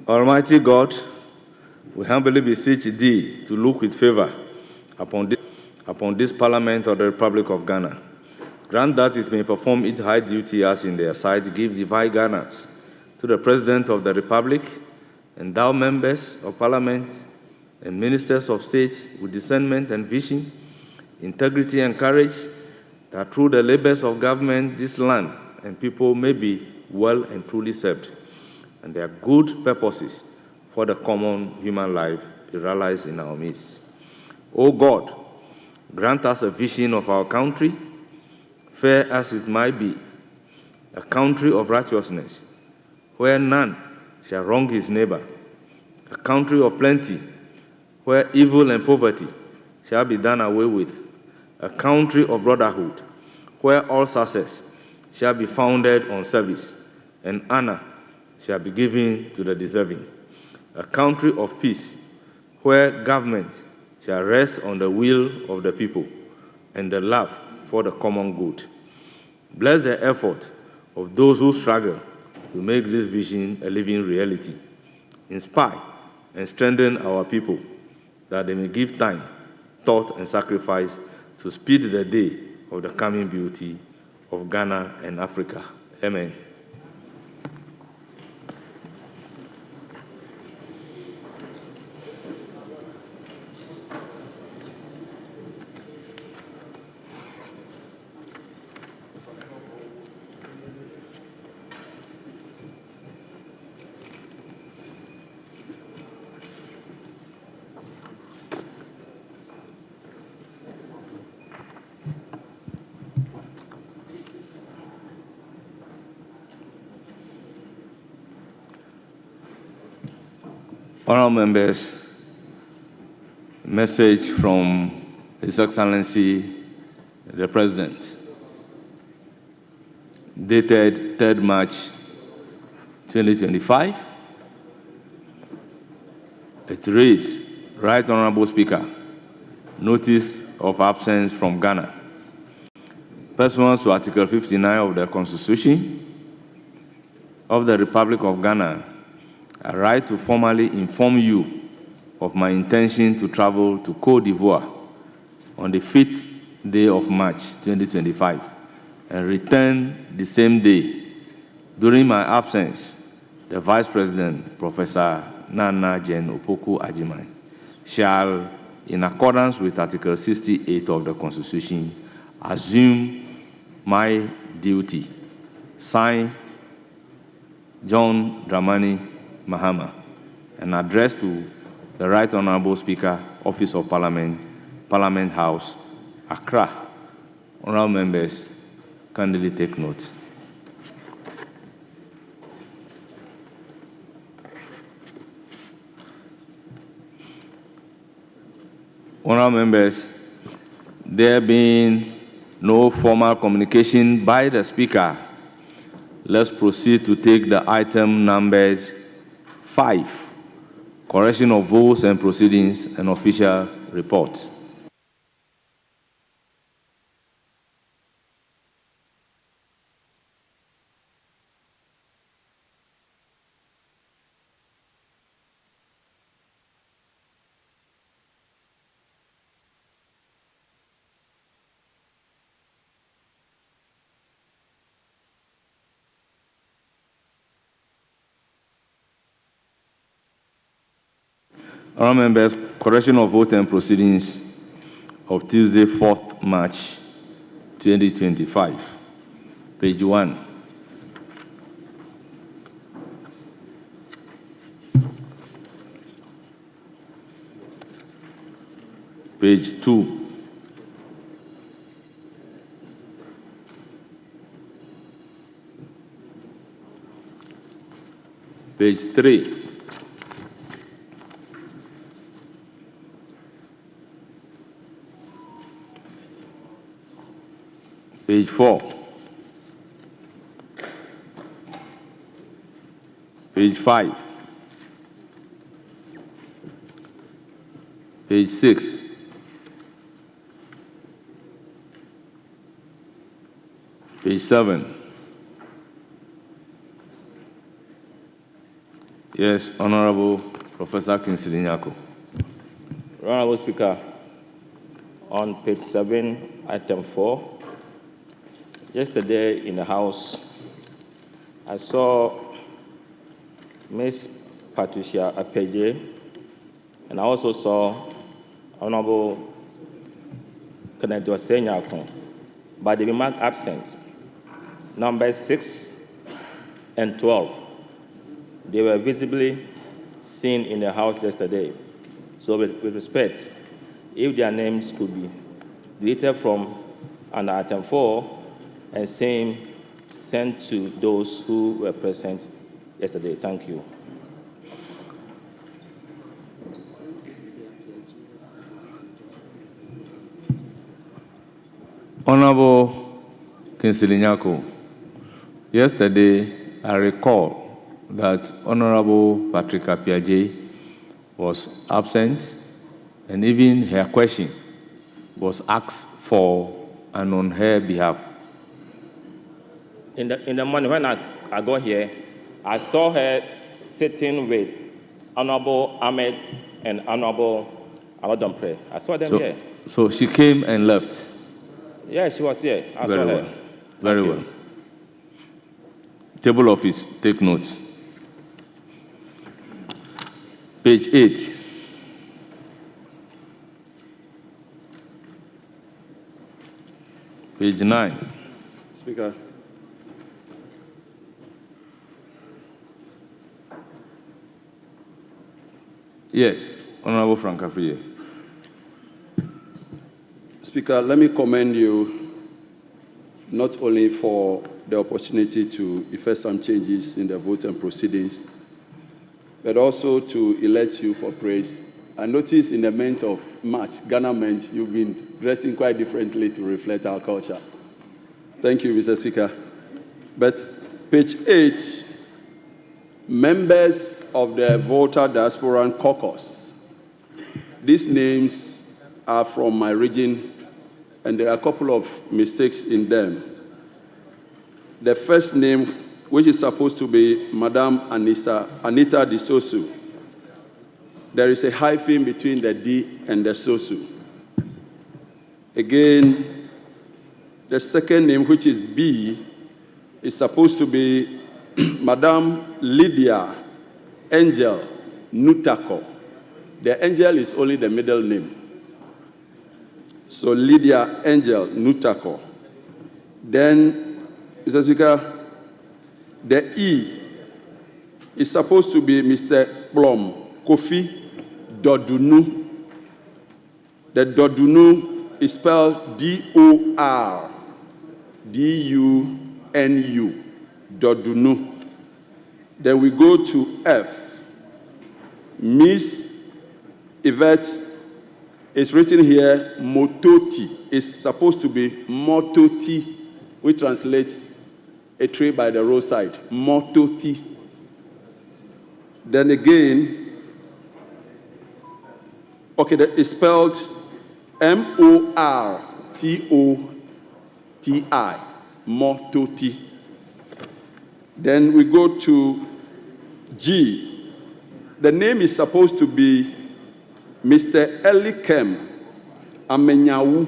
Almighty God, we humbly beseech thee to look with favor upon this Parliament of the Republic of Ghana. Grant that it may perform its high duty as in their sight, give divine guidance to the President of the Republic, endow members of Parliament and ministers of state with discernment and vision, integrity and courage, that through the labors of government, this land and people may be well and truly served, and their good purposes for the common human life be realized in our midst. O God, grant us a vision of our country, fair as it might be, a country of righteousness, where none shall wrong his neighbor, a country of plenty, where evil and poverty shall be done away with, a country of brotherhood, where all success shall be founded on service, and honor shall be given to the deserving, a country of peace, where government shall rest on the will of the people and the love for the common good. Bless the effort of those who struggle to make this vision a living reality. Inspire and strengthen our people that they may give time, thought, and sacrifice to speed the day of the coming beauty of Ghana and Africa. Amen. Honourable members, message from His Excellency the President, dated 3rd March 2025. It reads, Right Honourable Speaker, notice of absence from Ghana. Pursuant to Article 59 of the Constitution of the Republic of Ghana, I write to formally inform you of my intention to travel to Côte d'Ivoire on the 5th day of March 2025 and return the same day. During my absence, the Vice President, Professor Nana Jane Opoku Agyeman, shall, in accordance with Article 68 of the Constitution, assume my duty. Signed, John Dramani Mahama, an address to the Right Honourable Speaker, Office of Parliament, Parliament House, Accra. Honourable members, kindly take note. Honourable members, there being no formal communication by the Speaker, let's proceed to take the item numbered 5, correction of votes and proceedings, and official report. Honourable members, correction of vote and proceedings of Tuesday, 4th March 2025. Page 1. Page 2. Page 3. Page 4. Page 5. Page 6. Page 7. Yes, Honorable Professor Kingsley Nyako. Honorable Speaker, on page 7, item 4, yesterday in the House, I saw Ms. Patricia Apeje, and I also saw Honorable Kenneth Nyako, but they remark absent. Numbers 6 and 12, they were visibly seen in the House yesterday. So with respect, if their names could be deleted from under item 4 and same sent to those who were present yesterday. Thank you. Honorable Kingsley Nyako, yesterday I recall that Honorable Patricia Piaget was absent, and even her question was asked for and on her behalf. In the morning when I got here, I saw her sitting with Honorable Ahmed and Honorable Amodompre. I saw them here. So she came and left? Yeah, she was here. I saw Very well. her. Very well. Table office, take note. Page 8. Page 9. Speaker. Yes, Honorable Frank Afriye. Speaker, let me commend you not only for the opportunity to effect some changes in the vote and proceedings, but also to elect you for praise. I noticed in the month of March, Ghana meant you've been dressing quite differently to reflect our culture. Thank you, Mr. Speaker. But page 8, members of the Voter Diaspora Caucus. These names are from my region, and there are a couple of mistakes in them. The first name, which is supposed to be Madame Anita Disosu, there is a hyphen between the D and the Sosu. Again, the second name, which is B, is supposed to be Madame Lydia Angel Nutako. The Angel is only the middle name. So Lydia Angel Nutako. Then, Mr. Speaker, the E is supposed to be Mr. Plum Kofi Dodunu. The Dodunu is spelled D-O-R-D-U-N-U. Dodunu. Then we go to F. Miss Yvette is written here, Mototi. It's supposed to be Mototi, which translates a tree by the roadside. Mototi. Then again, okay, it's spelled M-O-R-T-O-T-I. Mototi. Then we go to G. The name is supposed to be Mr. Elikem Amenyawu.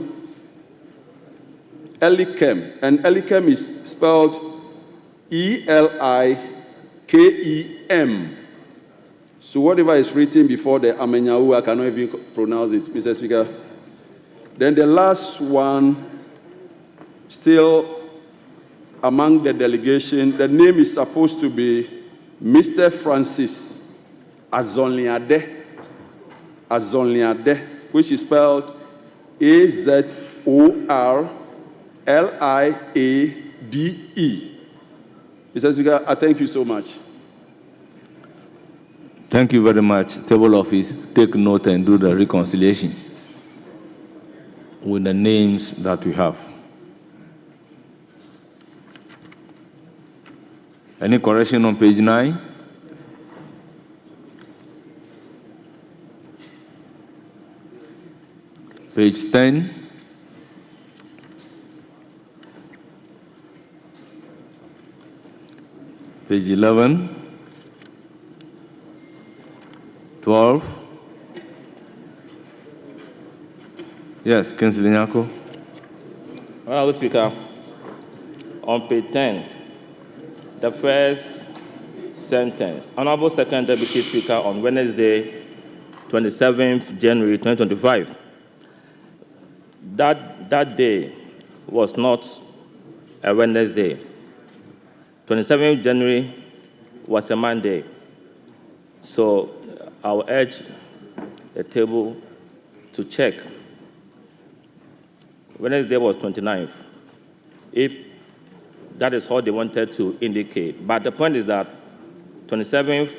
Elikem. And Elikem is spelled E-L-I-K-E-M. So whatever is written before the Amenyawu, I cannot even pronounce it, Mr. Speaker. Then the last one, still among the delegation, the name is supposed to be Mr. Francis Azonliade, which is spelled A-Z-O-R-L-I-A-D-E. Mr. Speaker, I thank you so much. Thank you very much. Table office, take note and do the reconciliation with the names that we have. Any correction on page 9? Page 10. Page 11. 12. Yes, Kingsley Nyako. Honorable Speaker, on page 10, the first sentence. Honorable Second Deputy Speaker, on Wednesday, 27th January 2025. That day was not a Wednesday. 27th January was a Monday. So I will urge the table to check. Wednesday was 29th. If that is how they wanted to indicate. But the point is that 27th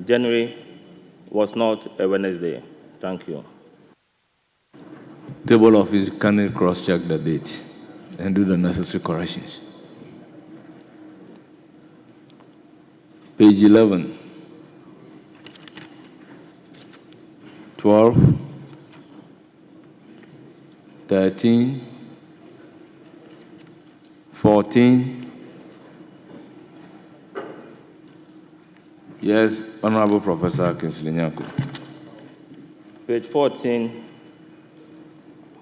January was not a Wednesday. Thank you. Table office can cross-check the date and do the necessary corrections. Page 11. 12. 13. 14. Yes, Honorable Professor Kingsley Nyako. Page 14,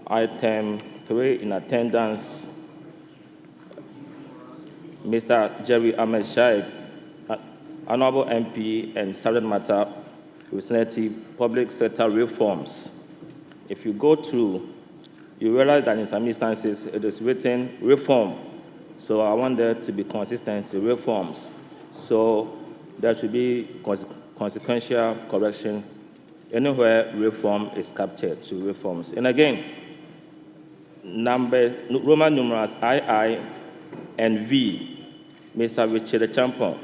item 3, in attendance, Mr. Jerry Ahmed Shaib, Honorable MP and subject matter representative, public sector reforms. If you go through, you realize that in some instances it is written reform. So I want there to be consistency, reforms. So there should be consequential correction. Anywhere reform is captured to reforms. And again, Roman numerals II and V, Mr. Richard Champon,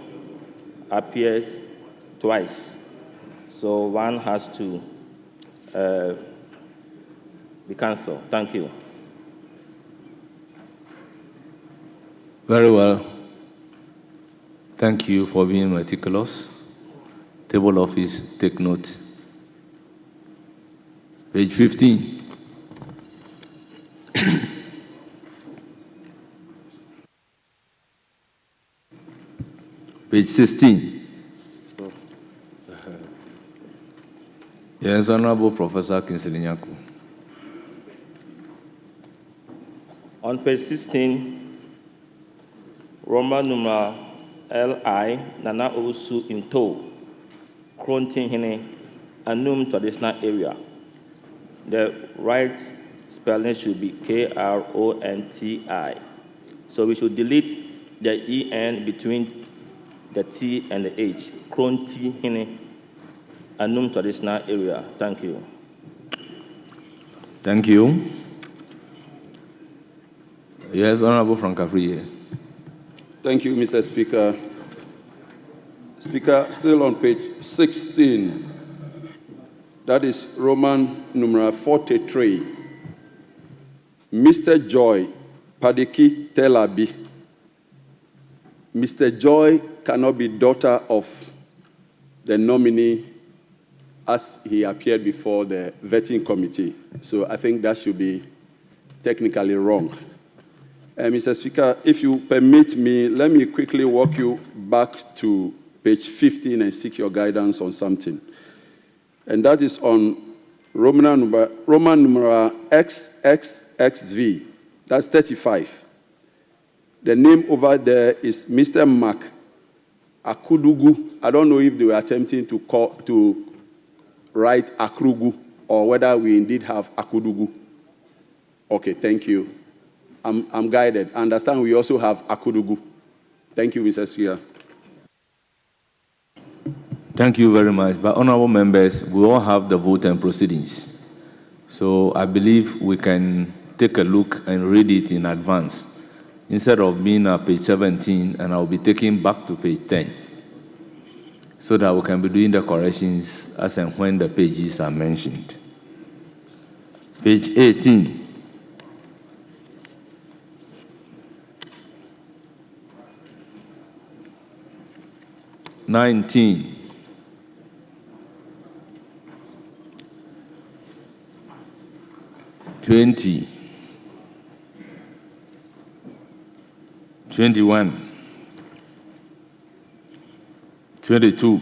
appears twice. So one has to be cancelled. Thank you. Very well. Thank you for being meticulous. Table office, take note. Page 15. Page 16. Yes, Honorable Professor Kingsley Nyako. On page 16, Roman numeral LI, Nana Osu Into, Krontin Hine, Anum traditional area. The right spelling should be KRONTI. So we should delete the EN between the T and the H. Kronti Hine, Anum traditional area. Thank you. Thank you. Yes, Honorable Frank Afriye. Thank you, Mr. Speaker. Speaker, still on page 16. That is Roman numeral 43. Mr. Joy Padiki Telabi. Mr. Joy cannot be daughter of the nominee as he appeared before the vetting committee. So I think that should be technically wrong. Mr. Speaker, if you permit me, let me quickly walk you back to page 15 and seek your guidance on something. And that is on Roman numeral XXXV. That's 35. The name over there is Mr. Mark Akudugu. I don't know if they were attempting to write Akrugu or whether we indeed have Akudugu. Okay, thank you. I'm guided. I understand we also have Akudugu. Thank you, Mr. Speaker. Thank you very much. But honorable members, we all have the vote and proceedings. So I believe we can take a look and read it in advance instead of being at page 17, and I'll be taking back to page 10 so that we can be doing the corrections as and when the pages are mentioned. Page 18. $19. 20. 21. 22.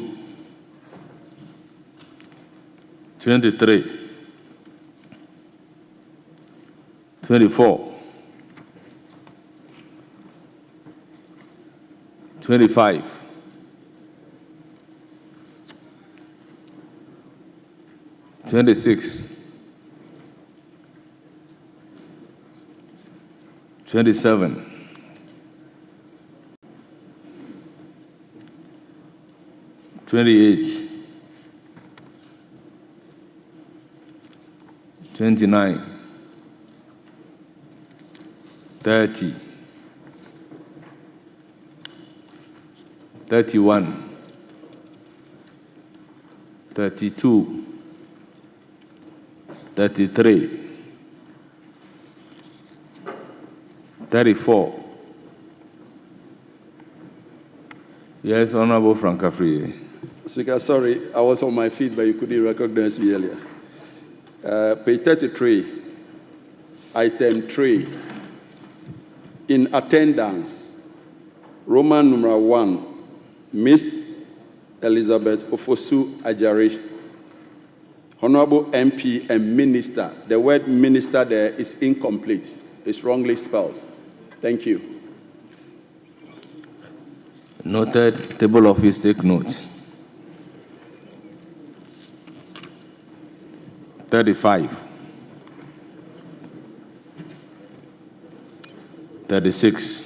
23, 24, 25, 26, 27, 28, 29, 30, 31, 32, 33, 34. Yes, Honorable Frank Afriyie. Speaker, sorry, I was on my feet, but you couldn't recognize me earlier. Page 33, item 3. In attendance, Roman numeral 1, Miss Elizabeth Ofosu Ajari, Honorable MP and Minister. The word minister there is incomplete. It's wrongly spelled. Thank you. Noted. Table office, take note. 35, 36,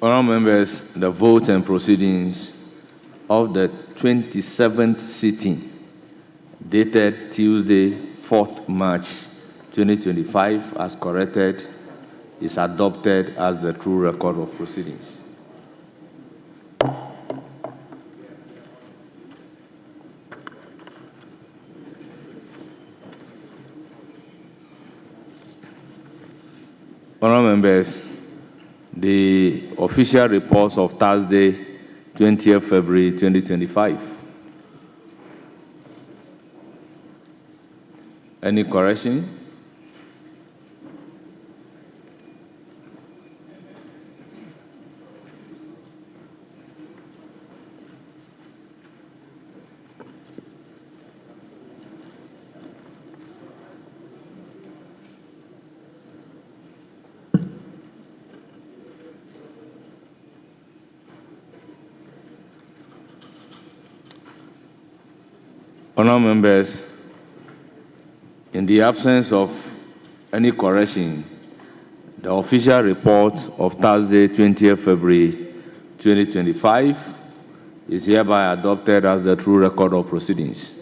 'Honourable members, the vote and proceedings of the 27th sitting, dated Tuesday, 4th March 2025, as corrected, is adopted as the true record of proceedings. Honourable members, the official reports of Thursday, 20th February 2025. Any correction? Honourable members, in the absence of any correction, the official report of Thursday, 20th February 2025 is hereby adopted as the true record of proceedings.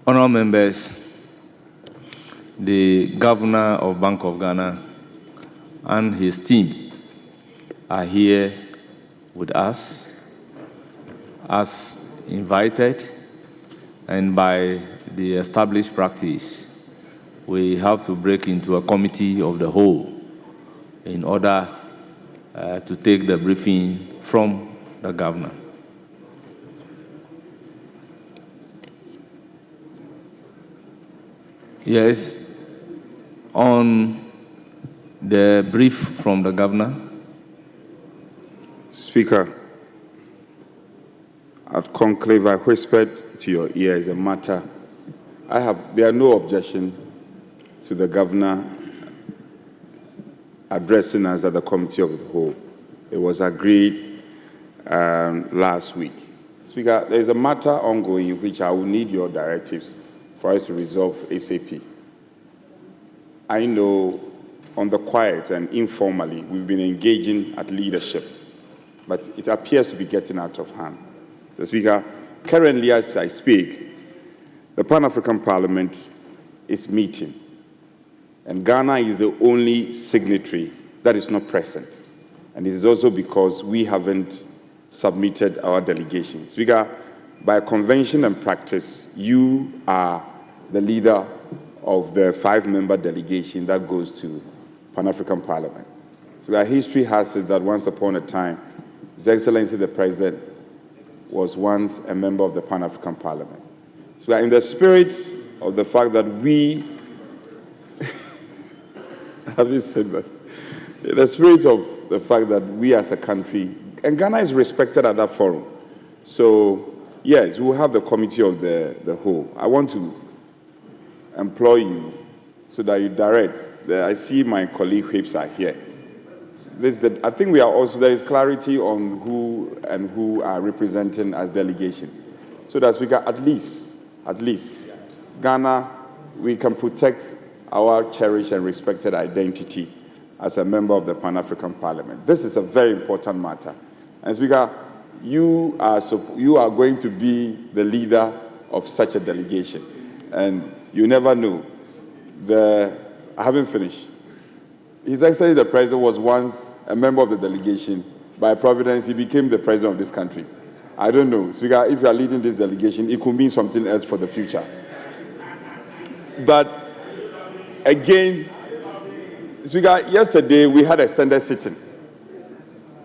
Honourable members, the Governor of Bank of Ghana and his team are here with us as invited, and by the established practice, we have to break into a committee of the whole in order to take the briefing from the Governor. Yes, on the brief from the Governor. Speaker, at conclave, I whispered to your ear is a matter. There are no objection to the governor addressing us at the Committee of the Whole. It was agreed last week. Speaker, there is a matter ongoing which I will need your directives for us to resolve ASAP. I know on the quiet and informally we've been engaging at leadership, but it appears to be getting out of hand. The Speaker, currently as I speak, the Pan-African Parliament is meeting, and Ghana is the only signatory that is not present. And it is also because we haven't submitted our delegation. Speaker, by convention and practice, you are the leader of the 5-member delegation that goes to Pan-African Parliament. So our history has it that once upon a time, His Excellency the President was once a member of the Pan-African Parliament. So we are in the spirit of the fact that we, having said that, in the spirit of the fact that we as a country, and Ghana is respected at that forum. So yes, we will have the Committee of the Whole. I want to employ you so that you direct. I see my colleague whips are here. I think we are also, there is clarity on who are representing as delegation. So that we can at least, Ghana, we can protect our cherished and respected identity as a member of the Pan-African Parliament. This is a very important matter. And Speaker, you are going to be the leader of such a delegation. And you never know. I haven't finished. His Excellency the President was once a member of the delegation. By providence, he became the President of this country. I don't know. Speaker, if you are leading this delegation, it could mean something else for the future. But again, Speaker, yesterday we had extended sitting.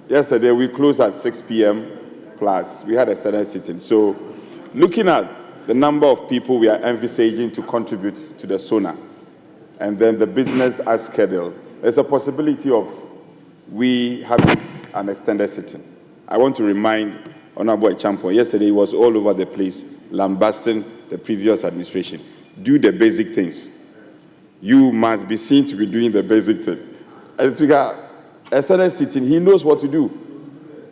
Yesterday we closed at 6 p.m. plus. We had extended sitting. So looking at the number of people we are envisaging to contribute to the SONA, and then the business as scheduled, there's a possibility of we having an extended sitting. I want to remind Honorable Champion, yesterday he was all over the place lambasting the previous administration. Do the basic things. You must be seen to be doing the basic thing. And Speaker, extended sitting, he knows what to do.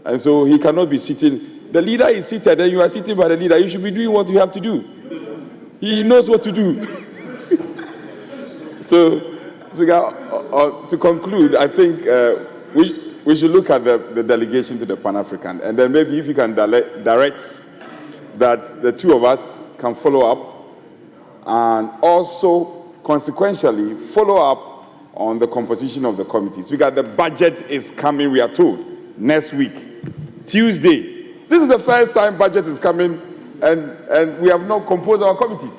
And so he cannot be sitting. The leader is seated and you are sitting by the leader. You should be doing what you have to do. He knows what to do. So, to conclude, I think we should look at the delegation to the Pan-African, and then maybe if you can direct that the two of us can follow up, and also consequentially follow up on the composition of the committees. Because the budget is coming, we are told, next week, Tuesday. This is the first time budget is coming, and we have not composed our committees.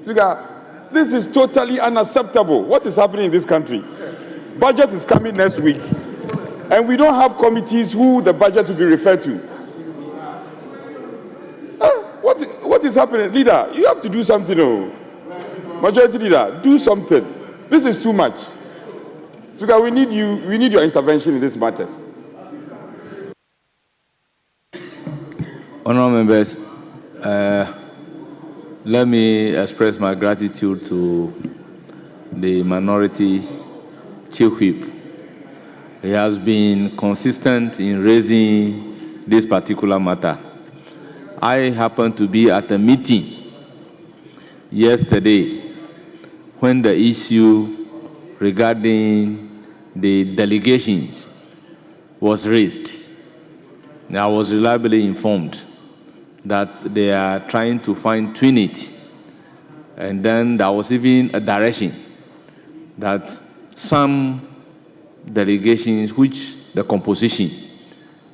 Because this is totally unacceptable. What is happening in this country? Budget is coming next week, and we don't have committees who the budget will be referred to. What is happening? Leader, you have to do something. Oh. Majority Leader, do something. This is too much. Speaker, we need your intervention in these matters. Honourable members, let me express my gratitude to the minority chief whip. He has been consistent in raising this particular matter. I happened to be at a meeting yesterday when the issue regarding the delegations was raised. I was reliably informed that they are trying to fine-tune it. And then there was even a direction that some delegations which the composition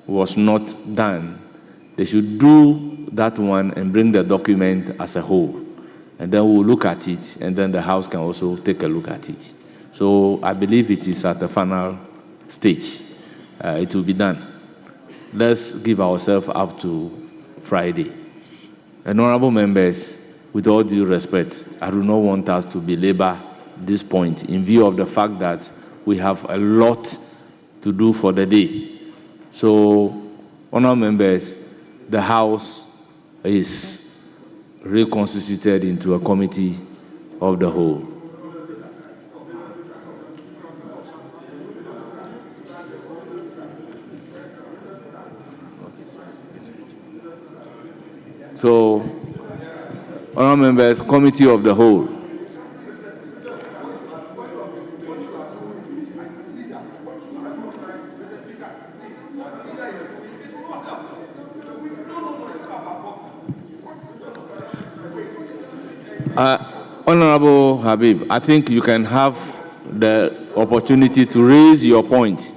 was not done, they should do that one and bring the document as a whole. And then we'll look at it, and then the House can also take a look at it. So I believe it is at the final stage. It will be done. Let's give ourselves up to Friday. And honorable members, with all due respect, I do not want us to belabor this point in view of the fact that we have a lot to do for the day. So, honorable members, the House is reconstituted into a committee of the whole. So, honourable members, committee of the whole. Honorable Habib, I think you can have the opportunity to raise your point.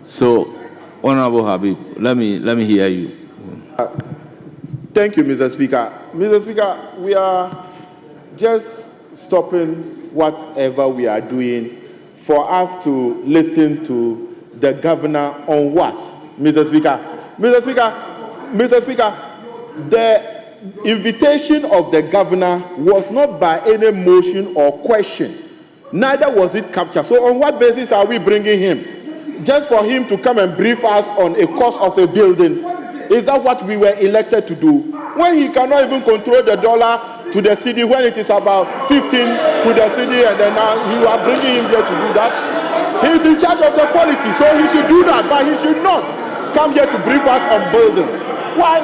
So, Honorable Habib, let me hear you. Thank you, Mr. Speaker. Mr. Speaker, we are just stopping whatever we are doing for us to listen to the governor on what, Mr. Speaker? Mr. Speaker, the invitation of the governor was not by any motion or question. Neither was it captured. So on what basis are we bringing him? Just for him to come and brief us on a cost of a building? Is that what we were elected to do? When he cannot even control the dollar to the city, when it is about 15 to the city, and then now you are bringing him here to do that? He is in charge of the policy, so he should do that, but he should not come here to brief us on building. Why?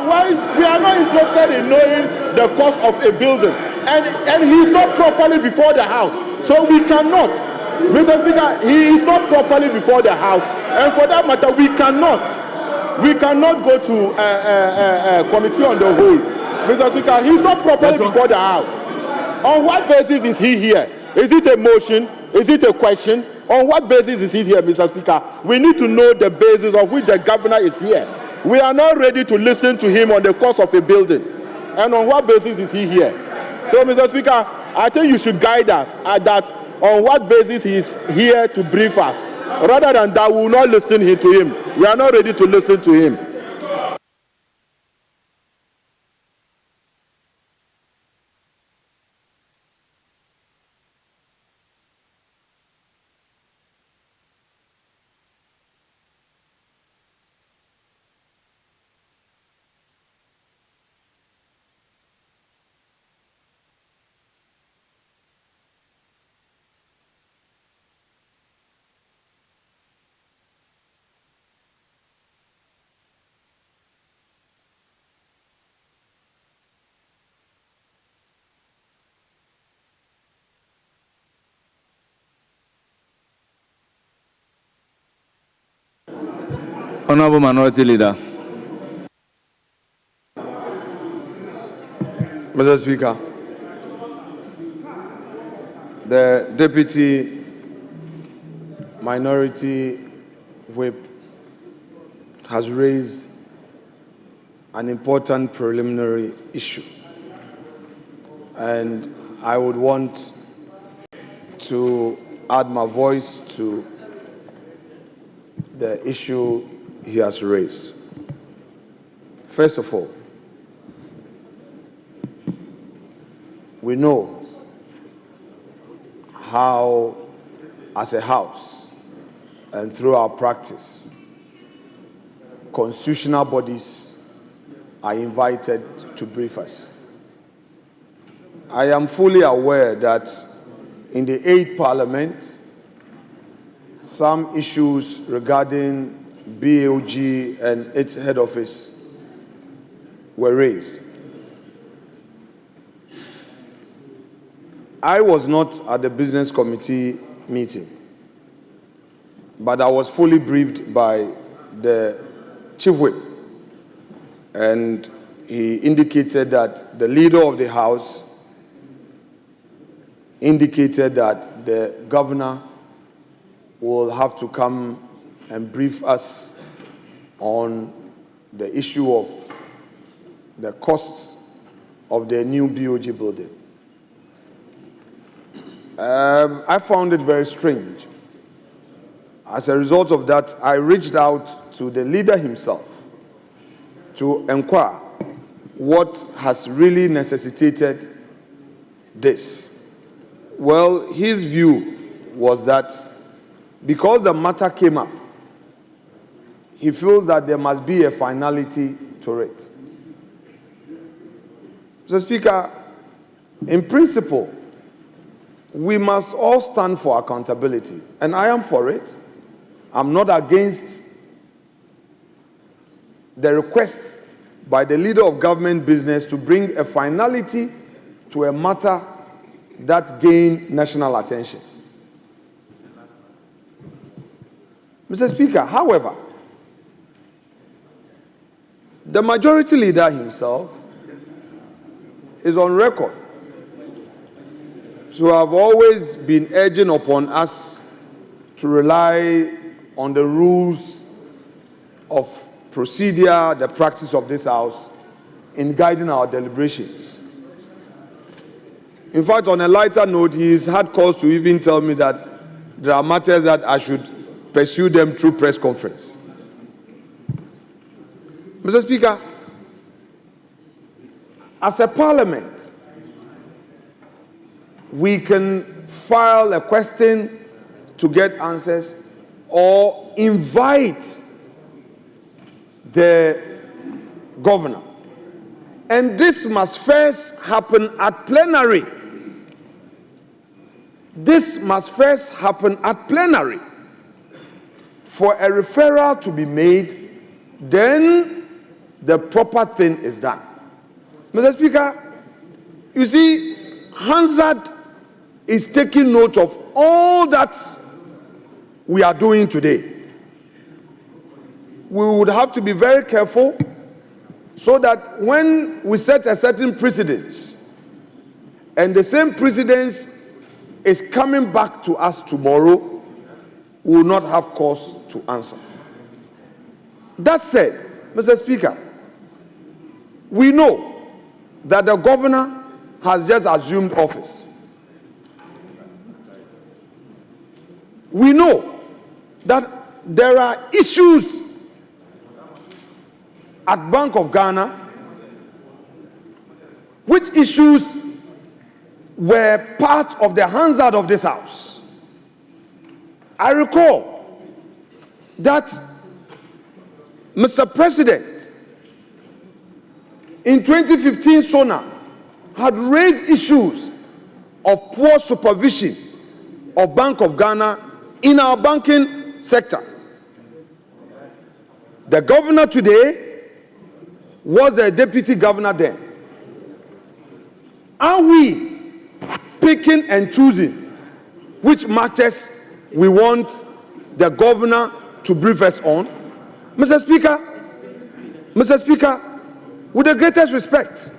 We are not interested in knowing the cost of a building, and he is not properly before the house, so we cannot. Mr. Speaker, he is not properly before the house, and for that matter, we cannot go to committee on the whole. Mr. Speaker, he's not properly before the house. On what basis is he here? Is it a motion? Is it a question? On what basis is he here, Mr. Speaker? We need to know the basis of which the governor is here. We are not ready to listen to him on the cost of a building. And on what basis is he here? So, Mr. Speaker, I think you should guide us at that on what basis he is here to brief us. Rather than that, we will not listen to him. We are not ready to listen to him. Honorable Minority Leader. Mr. Speaker, the Deputy Minority Whip has raised an important preliminary issue, and I would want to add my voice to the issue he has raised. First of all, we know how, as a house and through our practice, constitutional bodies are invited to brief us. I am fully aware that in the 8th Parliament, some issues regarding BOG and its head office were raised. I was not at the business committee meeting, but I was fully briefed by the chief whip, and he indicated that the leader of the house indicated that the governor will have to come and brief us on the issue of the costs of the new BOG building. I found it very strange. As a result of that, I reached out to the leader himself to inquire what has really necessitated this. Well, his view was that because the matter came up, he feels that there must be a finality to it. Mr. Speaker, in principle, we must all stand for accountability, and I am for it. I'm not against the request by the leader of government business to bring a finality to a matter that gained national attention. Mr. Speaker, however, the majority leader himself is on record to have always been urging upon us to rely on the rules of procedure, the practice of this House in guiding our deliberations. In fact, on a lighter note, he's had cause to even tell me that there are matters that I should pursue them through press conference. Mr. Speaker, as a parliament, we can file a question to get answers or invite the governor. And this must first happen at plenary. This must first happen at plenary. For a referral to be made, then the proper thing is done. Mr. Speaker, you see, Hansard is taking note of all that we are doing today. We would have to be very careful so that when we set a certain precedence and the same precedence is coming back to us tomorrow, we will not have cause to answer. That said, Mr. Speaker, we know that the governor has just assumed office. We know that there are issues at Bank of Ghana, which issues were part of the Hansard of this House. I recall that Mr. President, in 2015, SONA had raised issues of poor supervision of Bank of Ghana in our banking sector. The governor today was a deputy governor then. Are we picking and choosing which matters we want the governor to brief us on? Mr. Speaker, with the greatest respect,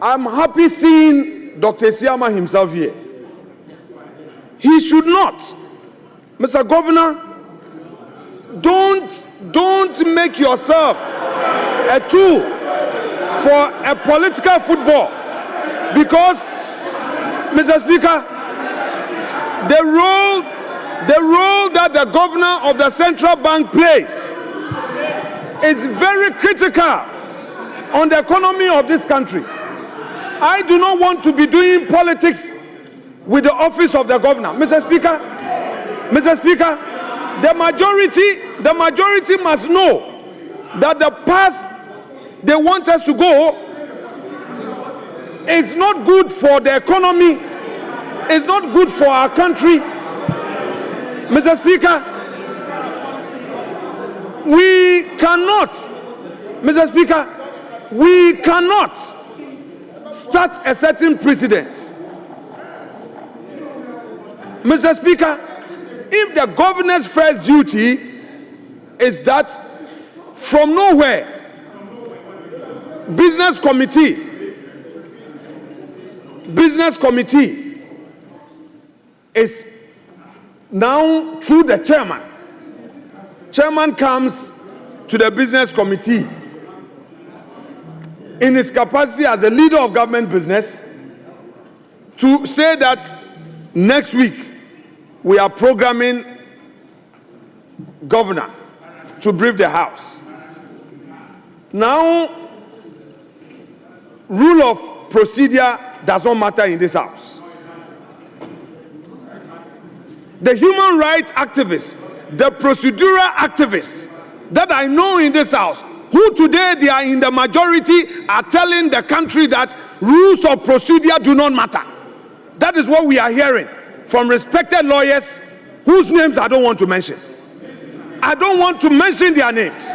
I'm happy seeing Dr. Siama himself here. He should not. Mr. Governor, don't make yourself a tool for a political football, because, Mr. Speaker, the role that the governor of the central bank plays is very critical on the economy of this country. I do not want to be doing politics with the office of the governor. Mr. Speaker, the majority must know that the path they want us to go is not good for the economy, it's not good for our country. Mr. Speaker, we cannot start a certain precedent. Mr. Speaker, if the governor's first duty is that from nowhere, business committee is now through the chairman comes to the business committee in his capacity as a leader of government business to say that next week we are programming governor to brief the House. Now, rule of procedure does not matter in this House. The human rights activists, the procedural activists that I know in this House, who today they are in the majority, are telling the country that rules of procedure do not matter. That is what we are hearing from respected lawyers whose names I don't want to mention. I don't want to mention their names.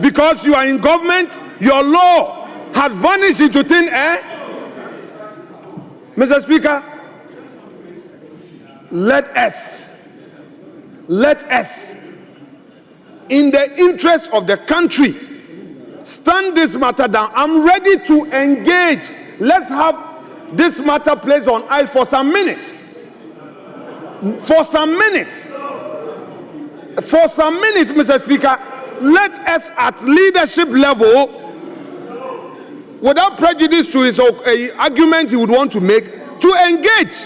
Because you are in government, your law has vanished into thin air. Mr. Speaker, let us, in the interest of the country, stand this matter down. I'm ready to engage. Let's have this matter placed on ice for some minutes. For some minutes, Mr. Speaker, let us at leadership level, without prejudice to his argument he would want to make, to engage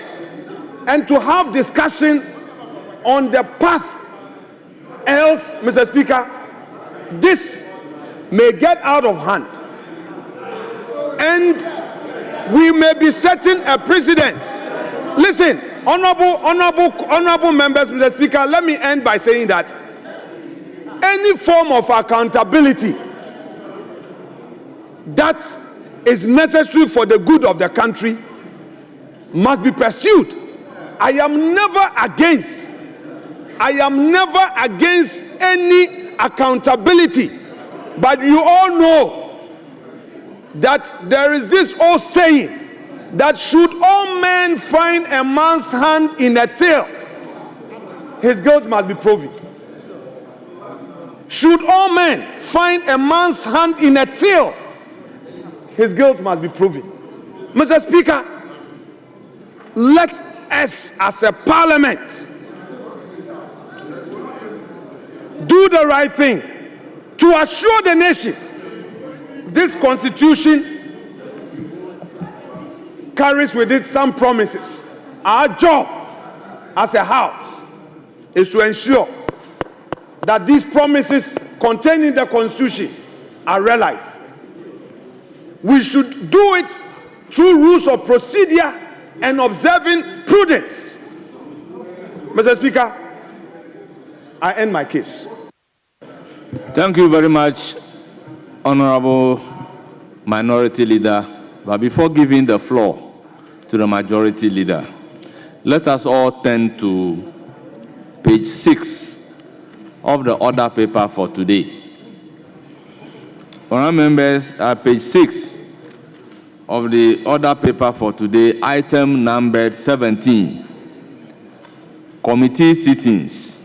and to have discussion on the path. Else, Mr. Speaker, this may get out of hand and we may be setting a precedent. Listen, honorable members, Mr. Speaker, let me end by saying that any form of accountability that is necessary for the good of the country must be pursued. I am never against any accountability, but you all know that there is this old saying that should all men find a man's hand in a till, his guilt must be proven. Should all men find a man's hand in a till, his guilt must be proven. Mr. Speaker, let us as a parliament do the right thing to assure the nation this constitution carries with it some promises. Our job as a house is to ensure that these promises contained in the constitution are realized. We should do it through rules of procedure and observing prudence. Mr. Speaker, I end my case. Thank you very much, Honorable Minority Leader. But before giving the floor to the Majority Leader, let us all turn to page 6 of the order paper for today. Honorable members, page 6 of the order paper for today, item numbered 17, committee sittings,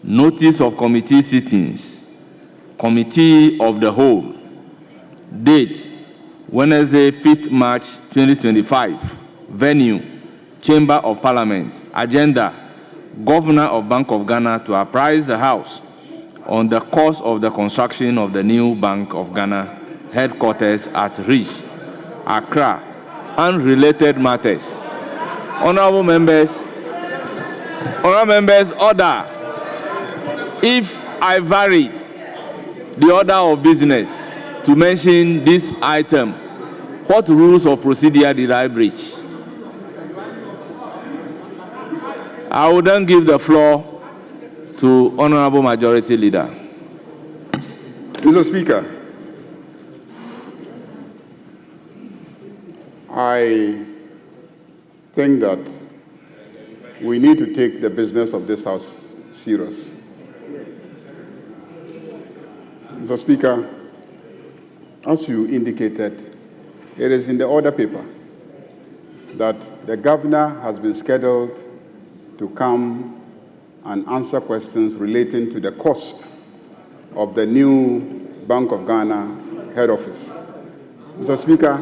notice of committee sittings, committee of the whole, date Wednesday, 5th March 2025, venue, Chamber of Parliament, agenda, Governor of Bank of Ghana to apprise the House on the cost of the construction of the new Bank of Ghana headquarters at Rish, Accra, and related matters. Honorable members, order. If I varied the order of business to mention this item, what rules of procedure did I breach? I will then give the floor to Honorable Majority Leader. Mr. Speaker, I think that we need to take the business of this House serious. Mr. Speaker, as you indicated, it is in the order paper that the governor has been scheduled to come and answer questions relating to the cost of the new Bank of Ghana head office. Mr. Speaker,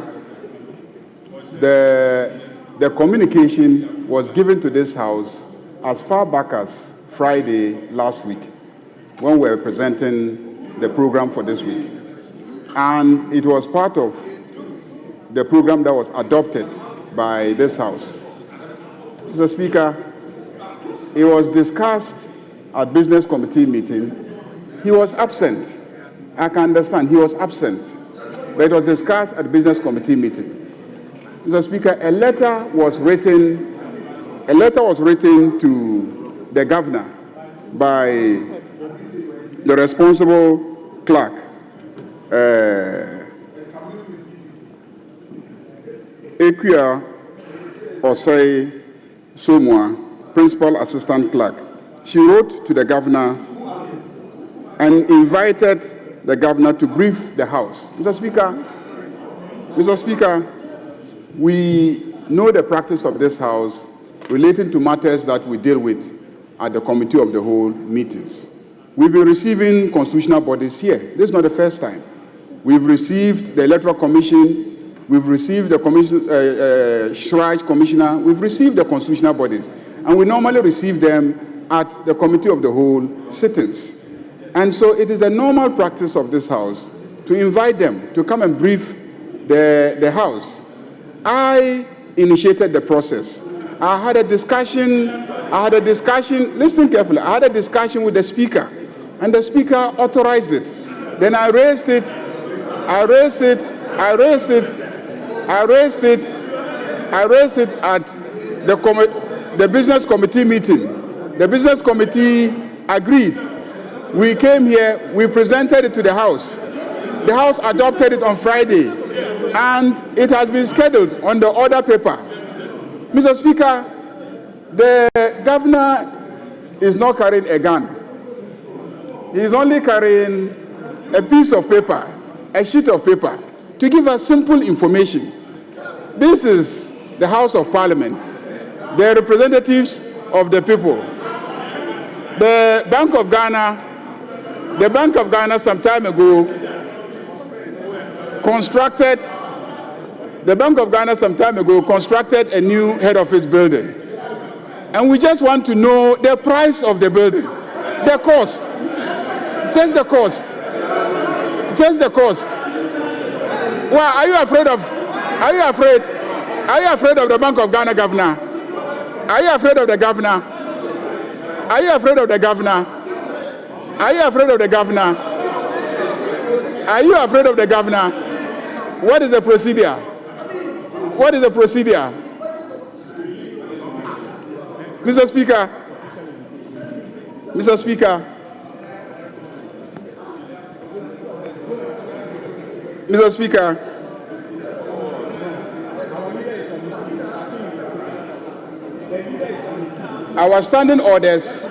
the communication was given to this House as far back as Friday last week, when we were presenting the program for this week. And it was part of the program that was adopted by this House. Mr. Speaker, it was discussed at business committee meeting. He was absent. I can understand, he was absent. But it was discussed at business committee meeting. Mr. Speaker, a letter was written to the governor by the responsible clerk, Equia Osei Somwa, principal assistant clerk. She wrote to the governor and invited the governor to brief the House. Mr. Speaker, we know the practice of this House relating to matters that we deal with at the Committee of the Whole meetings. We've been receiving constitutional bodies here. This is not the first time. We've received the Electoral Commission, we've received the Shraj Commissioner, we've received the constitutional bodies, and we normally receive them at the Committee of the Whole sittings. And so it is the normal practice of this House to invite them to come and brief the House. I initiated the process. I had a discussion, listen carefully, I had a discussion with the Speaker, and the Speaker authorized it. Then I raised it at the Business Committee meeting. The Business Committee agreed. We came here, we presented it to the House. The House adopted it on Friday, and it has been scheduled on the order paper. Mr. Speaker, the governor is not carrying a gun. He is only carrying a piece of paper, a sheet of paper, to give us simple information. This is the House of Parliament, the representatives of the people. The Bank of Ghana some time ago constructed a new head office building. And we just want to know the price of the building, the cost, just the cost. Well, are you afraid of the Bank of Ghana governor? Are you afraid of the governor? Are you afraid of the governor? Are you afraid of the governor? Are you afraid of the governor? What is the procedure? What is the procedure? Mr. Speaker, our standing orders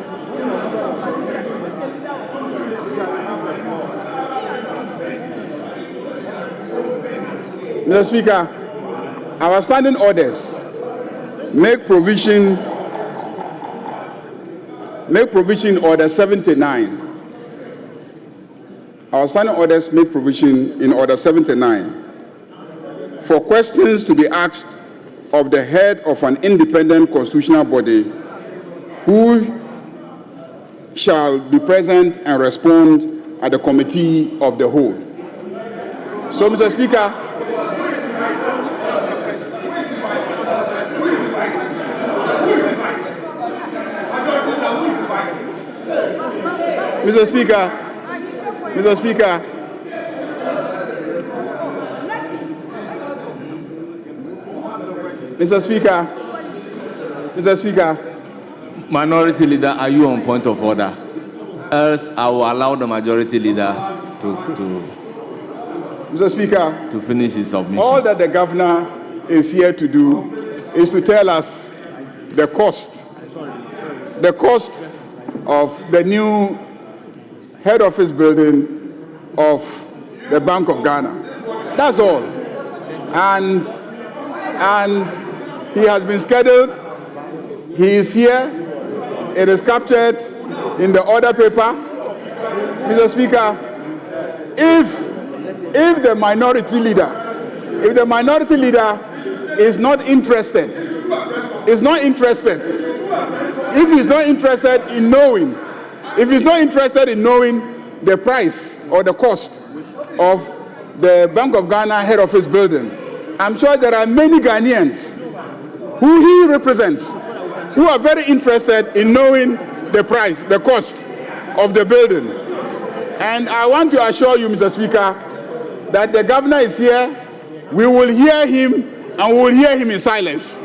Mr. Speaker, our standing orders make provision Order 79. Our standing orders make provision in Order 79 for questions to be asked of the head of an independent constitutional body who shall be present and respond at the Committee of the Whole. So, Mr. Speaker, Mr. Speaker, Minority Leader, are you on point of order? Else, I will allow the Majority Leader Mr. Speaker, to finish his submission. All that the governor is here to do is to tell us the cost of the new head office building of the Bank of Ghana. That's all. And he has been scheduled. He is here. It is captured in the order paper. Mr. Speaker, if the minority leader is not interested, if he's not interested in knowing the price or the cost of the Bank of Ghana head office building, I'm sure there are many Ghanaians who he represents who are very interested in knowing the price, the cost of the building. And I want to assure you, Mr. Speaker, that the governor is here. We will hear him, and we will hear him in silence.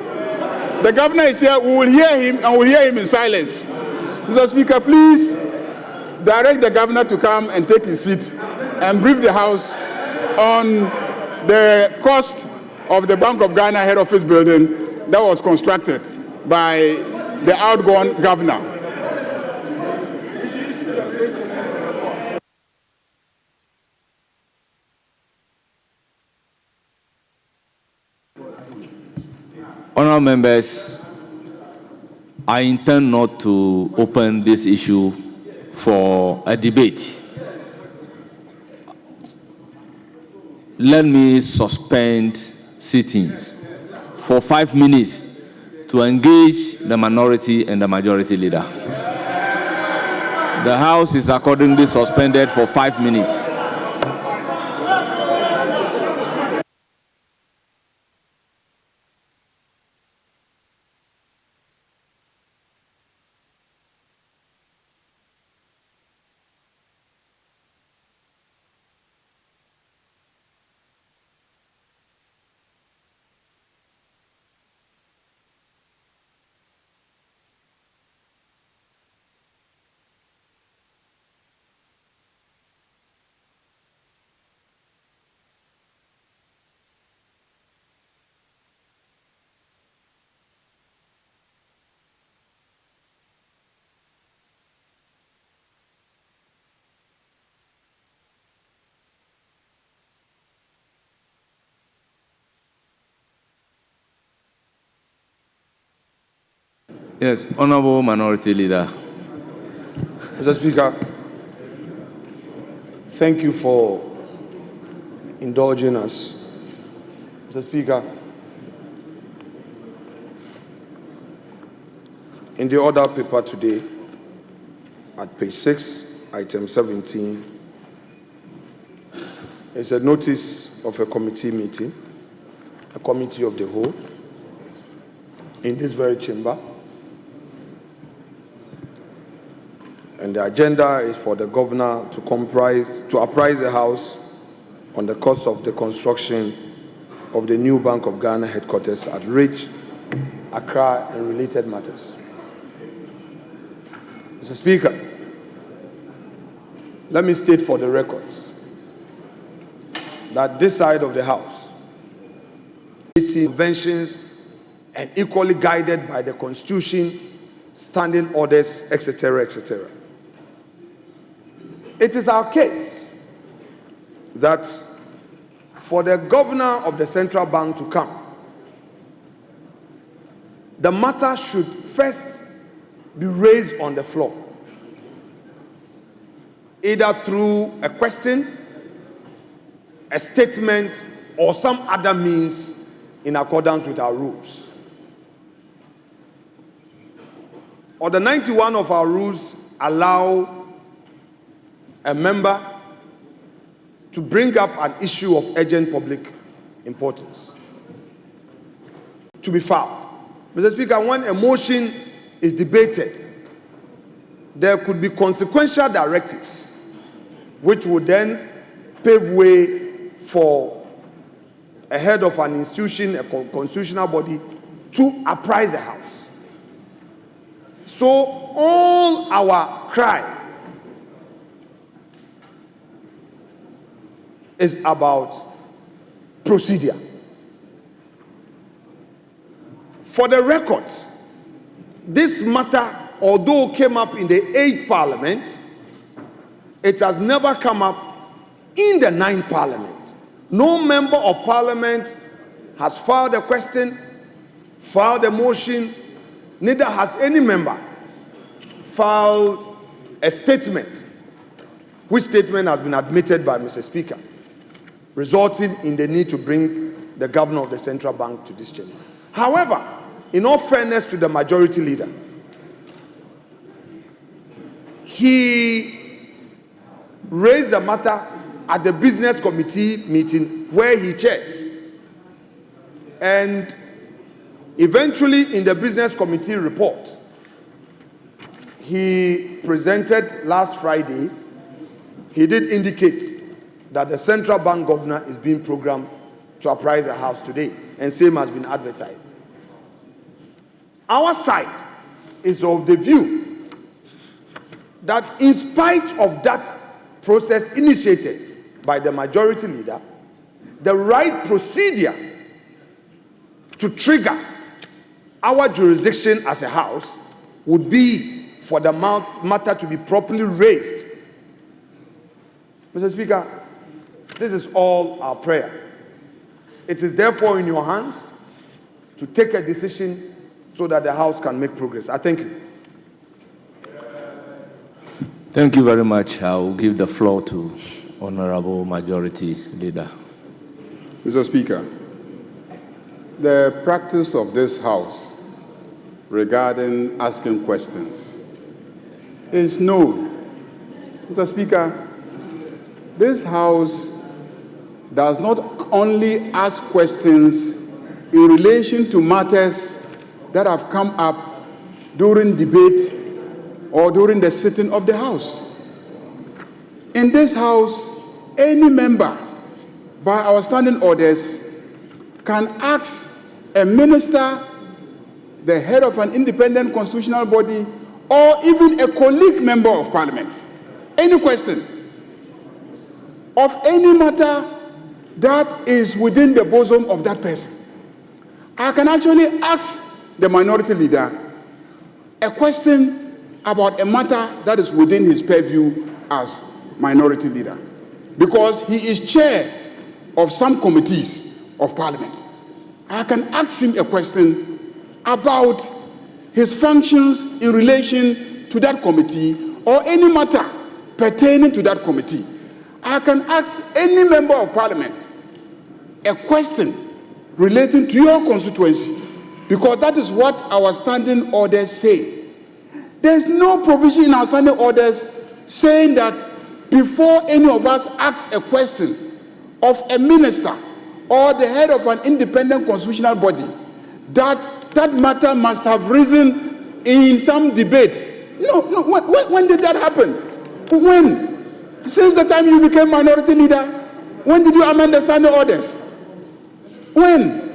The governor is here. We will hear him, and we will hear him in silence. Mr. Speaker, please direct the governor to come and take his seat and brief the House on the cost of the Bank of Ghana head office building that was constructed by the outgoing governor. Honourable members, I intend not to open this issue for a debate. Let me suspend sittings for 5 minutes to engage the minority and the majority leader. The House is accordingly suspended for 5 minutes. Yes, Honourable Minority Leader. Mr. Speaker, thank you for indulging us. Mr. Speaker, in the order paper today, at page 6, item 17, is a notice of a committee meeting, a committee of the whole, in this very chamber. And the agenda is for the governor to apprise the House on the cost of the construction of the new Bank of Ghana headquarters at Ridge, Accra, and related matters. Mr. Speaker, let me state for the records that this side of the House, conventions, and equally guided by the Constitution, standing orders, etc., etc. It is our case that for the governor of the central bank to come, the matter should first be raised on the floor, either through a question, a statement, or some other means in accordance with our rules. Order 91 of our rules allow a member to bring up an issue of urgent public importance to be filed. Mr. Speaker, when a motion is debated, there could be consequential directives which would then pave way for a head of an institution, a constitutional body, to apprise the House. So all our cry is about procedure. For the records, this matter, although came up in the 8th Parliament, it has never come up in the 9th Parliament. No member of Parliament has filed a question, filed a motion, neither has any member filed a statement, which statement has been admitted by Mr. Speaker, resulting in the need to bring the governor of the central bank to this chamber. However, in all fairness to the majority leader, he raised the matter at the business committee meeting where he chairs. And eventually in the business committee report he presented last Friday, he did indicate that the central bank governor is being programmed to apprise the House today, and same has been advertised. Our side is of the view that in spite of that process initiated by the majority leader, the right procedure to trigger our jurisdiction as a House would be for the matter to be properly raised. Mr. Speaker, this is all our prayer. It is therefore in your hands to take a decision so that the House can make progress. I thank you. Thank you very much. I will give the floor to Honorable Majority Leader. Mr. Speaker, the practice of this House regarding asking questions is known. Mr. Speaker, this House does not only ask questions in relation to matters that have come up during debate or during the sitting of the House. In this House, any member, by our standing orders, can ask a minister, the head of an independent constitutional body, or even a colleague member of parliament, any question of any matter that is within the bosom of that person. I can actually ask the minority leader a question about a matter that is within his purview as minority leader, because he is chair of some committees of parliament. I can ask him a question about his functions in relation to that committee or any matter pertaining to that committee. I can ask any member of parliament a question relating to your constituency, because that is what our standing orders say. There's no provision in our standing orders saying that before any of us asks a question of a minister or the head of an independent constitutional body, that matter must have risen in some debate. No, when did that happen? When? Since the time you became minority leader, when did you amend the standing orders? When?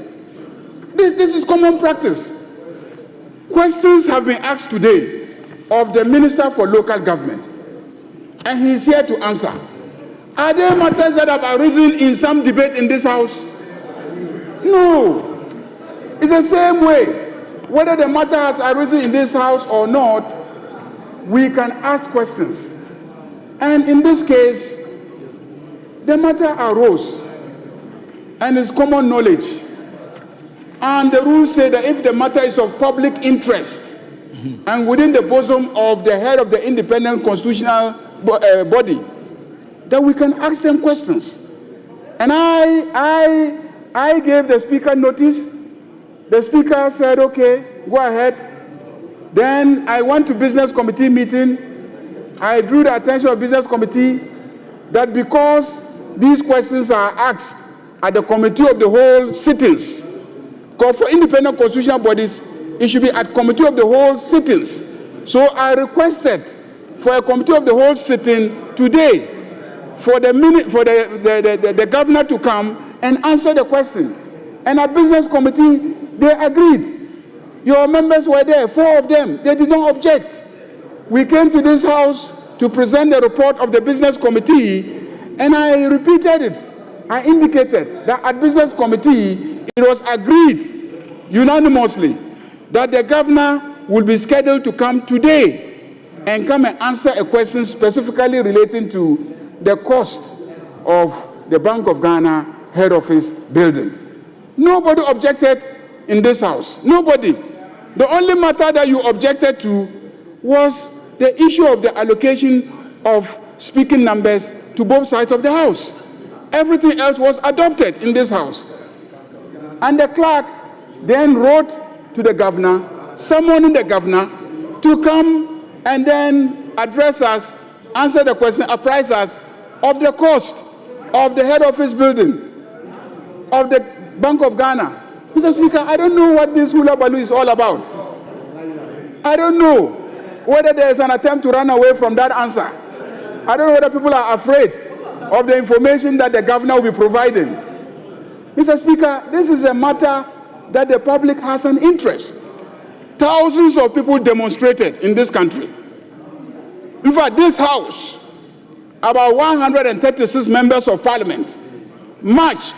This is common practice. Questions have been asked today of the Minister for Local Government, and he is here to answer. Are there matters that have arisen in some debate in this House? No. It's the same way. Whether the matter has arisen in this House or not, we can ask questions. And in this case, the matter arose, and it's common knowledge. And the rules say that if the matter is of public interest and within the bosom of the head of the independent constitutional body, that we can ask them questions. And I gave the speaker notice. The speaker said, okay, go ahead. Then I went to business committee meeting. I drew the attention of business committee that because these questions are asked at the committee of the whole sittings, because for independent constitutional bodies, it should be at committee of the whole sittings. So I requested for a committee of the whole sitting today for the governor to come and answer the question. And at business committee, they agreed. Your members were there, 4 of them. They did not object. We came to this House to present the report of the business committee, and I repeated it. I indicated that at business committee, it was agreed unanimously that the governor will be scheduled to come today and come and answer a question specifically relating to the cost of the Bank of Ghana head office building. Nobody objected in this House. Nobody. The only matter that you objected to was the issue of the allocation of speaking numbers to both sides of the House. Everything else was adopted in this House. And the clerk then wrote to the governor, summoning the governor to come and then address us, answer the question, apprise us of the cost of the head office building of the Bank of Ghana. Mr. Speaker, I don't know what this hula baloo is all about. I don't know whether there is an attempt to run away from that answer. I don't know whether people are afraid of the information that the governor will be providing. Mr. Speaker, this is a matter that the public has an interest. Thousands of people demonstrated in this country. In fact, this House, about 136 members of parliament, marched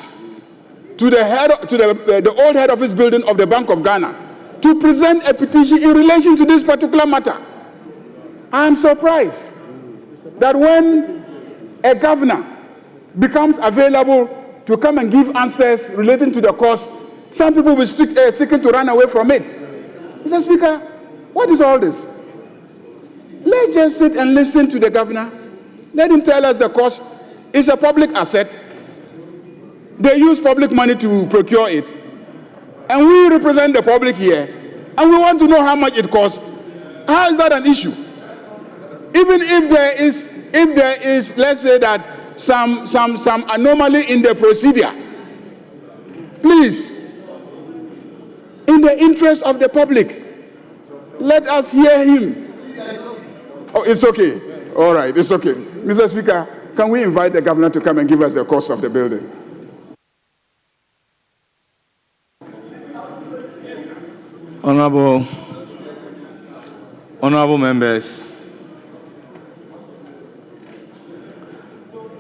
to the old head office building of the Bank of Ghana to present a petition in relation to this particular matter. I am surprised that when a governor becomes available to come and give answers relating to the cost, some people will seeking to run away from it. Mr. Speaker, what is all this? Let's just sit and listen to the governor. Let him tell us the cost. It's a public asset. They use public money to procure it. And we represent the public here. And we want to know how much it costs. How is that an issue? Even if there is, let's say that some anomaly in the procedure, please, in the interest of the public, let us hear him. Oh, it's okay. All right, it's okay. Mr. Speaker, can we invite the governor to come and give us the cost of the building? Honorable members,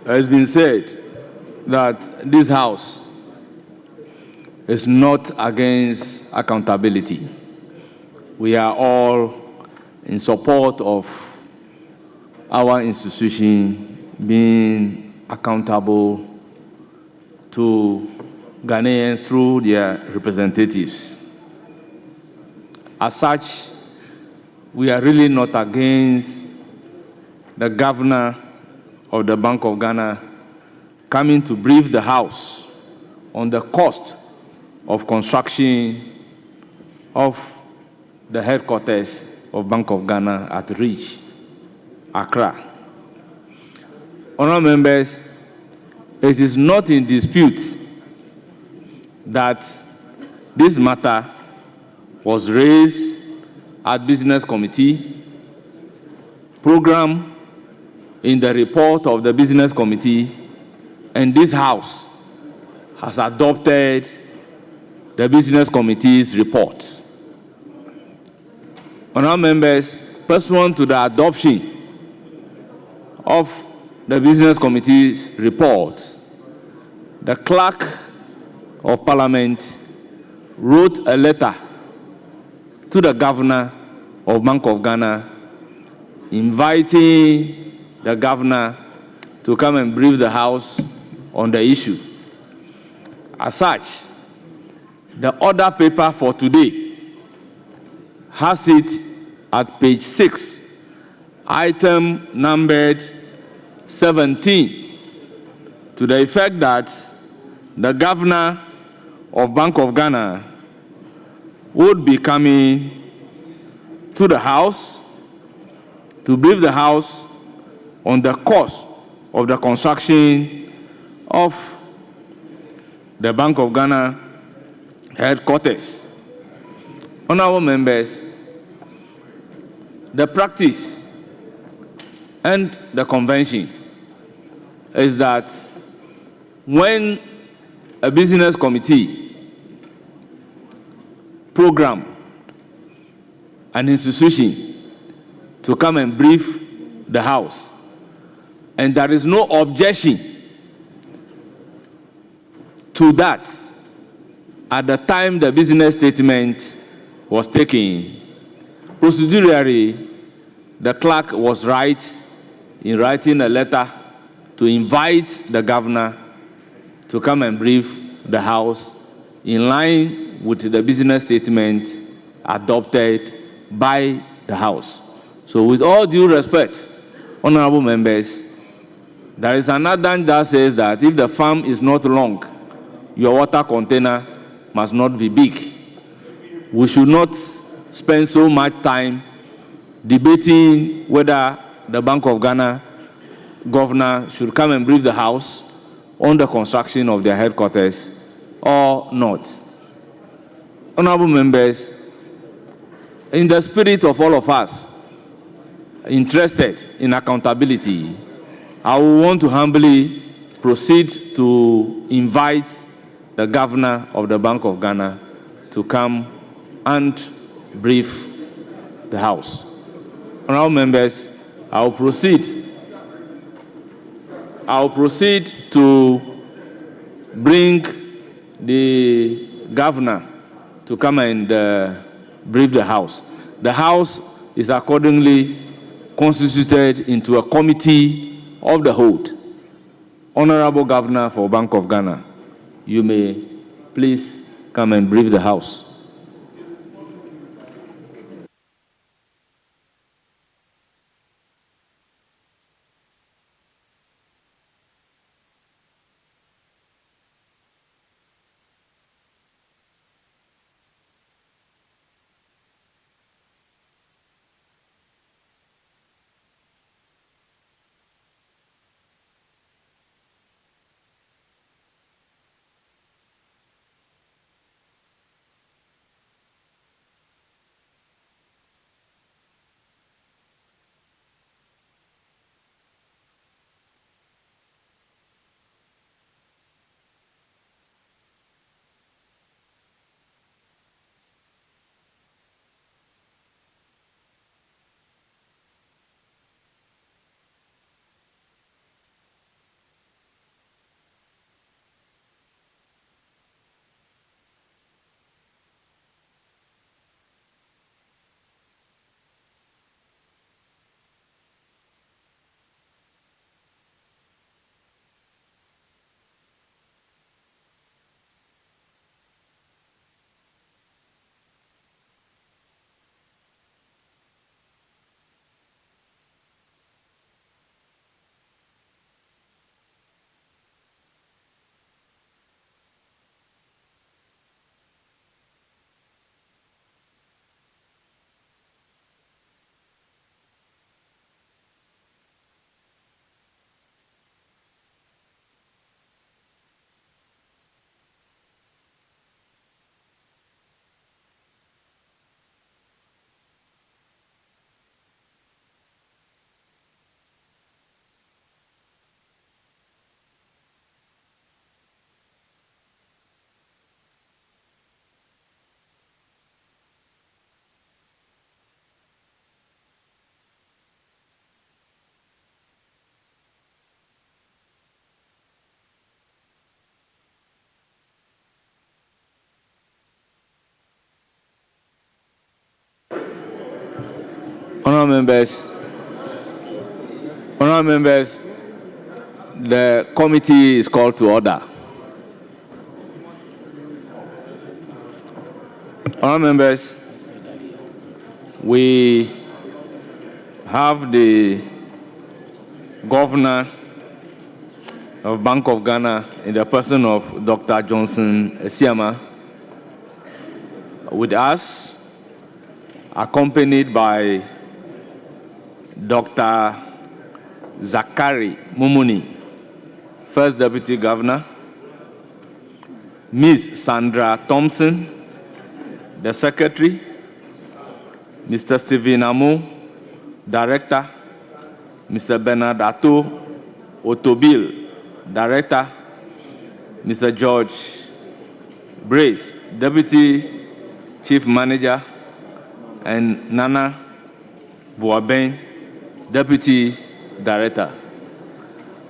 it has been said that this House is not against accountability. We are all in support of our institution being accountable to Ghanaians through their representatives. As such, we are really not against the governor of the Bank of Ghana coming to brief the House on the cost of construction of the headquarters of Bank of Ghana at Reach, Accra. Honourable members, it is not in dispute that this matter was raised at Business Committee, program in the report of the Business Committee, and this House has adopted the Business Committee's report. Honourable members, pursuant to the adoption of the Business Committee's report, the Clerk of Parliament wrote a letter to the Governor of Bank of Ghana inviting the Governor to come and brief the House on the issue. As such, the order paper for today has it at page 6, item numbered 17, to the effect that the Governor of Bank of Ghana would be coming to the House to brief the House on the cost of the construction of the Bank of Ghana headquarters. Honourable members, the practice and the convention is that when a business committee program an institution to come and brief the House, and there is no objection to that at the time the business statement was taken, procedurally, the clerk was right in writing a letter to invite the Governor to come and brief the House in line with the business statement adopted by the House. So with all due respect, honorable members, there is an adage that says that if the farm is not long, your water container must not be big. We should not spend so much time debating whether the Bank of Ghana governor should come and brief the House on the construction of their headquarters or not. Honorable members, in the spirit of all of us interested in accountability, I will want to humbly proceed to invite the governor of the Bank of Ghana to come and brief the House. Honorable members, I will proceed to bring the governor to come and brief the House. The House is accordingly constituted into a committee of the whole. Honorable Governor for Bank of Ghana, you may please come and brief the House. Honourable members, the committee is called to order. Honourable members, we have the Governor of Bank of Ghana in the person of Dr. Johnson Esiama with us, accompanied by Dr. Zakari Mumuni, First Deputy Governor, Ms. Sandra Thompson, the Secretary, Mr. Stephen Amu, Director, Mr. Bernard Ato Otobil, Director, Mr. George Brace, Deputy Chief Manager, and Nana Boaben, Deputy Director.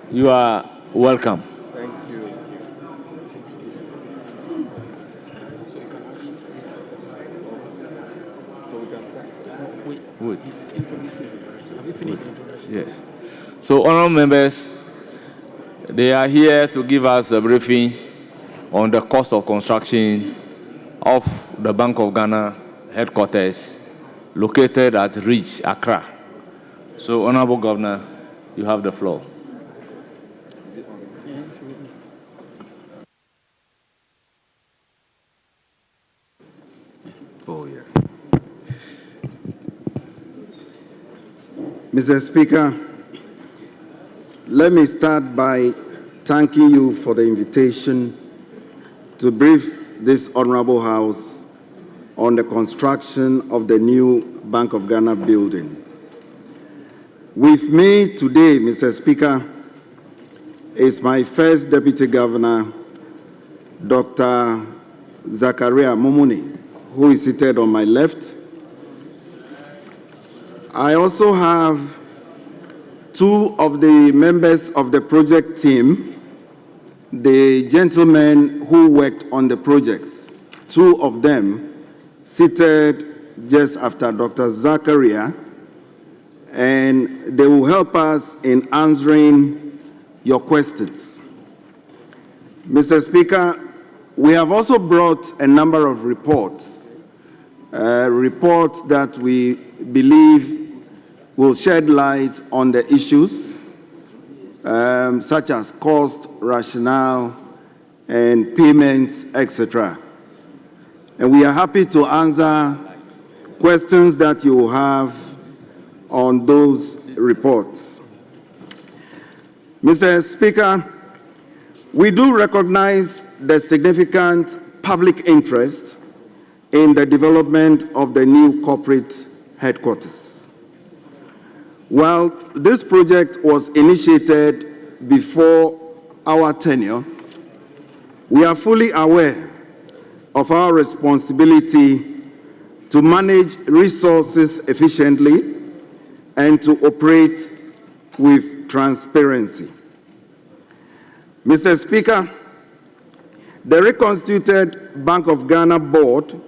You are welcome. Thank you. So we can start. Good. Have you finished? Yes. So, honourable members, they are here to give us a briefing on the cost of construction of the Bank of Ghana headquarters located at Ridge, Accra. So, Honourable Governor, you have the floor. Oh, yeah. Mr. Speaker, let me start by thanking you for the invitation to brief this Honorable House on the construction of the new Bank of Ghana building. With me today, Mr. Speaker, is my first Deputy Governor, Dr. Zakaria Mumuni, who is seated on my left. I also have two of the members of the project team, the gentlemen who worked on the project, two of them seated just after Dr. Zakaria, and they will help us in answering your questions. Mr. Speaker, we have also brought a number of reports that we believe will shed light on the issues, such as cost, rationale, and payments, etc. And we are happy to answer questions that you have on those reports. Mr. Speaker, we do recognize the significant public interest in the development of the new corporate headquarters. While this project was initiated before our tenure, we are fully aware of our responsibility to manage resources efficiently and to operate with transparency. Mr. Speaker, the reconstituted Bank of Ghana board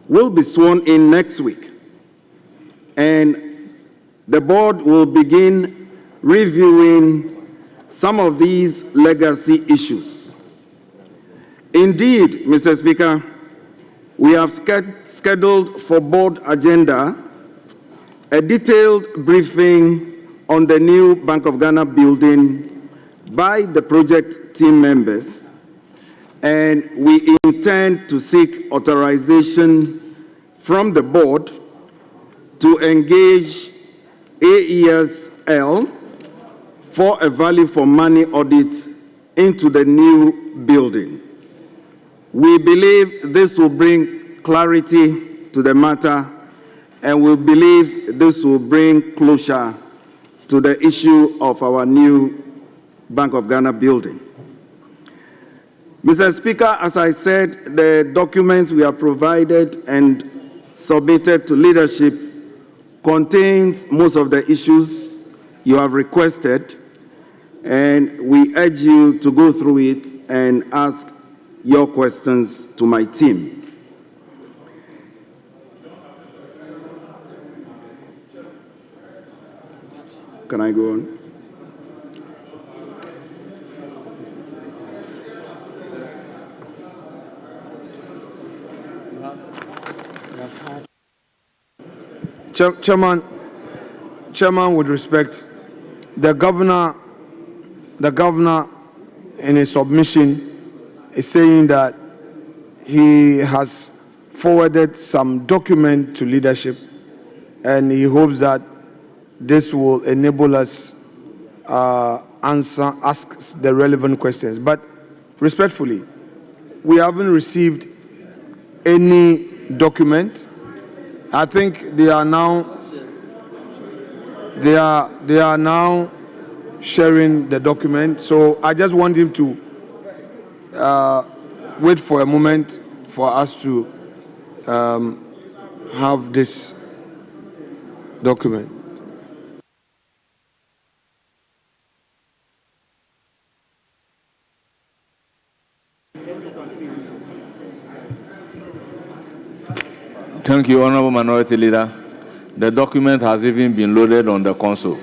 will be sworn in next week, and the board will begin reviewing some of these legacy issues. Indeed, Mr. Speaker, we have scheduled for board agenda a detailed briefing on the new Bank of Ghana building by the project team members, and we intend to seek authorization from the board to engage AESL for a value for money audit into the new building. We believe this will bring clarity to the matter, and we believe this will bring closure to the issue of our new Bank of Ghana building. Mr. Speaker, as I said, the documents we have provided and submitted to leadership contains most of the issues you have requested, and we urge you to go through it and ask your questions to my team. Can I go on? Chairman, with respect, the governor in his submission is saying that he has forwarded some document to leadership, and he hopes that this will enable us ask the relevant questions. But respectfully, we haven't received any document. I think they are now sharing the document. So I just want him to wait for a moment for us to have this document. Thank you, Honorable Minority Leader. The document has even been loaded on the console.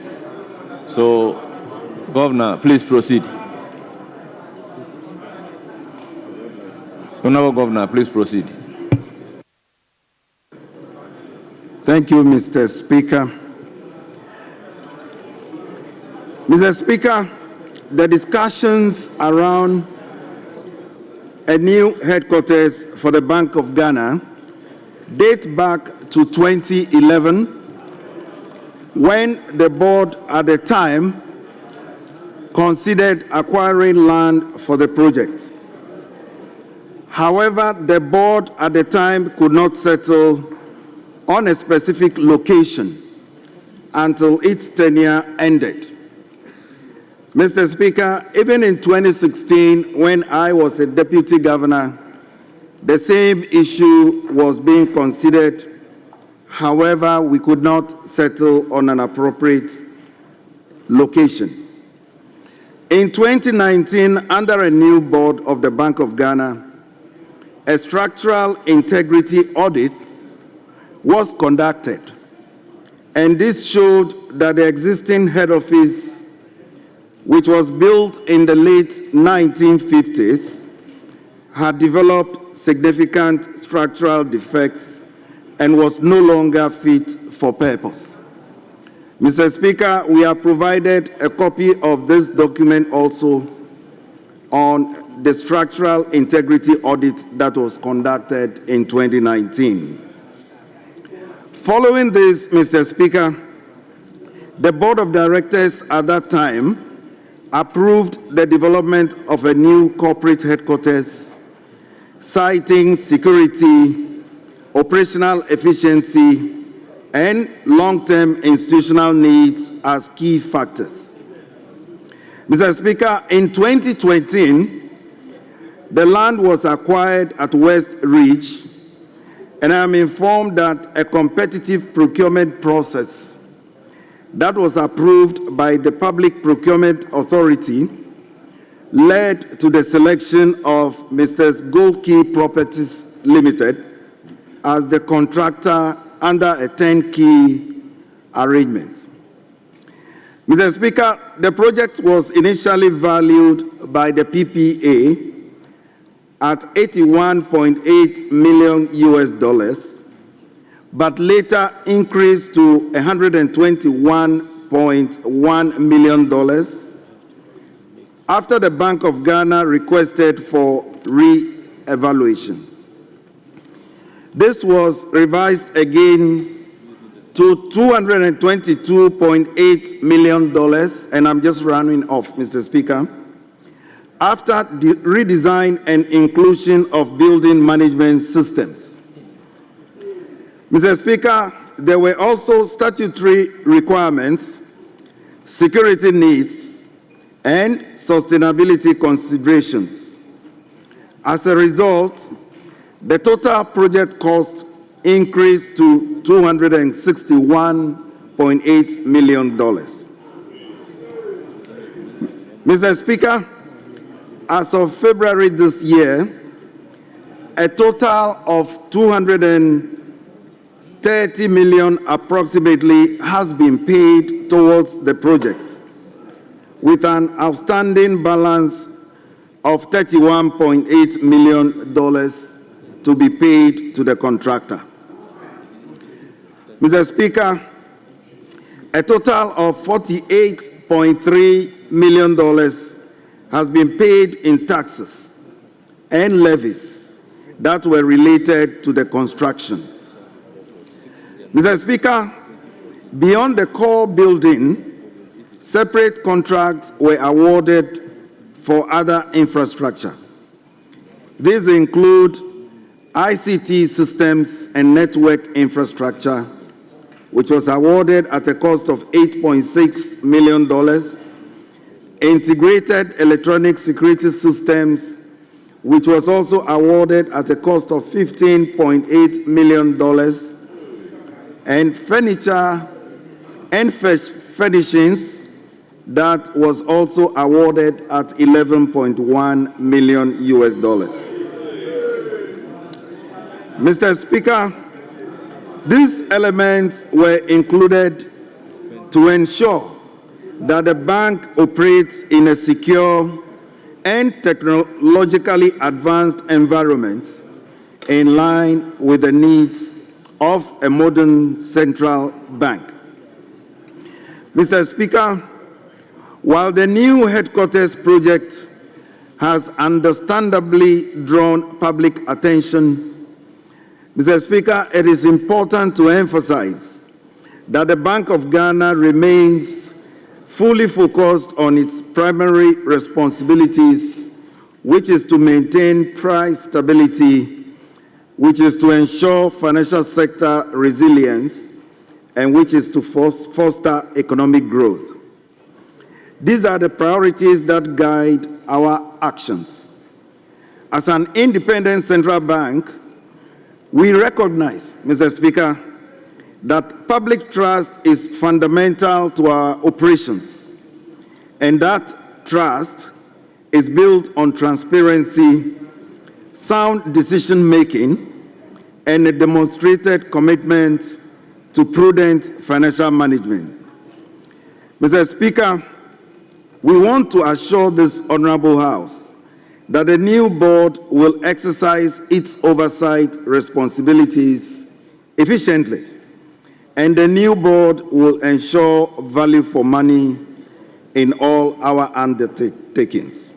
So, Governor, please proceed. Honorable Governor, please proceed. Thank you, Mr. Speaker. Mr. Speaker, the discussions around a new headquarters for the Bank of Ghana date back to 2011, when the board at the time considered acquiring land for the project. However, the board at the time could not settle on a specific location until its tenure ended. Mr. Speaker, even in 2016, when I was a deputy governor, the same issue was being considered. However, we could not settle on an appropriate location. In 2019, under a new board of the Bank of Ghana, a structural integrity audit was conducted, and this showed that the existing head office, which was built in the late 1950s, had developed significant structural defects and was no longer fit for purpose. Mr. Speaker, we have provided a copy of this document also on the structural integrity audit that was conducted in 2019. Following this, Mr. Speaker, the Board of Directors at that time approved the development of a new corporate headquarters, citing security, operational efficiency, and long-term institutional needs as key factors. Mr. Speaker, in 2020, the land was acquired at West Ridge, and I am informed that a competitive procurement process that was approved by the Public Procurement Authority led to the selection of Mr. Goldkey Properties Limited as the contractor under a turnkey arrangement. Mr. Speaker, the project was initially valued by the PPA at $81.8 million US, but later increased to $121.1 million after the Bank of Ghana requested for re-evaluation. This was revised again to $222.8 million, and I'm just rounding off, Mr. Speaker, after the redesign and inclusion of building management systems. Mr. Speaker, there were also statutory requirements, security needs, and sustainability considerations. As a result, the total project cost increased to $261.8 million. Mr. Speaker, as of February this year, a total of $230 million approximately has been paid towards the project, with an outstanding balance of $31.8 million to be paid to the contractor. Mr. Speaker, a total of $48.3 million has been paid in taxes and levies that were related to the construction. Mr. Speaker, beyond the core building, separate contracts were awarded for other infrastructure. These include ICT systems and network infrastructure, which was awarded at a cost of $8.6 million, integrated electronic security systems, which was also awarded at a cost of $15.8 million, and furniture and furnishings that was also awarded at $11.1 million US. Mr. Speaker, these elements were included to ensure that the bank operates in a secure and technologically advanced environment in line with the needs of a modern central bank. Mr. Speaker, while the new headquarters project has understandably drawn public attention, Mr. Speaker, it is important to emphasize that the Bank of Ghana remains fully focused on its primary responsibilities, which is to maintain price stability, which is to ensure financial sector resilience, and which is to foster economic growth. These are the priorities that guide our actions. As an independent central bank, we recognize, Mr. Speaker, that public trust is fundamental to our operations, and that trust is built on transparency, sound decision-making, and a demonstrated commitment to prudent financial management. Mr. Speaker, we want to assure this Honorable House that the new board will exercise its oversight responsibilities efficiently, and the new board will ensure value for money in all our undertakings.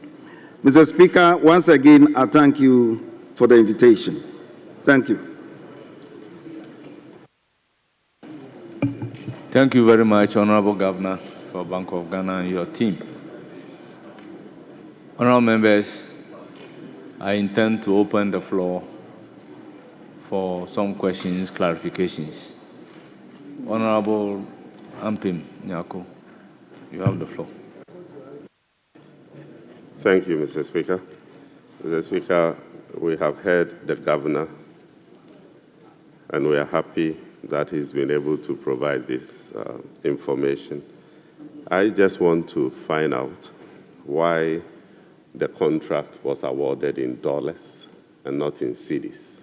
Mr. Speaker, once again, I thank you for the invitation. Thank you. Thank you very much, Honorable Governor, for Bank of Ghana and your team. Honorable members, I intend to open the floor for some questions, clarifications. Honorable Ampim Nyako, you have the floor. Thank you, Mr. Speaker. Mr. Speaker, we have heard the governor, and we are happy that he's been able to provide this information. I just want to find out why the contract was awarded in dollars and not in cedis.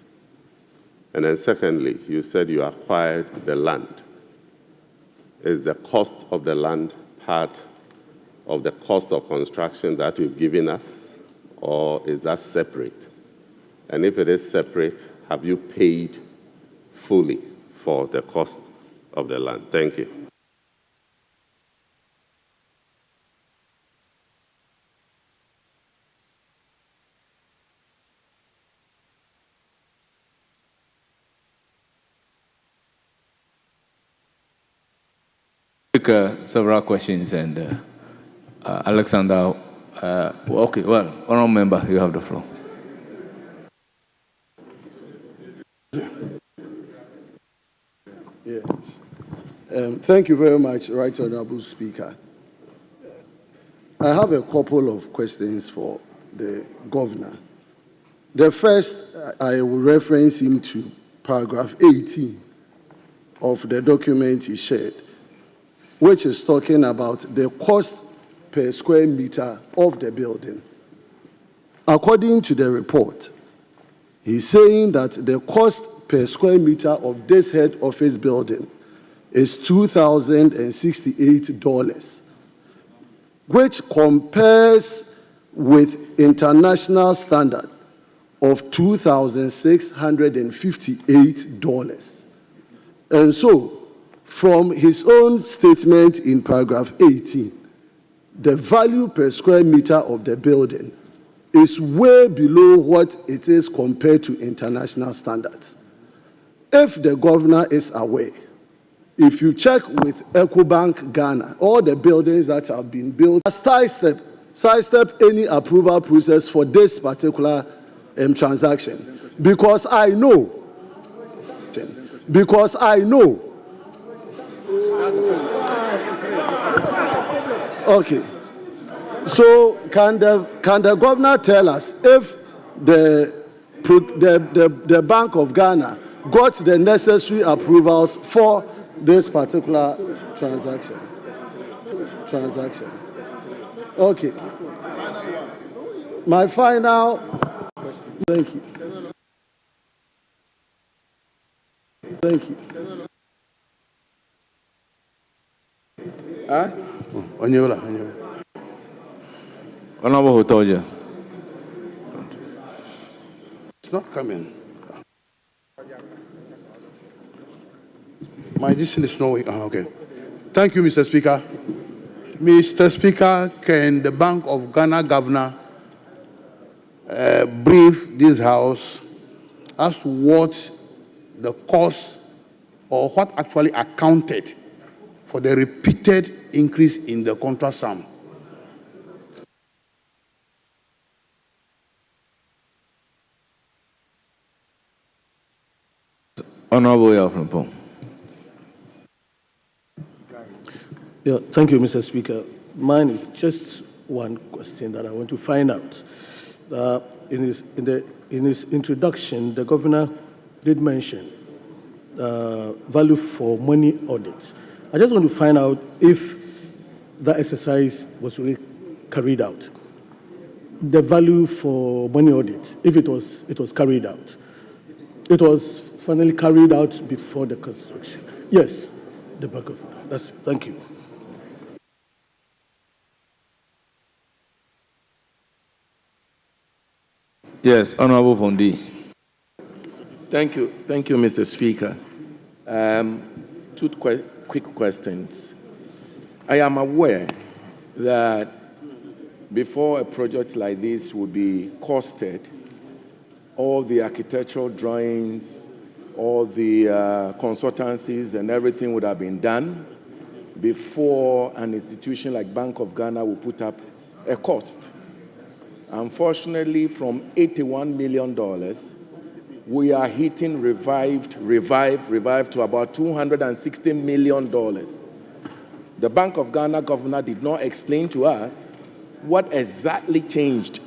And then secondly, you said you acquired the land. Is the cost of the land part of the cost of construction that you've given us, or is that separate? And if it is separate, have you paid fully for the cost of the land? Thank you. Several questions, and Alexander, okay, well, honorable member, you have the floor. Yes. Thank you very much, Right Honorable Speaker. I have a couple of questions for the governor. The first, I will reference him to paragraph 18 of the document he shared, which is talking about the cost per square meter of the building. According to the report, he's saying that the cost per square meter of this head office building is $2,068, which compares with international standard of $2,658. And so, from his own statement in paragraph 18, the value per square meter of the building is way below what it is compared to international standards. If the governor is aware, if you check with EcoBank Ghana, all the buildings that have been built, sidestep any approval process for this particular transaction. Because I know. Okay. So can the governor tell us if the Bank of Ghana got the necessary approvals for this particular transaction? Okay. My final question. Thank you. Thank you. Honorable Hotoja. It's not coming. My distance is no way. Okay. Thank you, Mr. Speaker. Mr. Speaker, can the Bank of Ghana governor brief this House as to what the cost or what actually accounted for the repeated increase in the contract sum? Honorable Yaframpong. Yeah, thank you, Mr. Speaker. Mine is just one question that I want to find out. In his introduction, the governor did mention value for money audits. I just want to find out if that exercise was really carried out. The value for money audit, if it was carried out. It was finally carried out before the construction. Yes, the back of it. Thank you. Yes, Honorable Fondi. Thank you, Mr. Speaker. Two quick questions. I am aware that before a project like this would be costed, all the architectural drawings, all the consultancies and everything would have been done before an institution like Bank of Ghana will put up a cost. Unfortunately, from $81 million, we are hitting revived to about $260 million. The Bank of Ghana governor did not explain to us what exactly changed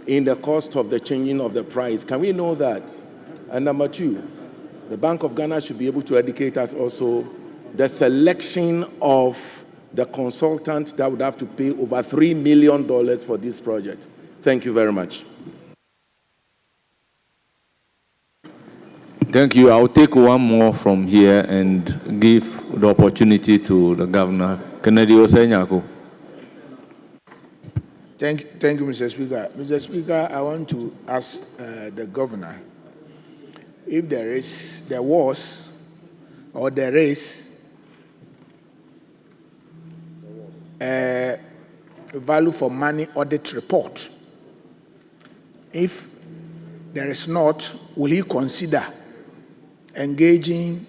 in the cost of the changing of the price. Can we know that? And number two, the Bank of Ghana should be able to educate us also the selection of the consultant that would have to pay over $3 million for this project. Thank you very much. Thank you. I'll take one more from here and give the opportunity to the governor. Kennedy Osenyako. Thank you, Mr. Speaker. Mr. Speaker, I want to ask the governor if there is a value for money audit report. If there is not, will he consider engaging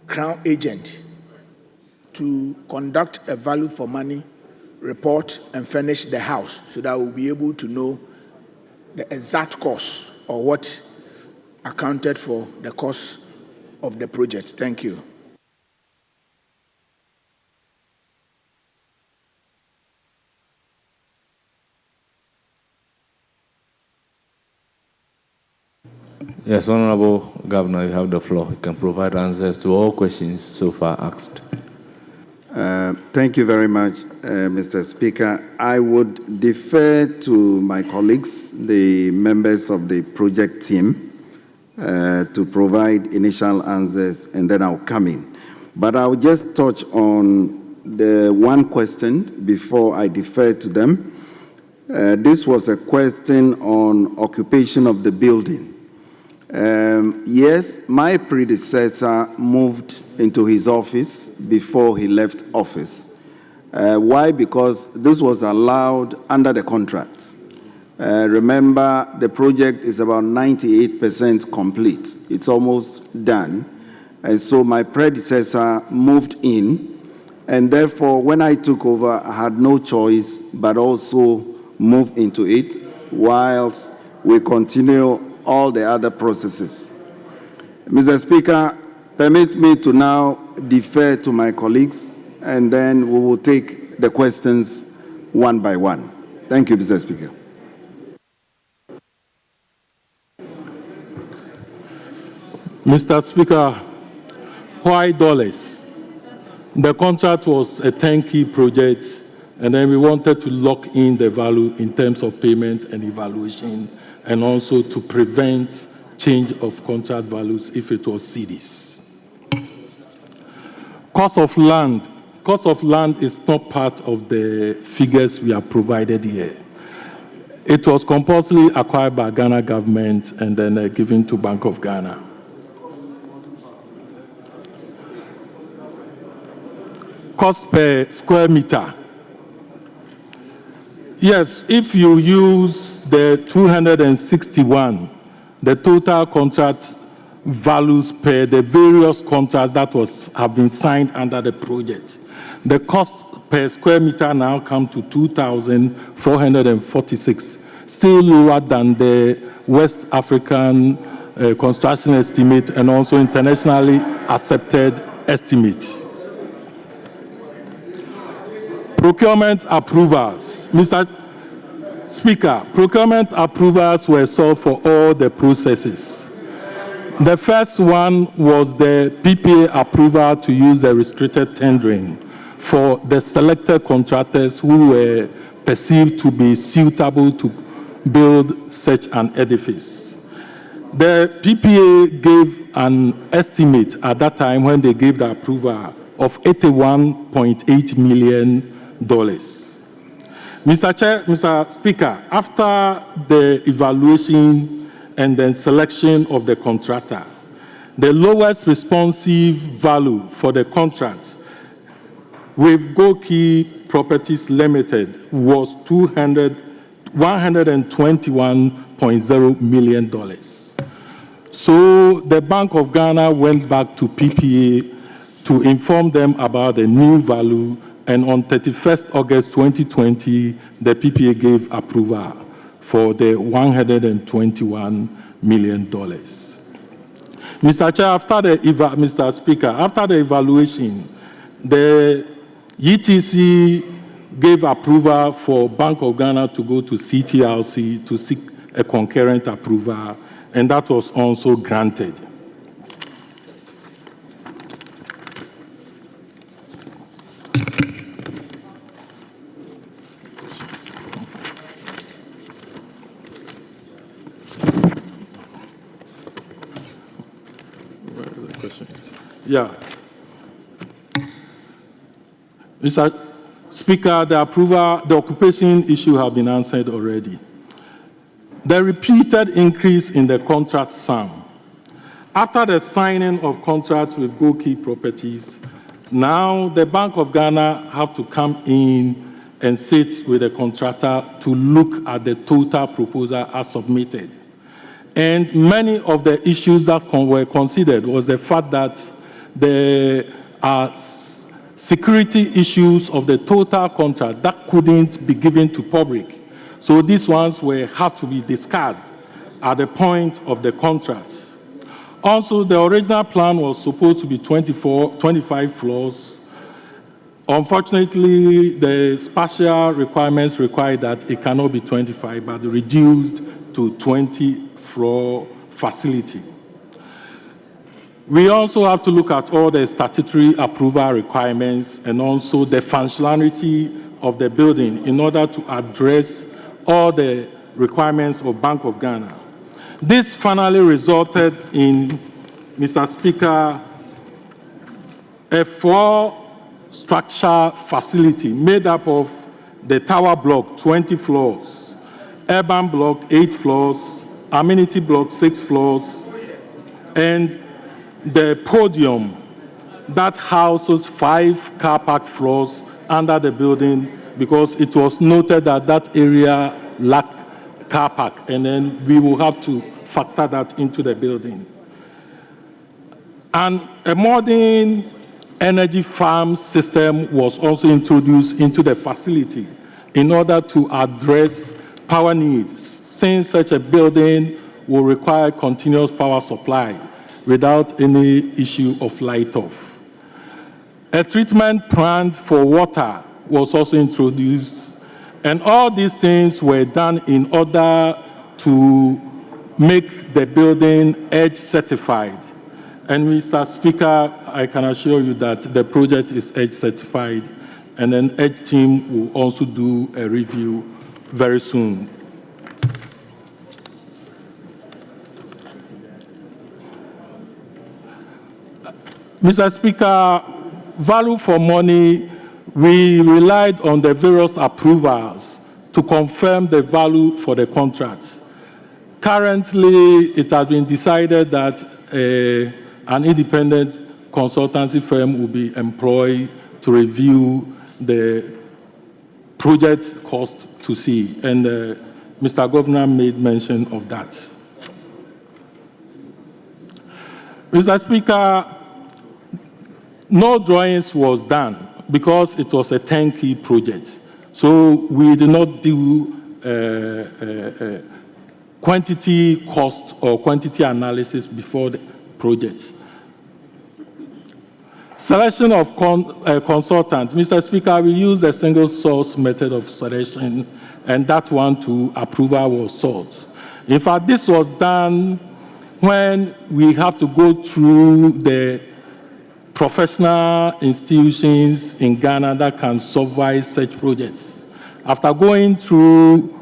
Crown agent to conduct a value for money report and furnish the house so that we'll be able to know the exact cost or what accounted for the cost of the project? Thank you. Yes, Honorable Governor, you have the floor. You can provide answers to all questions so far asked. Thank you very much, Mr. Speaker. I would defer to my colleagues, the members of the project team, to provide initial answers, and then I'll come in. But I'll just touch on the one question before I defer to them. This was a question on occupation of the building. Yes, my predecessor moved into his office before he left office. Why? Because this was allowed under the contract. Remember, the project is about 98% complete. It's almost done. And so my predecessor moved in, and therefore, when I took over, I had no choice but also move into it whilst we continue all the other processes. Mr. Speaker, permit me to now defer to my colleagues, and then we will take the questions one by one. Thank you, Mr. Speaker. Mr. Speaker, why dollars? The contract was a turnkey project, and then we wanted to lock in the value in terms of payment and evaluation, and also to prevent change of contract values if it was cedis. Cost of land is not part of the figures we have provided here. It was compulsorily acquired by Ghana government and then given to Bank of Ghana. Cost per square meter. Yes, if you use the 261, the total contract values per the various contracts that have been signed under the project, the cost per square meter now come to 2,446, still lower than the West African construction estimate and also internationally accepted estimate. Procurement approvals. Mr. Speaker, procurement approvals were sought for all the processes. The first one was the PPA approval to use the restricted tendering for the selected contractors who were perceived to be suitable to build such an edifice. The PPA gave an estimate at that time when they gave the approval of $81.8 million. Mr. Speaker, after the evaluation and then selection of the contractor, the lowest responsive value for the contract with Goki Properties Limited was $121.0 million. So the Bank of Ghana went back to PPA to inform them about the new value, and on 31st August 2020, the PPA gave approval for the $121 million. Mr. Speaker, after the evaluation, the ETC gave approval for Bank of Ghana to go to CTRC to seek a concurrent approval, and that was also granted. Yeah. Mr. Speaker, the occupation issue have been answered already. The repeated increase in the contract sum. After the signing of contract with Goki Properties, now the Bank of Ghana have to come in and sit with the contractor to look at the total proposal as submitted. And many of the issues that were considered was the fact that there are security issues of the total contract that couldn't be given to public. So these ones have to be discussed at the point of the contract. Also, the original plan was supposed to be 25 floors. Unfortunately, the spatial requirements require that it cannot be 25, but reduced to 20-floor facility. We also have to look at all the statutory approval requirements and also the functionality of the building in order to address all the requirements of Bank of Ghana. This finally resulted in, Mr. Speaker, a 4-structure facility made up of the tower block, 20 floors, urban block, 8 floors, amenity block, 6 floors, and the podium that houses 5 car park floors under the building, because it was noted that that area lacked car park, and then we will have to factor that into the building. And a modern energy farm system was also introduced into the facility in order to address power needs, since such a building will require continuous power supply without any issue of light off. A treatment plant for water was also introduced, and all these things were done in order to make the building EDGE certified. And Mr. Speaker, I can assure you that the project is EDGE certified, and then EDGE team will also do a review very soon. Mr. Speaker, value for money, we relied on the various approvals to confirm the value for the contract. Currently, it has been decided that an independent consultancy firm will be employed to review the project cost to see, and Mr. Governor made mention of that. Mr. Speaker, no drawings was done because it was a turnkey project. So we did not do quantity cost or quantity analysis before the project. Selection of consultant. Mr. Speaker, we used a single source method of selection, and that one to approval was sought. In fact, this was done when we have to go through the professional institutions in Ghana that can supervise such projects. After going through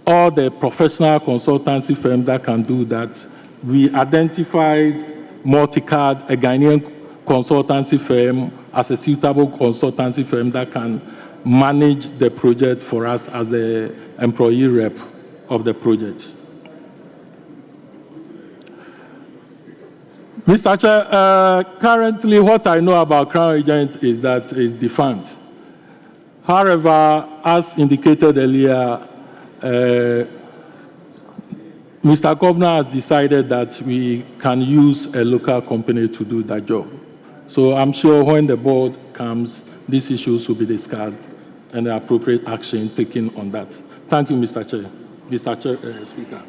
all the professional consultancy firms that can do that. We identified Multicard, a Ghanaian consultancy firm, as a suitable consultancy firm that can manage the project for us as the employee rep of the project. Mr. Chair, currently what I know about Crown Agent is that it's defunct. However, as indicated earlier, Mr. Governor has decided that we can use a local company to do that job. So I'm sure when the board comes, these issues will be discussed and the appropriate action taken on that. Thank you, Mr. Chair. Mr. Speaker.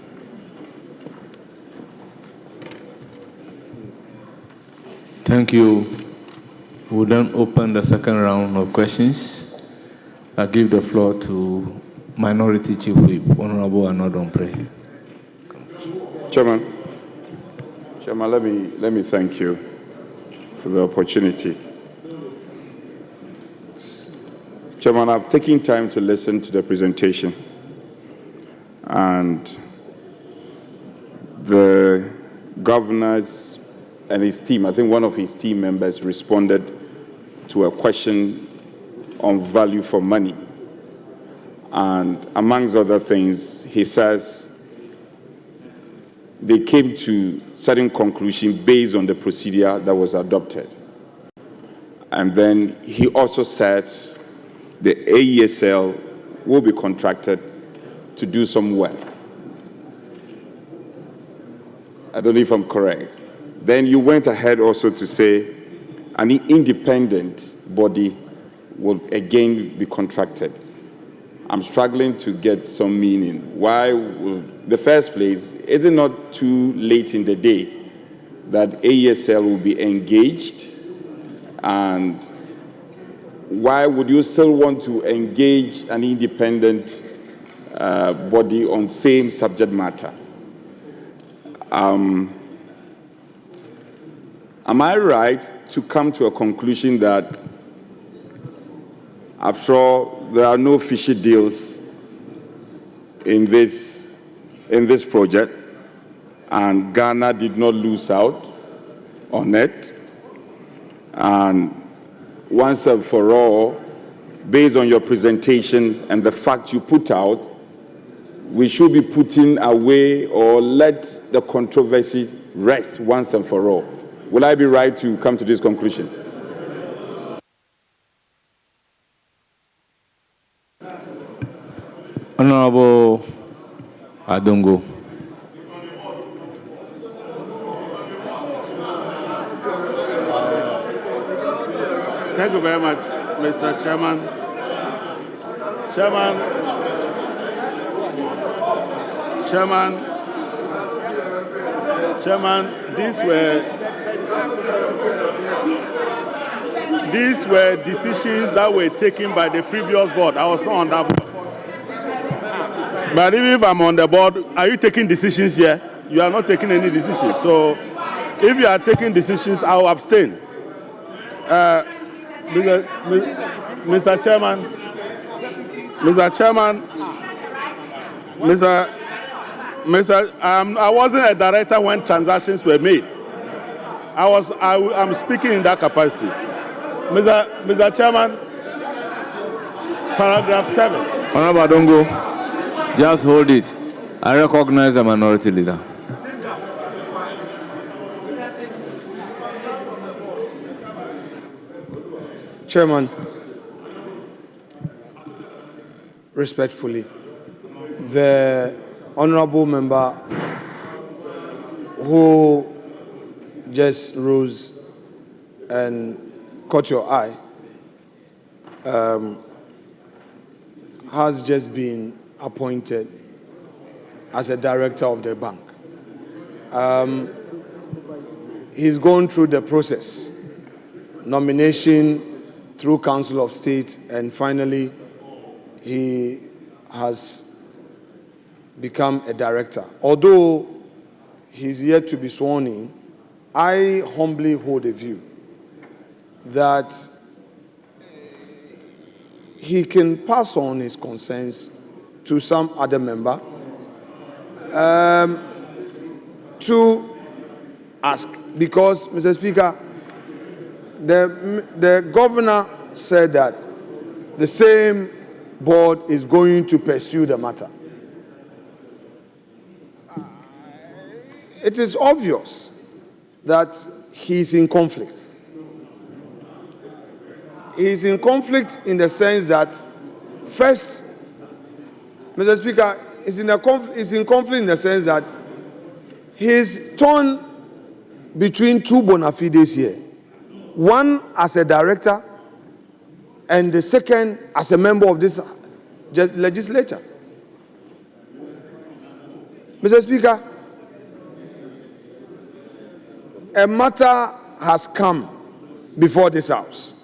Thank you. We'll then open the second round of questions. I give the floor to Minority Chief Whip, Honorable Anodon. Chairman, let me thank you for the opportunity. Chairman, I've taken time to listen to the presentation, and the governor's and his team, I think one of his team members responded to a question on value for money. And amongst other things, he says they came to certain conclusion based on the procedure that was adopted. And then he also says the AESL will be contracted to do some work. I don't know if I'm correct. Then you went ahead also to say an independent body will again be contracted. I'm struggling to get some meaning. Why will, the first place, is it not too late in the day that AESL will be engaged? And why would you still want to engage an independent body on same subject matter? Am I right to come to a conclusion that, after all, there are no fishy deals in this project, and Ghana did not lose out on it? And once and for all, based on your presentation and the facts you put out, we should be putting away or let the controversy rest once and for all. Will I be right to come to this conclusion? Honorable Adongo. Thank you very much, Mr. Chairman. Chairman, these were decisions that were taken by the previous board. I was not on that board. But even if I'm on the board, are you taking decisions here? You are not taking any decisions. So if you are taking decisions, I will abstain. Mr. Chairman, I wasn't a director when transactions were made. I'm speaking in that capacity. Mr. Chairman, paragraph 7. Honorable Adongo, just hold it. I recognize the minority leader. Chairman, respectfully, the honorable member who just rose and caught your eye has just been appointed as a director of the bank. He's gone through the process, nomination through Council of State, and finally he has become a director. Although he's yet to be sworn in, I humbly hold a view that he can pass on his concerns to some other member to ask, because, Mr. Speaker, the governor said that the same board is going to pursue the matter. It is obvious that he's in conflict. He's in conflict in the sense that, first, Mr. Speaker, is in conflict in the sense that he's torn between two bona fides here. One as a director, and the second as a member of this legislature. Mr. Speaker, a matter has come before this House.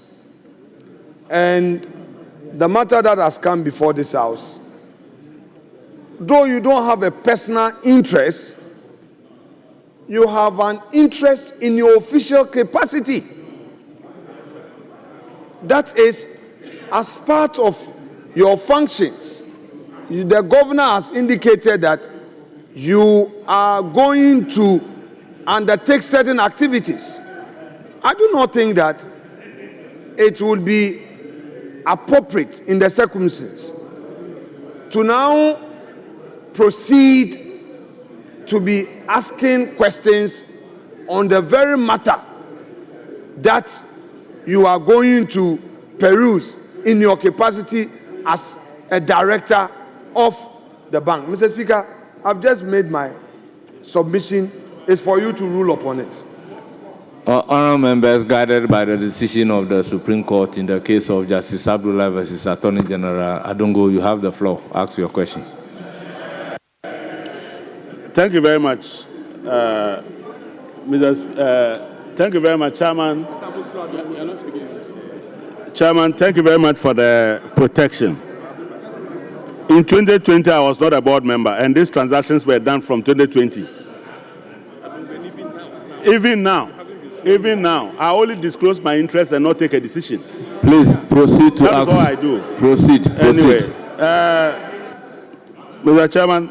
And the matter that has come before this House, though you don't have a personal interest, you have an interest in your official capacity. That is, as part of your functions, the governor has indicated that you are going to undertake certain activities. I do not think that it would be appropriate in the circumstances to now proceed to be asking questions on the very matter that you are going to peruse in your capacity as a director of the bank. Mr. Speaker, I've just made my submission. It's for you to rule upon it. Honourable members, guided by the decision of the Supreme Court in the case of Justice Abdullah versus Attorney General Adongo, you have the floor. Ask your question. Thank you very much, thank you very much, Chairman. Chairman, thank you very much for the protection. In 2020, I was not a board member, and these transactions were done from 2020. Even now, I only disclose my interest and not take a decision. Please proceed to That's ask. all I do. Proceed. Anyway, Mr. Chairman,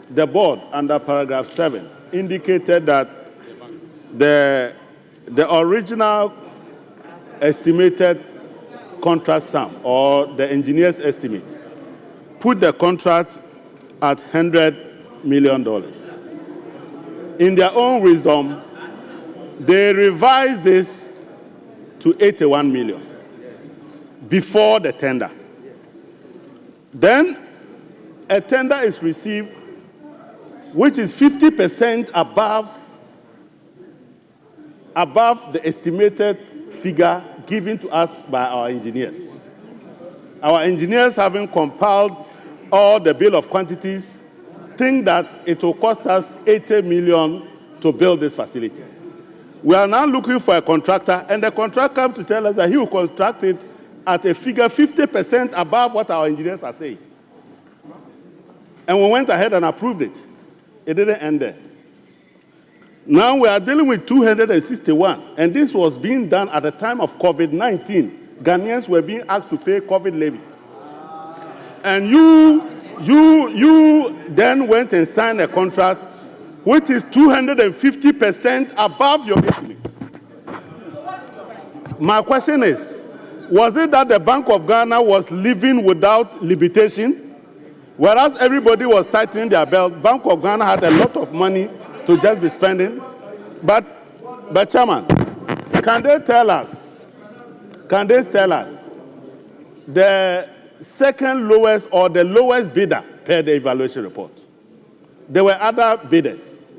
the board under paragraph 7 indicated that the original estimated contract sum, or the engineer's estimate, put the contract at $100 million. In their own wisdom, they revised this to 81 million before the tender. Then a tender is received which is 50% above the estimated figure given to us by our engineers. Our engineers, having compiled all the bill of quantities, think that it will cost us 80 million to build this facility. We are now looking for a contractor, and the contractor comes to tell us that he will contract it at a figure 50% above what our engineers are saying. And we went ahead and approved it. It didn't end there. Now we are dealing with 261, and this was being done at the time of COVID-19. Ghanaians were being asked to pay COVID levy. And you then went and signed a contract which is 250% above your estimates. My question is, was it that the Bank of Ghana was living without limitation? Whereas everybody was tightening their belt, Bank of Ghana had a lot of money to just be spending. But Chairman, can they tell us the second lowest or the lowest bidder per the evaluation report? There were other bidders.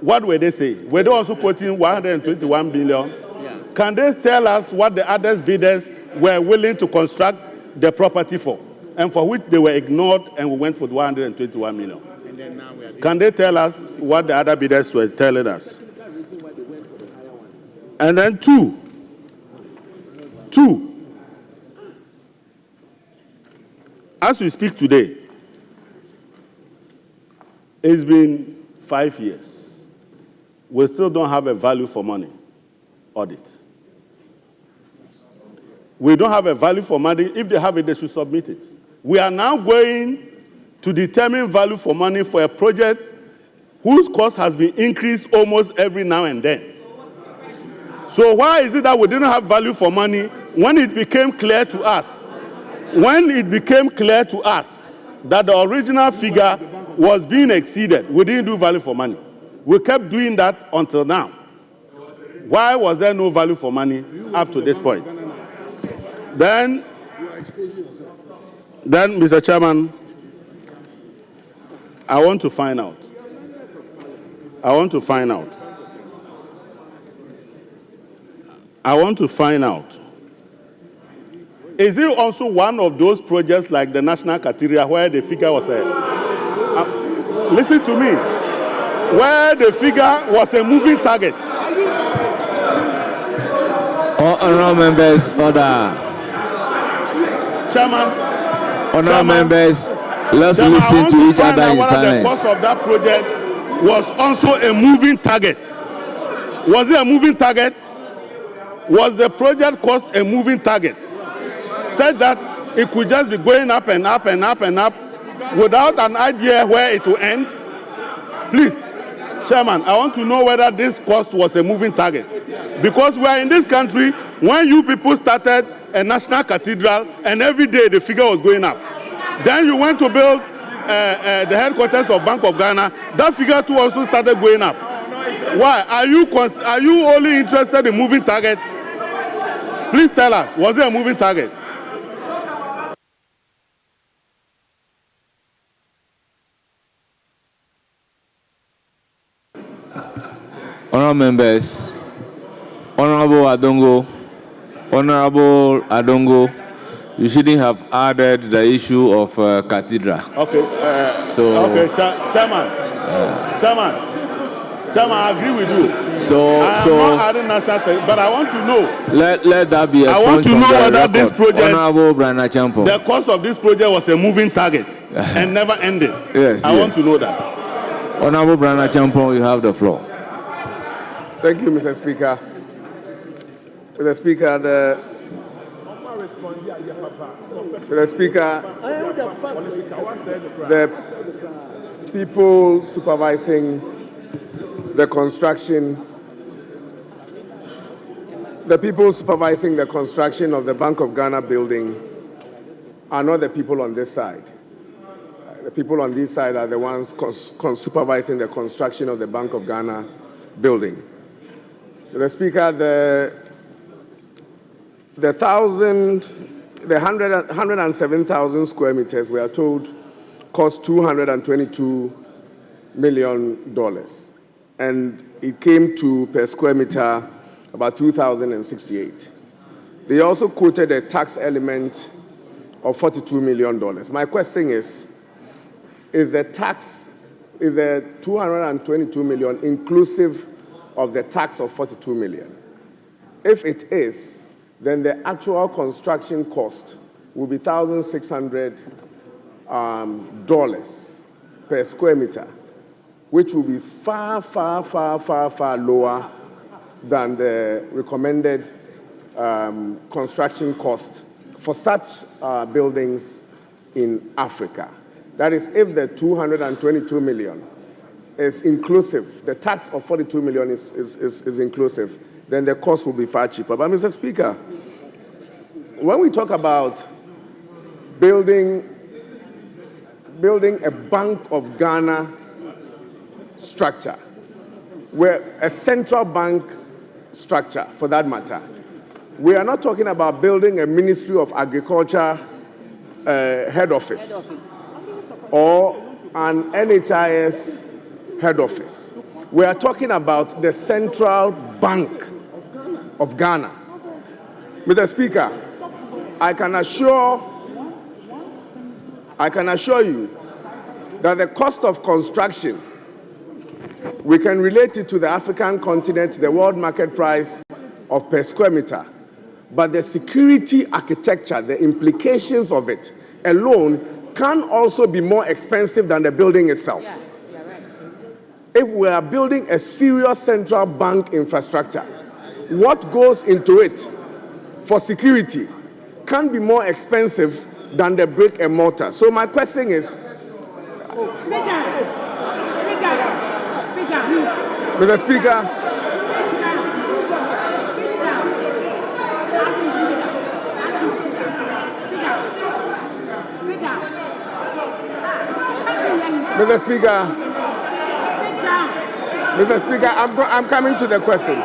What were they saying? Were they also quoting 121 billion? Yeah. Can they tell us what the other bidders were willing to construct the property for, and for which they were ignored, and we went for 121 million? And then now we are Can they tell us what the other bidders were telling us? And then two, as we speak today, it's been 5 years. We still don't have a value for money audit. We don't have a value for money. If they have it, they should submit it. We are now going to determine value for money for a project whose cost has been increased almost every now and then. So why is it that we didn't have value for money when it became clear to us? When it became clear to us that the original figure was being exceeded, we didn't do value for money. We kept doing that until now. Why was there no value for money up to this point? Then, Mr. Chairman, I want to find out. Is it also one of those projects like the National Cathedral where the figure was listen to me, where the figure was a moving target? Honourable members, order. Chairman. Honourable members, let's Chairman, listen to each other in the silence. cost of that project was also a moving target. Was it a moving target? Was the project cost a moving target? Said that it could just be going up and up and up and up without an idea where it will end? Please, Chairman, I want to know whether this cost was a moving target. Because we are in this country when you people started a national cathedral and every day the figure was going up. Then you went to build the headquarters of Bank of Ghana. That figure too also started going up. Why? Are you only interested in moving targets? Please tell us, was it a moving target? Honourable members, Honourable Adongo, you shouldn't have added the issue of cathedral. Okay. Chairman, I agree with you. I'm not adding national, but I want to know. Let that be a I want to know whether this project, Honourable Brana Champo, the cost of this project was a moving target and never ended. Yes. I want to know that. Honourable Brana Champo, you have the floor. Thank you, Mr. Speaker. Mr. Speaker, the people supervising the construction of the Bank of Ghana building are not the people on this side. The people on this side are the ones supervising the construction of the Bank of Ghana building. Mr. Speaker, the 107,000 square meters, we are told, cost $222 million. And it came to, per square meter, about 2,068. They also quoted a tax element of $42 million. My question is the 222 million inclusive of the tax of 42 million? If it is, then the actual construction cost will be $1,600 per square meter, which will be far, far, far, far, far lower than the recommended construction cost for such buildings in Africa. That is, if the 222 million is inclusive, the tax of 42 million is inclusive, then the cost will be far cheaper. But Mr. Speaker, when we talk about building a Bank of Ghana structure, where a central bank structure for that matter, we are not talking about building a Ministry of Agriculture head office or an NHIS head office. We are talking about the Central Bank of Ghana. Mr. Speaker, I can assure you that the cost of construction, we can relate it to the African continent, the world market price of per square meter. But the security architecture, the implications of it alone can also be more expensive than the building itself. Yeah, right. If we are building a serious central bank infrastructure, what goes into it for security can be more expensive than the brick and mortar. So my question is, Mr. Speaker, Mr. Speaker, I'm coming to the question.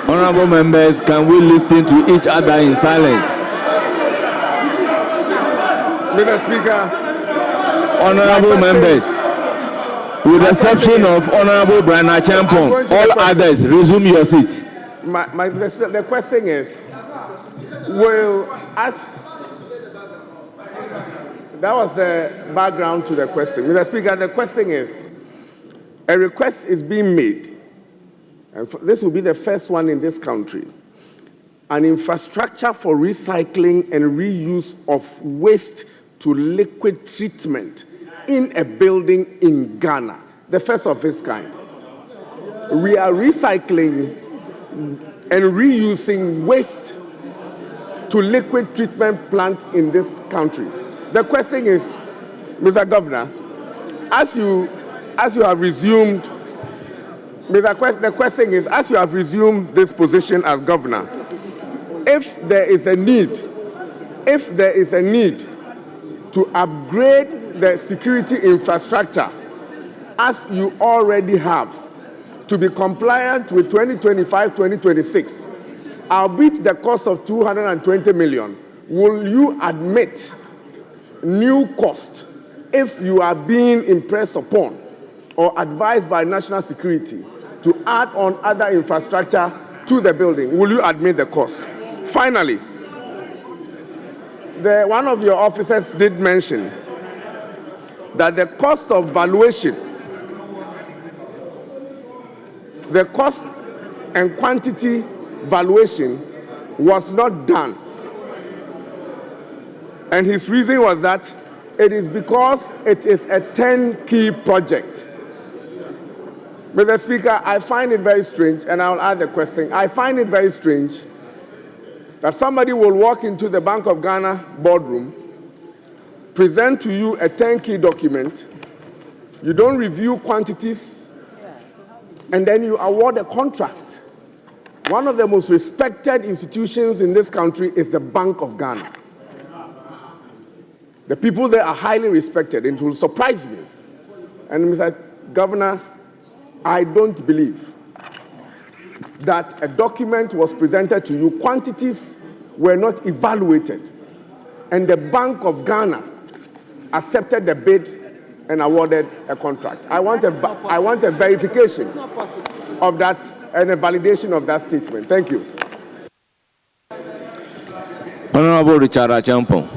Honorable members, can we listen to each other in silence? Mr. Speaker, Honorable members, with the exception of Honorable Brana Champong, all others resume your seat. The question is, that was the background to the question. Mr. Speaker, the question is, a request is being made, and this will be the first one in this country, an infrastructure for recycling and reuse of waste to liquid treatment in a building in Ghana, the first of its kind. We are recycling and reusing waste to liquid treatment plant in this country. The question is, Mr. Governor, as you have resumed, the question is, as you have resumed this position as governor, if there is a need to upgrade the security infrastructure as you already have to be compliant with 2025-2026, albeit the cost of 220 million, will you admit new cost if you are being impressed upon or advised by national security to add on other infrastructure to the building? Will you admit the cost? Finally, one of your officers did mention that the cost of valuation, the cost and quantity valuation was not done. And his reason was that it is because it is a 10-key project. Mr. Speaker, I find it very strange, and I'll add the question. I find it very strange that somebody will walk into the Bank of Ghana boardroom, present to you a 10-key document, you don't review quantities, and then you award a contract. One of the most respected institutions in this country is the Bank of Ghana. The people there are highly respected, and it will surprise me. And Mr. Governor, I don't believe that a document was presented to you, quantities were not evaluated, and the Bank of Ghana accepted the bid and awarded a contract. I want a verification of that and a validation of that statement. Thank you. Honorable Richard Achampong.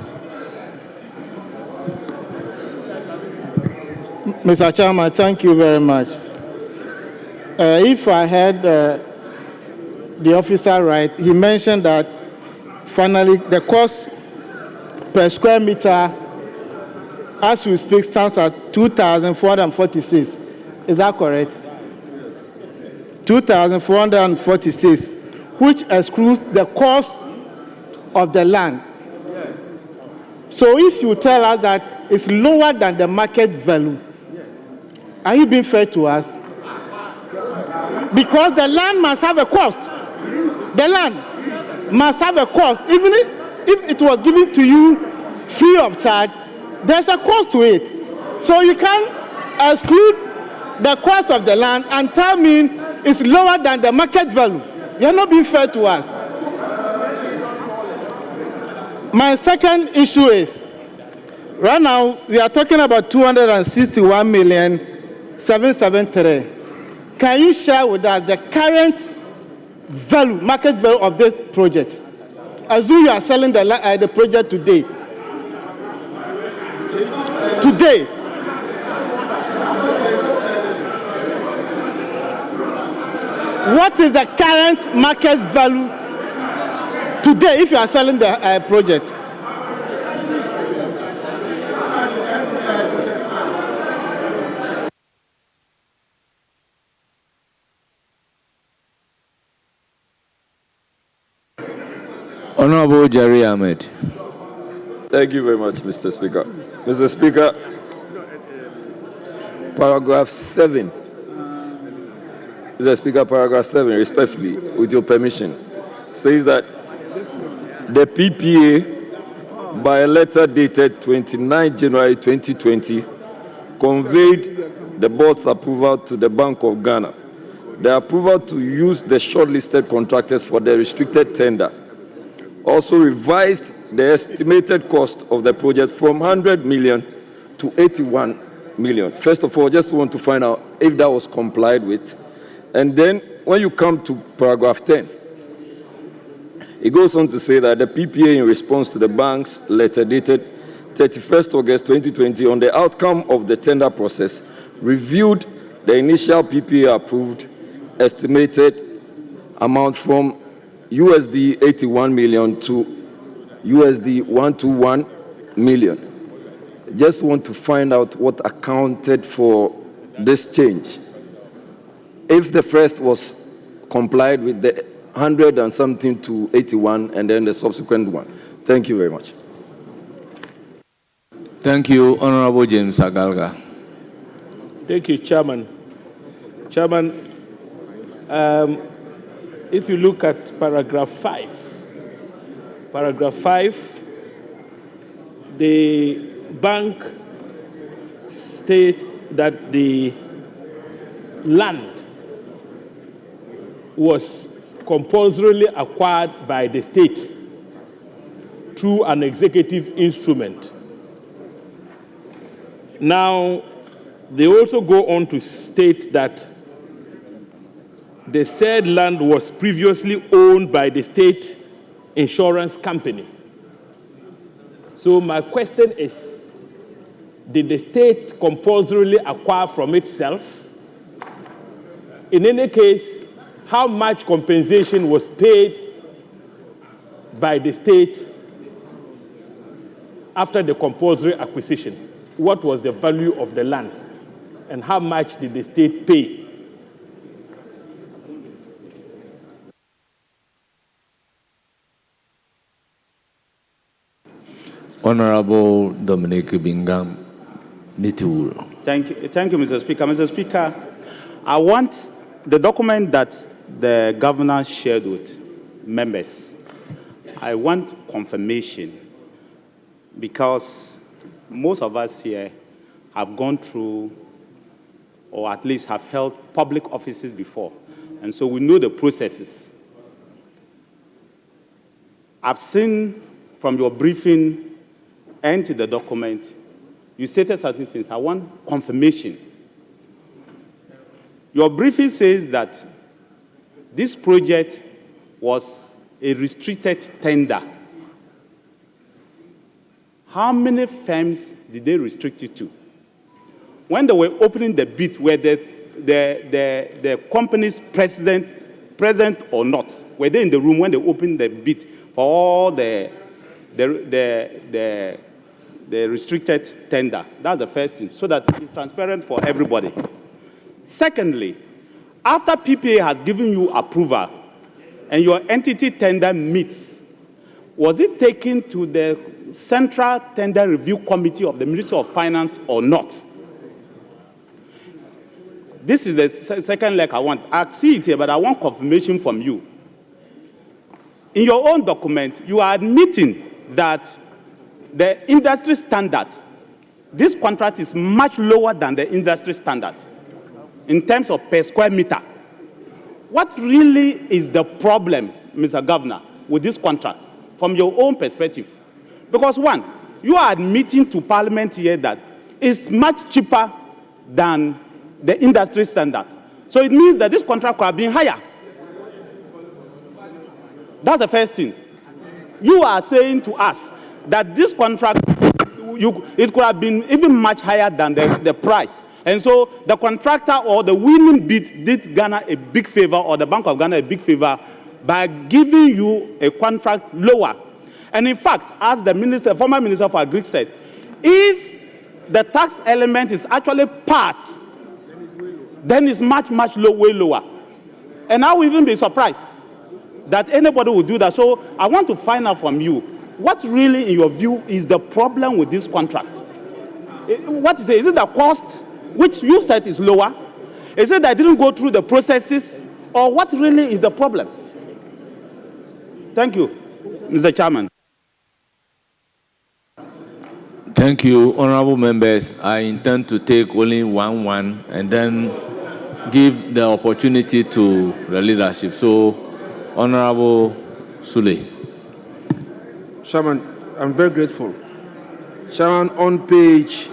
Mr. Chairman, thank you very much. If I heard the officer right, he mentioned that finally the cost per square meter as we speak stands at 2,446. Is that correct? 2,446, which excludes the cost of the land. So if you tell us that it's lower than the market value, are you being fair to us? Because the land must have a cost. The land must have a cost. Even if it was given to you free of charge, there's a cost to it. So you can't exclude the cost of the land and tell me it's lower than the market value. You're not being fair to us. My second issue is, right now we are talking about 261,773. Can you share with us the current value, market value of this project? Assume you are selling the project today. Today. What is the current market value today if you are selling the project? Honorable Jerry Ahmed. Thank you very much, Mr. Speaker. Mr. Speaker, paragraph 7. Mr. Speaker, paragraph 7, respectfully, with your permission, says that the PPA, by a letter dated 29 January 2020, conveyed the board's approval to the Bank of Ghana. The approval to use the shortlisted contractors for the restricted tender also revised the estimated cost of the project from 100 million to 81 million. First of all, just want to find out if that was complied with. And then when you come to paragraph 10, it goes on to say that the PPA, in response to the bank's letter dated 31st August 2020 on the outcome of the tender process, reviewed the initial PPA approved estimated amount from USD 81 million to USD 121 million. Just want to find out what accounted for this change. If the first was complied with the 100 and something to 81 and then the subsequent one. Thank you very much. Thank you, Honorable James Agalga. Thank you, Chairman. Chairman, if you look at paragraph 5, the bank states that the land was compulsorily acquired by the state through an executive instrument. Now, they also go on to state that the said land was previously owned by the state insurance company. So my question is, did the state compulsorily acquire from itself? In any case, how much compensation was paid by the state after the compulsory acquisition? What was the value of the land? And how much did the state pay? Honorable Dominic Bingham Nitiwul. Thank you, Mr. Speaker. Mr. Speaker, I want the document that the governor shared with members. I want confirmation because most of us here have gone through or at least have held public offices before, and so we know the processes. I've seen from your briefing and to the document, you stated certain things. I want confirmation. Your briefing says that this project was a restricted tender. How many firms did they restrict it to? When they were opening the bid, were the company's present or not? Were they in the room when they opened the bid for all the restricted tender? That's the first thing, so that it's transparent for everybody. Secondly, after PPA has given you approval and your entity tender meets, was it taken to the Central Tender Review Committee of the Ministry of Finance or not? This is the second leg I want. I see it here, but I want confirmation from you. In your own document, you are admitting that the industry standard, this contract is much lower than the industry standard in terms of per square meter. What really is the problem, Mr. Governor, with this contract from your own perspective? Because one, you are admitting to Parliament here that it's much cheaper than the industry standard. So it means that this contract could have been higher. That's the first thing. You are saying to us that this contract, it could have been even much higher than the price. And so the contractor or the winning bid did Ghana a big favor, or the Bank of Ghana a big favor, by giving you a contract lower. And in fact, as the former Minister for Agri said, if the tax element is actually part, then it's much way lower. And I will even be surprised that anybody will do that. So I want to find out from you, what really, in your view, is the problem with this contract? What is it? Is it the cost, which you said is lower? Is it that it didn't go through the processes? Or what really is the problem? Thank you, Mr. Chairman. Thank you, honorable members. I intend to take only one and then give the opportunity to the leadership. So, Honorable Sule. Chairman, I'm very grateful. Chairman, on page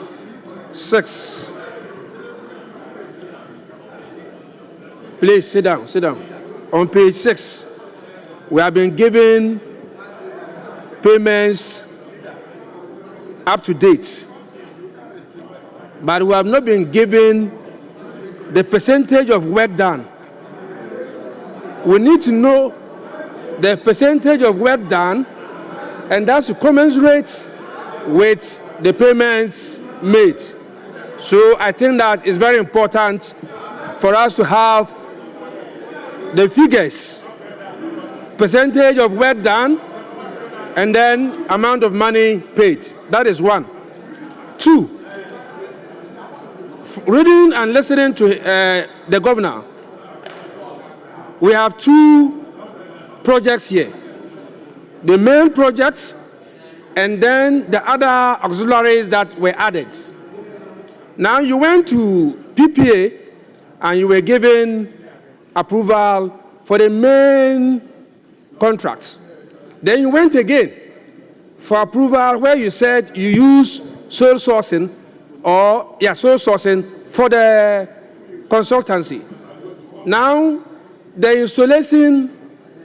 6, please sit down, sit down. On page 6, we have been given payments up to date, but we have not been given the percentage of work done. We need to know the percentage of work done, and that's to commensurate with the payments made. So I think that it's very important for us to have the figures, percentage of work done, and then amount of money paid. That is one. 2, reading and listening to the governor, we have 2 projects here. The main projects and then the other auxiliaries that were added. Now you went to PPA and you were given approval for the main contracts. Then you went again for approval where you said you use sole sourcing for the consultancy. Now the installation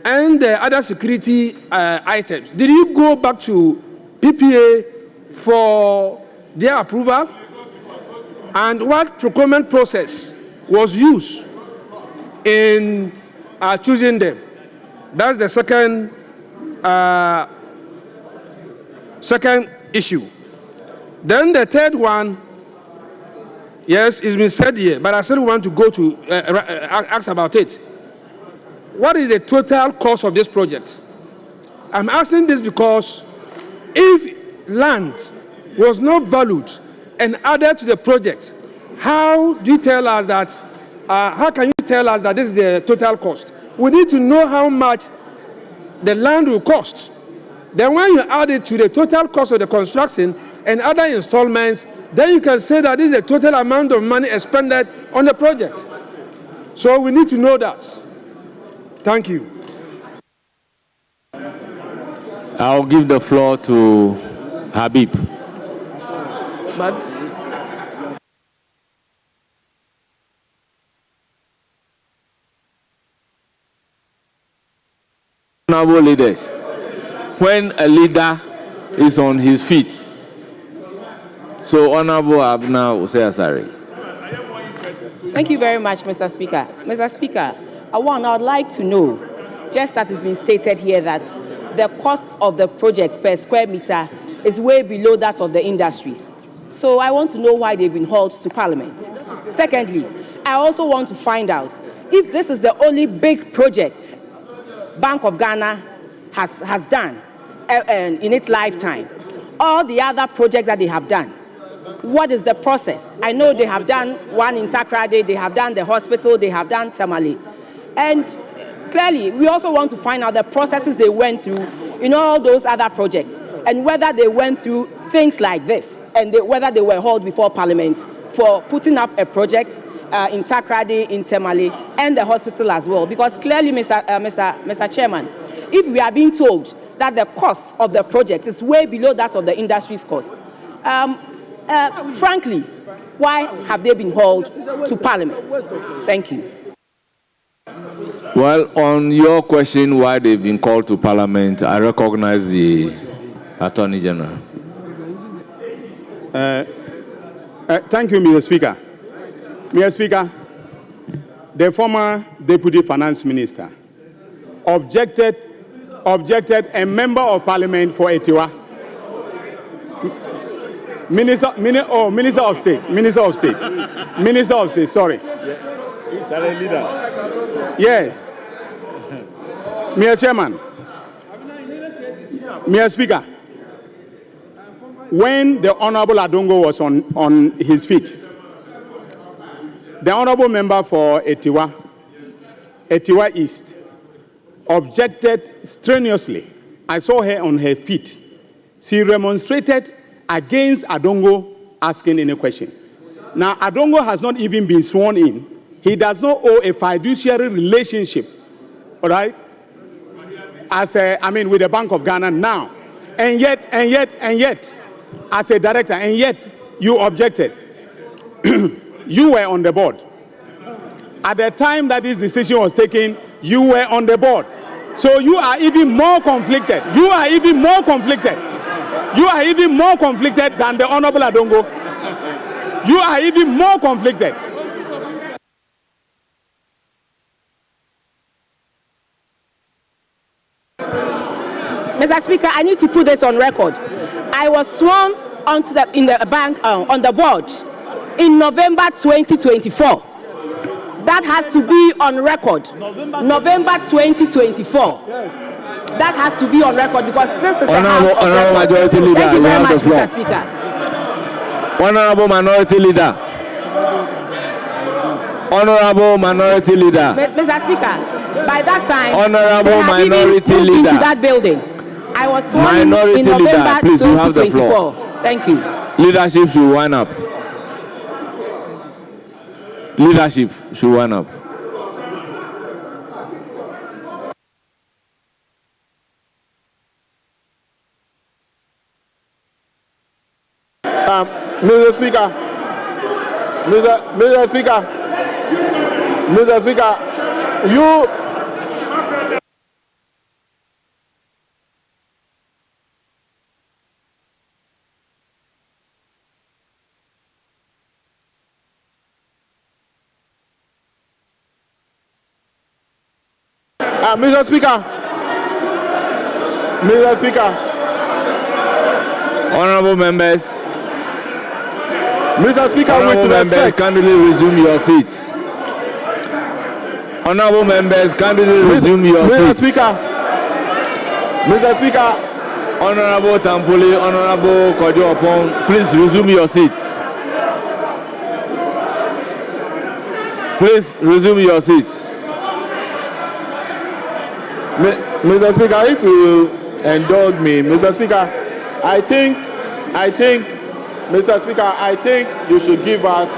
and the other security items, did you go back to PPA for their approval? And what procurement process was used in choosing them? That's the second issue. Then the third one, yes, it's been said here, but I still want to go to ask about it. What is the total cost of this project? I'm asking this because if land was not valued and added to the project, how do you tell us that? How can you tell us that this is the total cost? We need to know how much the land will cost. Then when you add it to the total cost of the construction and other installments, then you can say that this is the total amount of money expended on the project. So we need to know that. Thank you. I'll give the floor to Habib. But honorable leaders, when a leader is on his feet, so Honorable Abna Useasari. Thank you very much, Mr. Speaker. Mr. Speaker, I would like to know, just as it's been stated here, that the cost of the project per square meter is way below that of the industries. So I want to know why they've been hauled to Parliament. Secondly, I also want to find out if this is the only big project Bank of Ghana has done in its lifetime. All the other projects that they have done, what is the process? I know they have done one in Takrady, they have done the hospital, they have done Tamale. And clearly, we also want to find out the processes they went through in all those other projects, and whether they went through things like this, and whether they were hauled before Parliament for putting up a project in Takrady, in Tamale, and the hospital as well. Because clearly, Mr. Chairman, if we are being told that the cost of the project is way below that of the industry's cost, frankly, why have they been hauled to Parliament? Thank you. Well, on your question why they've been called to Parliament, I recognize the Attorney General. Thank you, Mr. Speaker. Mr. Speaker, the former Deputy Finance Minister objected a member of Parliament for Etiwa. Minister of State, sorry. Yes. Mr. Chairman, Mr. Speaker, when the Honorable Adongo was on his feet, the Honorable Member for Etiwa East, objected strenuously. I saw her on her feet. She remonstrated against Adongo asking any question. Now, Adongo has not even been sworn in. He does not owe a fiduciary relationship, all right, with the Bank of Ghana now. And yet, as a director, and yet you objected. You were on the board. At the time that this decision was taken, you were on the board. So you are even more conflicted. You are even more conflicted. You are even more conflicted than the Honorable Adongo. You are even more conflicted. Mr. Speaker, I need to put this on record. I was sworn on the board in November 2024. That has to be on record. November 2024. That has to be on record because this is the House of Honorable Majority Leader, Thank you you very have much, the floor. Mr. Speaker. Honorable Minority Leader. Honorable Minority Leader. Mr. Speaker, by that time, Honorable Minority Leader. into that building. I was sworn Minority in November Leader, please, you have the 2024. floor. Thank you. Leadership should wind up. Leadership should wind up. Mr. Speaker, Mr. Speaker, you. Mr. Speaker, Honorable members. Mr. Speaker, Honorable with members, respect. kindly resume your seats. Honorable members, kindly resume your seats. Mr. Speaker, Honorable Tampoli, Honorable Kojo Opon, please resume your seats. Please resume your seats. Mr. Speaker, if you will indulge me, Mr. Speaker, I think, Mr. Speaker, I think you should give us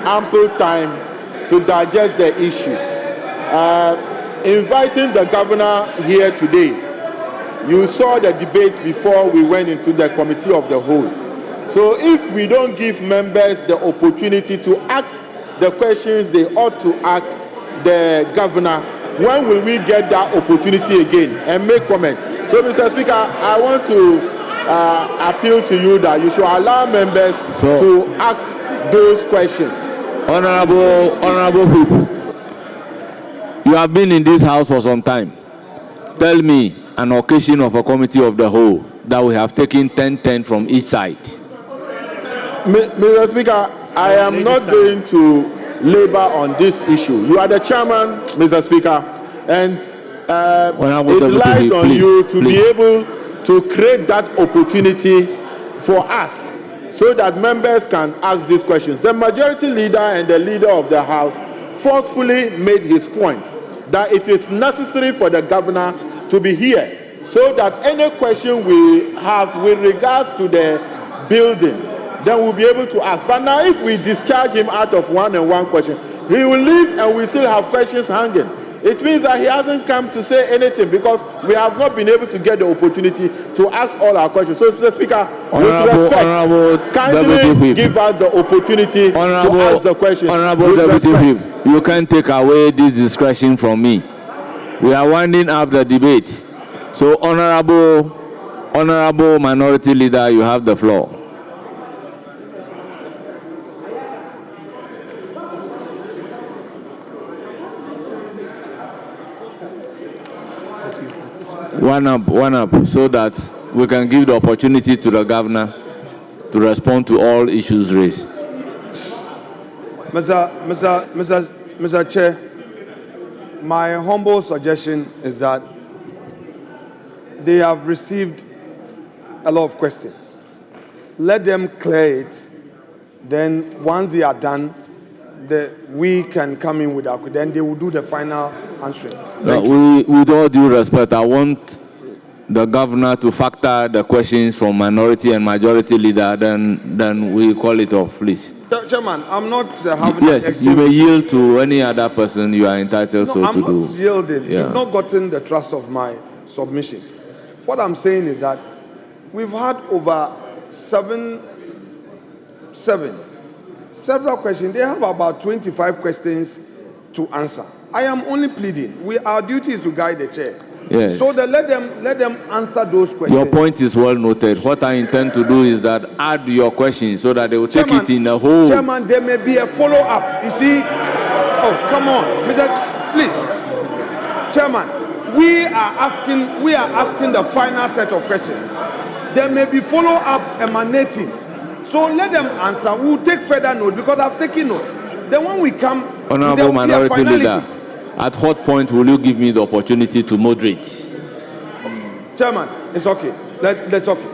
ample time to digest the issues. Inviting the governor here today, you saw the debate before we went into the committee of the whole. So if we don't give members the opportunity to ask the questions they ought to ask the governor, when will we get that opportunity again and make comment? So, Mr. Speaker, I want to appeal to you that you should allow members to ask those questions. Honorable people, you have been in this house for some time. Tell me an occasion of a committee of the whole that we have taken 10-10 from each side. Mr. Speaker, I am not going to labor on this issue. You are the chairman, Mr. Speaker, and it lies on you to be able to create that opportunity for us so that members can ask these questions. The majority leader and the leader of the House forcefully made his point that it is necessary for the governor to be here so that any question we have with regards to the building, then we'll be able to ask. But now if we discharge him out of one question, he will leave and we still have questions hanging. It means that he hasn't come to say anything because we have not been able to get the opportunity to ask all our questions. So, Mr. Speaker, with respect, kindly give us the opportunity to ask the questions. Honorable Deputy Whip, you can't take away this discretion from me. We are winding up the debate. So, Honorable Minority Leader, you have the floor. One up, so that we can give the opportunity to the governor to respond to all issues raised. Mr. Chair, my humble suggestion is that they have received a lot of questions. let them clear it. Then once they are done, we can come in with our, then they will do the final answering. With all due respect, I want the governor to factor the questions from minority and majority leader, then we call it off, please. Chairman, I'm not having yes, an exchange. You may yield to any other person you are entitled No, so I'm to not do. yielding. Yeah. You've not gotten the trust of my submission. What I'm saying is that we've had over several questions. They have about 25 questions to answer. I am only pleading. Our duty is to guide the chair. Yes. So let them answer those questions. Your point is well noted. What I intend to do is that add your questions so that they will take it in a whole. Chairman, there may be a follow-up. You see? Oh, come on. Please. Chairman, we are asking the final set of questions. There may be follow-up emanating. So let them answer. We'll take further note because I've taken note. Then when we come, Honorable Minority Leader, at what point will you give me the opportunity to moderate? Chairman, it's okay. That's okay.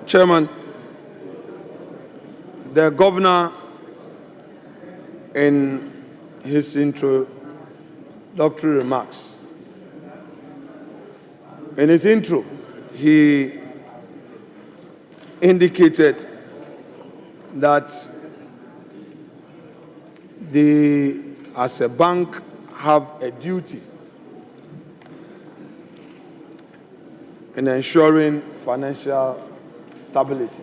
Chairman, the governor in his introductory remarks, in his intro, he indicated that they, as a bank, have a duty in ensuring financial stability.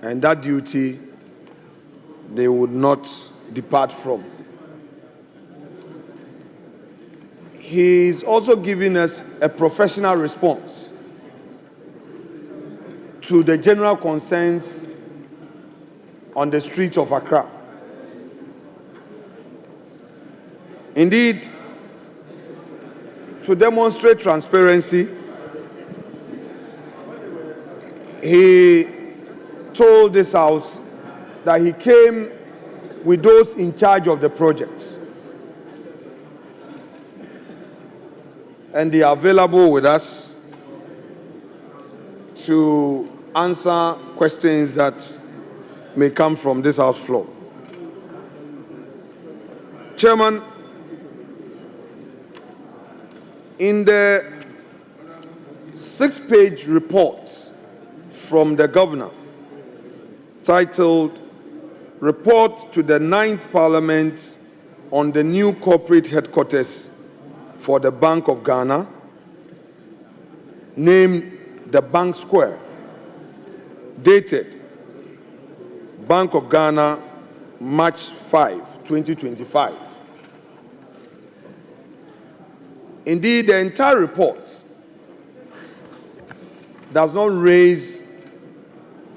And that duty they would not depart from. He's also giving us a professional response to the general concerns on the streets of Accra. Indeed, to demonstrate transparency, he told this House that he came with those in charge of the project. And they are available with us to answer questions that may come from this House floor. Chairman, in the 6-page report from the governor titled Report to the 9th Parliament on the new corporate headquarters for the Bank of Ghana, named the Bank Square, dated Bank of Ghana, March 5, 2025. Indeed, the entire report does not raise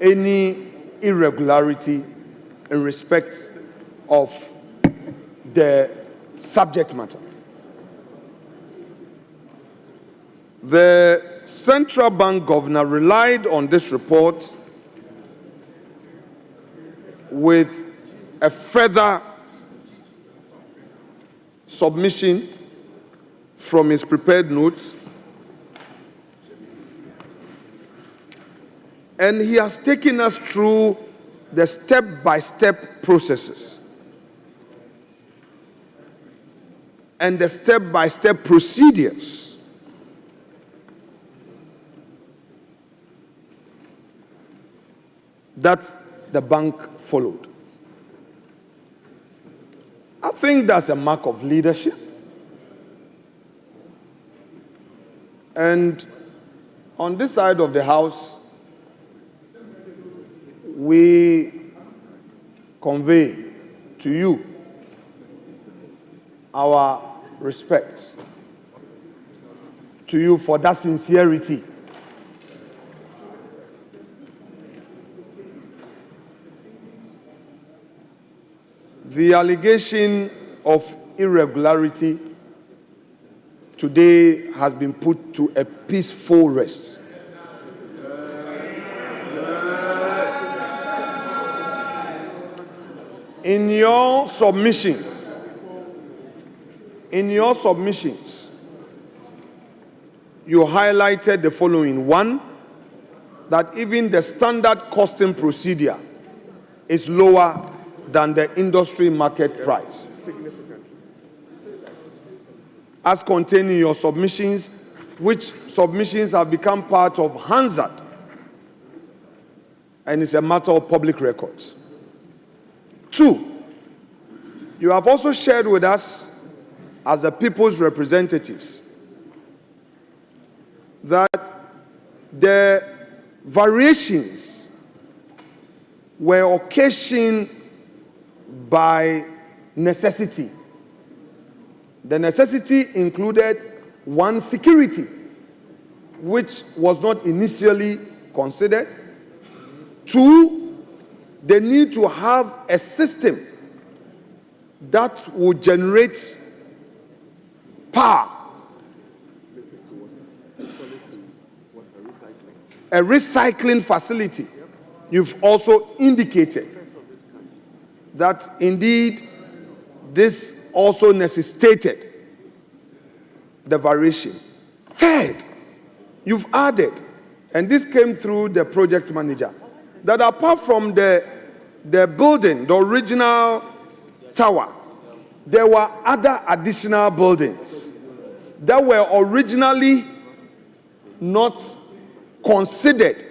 any irregularity in respect of the subject matter. The central bank governor relied on this report with a further submission from his prepared notes, and he has taken us through the step-by-step processes and the step-by-step procedures that the bank followed. I think that's a mark of leadership. And on this side of the House, we convey to you our respect to you for that sincerity. The allegation of irregularity today has been put to a peaceful rest. In your submissions, In your submissions, you highlighted the following. One, that even the standard costing procedure is lower than the industry market price. As contained in your submissions, which submissions have become part of Hansard, and it's a matter of public records. Two, you have also shared with us, as the people's representatives, that the variations were occasioned by necessity. The necessity included, one, security, which was not initially considered. Two, the need to have a system that would generate power, a recycling facility. You've also indicated that indeed this also necessitated the variation. Third, you've added, and this came through the project manager, that apart from the building, the original tower, there were other additional buildings that were originally not considered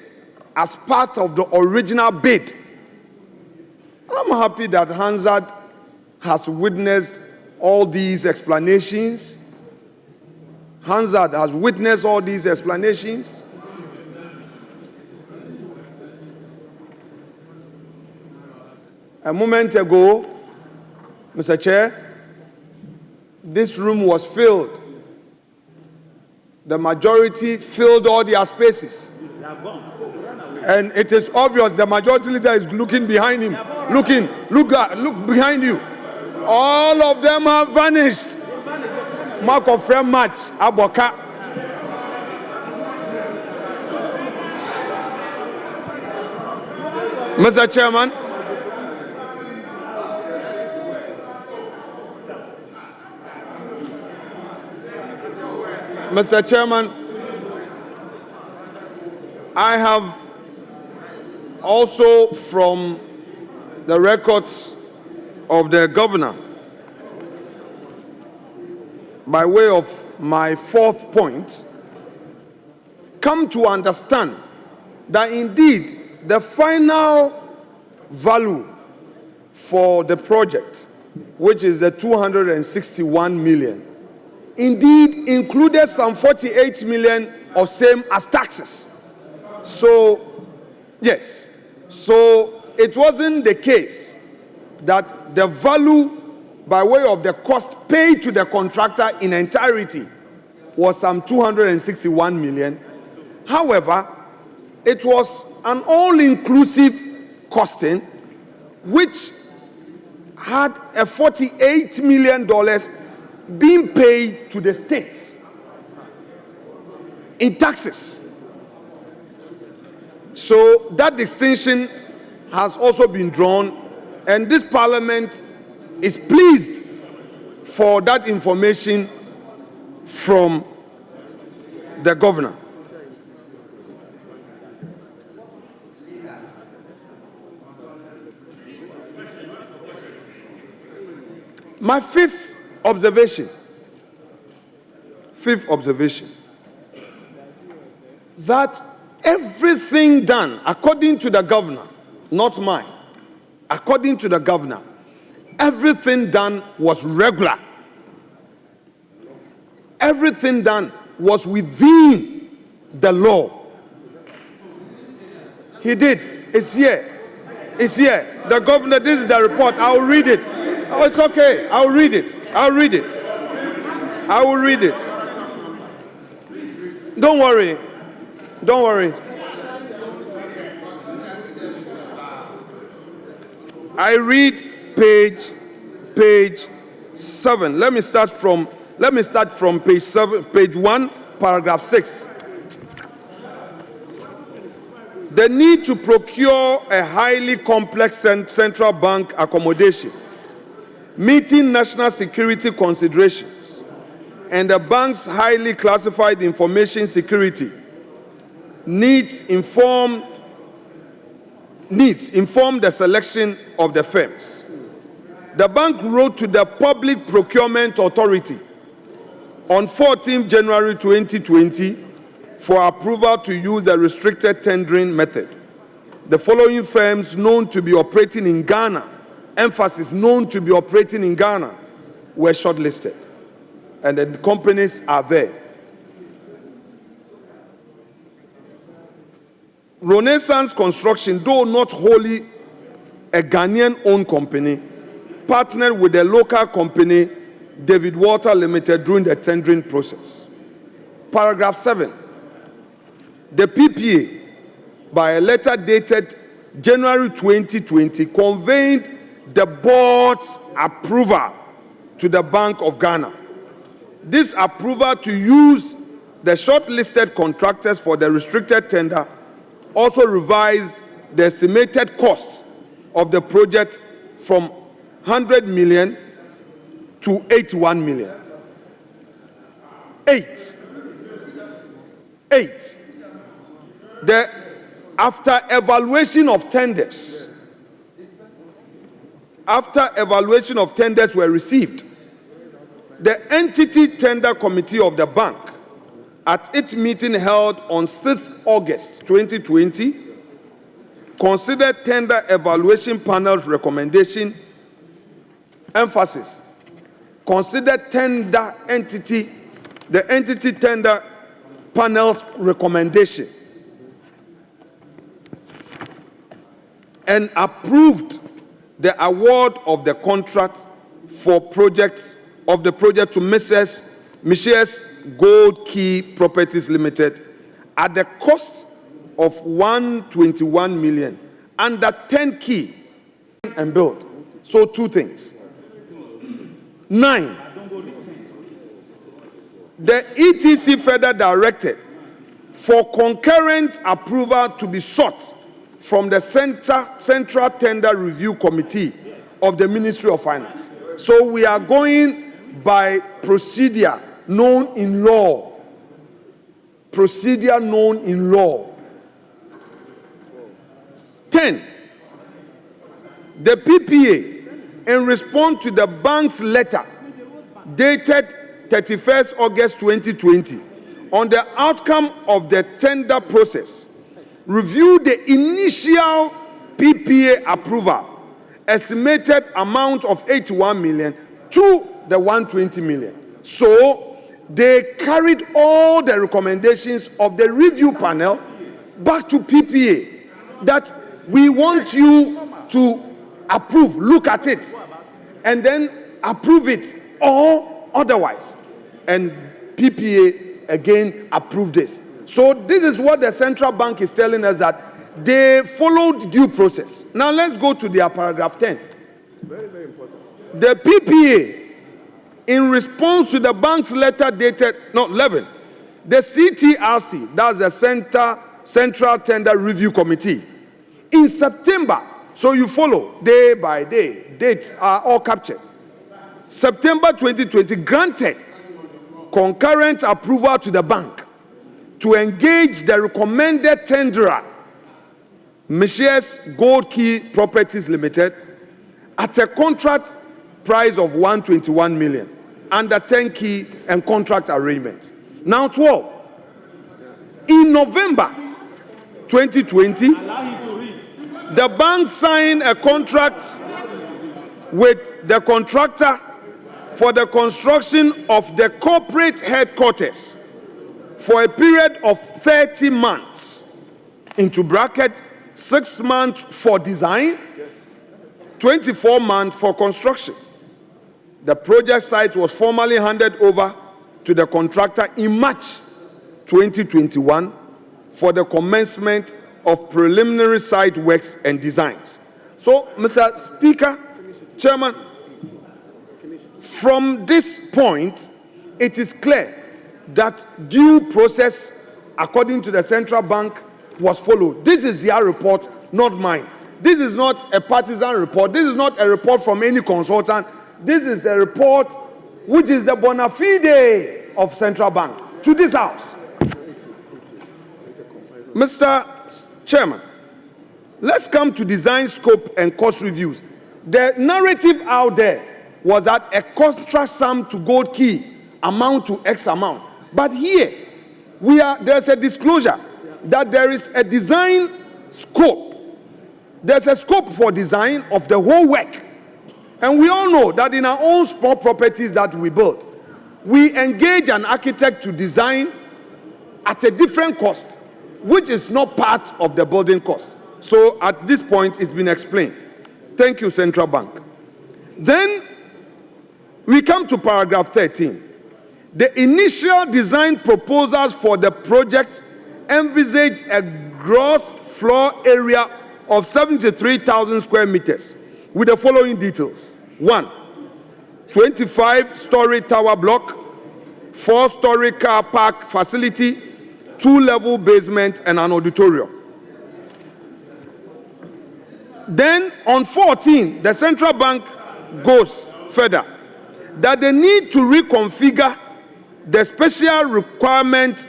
as part of the original bid. I'm happy that Hansard has witnessed all these explanations. Hansard has witnessed all these explanations. A moment ago, Mr. Chair, this room was filled. The majority filled all their spaces. And it is obvious the majority leader is looking behind him. Look behind you. All of them have vanished. Mark of friend match, Aboka. Mr. Chairman, I have also from the records of the governor, by way of my fourth point, come to understand that indeed the final value for the project, which is the 261 million, indeed included some 48 million of same as taxes. So, yes. So it wasn't the case that the value by way of the cost paid to the contractor in entirety was some 261 million. However, it was an all-inclusive costing which had a $48 million being paid to the states in taxes. So that distinction has also been drawn, and this parliament is pleased for that information from the governor. My fifth observation, that everything done according to the governor, not mine, according to the governor, everything done was regular. Everything done was within the law. He did. It's here. It's here. The governor, this is the report. I'll read it. Oh, it's okay. I'll read it. I'll read it. I will read it. Don't worry. Don't worry. I read page 7. Let me start from page 7, page 1, paragraph 6. The need to procure a highly complex central bank accommodation, meeting national security considerations, and the bank's highly classified information security needs inform the selection of the firms. The bank wrote to the Public Procurement Authority on 14 January 2020 for approval to use the restricted tendering method. The following firms known to be operating in Ghana, emphasis known to be operating in Ghana, were shortlisted. And the companies are there. Renaissance Construction, though not wholly a Ghanaian-owned company, partnered with the local company David Walter Limited during the tendering process. Paragraph 7. The PPA, by a letter dated January 2020, conveyed the board's approval to the Bank of Ghana. This approval to use the shortlisted contractors for the restricted tender also revised the estimated cost of the project from 100 million to 81 million. 8. After evaluation of tenders were received, the Entity Tender Committee of the bank, at its meeting held on 6th August 2020, considered Tender Evaluation Panel's recommendation, emphasis, considered the Entity Tender Panel's recommendation, and approved the award of the contract for the project to Mrs. Gold Key Properties Limited at the cost of 121 million under 10 key and build. So 2 things. 9. The ETC further directed for concurrent approval to be sought from the Central Tender Review Committee of the Ministry of Finance. So we are going by procedure known in law. Procedure known in law. 10. The PPA, in response to the bank's letter dated 31st August 2020 on the outcome of the tender process, reviewed the initial PPA approval, estimated amount of 81 million to the 120 million. So they carried all the recommendations of the review panel back to PPA that we want you to approve, look at it, and then approve it or otherwise. And PPA again approved this. So this is what the central bank is telling us, that they followed due process. Now let's go to their paragraph 10. Very, very important. The PPA, in response to the bank's letter dated, 11, the CTRC, that's the Central Tender Review Committee, in September, so you follow day by day, dates are all captured. September 2020 granted concurrent approval to the bank to engage the recommended tenderer, Mrs. Gold Key Properties Limited, at a contract price of 121 million under 10 key and contract arrangement. Now 12. In November 2020, the bank signed a contract with the contractor for the construction of the corporate headquarters for a period of 30 months, into bracket, 6 months for design, 24 months for construction. The project site was formally handed over to the contractor in March 2021 for the commencement of preliminary site works and designs. So, Mr. Speaker, Chairman, from this point, it is clear that due process, according to the central bank, was followed. This is their report, not mine. This is not a partisan report. This is not a report from any consultant. This is a report which is the bona fide of Central Bank, to this House. Mr. Chairman, let's come to design scope and cost reviews. The narrative out there was that a contract sum to gold key amount to X amount. But here, there's a disclosure that there is a design scope. There's a scope for design of the whole work. And we all know that in our own small properties that we build, we engage an architect to design at a different cost, which is not part of the building cost. So at this point, it's been explained. Thank you, Central Bank. Then we come to paragraph 13. The initial design proposals for the project envisage a gross floor area of 73,000 square meters with the following details. 1, 25-story tower block, 4-story car park facility, 2-level basement, and an auditorium. Then on 14, the Central Bank goes further that they need to reconfigure the special requirement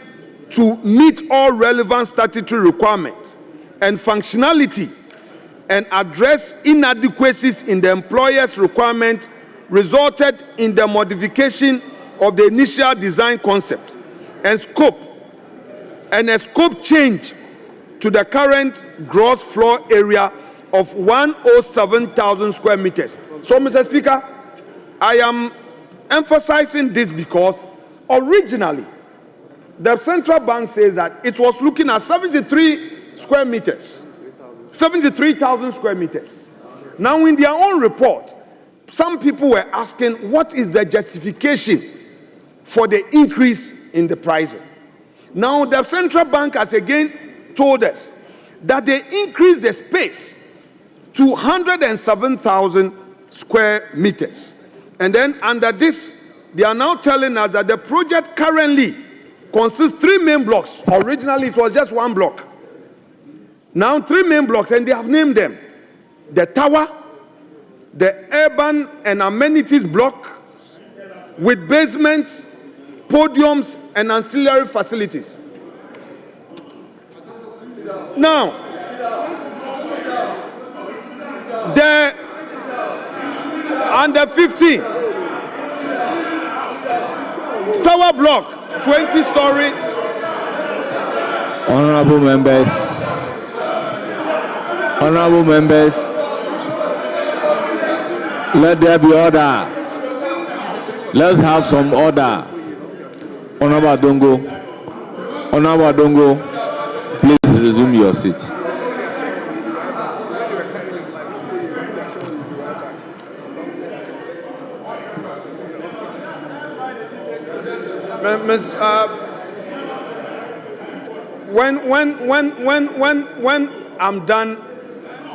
to meet all relevant statutory requirements and functionality and address inadequacies in the employer's requirement resulted in the modification of the initial design concept and scope, and a scope change to the current gross floor area of 107,000 square meters. So, Mr. Speaker, I am emphasizing this because originally, the Central Bank says that it was looking at 73 square meters, 73,000 square meters. Now, in their own report, some people were asking, what is the justification for the increase in the pricing? Now, the Central Bank has again told us that they increased the space to 107,000 square meters. And then under this, they are now telling us that the project currently consists 3 main blocks. Originally, it was just 1 block. Now 3 main blocks, and they have named them the tower, the urban and amenities block with basements, podiums, and ancillary facilities. Now, the under 15 tower block, 20-story. Honorable members, let there be order. Let's have some order. Honorable Adongo, please resume your seat. When I'm done,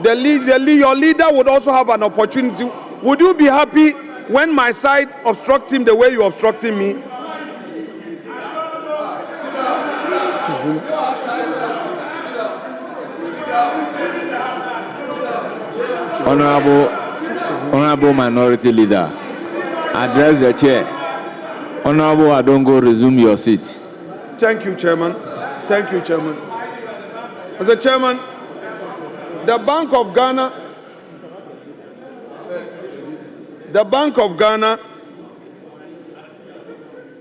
your leader would also have an opportunity. Would you be happy when my side obstructs him the way you're obstructing me? Honorable Minority Leader, address the chair. Honorable Adongo, resume your seat. Thank you, Chairman. Thank you, Chairman. Mr. Chairman, the Bank of Ghana,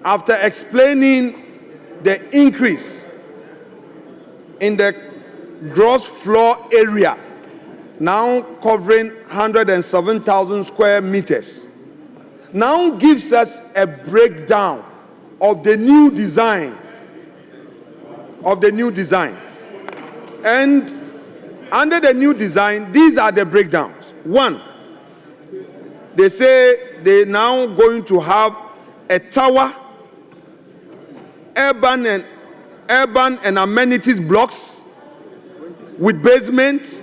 after explaining the increase in the gross floor area, now covering 107,000 square meters, now gives us a breakdown of the new design. And under the new design, these are the breakdowns. 1, they say they're now going to have a tower, urban and amenities blocks with basements,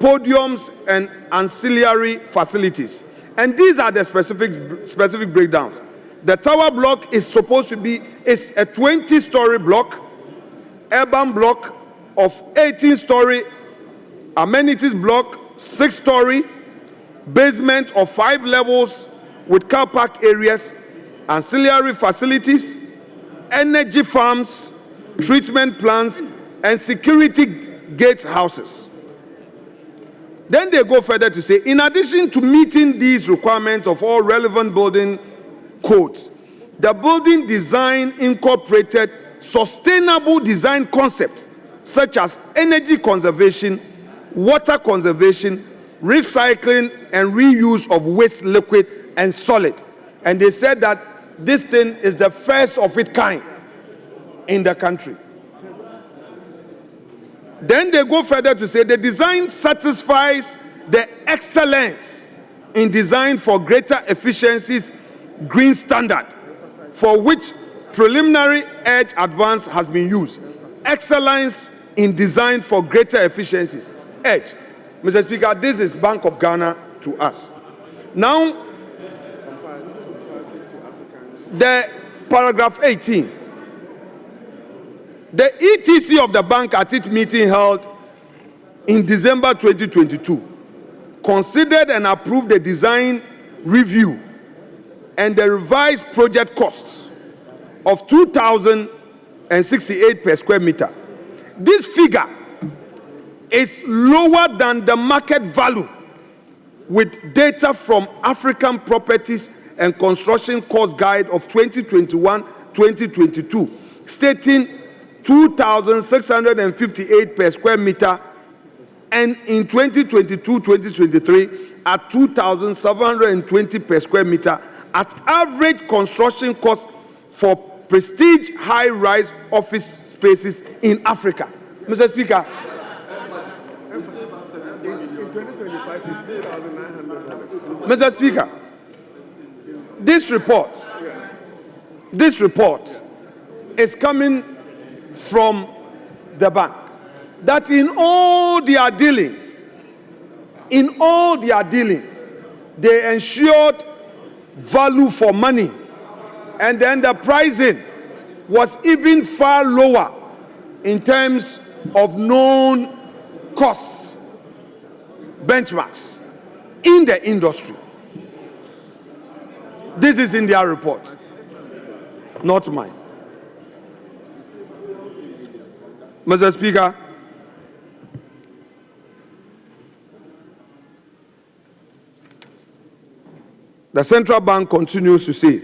podiums, and ancillary facilities. And these are the specific breakdowns. The tower block is supposed to be a 20-story block, urban block of 18-story, amenities block 6-story, basement of 5 levels with car park areas, ancillary facilities, energy farms, treatment plants, and security gate houses. Then they go further to say, in addition to meeting these requirements of all relevant building codes, the building design incorporated sustainable design concepts such as energy conservation, water conservation, recycling, and reuse of waste, liquid, and solid. And they said that this thing is the first of its kind in the country. Then they go further to say the design satisfies the excellence in design for greater efficiencies green standard, for which preliminary EDGE advance has been used. Excellence in design for greater efficiencies. EDGE. Mr. Speaker, this is Bank of Ghana to us. Now, the paragraph 18. The ETC of the bank at its meeting held in December 2022 considered and approved the design review and the revised project costs of 2,068 per square meter. This figure is lower than the market value with data from African Properties and Construction Cost Guide of 2021-2022 stating 2,658 per square meter, and in 2022-2023 at 2,720 per square meter at average construction cost for prestige high-rise office spaces in Africa. Mr. Speaker, Mr. Speaker, this report is coming from the bank, that in all their dealings, they ensured value for money, and then the pricing was even far lower in terms of known costs, benchmarks in the industry. This is in their report, not mine. Mr. Speaker, the central bank continues to say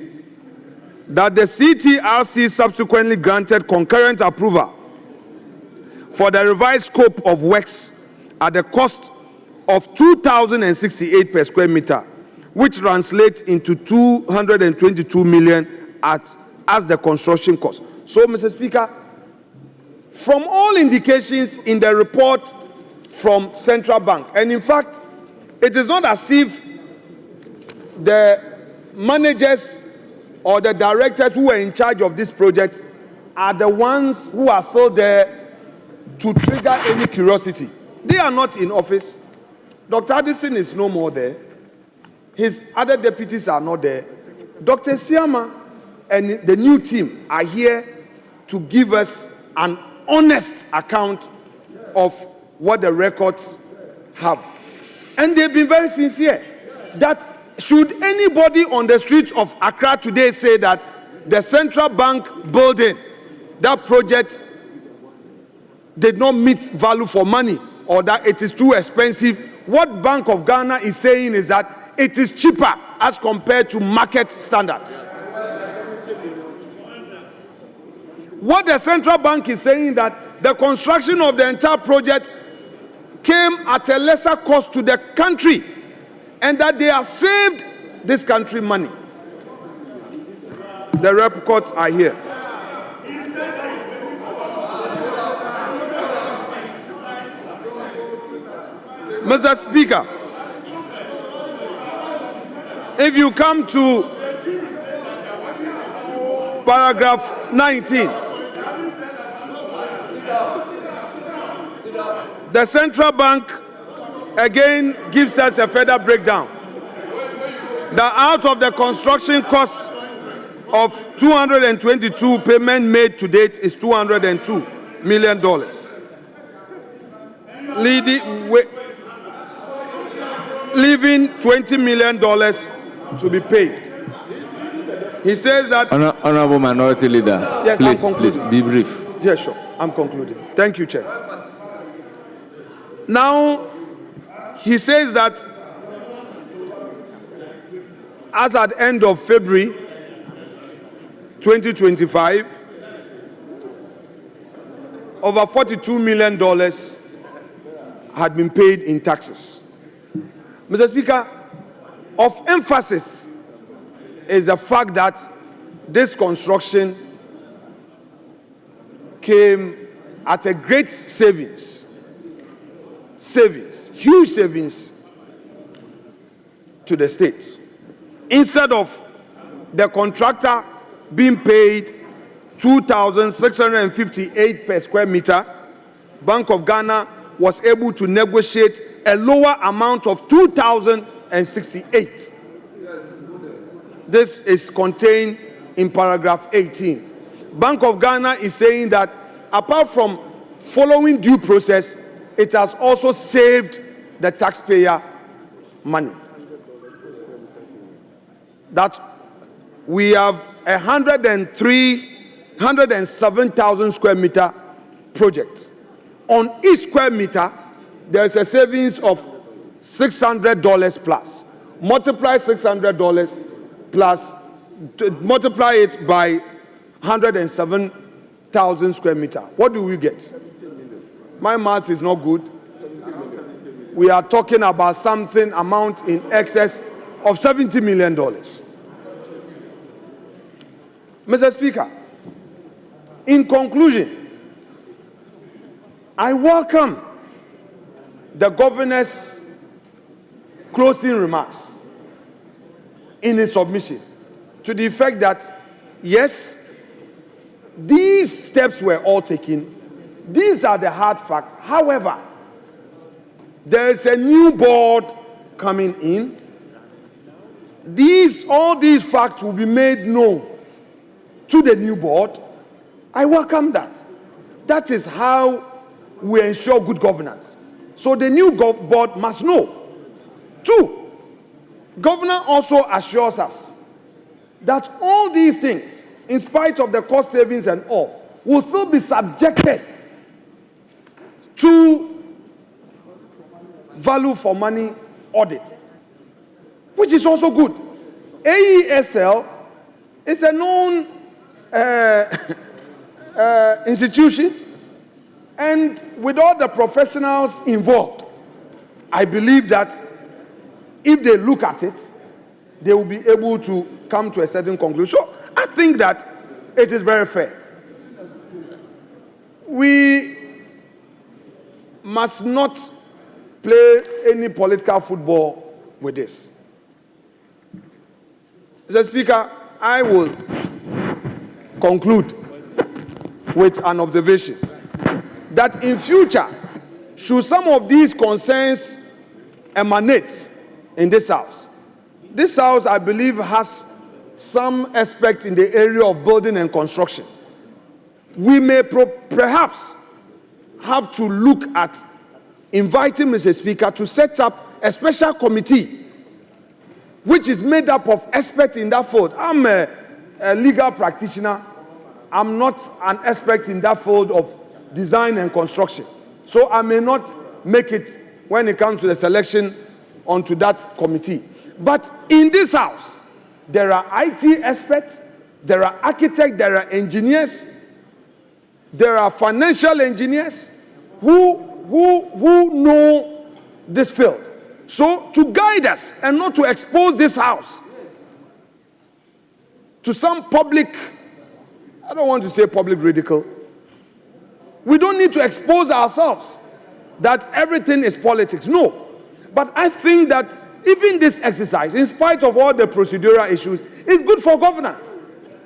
that the CTRC subsequently granted concurrent approval for the revised scope of works at the cost of 2,068 per square meter, which translates into 222 million as the construction cost. So, Mr. Speaker, from all indications in the report from Central Bank, and in fact, it is not as if the managers or the directors who were in charge of this project are the ones who are still there to trigger any curiosity. They are not in office. Dr. Addison is no more there. His other deputies are not there. Dr. Siama and the new team are here to give us an honest account of what the records have. And they've been very sincere that should anybody on the streets of Accra today say that the Central Bank building, that project did not meet value for money or that it is too expensive, what Bank of Ghana is saying is that it is cheaper as compared to market standards. What the Central Bank is saying that the construction of the entire project came at a lesser cost to the country and that they have saved this country money. The reports are here. Mr. Speaker, if you come to paragraph 19, the Central Bank again gives us a further breakdown. That out of the construction cost of 222, payment made to date is $202 million. Leaving $20 million to be paid. He says that... Honorable Minority Leader, yes, please be brief. Yes, sure. I'm concluding. Thank you, Chair. Now, he says that as at end of February 2025, over $42 million had been paid in taxes. Mr. Speaker, of emphasis is the fact that this construction came at a great savings, huge savings to the state. Instead of the contractor being paid $2,658 per square meter, Bank of Ghana was able to negotiate a lower amount of $2,068. This is contained in paragraph 18. Bank of Ghana is saying that apart from following due process, it has also saved the taxpayer money. That we have 107,000 square meter project. On each square meter, there is a savings of $600 plus. Multiply $600 plus, multiply it by 107,000 square meter. What do we get? My math is not good. We are talking about something amount in excess of $70 million. Mr. Speaker, in conclusion, I welcome the governor's closing remarks in his submission to the effect that, yes, these steps were all taken. These are the hard facts. However, there is a new board coming in. All these facts will be made known to the new board. I welcome that. That is how we ensure good governance. So the new board must know. 2, Governor also assures us that all these things, in spite of the cost savings and all, will still be subjected to value for money audit, which is also good. AESL is a known institution, and with all the professionals involved, I believe that if they look at it, they will be able to come to a certain conclusion. So I think that it is very fair. We must not play any political football with this. Mr. Speaker, I will conclude with an observation that in future, should some of these concerns emanate in this House, I believe, has some aspect in the area of building and construction. We may perhaps have to look at inviting Mr. Speaker to set up a special committee which is made up of experts in that field. I'm a legal practitioner. I'm not an expert in that field of design and construction. So I may not make it when it comes to the selection onto that committee. But in this House, there are IT experts, there are architects, there are engineers, there are financial engineers who know this field. So to guide us and not to expose this House to some public, I don't want to say public ridicule. We don't need to expose ourselves that everything is politics. No. But I think that even this exercise, in spite of all the procedural issues, is good for governance.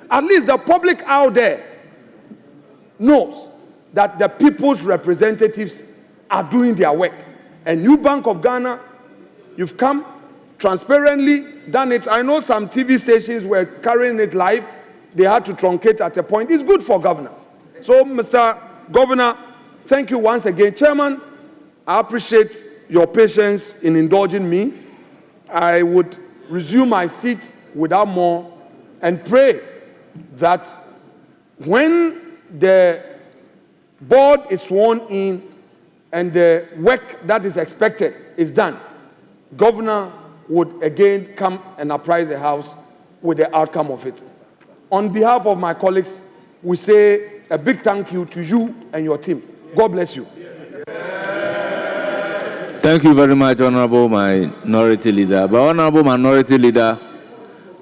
At least the public out there knows that the people's representatives are doing their work. And you, Bank of Ghana, you've come transparently, done it. I know some TV stations were carrying it live. They had to truncate at a point. It's good for governance. So, Mr. Governor, thank you once again. Chairman, I appreciate your patience in indulging me. I would resume my seat without more and pray that when the board is sworn in and the work that is expected is done, Governor would again come and apprise the House with the outcome of it. On behalf of my colleagues, we say a big thank you to you and your team. God bless you. Thank you very much, Honorable Minority Leader. But Honorable Minority Leader,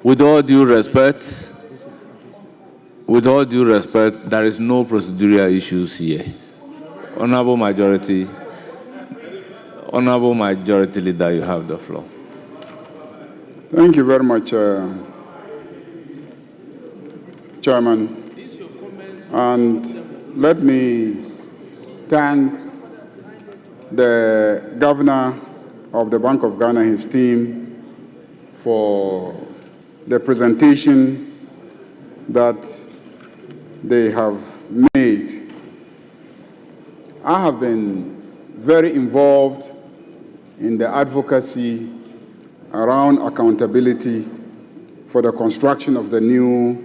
with all due respect, there is no procedural issues here. Honorable Majority Leader, you have the floor. Thank you very much, Chairman. And let me thank the Governor of the Bank of Ghana and his team for the presentation that they have made. I have been very involved in the advocacy around accountability for the construction of the new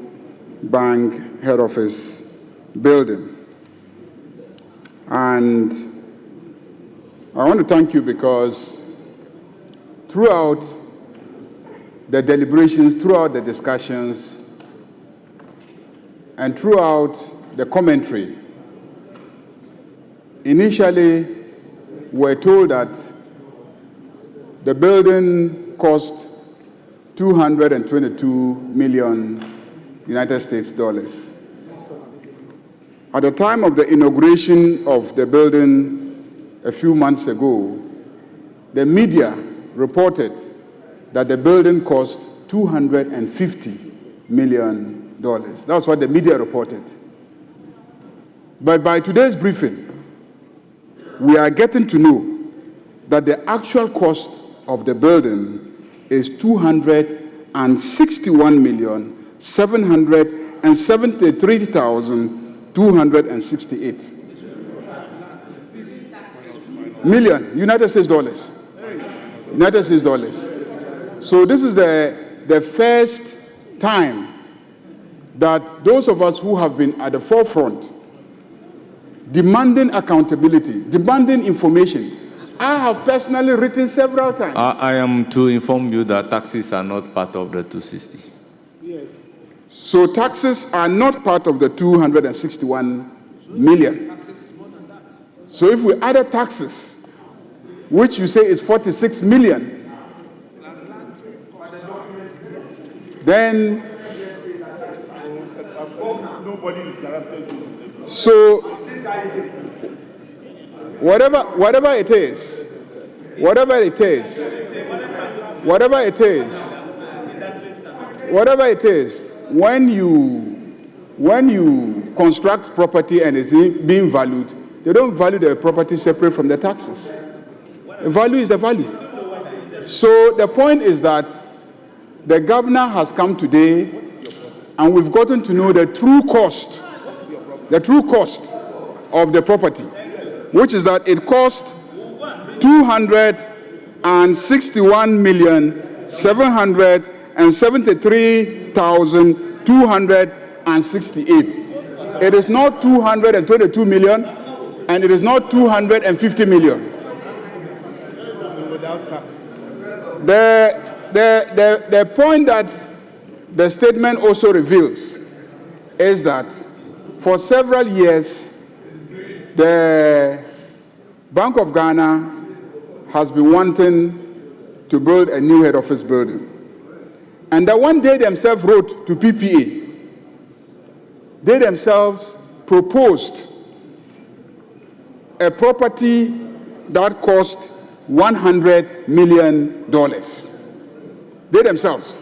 bank head office building. And I want to thank you because throughout the deliberations, throughout the discussions, and throughout the commentary, initially we're told that the building cost $222 million United States dollars. At the time of the inauguration of the building a few months ago, the media reported that the building cost $250 million. That's what the media reported. But by today's briefing, we are getting to know that the actual cost of the building is $261,773,268 million United States dollars. United States dollars. So this is the first time that those of us who have been at the forefront demanding accountability, demanding information. I have personally written several times. I am to inform you that taxes are not part of the 260. Yes. So taxes are not part of the 261 million. So if we added taxes, which you say is 46 million, then Nobody interrupted you. so whatever it is, when you construct property and it's being valued, they don't value the property separate from the taxes. The value is the value. So the point is that the governor has come today and we've gotten to know the true cost of the property, which is that it cost $261,773,268. It is not 222 million, and it is not 250 million. The point that the statement also reveals is that for several years, the Bank of Ghana has been wanting to build a new head office building. And that one day themselves wrote to PPA. They themselves proposed a property that cost $100 million. They themselves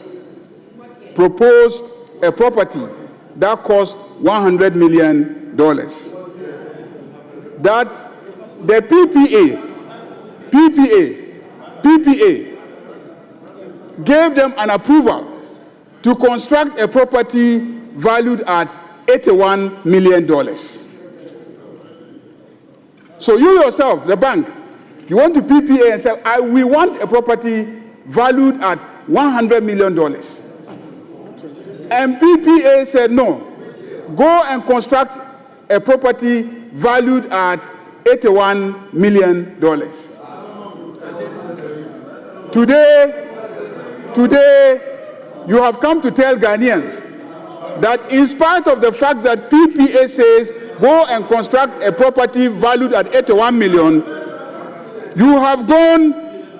proposed a property that cost $100 million. That the PPA gave them an approval to construct a property valued at $81 million. So you yourself, the bank, you want to PPA and say, we want a property valued at $100 million. And PPA said, no, go and construct a property valued at $81 million. Today, you have come to tell Ghanaians that in spite of the fact that PPA says go and construct a property valued at $81 million, you have gone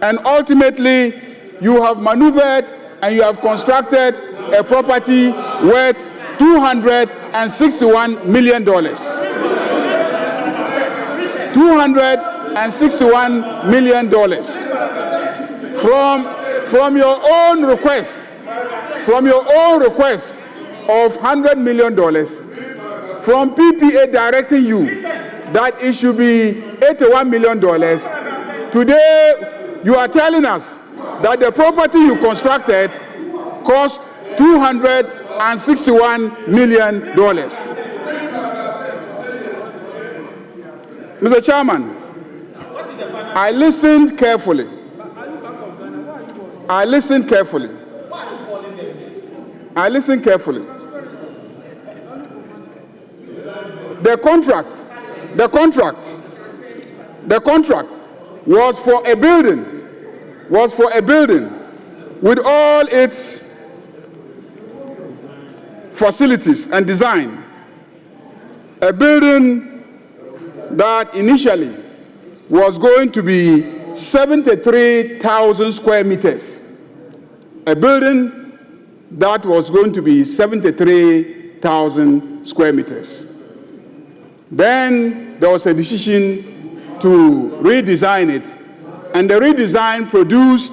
and ultimately you have maneuvered and you have constructed a property worth $261 million. $261 million. From your own request, of $100 million, from PPA directing you that it should be $81 million, today you are telling us that the property you constructed cost $261 million. Mr. Chairman, I listened carefully. The contract was for a building with all its facilities and design. A building that initially was going to be 73,000 square meters. A building that was going to be 73,000 square meters. Then there was a decision to redesign it, and the redesign produced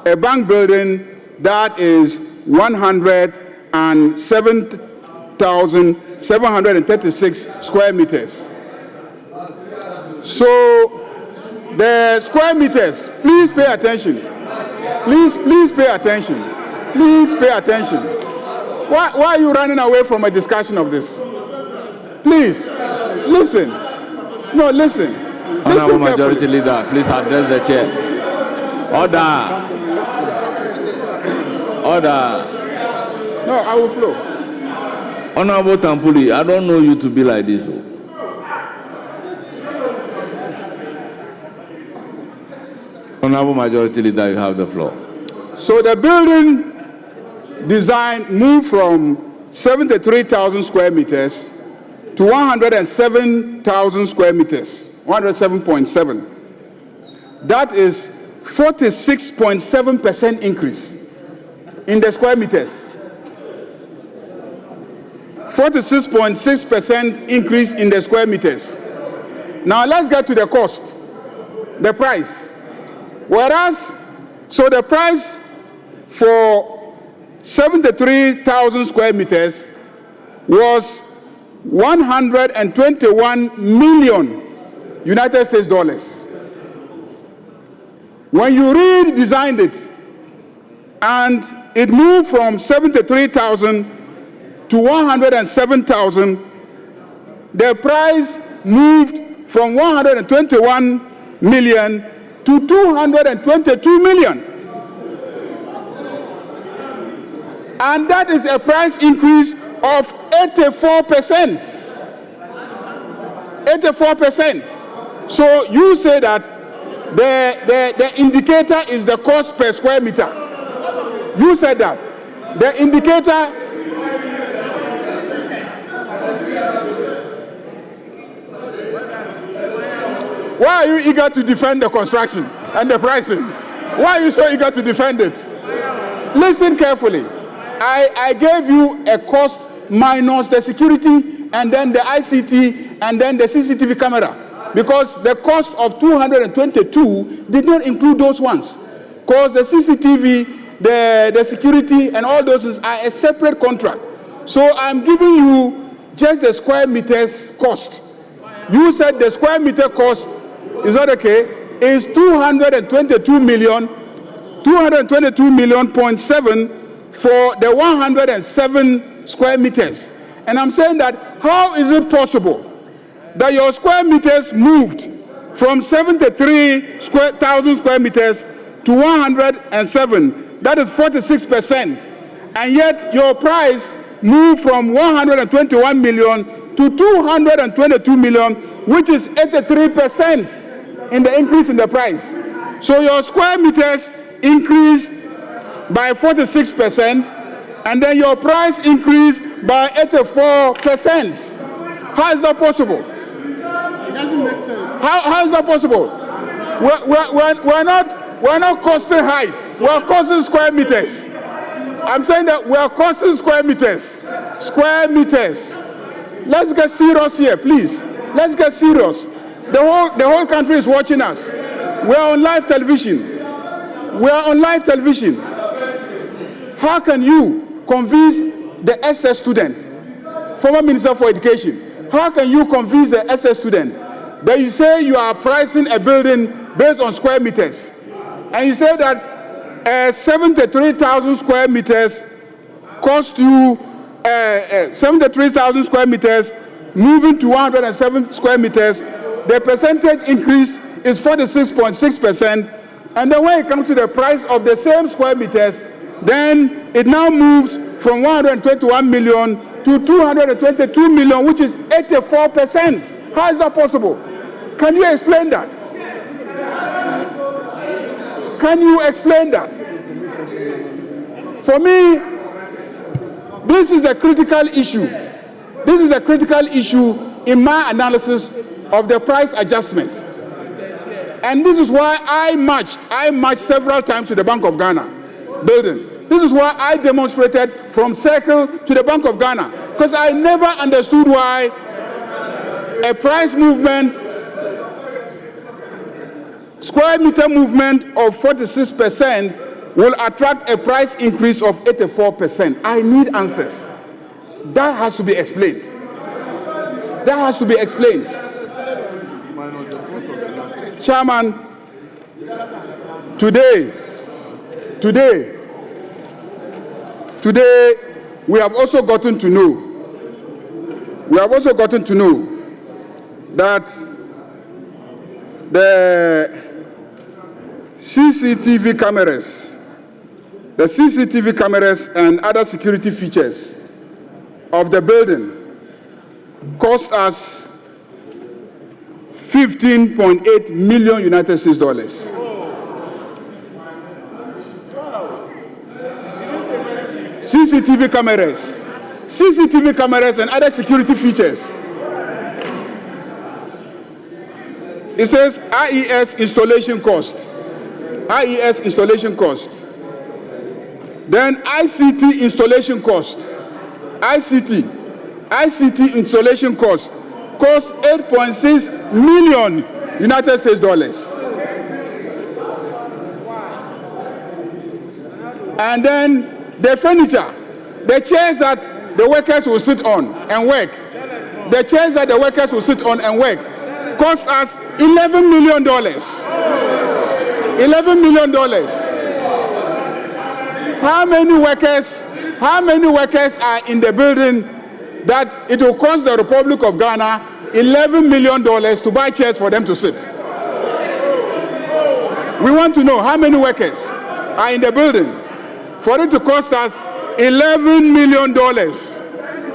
a bank building that is 107,736 square meters. So the square meters, please pay attention. Please pay attention. Why are you running away from a discussion of this? Please, listen. No, listen. Honorable Majority Leader, please address the chair. Order. No, I will flow. Honorable Tampuli, I don't know you to be like this. Honorable Majority Leader, you have the floor. So the building design moved from 73,000 square meters to 107,000 square meters, 107.7. That is 46.7% increase in the square meters. 46.6% increase in the square meters. Now let's get to the cost, the price. So the price for 73,000 square meters was 121 million United States dollars. When you redesigned it and it moved from 73,000 to 107,000, the price moved from 121 million to 222 million. And that is a price increase of 84%. 84%. So you say that the indicator is the cost per square meter. You said that. The indicator. Why are you eager to defend the construction and the pricing? Why are you so eager to defend it? Listen carefully. I gave you a cost minus the security and then the ICT and then the CCTV camera, because the cost of 222 did not include those ones, because the CCTV, the security and all those are a separate contract. So I'm giving you just the square meters cost. You said the square meter cost, is that okay, is 222 million, 222 million point 7 for the 107 square meters. And I'm saying that how is it possible that your square meters moved from 73,000 square meters to 107? That is 46%. and yet your price moved from 121 million to 222 million, which is 83% in the increase in the price. So your square meters increased by 46%, and then your price increased by 84%. How is that possible? It doesn't make sense. How is that possible? We're not costing high. We're costing square meters. I'm saying that we're costing square meters. Square meters. Let's get serious here, please. Let's get serious. The whole country is watching us. We're on live television. We're on live television. How can you convince the SS student, former Minister for Education, how can you convince the SS student that you say you are pricing a building based on square meters, and you say that 73,000 square meters cost you 73,000 square meters, moving to 107 square meters, the percentage increase is 46.6%, and then when it comes to the price of the same square meters, then it now moves from 121 million to 222 million, which is 84%. How is that possible? Can you explain that? Can you explain that? For me, this is a critical issue. This is a critical issue in my analysis of the price adjustment. And this is why I marched several times to the Bank of Ghana building. This is why I demonstrated from Circle to the Bank of Ghana, because I never understood why a price movement, square meter movement of 46% will attract a price increase of 84%. I need answers. That has to be explained. That has to be explained. Chairman, today, we have also gotten to know that the CCTV cameras and other security features of the building cost us 15.8 million United States dollars. CCTV cameras and other security features. It says IES installation cost. Then ICT installation cost. ICT installation cost cost 8.6 million United States dollars. And then the furniture, the chairs that the workers will sit on and work, cost us $11 million. $11 million. How many workers are in the building that it will cost the Republic of Ghana $11 million to buy chairs for them to sit? We want to know how many workers are in the building for it to cost us $11 million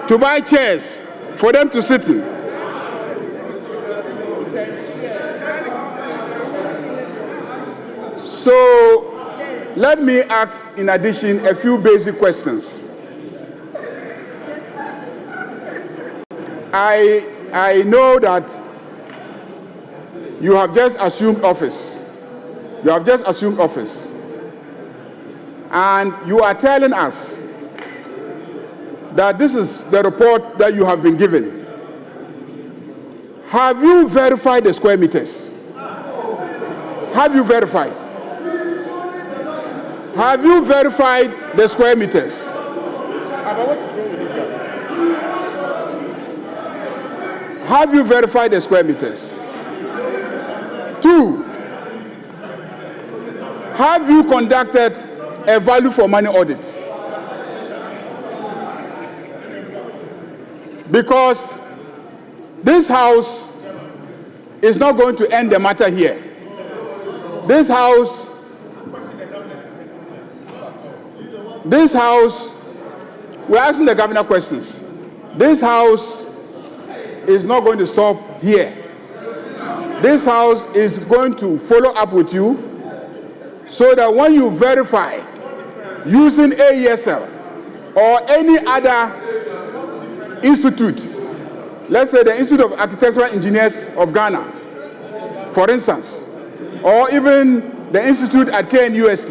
to buy chairs for them to sit in. So let me ask, in addition, a few basic questions. I know that you have just assumed office. And you are telling us that this is the report that you have been given. Have you verified the square meters? Have you verified the square meters? Have you verified the square meters? 2, have you conducted a value for money audit? Because this house is not going to end the matter here. This house we're asking the governor questions. This house is not going to stop here. This house is going to follow up with you so that when you verify using AESL or any other institute, let's say the Institute of Architectural Engineers of Ghana, for instance, or even the institute at KNUST,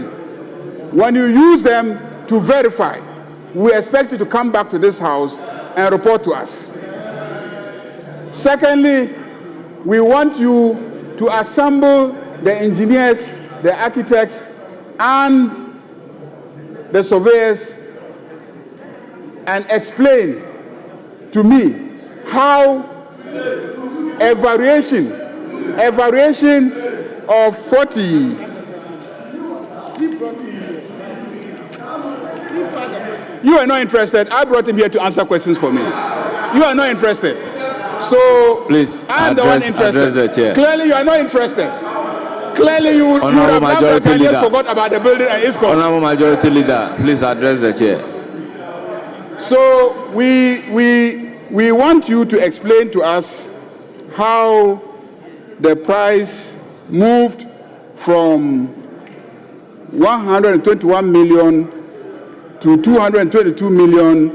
when you use them to verify, we expect you to come back to this house and report to us. Secondly, we want you to assemble the engineers, the architects, and the surveyors and explain to me how a variation of 40. You are not interested. I brought him here to answer questions for me. You are not interested. So please, I'm the one interested. Clearly, you are not interested. Clearly, you would have done that and just forgot about the building and its cost. Honorable Majority Leader, please address the chair. So we want you to explain to us how the price moved from 121 million to 222 million,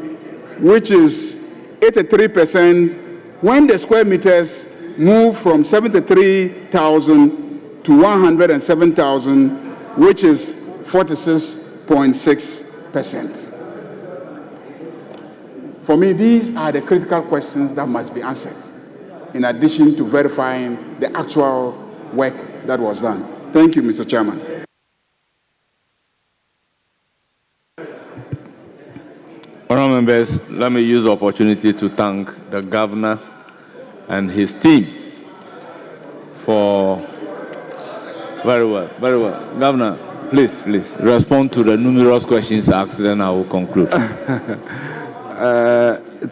which is 83%, when the square meters moved from 73,000 to 107,000, which is 46.6%. For me, these are the critical questions that must be answered, in addition to verifying the actual work that was done. Thank you, Mr. Chairman. Honourable members, let me use the opportunity to thank the governor and his team for very well. Governor, please respond to the numerous questions asked, then I will conclude.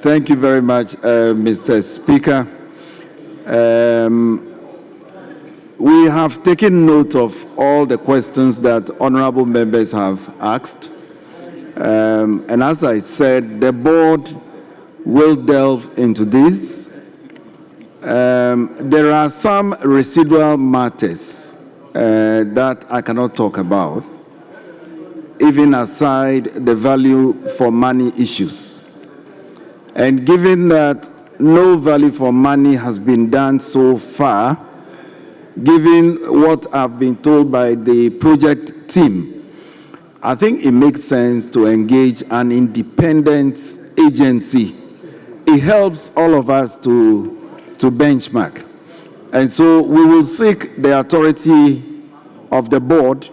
Thank you very much, Mr. Speaker. We have taken note of all the questions that honorable members have asked. And as I said, the board will delve into this. There are some residual matters that I cannot talk about, even aside the value for money issues. And given that no value for money has been done so far, given what I've been told by the project team, I think it makes sense to engage an independent agency. It helps all of us to benchmark. And so we will seek the authority of the board,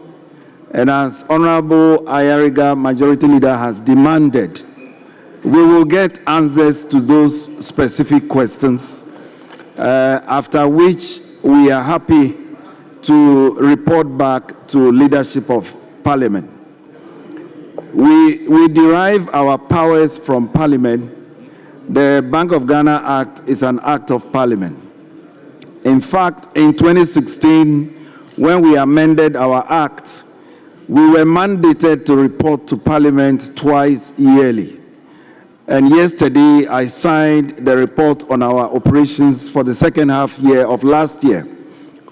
and as Honorable Ayariga, Majority Leader, has demanded, we will get answers to those specific questions, after which we are happy to report back to leadership of Parliament. We derive our powers from Parliament. The Bank of Ghana Act is an act of Parliament. In fact, in 2016, when we amended our act, we were mandated to report to Parliament twice yearly. And yesterday, I signed the report on our operations for the second half year of last year,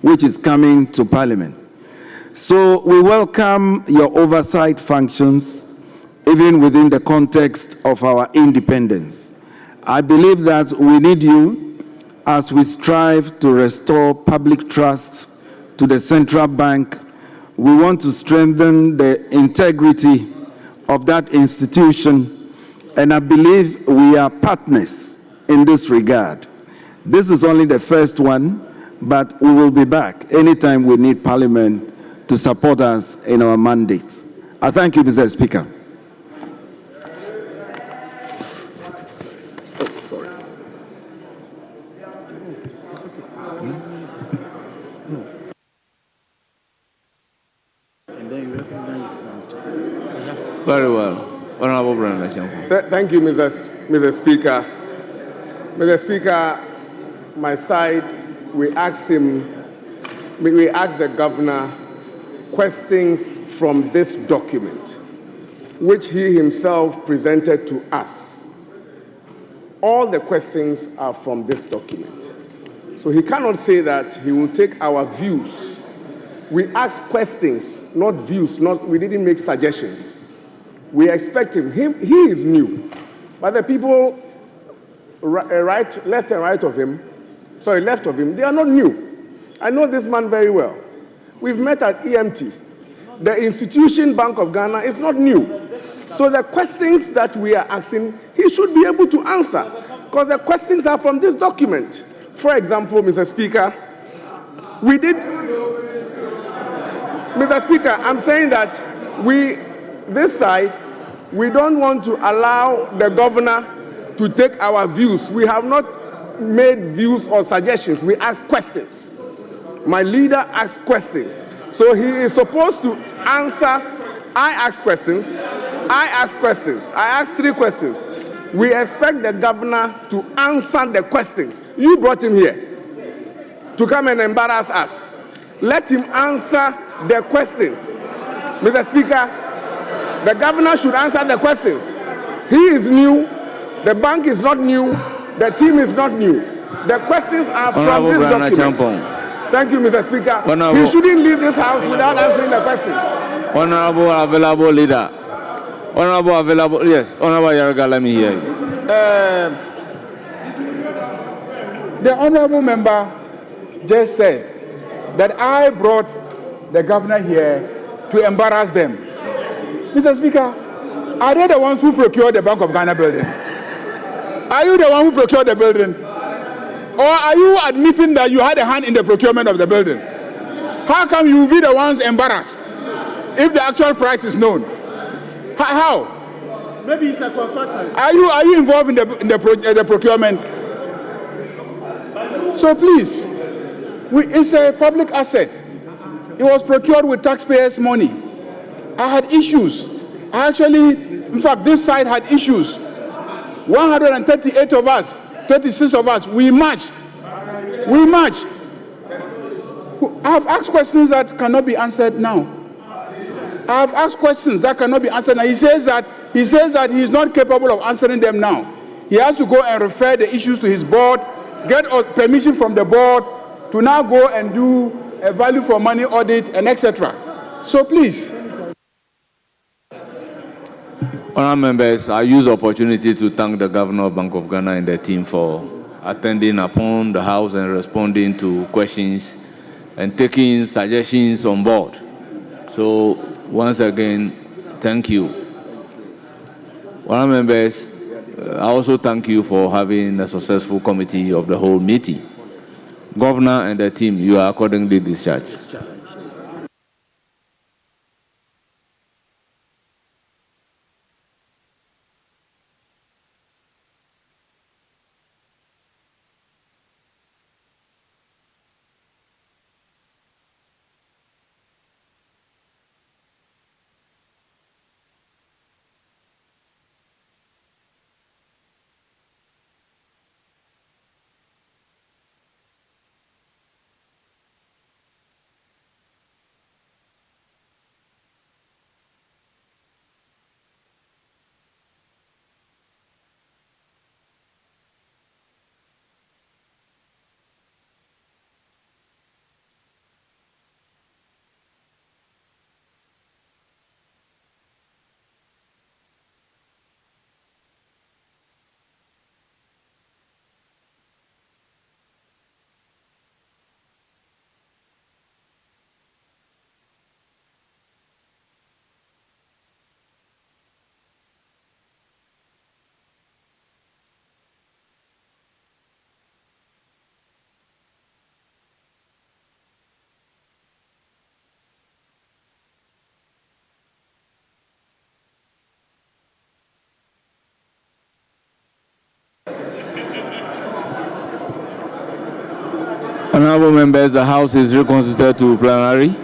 which is coming to Parliament. So we welcome your oversight functions, even within the context of our independence. I believe that we need you as we strive to restore public trust to the central bank. We want to strengthen the integrity of that institution, and I believe we are partners in this regard. This is only the first one, but we will be back anytime we need Parliament to support us in our mandate. I thank you, Mr. Speaker. Very well. Honorable Brenda. Thank you, Mr. Speaker. Mr. Speaker, my side, we asked the governor questions from this document. which he himself presented to us. All the questions are from this document. So he cannot say that he will take our views. We ask questions, not views, we didn't make suggestions. We expect him. He is new. But the people left and right of him, left of him, they are not new. I know this man very well. We've met at EMT. The institution Bank of Ghana is not new. So the questions that we are asking, he should be able to answer, because the questions are from this document. For example, Mr. Speaker, Mr. Speaker, I'm saying that this side, we don't want to allow the governor to take our views. We have not made views or suggestions. We ask questions. My leader asks questions. So he is supposed to answer. I ask questions. I ask questions. I ask 3 questions. We expect the governor to answer the questions. You brought him here to come and embarrass us. Let him answer the questions. Mr. Speaker, the governor should answer the questions. He is new. The bank is not new. The team is not new. The questions are from this document. Thank you, Mr. Speaker. He shouldn't leave this house without answering the questions. Honorable available leader. Honorable available, yes. Honorable Yarga, let me hear you. The honorable member just said that I brought the governor here to embarrass them. Mr. Speaker, are they the ones who procured the Bank of Ghana building? Are you the one who procured the building? Or are you admitting that you had a hand in the procurement of the building? How come you will be the ones embarrassed if the actual price is known? How? Maybe he's a consultant. Are you involved in the procurement? So please, it's a public asset. It was procured with taxpayers' money. I had issues. In fact, this side had issues. 138 of us, 36 of us, we marched. I have asked questions that cannot be answered now. I have asked questions that cannot be answered now. He says that he is not capable of answering them now. He has to go and refer the issues to his board, get permission from the board to now go and do a value for money audit and etc. So please. Honourable members, I use the opportunity to thank the Governor of Bank of Ghana and the team for attending upon the House and responding to questions and taking suggestions on board. So once again, thank you. Honourable members, I also thank you for having a successful committee of the whole meeting. Governor and the team, you are accordingly discharged. Honourable members, the House is reconstituted to plenary.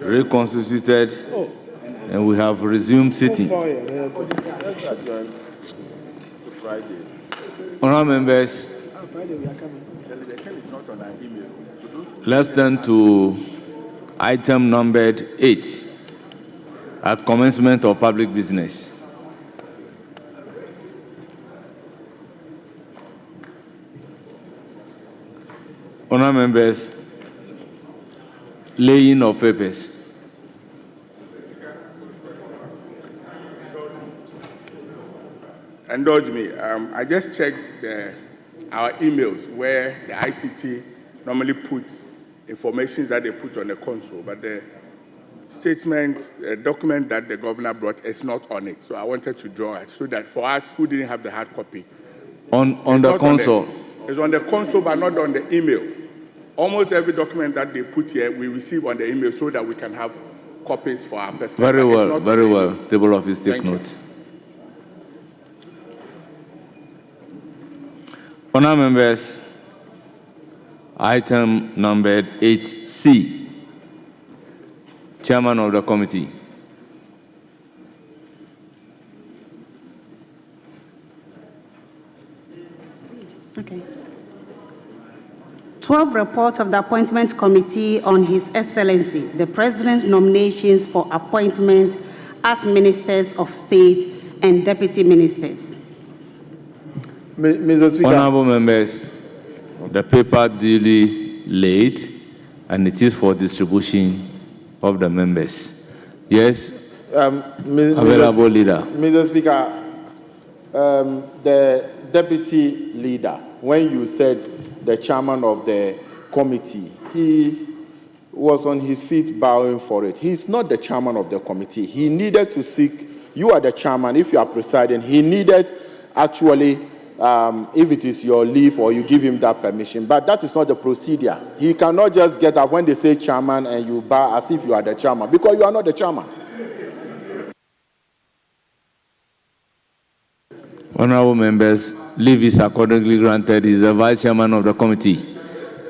Reconstituted, and we have resumed sitting. Honourable members, let's turn to item numbered 8 at commencement of public business. Honourable members, laying of papers. Indulge me. I just checked our emails where the ICT normally puts information that they put on the console, but the statement, document that the governor brought is not on it. So I wanted to draw it so that for us who didn't have the hard copy. On the console? It's on the console, but not on the email. Almost every document that they put here, we receive on the email so that we can have copies for our personal. Very well, very well. Table office, take note. Honourable members, item numbered 8C, Chairman of the committee. Okay. 12 report of the Appointment Committee on His Excellency, the President's nominations for appointment as Ministers of State and Deputy Ministers. Mr. Speaker. Honourable members, the paper duly laid, and it is for distribution of the members. Yes, available leader. Mr. Speaker, the deputy leader, when you said the chairman of the committee, he was on his feet bowing for it. He's not the chairman of the committee. He needed to seek, you are the chairman, if you are presiding, he needed actually if it is your leave or you give him that permission. But that is not the procedure. He cannot just get up when they say chairman and you bow as if you are the chairman, because you are not the chairman. Honorable members, leave is accordingly granted. He is the vice chairman of the committee.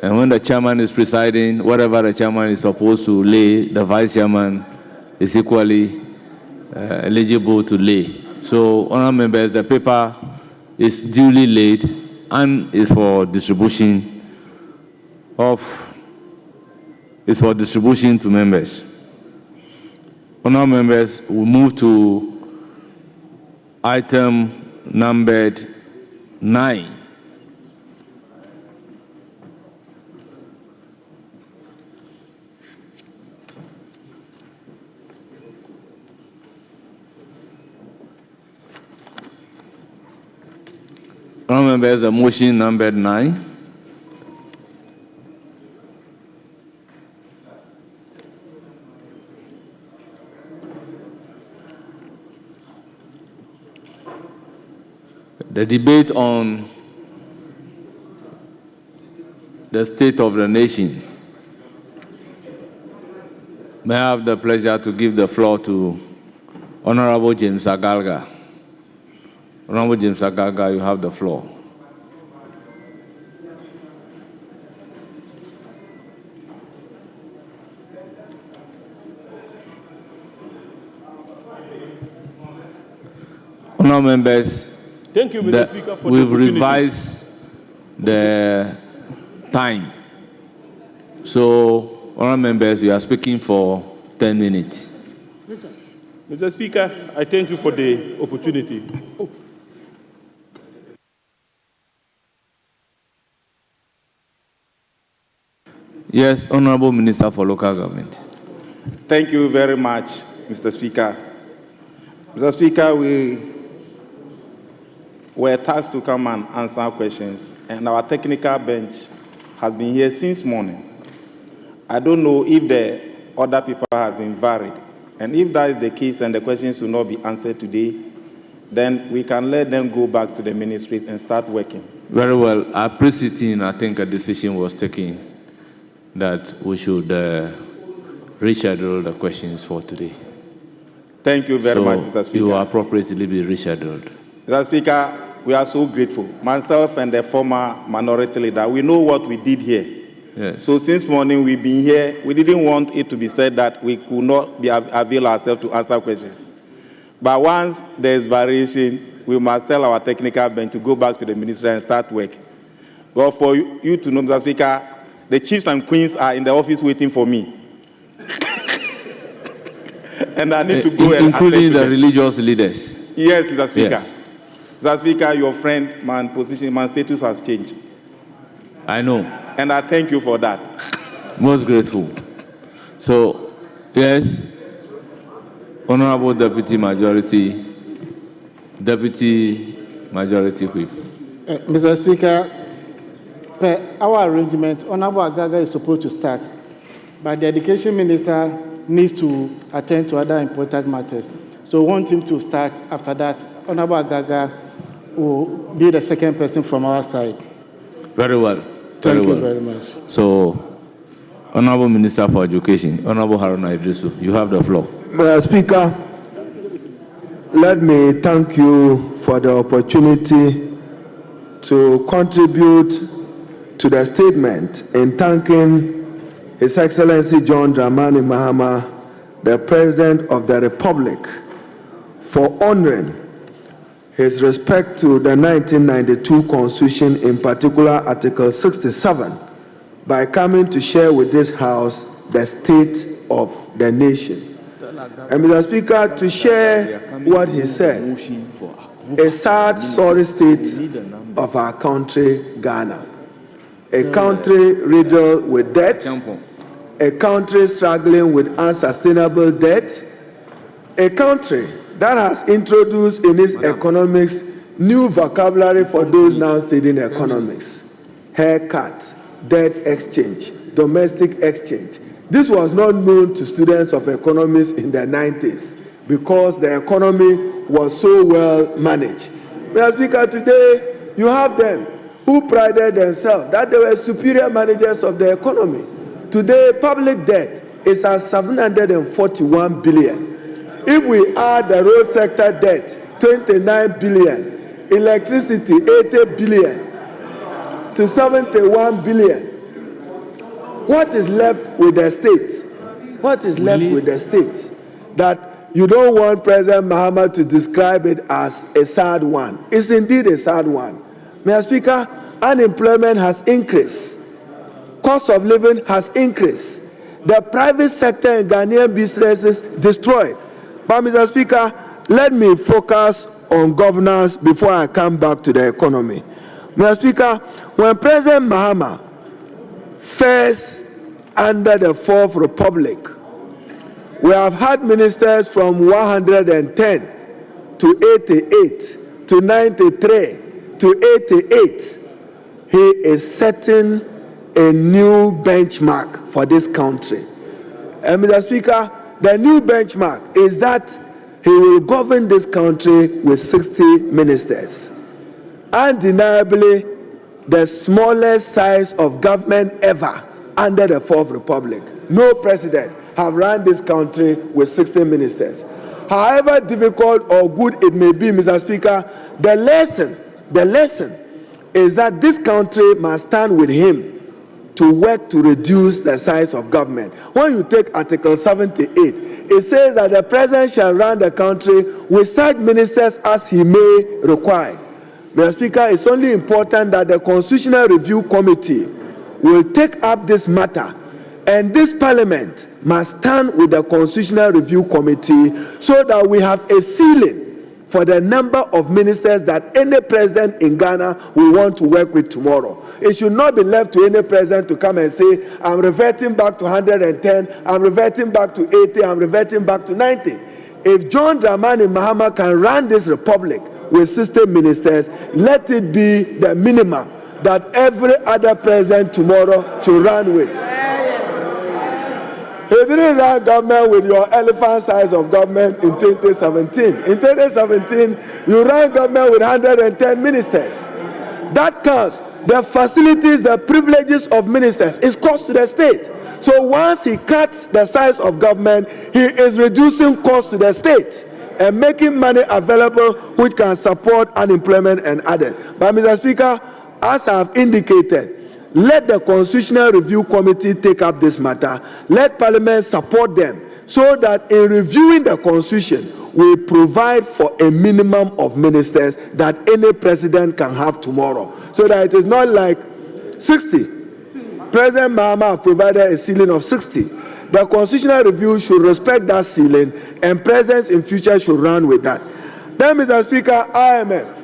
And when the chairman is presiding, whatever the chairman is supposed to lay, the vice chairman is equally eligible to lay. So, honorable members, the paper is duly laid and is for distribution to members. Honorable members, we move to item numbered 9. Honorable members, a motion numbered 9. The debate on the state of the nation. May I have the pleasure to give the floor to Honorable James Agalga. Honorable James Agalga, you have the floor. Honorable members, thank you, Mr. Speaker, for we've the opportunity. revised the time. So, honorable members, we are speaking for 10 minutes. Mr. Speaker, I thank you for the opportunity. Yes, Honorable Minister for Local Government. Thank you very much, Mr. Speaker. Mr. Speaker, we were tasked to come and answer questions, and our technical bench has been here since morning. I don't know if the other people have been varied, and if that is the case and the questions will not be answered today, then we can let them go back to the ministries and start working. Very well. At pre-sitting, I think a decision was taken that we should reschedule the questions for today. Thank you very much, Mr. Speaker. You will appropriately be rescheduled. Mr. Speaker, we are so grateful. Myself and the former minority leader, we know what we did here. Yes. So since morning we've been here, we didn't want it to be said that we could not avail ourselves to answer questions. But once there's variation, we must tell our technical bench to go back to the ministry and start work. Well, for you to know, Mr. Speaker, the chiefs and queens are in the office waiting for me. And I need to go and including the religious leaders. Yes, Mr. Speaker. Yes. Mr. Speaker, your friend, my position, my status has changed. I know. And I thank you for that. Most grateful. So, yes, Honorable Deputy Majority Whip. Mr. Speaker, per our arrangement, Honorable Agaga is supposed to start, but the Education Minister needs to attend to other important matters. So we want him to start. After that, Honorable Agaga will be the second person from our side. Very well. Thank you very much. So, Honorable Minister for Education, Honorable Haruna Idrisu, you have the floor. Mr. Speaker, let me thank you for the opportunity to contribute to the statement in thanking His Excellency John Dramani Mahama, the President of the Republic, for honoring his respect to the 1992 Constitution, in particular Article 67, by coming to share with this House the state of the nation. And Mr. Speaker, to share what he said, a sad, sorry state of our country, Ghana. A country riddled with debt, a country struggling with unsustainable debt, a country that has introduced in its economics new vocabulary for those now studying economics: haircut, debt exchange, domestic exchange. This was not known to students of economics in the 90s because the economy was so well managed. Mr. Speaker, today You have them who prided themselves that they were superior managers of the economy. Today, public debt is at 741 billion. If we add the road sector debt, 29 billion, electricity, 80 billion, to 71 billion, what is left with the state? What is left with the state? That you don't want President Mahama to describe it as a sad one. It's indeed a sad one. Mr. Speaker, unemployment has increased. Cost of living has increased. The private sector in Ghanaian businesses destroyed. But Mr. Speaker, let me focus on governance before I come back to the economy. Mr. Speaker, when President Mahama first under the Fourth Republic, we have had ministers from 110 to 88 to 93 to 88. He is setting a new benchmark for this country. And Mr. Speaker, the new benchmark is that he will govern this country with 60 ministers. Undeniably, the smallest size of government ever under the Fourth Republic. No president have run this country with 60 ministers. However difficult or good it may be, Mr. Speaker, the lesson is that this country must stand with him to work to reduce the size of government. When you take Article 78, it says that the president shall run the country with such ministers as he may require. Mr. Speaker, it's only important that the Constitutional Review Committee will take up this matter, and this parliament must stand with the Constitutional Review Committee so that we have a ceiling for the number of ministers that any president in Ghana will want to work with tomorrow. It should not be left to any president to come and say, I'm reverting back to 110, I'm reverting back to 80, I'm reverting back to 90. If John Dramani Mahama can run this republic with 60 ministers, let it be the minimum that every other president tomorrow should run with. He didn't run government with your elephant size of government in 2017. In 2017, you ran government with 110 ministers. That counts. The facilities, the privileges of ministers is cost to the state. So once he cuts the size of government, he is reducing cost to the state and making money available which can support unemployment and others. But Mr. Speaker, as I have indicated, let the Constitutional Review Committee take up this matter. Let Parliament support them so that in reviewing the Constitution, we provide for a minimum of ministers that any president can have tomorrow. So that it is not like 60. President Mahama provided a ceiling of 60. The Constitutional Review should respect that ceiling, and presidents in future should run with that. Then, Mr. Speaker, IMF,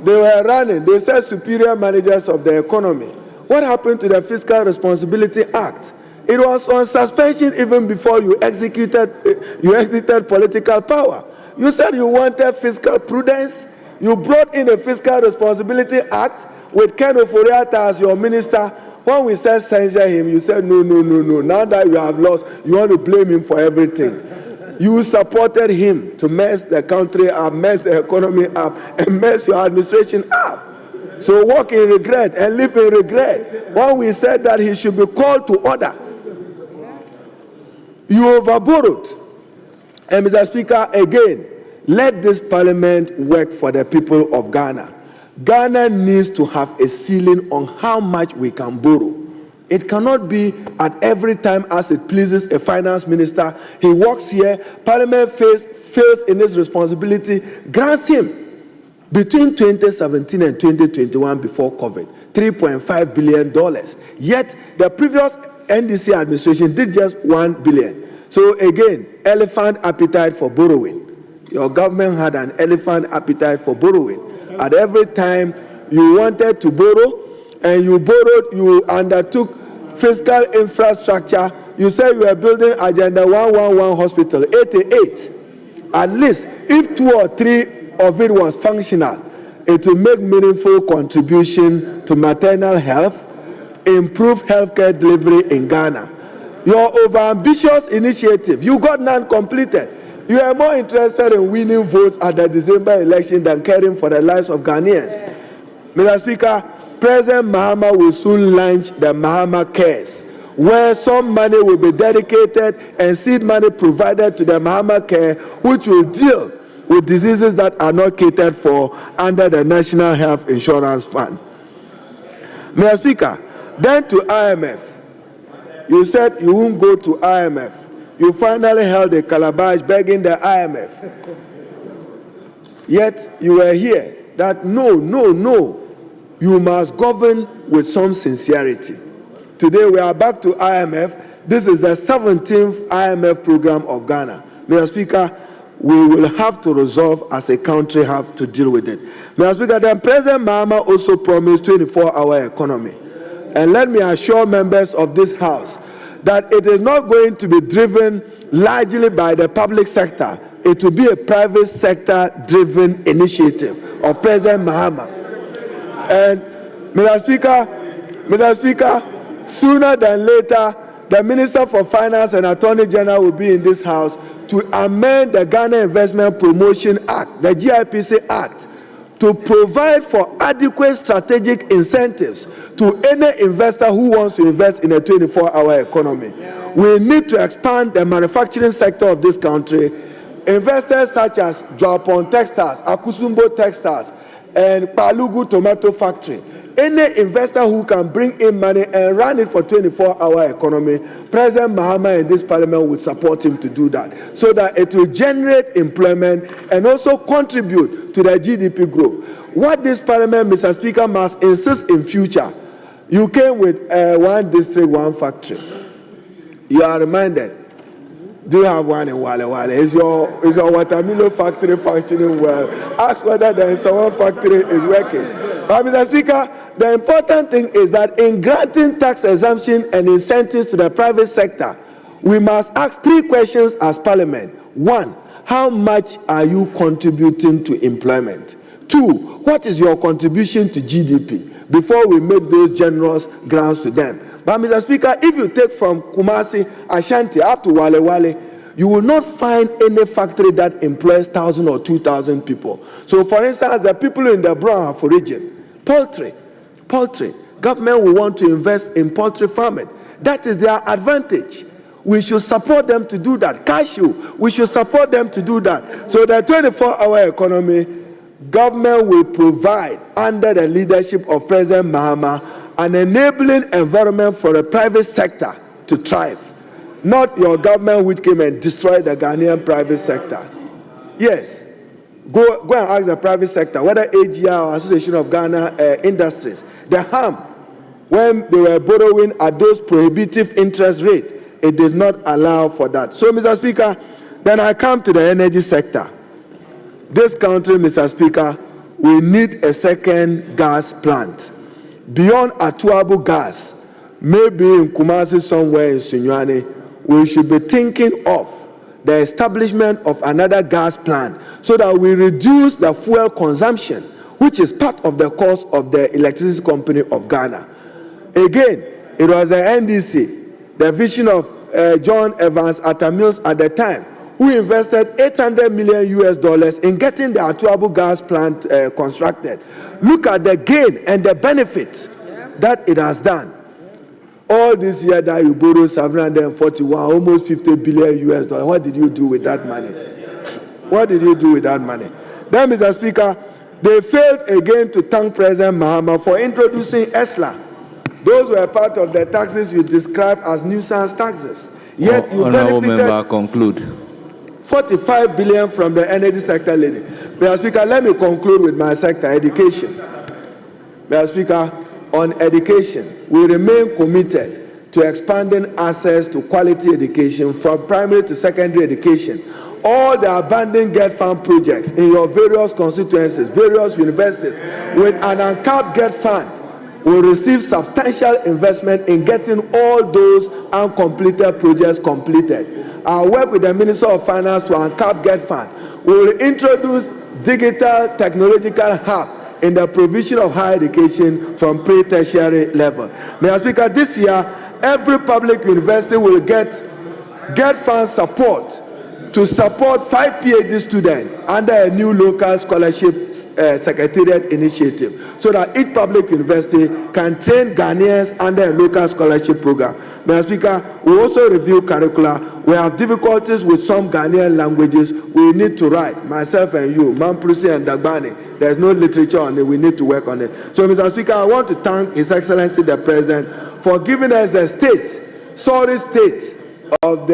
they were running, they said superior managers of the economy. What happened to the Fiscal Responsibility Act? It was on suspension even before you exited political power. You said you wanted fiscal prudence. You brought in a Fiscal Responsibility Act with Ken Ofori-Atta as your minister. When we said censure him, you said no. Now that you have lost, you want to blame him for everything. You supported him to mess the country up, mess the economy up, and mess your administration up. So walk in regret and live in regret. When we said that he should be called to order, you overborrowed. And Mr. Speaker, again, let this parliament work for the people of Ghana. Ghana needs to have a ceiling on how much we can borrow. It cannot be at every time as it pleases a finance minister. He walks here, Parliament fails in his responsibility, grants him between 2017 and 2021 before COVID, $3.5 billion. Yet the previous NDC administration did just $1 billion. So again, elephant appetite for borrowing. Your government had an elephant appetite for borrowing. At every time you wanted to borrow and you borrowed, you undertook fiscal infrastructure. You said you were building Agenda 111 hospital, 88. At least if 2 or 3 of it was functional, it will make meaningful contribution to maternal health, improve healthcare delivery in Ghana. Your overambitious initiative, you got none completed. You are more interested in winning votes at the December election than caring for the lives of Ghanaians. Mr. Speaker, President Mahama will soon launch the Mahama Cares, where some money will be dedicated and seed money provided to the Mahama Care, which will deal with diseases that are not catered for under the National Health Insurance Fund. Mr. Speaker, then to IMF. You said you won't go to IMF. You finally held a calabash begging the IMF. Yet you were here that no, you must govern with some sincerity. Today we are back to IMF. This is the 17th IMF program of Ghana. Mr. Speaker, we will have to resolve as a country have to deal with it. Mr. Speaker, then President Mahama also promised 24-hour economy. And let me assure members of this House that it is not going to be driven largely by the public sector. It will be a private sector-driven initiative of President Mahama. And Mr. Speaker, sooner than later, the Minister for Finance and Attorney General will be in this House to amend the Ghana Investment Promotion Act, the GIPC Act, to provide for adequate strategic incentives to any investor who wants to invest in a 24-hour economy. We need to expand the manufacturing sector of this country. Investors such as Joapon Textiles, Akusumbo Textiles, and Palugu Tomato Factory. Any investor who can bring in money and run it for 24-hour economy, President Mahama in this parliament will support him to do that, so that it will generate employment and also contribute to the GDP growth. What this parliament, Mr. Speaker, must insist in future, you came with one district, one factory. You are reminded, do you have one in Wale Wale? Is your watermelon factory functioning well? Ask whether the Nsawam factory is working. But Mr. Speaker, the important thing is that in granting tax exemption and incentives to the private sector, we must ask three questions as Parliament. One, how much are you contributing to employment? Two, what is your contribution to GDP before we make those generous grants to them? But Mr. Speaker, if you take from Kumasi, Ashanti up to Wale Wale, you will not find any factory that employs 1,000 or 2,000 people. So for instance, the people in the Brown region, poultry. Government will want to invest in poultry farming. That is their advantage. We should support them to do that. Cashew, we should support them to do that. So the 24-hour economy, government will provide under the leadership of President Mahama an enabling environment for the private sector to thrive. Not your government which came and destroyed the Ghanaian private sector. Yes. Go and ask the private sector, whether AGR or Association of Ghana Industries, the harm when they were borrowing at those prohibitive interest rates, it did not allow for that. So, Mr. Speaker, then I come to the energy sector. This country, Mr. Speaker, we need a second gas plant. Beyond Atuabu gas, maybe in Kumasi somewhere in Sunyani, we should be thinking of the establishment of another gas plant so that we reduce the fuel consumption, which is part of the cost of the electricity company of Ghana. Again, it was the NDC, the vision of John Evans Atta Mills at the time, who invested $800 million in getting the Atuabu gas plant constructed. Look at the gain and the benefits that it has done. All this year that you borrowed 741, almost $50 billion. What did you do with that money? What did you do with that money? Then, Mr. Speaker, they failed again to thank President Mahama for introducing ESLA. Those were part of the taxes you described as nuisance taxes. Yet you benefited conclude. 45 billion from the energy sector, lady. Mr. Speaker, let me conclude with my sector, education. Mr. Speaker, on education, we remain committed to expanding access to quality education from primary to secondary education. All the abandoned GET Fund projects in your various constituencies, various universities, with an uncapped GET Fund, will receive substantial investment in getting all those uncompleted projects completed. I'll work with the Minister of Finance to uncap GET Fund. We will introduce digital technological hub in the provision of higher education from pre-tertiary level. Mr. Speaker, this year, every public university will get Fund support to support 5 PhD students under a new local scholarship secretariat initiative so that each public university can train Ghanaians under a local scholarship program. Mr. Speaker, we also review curricula. We have difficulties with some Ghanaian languages we need to write, myself and you, Mamprisi and Dagbani. There's no literature on it, we need to work on it. So, Mr. Speaker, I want to thank His Excellency the President for giving us the sorry state of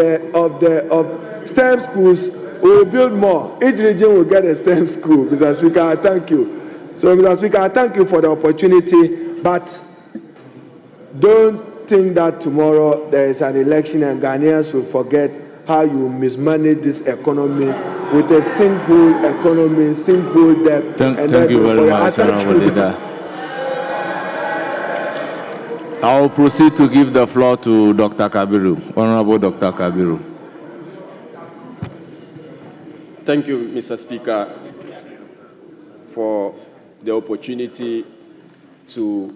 STEM schools. We will build more. Each region will get a STEM school. Mr. Speaker, I thank you. So, Mr. Speaker, I thank you for the opportunity, but don't think that tomorrow there is an election and Ghanaians will forget how you mismanage this economy with a single economy, single debt. Thank you very much, Honorable Leader. I will proceed to give the floor to Dr. Kabiru, Honorable Dr. Kabiru. Thank you, Mr. Speaker, for the opportunity to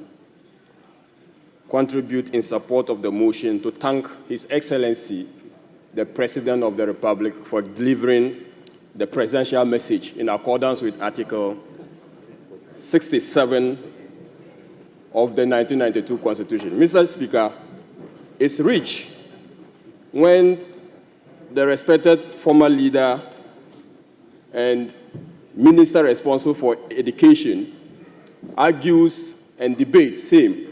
contribute in support of the motion to thank His Excellency, the President of the Republic, for delivering the presidential message in accordance with Article 67 of the 1992 Constitution. Mr. Speaker, it's rich when the respected former leader and minister responsible for education argues and debates same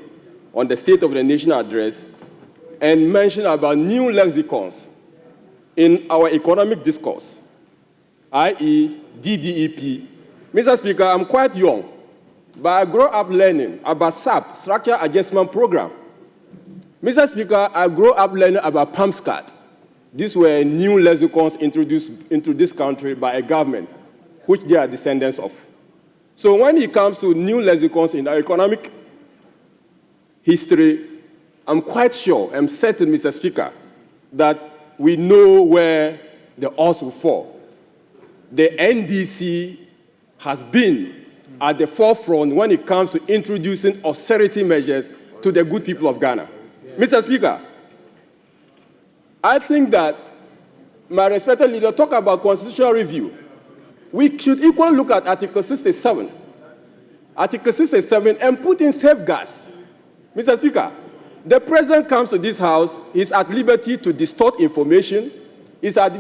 on the State of the Nation address and mention about new lexicons in our economic discourse, i.e. DDEP. Mr. Speaker, I'm quite young, but I grew up learning about SAP, Structure Adjustment Program. Mr. Speaker, I grew up learning about PAMSCAT. These were new lexicons introduced into this country by a government, which they are descendants of. So when it comes to new lexicons in our economic history, I'm quite sure, I'm certain, Mr. Speaker, that we know where the odds will fall. The NDC has been at the forefront when it comes to introducing austerity measures to the good people of Ghana. Mr. Speaker, I think that my respected leader talked about constitutional review. We should equally look at Article 67. Article 67 and put in safeguards. Mr. Speaker, the President comes to this House, he's at liberty to distort information, he's at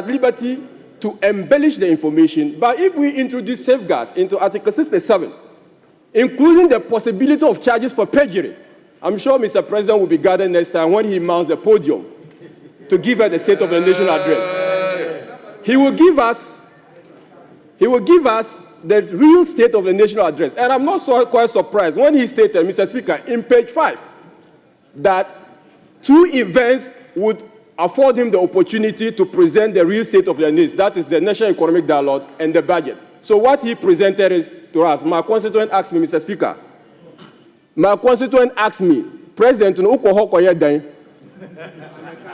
liberty to embellish the information, but if we introduce safeguards into Article 67, including the possibility of charges for perjury, I'm sure Mr. President will be guarded next time when he mounts the podium to give us the State of the Nation address. He will give us the real State of the Nation address. And I'm not quite surprised when he stated, Mr. Speaker, in page 5, that 2 events would afford him the opportunity to present the real state of the needs. That is the National Economic Dialogue and the budget. So what he presented is to us. My constituent asked me, Mr. Speaker, President,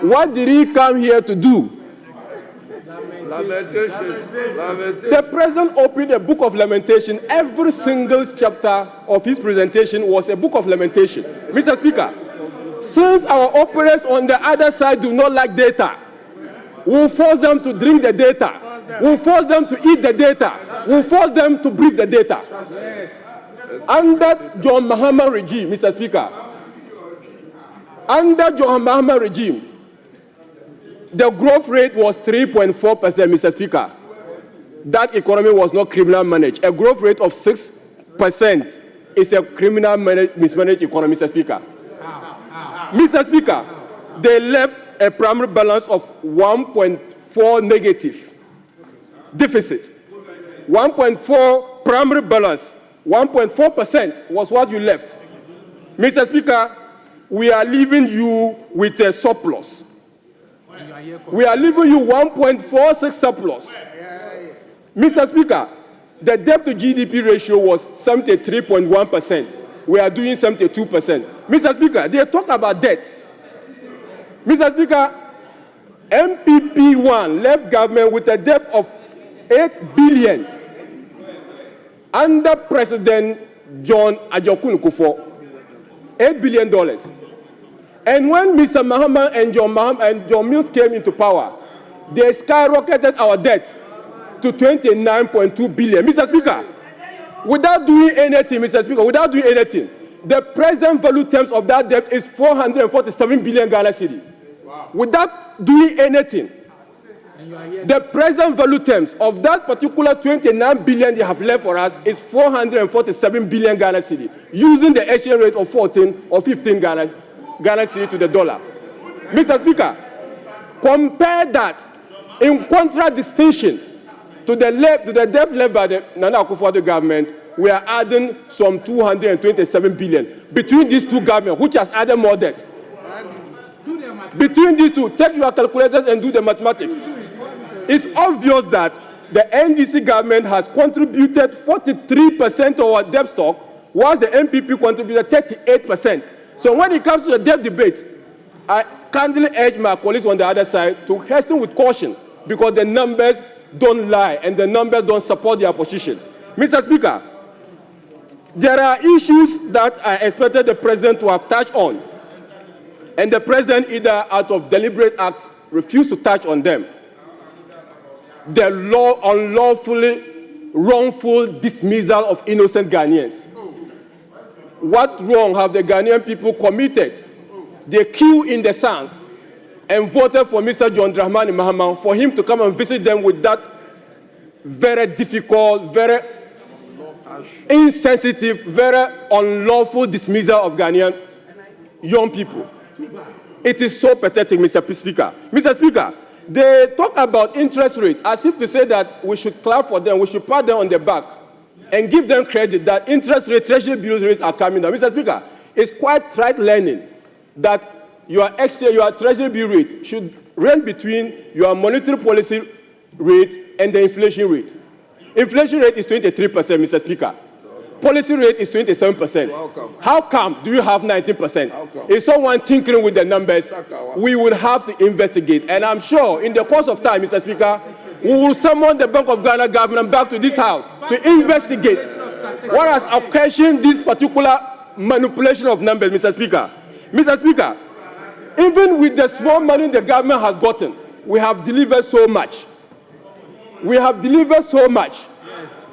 what did he come here to do? The President opened a book of lamentation. Every single chapter of his presentation was a book of lamentation. Mr. Speaker, since our operators on the other side do not like data, we'll force them to drink the data. We'll force them to eat the data. We'll force them to breathe the data. Under John Mahama regime, Mr. Speaker, under John Mahama regime, the growth rate was 3.4%, Mr. Speaker. That economy was not criminal managed. A growth rate of 6% is a criminal mismanaged economy, Mr. Speaker. Mr. Speaker, they left a primary balance of 1.4 negative deficit. 1.4 primary balance, 1.4% was what you left. Mr. Speaker, we are leaving you with a surplus. We are leaving you 1.46 surplus. Mr. Speaker, the debt to GDP ratio was 73.1%. We are doing 72%. Mr. Speaker, they talk about debt. Mr. Speaker, MPP1 left government with a debt of 8 billion under President John Ajokun Kufuor. $8 billion. And when Mr. Mahama and John Mills came into power, they skyrocketed our debt to 29.2 billion. Mr. Speaker, without doing anything, Mr. Speaker, without doing anything, the present value terms of that debt is 447 billion Ghana cedi. Wow. Without doing anything, the present value terms of that particular 29 billion they have left for us is 447 billion Ghana cedi, using the exchange rate of 14 or 15 Ghana cedi to the dollar. Mr. Speaker, compare that in contradistinction to the debt left by the Nana Akufo-Addo government. We are adding some 227 billion between these two governments, which has added more debt. Between these two, take your calculators and do the mathematics. It's obvious that the NDC government has contributed 43% of our debt stock, whilst the NPP contributed 38%. So when it comes to the debt debate, I kindly urge my colleagues on the other side to hasten with caution, because the numbers don't lie and the numbers don't support their position. Mr. Speaker, there are issues that I expected the President to have touched on, and the President, either out of deliberate act, refused to touch on them. The unlawfully wrongful dismissal of innocent Ghanaians. What wrong have the Ghanaian people committed? They queued in the sands and voted for Mr. John Dramani Mahama for him to come and visit them with that very difficult, very insensitive, very unlawful dismissal of Ghanaian young people. It is so pathetic, Mr. Speaker. Mr. Speaker, they talk about interest rate as if to say that we should clap for them, we should pat them on the back and give them credit that interest rate, treasury bills rates are coming down. Mr. Speaker, it's quite trite learning that your treasury bill rate should range between your monetary policy rate and the inflation rate. Inflation rate is 23%, Mr. Speaker. Policy rate is 27%. How come do you have 19%? Is someone tinkering with the numbers? We will have to investigate. And I'm sure in the course of time, Mr. Speaker, we will summon the Bank of Ghana government back to this house to investigate what has occasioned this particular manipulation of numbers, Mr. Speaker. Mr. Speaker, even with the small money the government has gotten, we have delivered so much. We have delivered so much.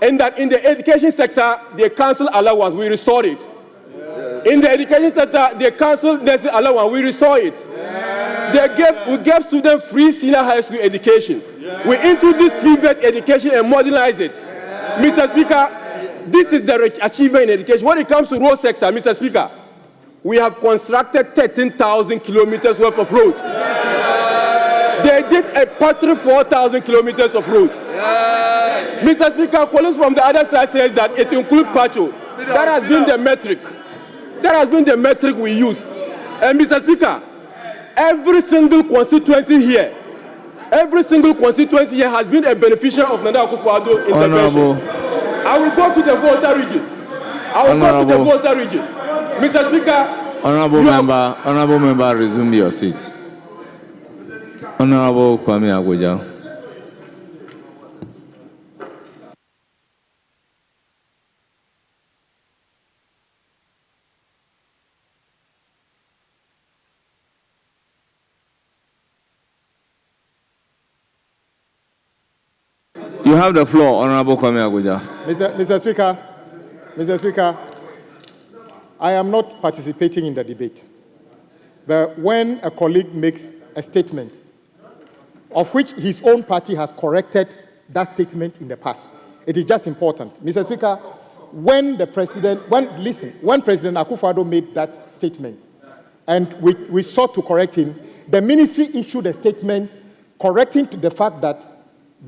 And that in the education sector, they cancel allowance, we restore it. Yes. In the education sector, they cancel nursing allowance, we restore it. Yes. We gave students free senior high school education. Yes. We introduced TVET education and modernize it. Yes. Mr. Speaker, this is the achievement in education. When it comes to road sector, Mr. Speaker, we have constructed 13,000 kilometers worth of roads. Yes. They did a paltry 4,000 kilometers of roads. Yes. Mr. Speaker, colleagues from the other side says that it includes Pacho. That has been the metric. That has been the metric we use. And Mr. Speaker, every single constituency here has been a beneficiary of Nana Akufo-Addo intervention. I will go to the Volta region. Mr. Speaker, Honorable member, resume your seat. Honorable Kwame Agoja. You have the floor, Honorable Kwame Agoja. Mr. Speaker, I am not participating in the debate. But when a colleague makes a statement of which his own party has corrected that statement in the past, it is just important. Mr. Speaker, when President Akufo-Addo made that statement and we sought to correct him, the ministry issued a statement correcting to the fact that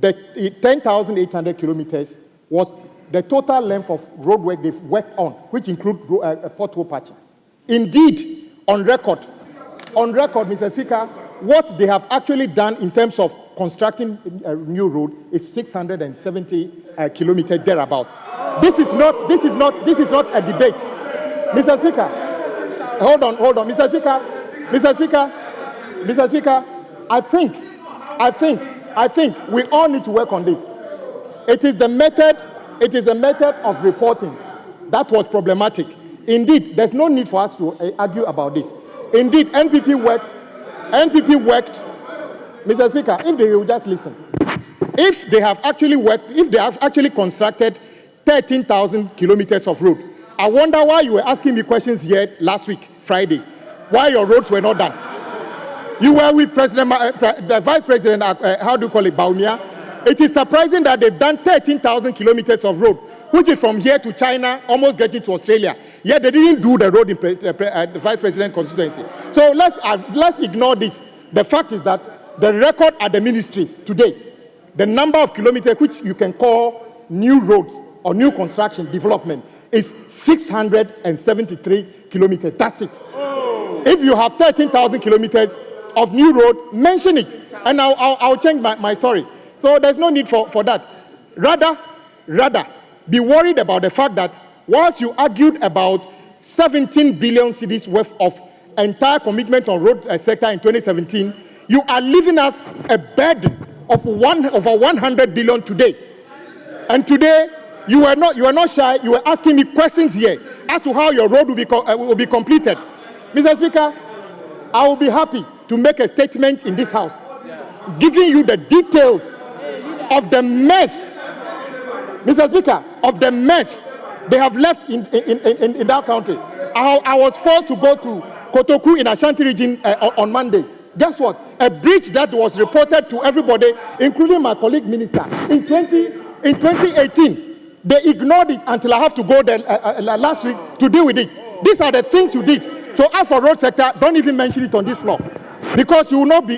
the 10,800 kilometers was the total length of roadway they've worked on, which include a pothole patching. Indeed, on record, Mr. Speaker, what they have actually done in terms of constructing a new road is 670 kilometers thereabout. This is not a debate, Mr. Speaker. Hold on, Mr. Speaker. I think we all need to work on this. It is a method of reporting that was problematic. Indeed, there's no need for us to argue about this. Indeed, NPP worked, Mr. Speaker, if they will just listen. If they have actually constructed 13,000 kilometers of road. I wonder why you were asking me questions here last week, Friday, why your roads were not done. You were with the Vice President, Baumia. It is surprising that they've done 13,000 kilometers of road, which is from here to China, almost getting to Australia. Yet they didn't do the road in the Vice President constituency. So let's ignore this. The fact is that the record at the ministry today, the number of kilometers which you can call new roads or new construction development is 673 kilometers. That's it. Oh. If you have 13,000 kilometers of new road, mention it, and I'll change my story. So there's no need for that. Rather, be worried about the fact that whilst you argued about 17 billion cedis worth of entire commitment on road sector in 2017, you are leaving us a burden of over 100 billion today. And today, you were not shy. You were asking me questions here as to how your road will be completed. Mr. Speaker, I will be happy to make a statement in this House, giving you the details of the mess, Mr. Speaker, of the mess they have left in that country. I was forced to go to Kotoku in Ashanti region on Monday. Guess what? A breach that was reported to everybody, including my colleague minister, in 2018. They ignored it until I have to go there last week to deal with it. These are the things you did. So as for road sector, don't even mention it on this floor, because you will not be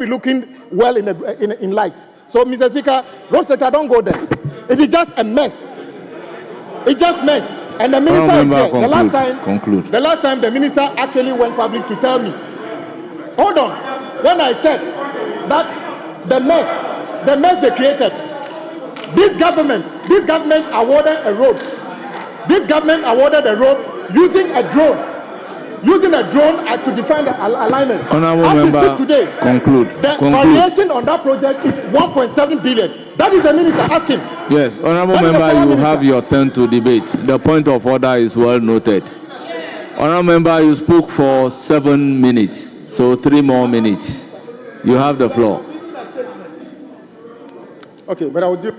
looking well in light. So, Mr. Speaker, road sector, don't go there. It is just a mess. It's just mess. And the minister is here. The last time the minister actually went public to tell me, hold on, when I said that the mess they created, this government awarded a road. This government awarded a road using a drone to define the alignment. Honorable member, today, conclude. The variation on that project is 1.7 billion. That is the minister asking. Yes, honorable member, you have your turn to debate. The point of order is well noted. Honorable member, you spoke for 7 minutes, so 3 more minutes. You have the floor. Okay, but I will do.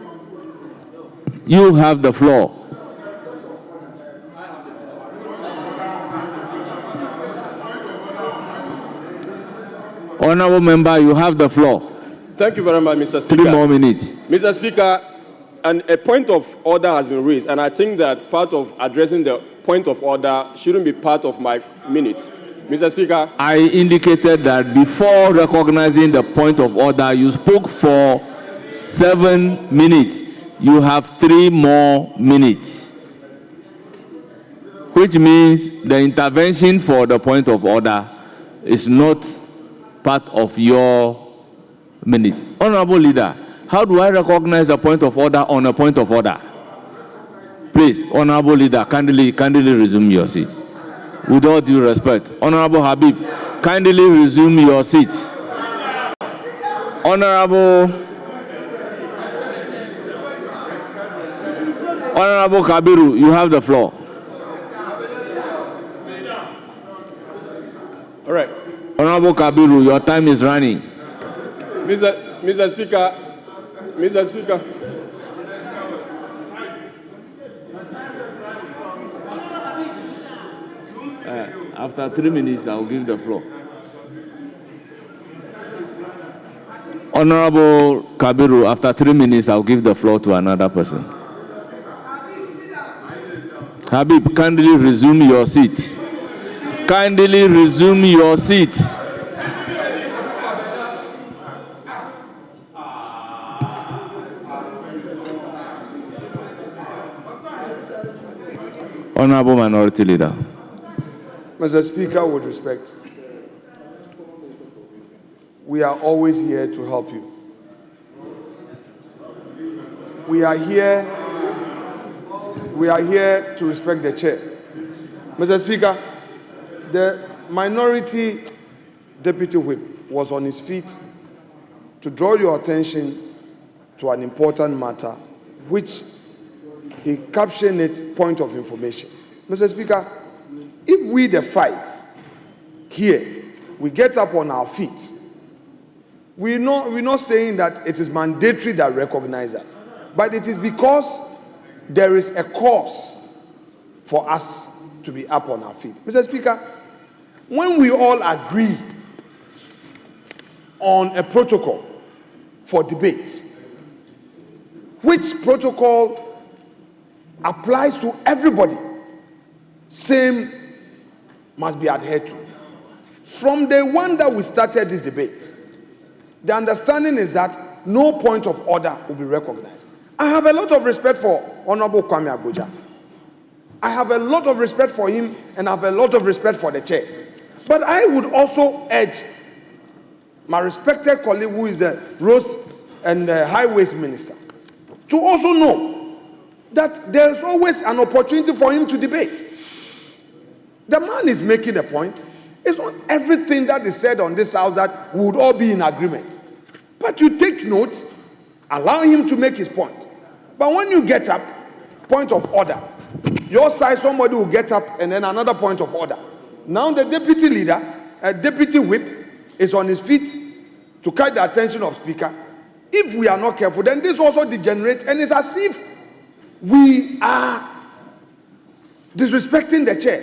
You have the floor. Honorable member, you have the floor. Thank you very much, Mr. Speaker. 3 more minutes. Mr. Speaker, and a point of order has been raised, and I think that part of addressing the point of order shouldn't be part of my minutes. Mr. Speaker. I indicated that before recognizing the point of order, you spoke for 7 minutes. You have 3 more minutes, which means the intervention for the point of order is not part of your minute. Honorable Leader, how do I recognize a point of order on a point of order? Please, Honorable Leader, kindly resume your seat. With all due respect, Honorable Habib, kindly resume your seat. Honorable Kabiru, you have the floor. All right. Honorable Kabiru, your time is running. Mr. Speaker. After 3 minutes, I will give the floor. Honorable Kabiru, after 3 minutes, I will give the floor to another person. Habib, kindly resume your seat. Kindly resume your seat. Honorable Minority Leader. Mr. Speaker, with respect, we are always here to help you. We are here to respect the chair. Mr. Speaker, the minority deputy whip was on his feet to draw your attention to an important matter, which he captioned it point of information. Mr. Speaker, if we, the 5 here, we get up on our feet, we're not saying that it is mandatory that recognize us, but it is because there is a cause for us to be up on our feet. Mr. Speaker, when we all agree on a protocol for debate, which protocol applies to everybody, same must be adhered to. From the one that we started this debate, the understanding is that no point of order will be recognized. I have a lot of respect for Honorable Kwame Abuja. I have a lot of respect for him, and I have a lot of respect for the chair. But I would also urge my respected colleague, who is the Roads and Highways Minister, to also know that there is always an opportunity for him to debate. The man is making a point. It's not everything that is said on this house that we would all be in agreement. But you take note, allow him to make his point. But when you get up, point of order. Your side, somebody will get up and then another point of order. Now the deputy leader, deputy whip, is on his feet to catch the attention of speaker. If we are not careful, then this also degenerates, and it's as if we are disrespecting the chair.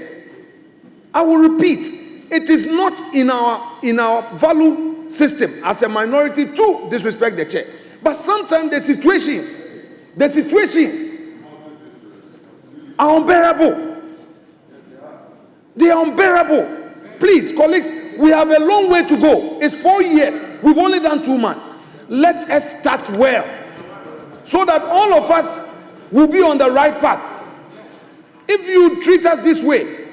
I will repeat, it is not in our value system as a minority to disrespect the chair. But sometimes the situations are unbearable. They are unbearable. Please, colleagues, we have a long way to go. It's 4 years. We've only done 2 months. Let us start well, so that all of us will be on the right path. If you treat us this way,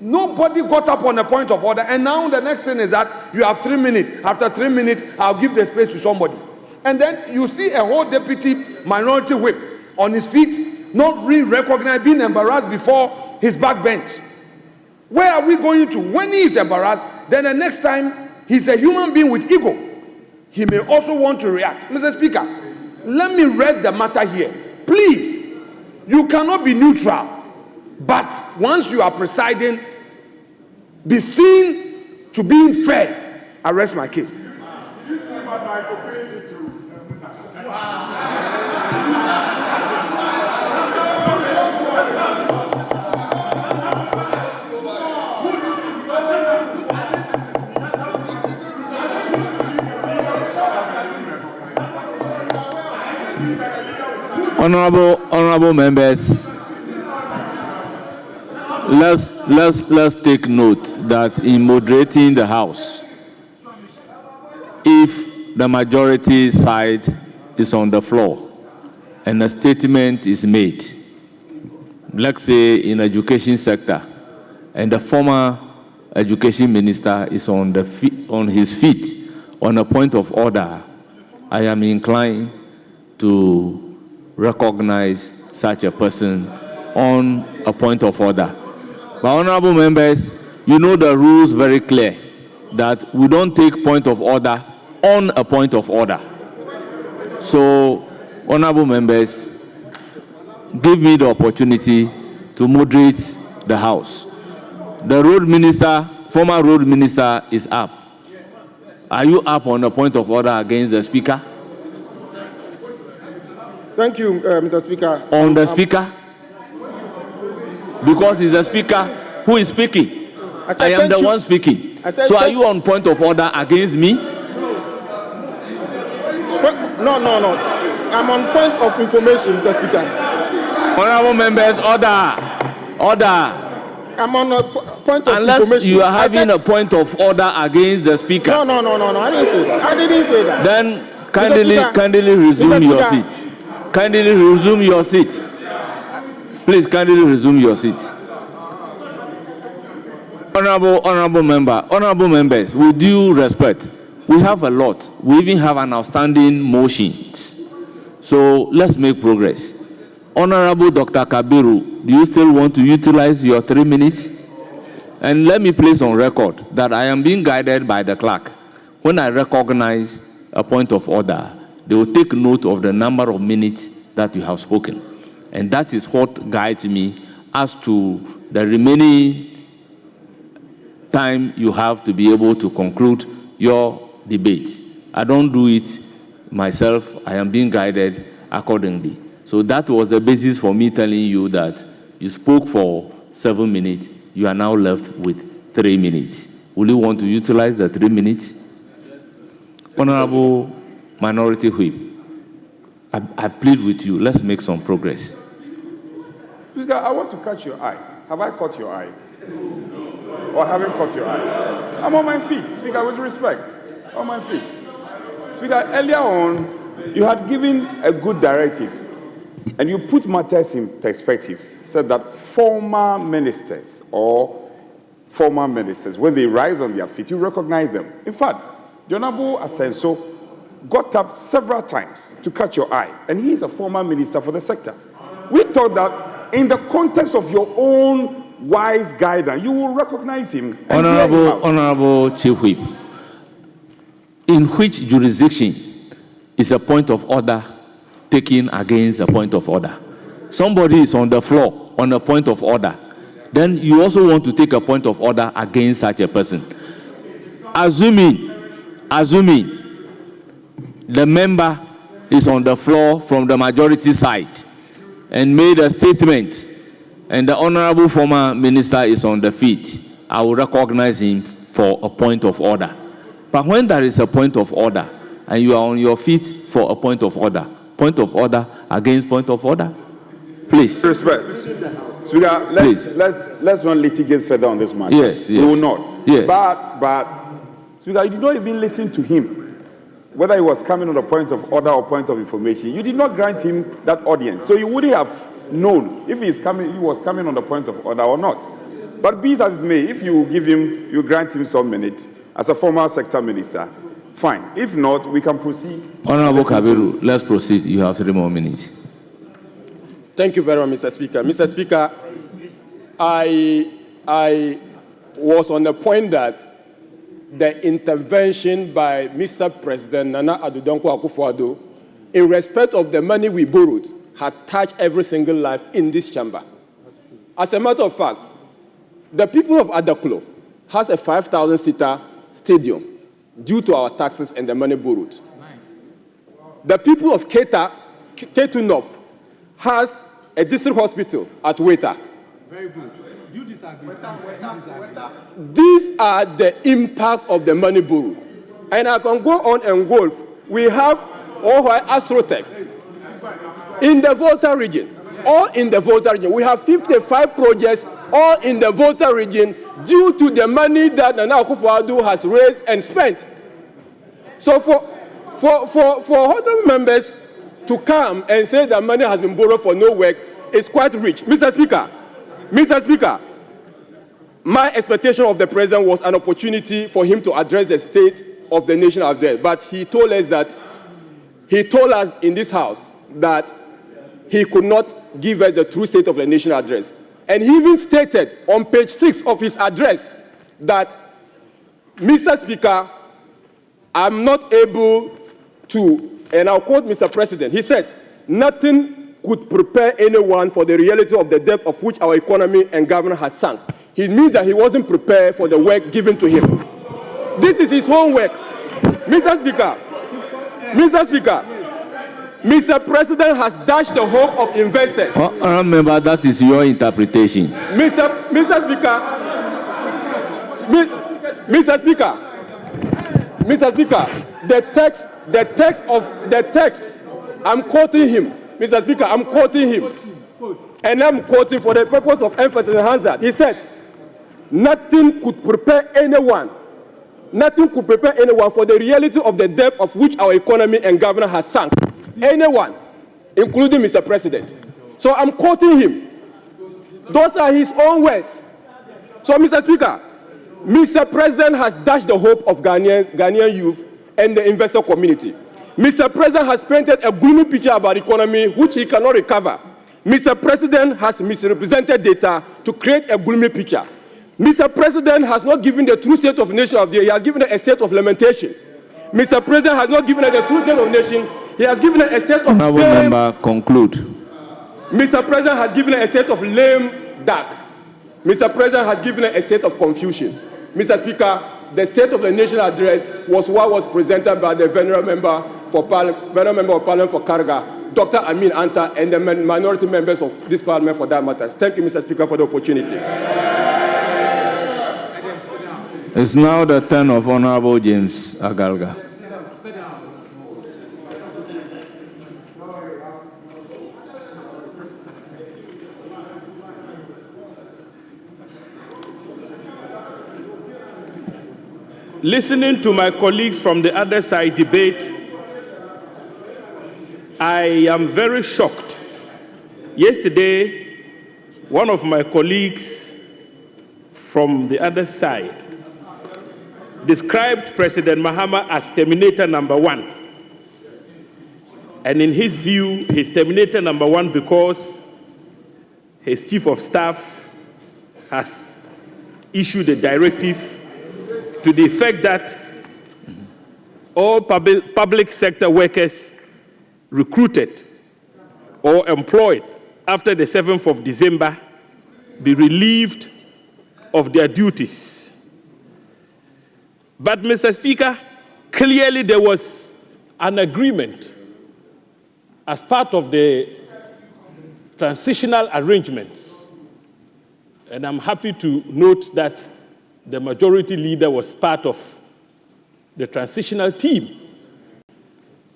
nobody got up on a point of order, and now the next thing is that you have 3 minutes. After 3 minutes, I'll give the space to somebody. And then you see a whole deputy minority whip on his feet, not really recognized, being embarrassed before his backbench. Where are we going to? When he is embarrassed, then the next time he's a human being with ego. He may also want to react. Mr. Speaker, let me rest the matter here. Please, you cannot be neutral. But once you are presiding, be seen to be fair. I rest my case. Honorable members, let's take note that in moderating the House, if the majority side is on the floor and a statement is made, let's say in education sector, and the former education minister is on his feet on a point of order, I am inclined to recognize such a person on a point of order. But honorable members, you know the rules very clear that we don't take point of order on a point of order. So, honorable members, give me the opportunity to moderate the House. The road minister, former road minister, is up. Are you up on a point of order against the speaker? Thank you, Mr. Speaker. On the speaker? Because it's the speaker who is speaking. I am the one speaking. So are you on point of order against me? No. I'm on point of information, Mr. Speaker. Honorable members, order. I'm on a point of Unless information. You are having a point of order against the speaker. No. I didn't say that. Then kindly resume your seat. Kindly resume your seat. Please kindly resume your seat. Honorable members, with due respect, we have a lot. We even have an outstanding motion. So let's make progress. Honorable Dr. Kabiru, do you still want to utilize your 3 minutes? And let me place on record that I am being guided by the clerk. When I recognize a point of order, they will take note of the number of minutes that you have spoken. And that is what guides me as to the remaining time you have to be able to conclude your debate. I don't do it myself. I am being guided accordingly. So that was the basis for me telling you that you spoke for 7 minutes, you are now left with 3 minutes. Will you want to utilize the 3 minutes? Honorable Minority Whip, I plead with you, let's make some progress. Speaker, I want to catch your eye. Have I caught your eye? Or haven't caught your eye? I'm on my feet, Speaker, with respect. On my feet. Speaker, earlier on, you had given a good directive, and you put matters in perspective. Said that former ministers, when they rise on their feet, you recognize them. In fact, the Honorable Asenso got up several times to catch your eye, and he is a former minister for the sector. We thought that in the context of your own wise guidance, you will recognize him. Honorable Chief Whip, in which jurisdiction is a point of order taken against a point of order? Somebody is on the floor on a point of order, then you also want to take a point of order against such a person. Assuming the member is on the floor from the majority side and made a statement, and the honorable former minister is on the feet, I will recognize him for a point of order. But when there is a point of order and you are on your feet for a point of order against point of order, please. Respect. Speaker, let's not litigate further on this matter. Yes. We will not. Yes. But Speaker, you did not even listen to him. Whether he was coming on a point of order or point of information, you did not grant him that audience. So you wouldn't have known if he was coming on the point of order or not. But be it as it may, if you grant him some minutes as a former sector minister, fine. If not, we can proceed. Honorable Kabiru, let's proceed. You have 3 more minutes. Thank you very much, Mr. Speaker. Mr. Speaker, I was on the point that the intervention by Mr. President Nana Addo Dankwa Akufo-Addo in respect of the money we borrowed had touched every single life in this chamber. As a matter of fact, the people of Adaklo has a 5,000-seater stadium due to our taxes and the money borrowed. The people of Ketu North has a district hospital at Weta. Very good. You disagree. These are the impacts of the money borrowed. And I can go on and go. We have Astrotech in the Volta region. All in the Volta region. We have 55 projects all in the Volta region due to the money that Nana Akufo-Addo has raised and spent. So for honorable members to come and say that money has been borrowed for no work is quite rich. Mr. Speaker, my expectation of the president was an opportunity for him to address the state of the nation address. But he told us in this house that he could not give us the true state of the nation address. And he even stated on page 6 of his address that, Mr. Speaker, I'm not able to, and I'll quote Mr. President, he said, nothing could prepare anyone for the reality of the depth of which our economy and government has sunk. It means that he wasn't prepared for the work given to him. This is his own work. Mr. Speaker, Mr. President has dashed the hope of investors. Remember, that is your interpretation. Mr. Speaker, the text, I'm quoting him. Mr. Speaker, I'm quoting him. And I'm quoting for the purpose of emphasis and hazard. He said, nothing could prepare anyone for the reality of the depth of which our economy and government has sunk. Anyone, including Mr. President. So I'm quoting him. Those are his own words. So, Mr. Speaker, Mr. President has dashed the hope of Ghanaian youth and the investor community. Mr. President has painted a gloomy picture about the economy which he cannot recover. Mr. President has misrepresented data to create a gloomy picture. Mr. President has not given the true state of nation of the, he has given a state of lamentation. Mr. President has not given the true state of nation, he has given a state of Honorable member, conclude. Mr. President has given a state of lame duck. Mr. President has given a state of confusion. Mr. Speaker, the State of the Nation address was what was presented by the venerable member for Federal Member of Parliament for Karga, Dr. Amin Anta, and the minority members of this Parliament for that matter. Thank you, Mr. Speaker, for the opportunity. It's now the turn of Honorable James Agalga. Listening to my colleagues from the other side debate, I am very shocked. Yesterday, one of my colleagues from the other side described President Mahama as Terminator number 1. And in his view, he's Terminator number 1 because his chief of staff has issued a directive to the effect that all public sector workers recruited or employed after the 7th of December be relieved of their duties. But, Mr. Speaker, clearly there was an agreement as part of the transitional arrangements. And I'm happy to note that the majority leader was part of the transitional team,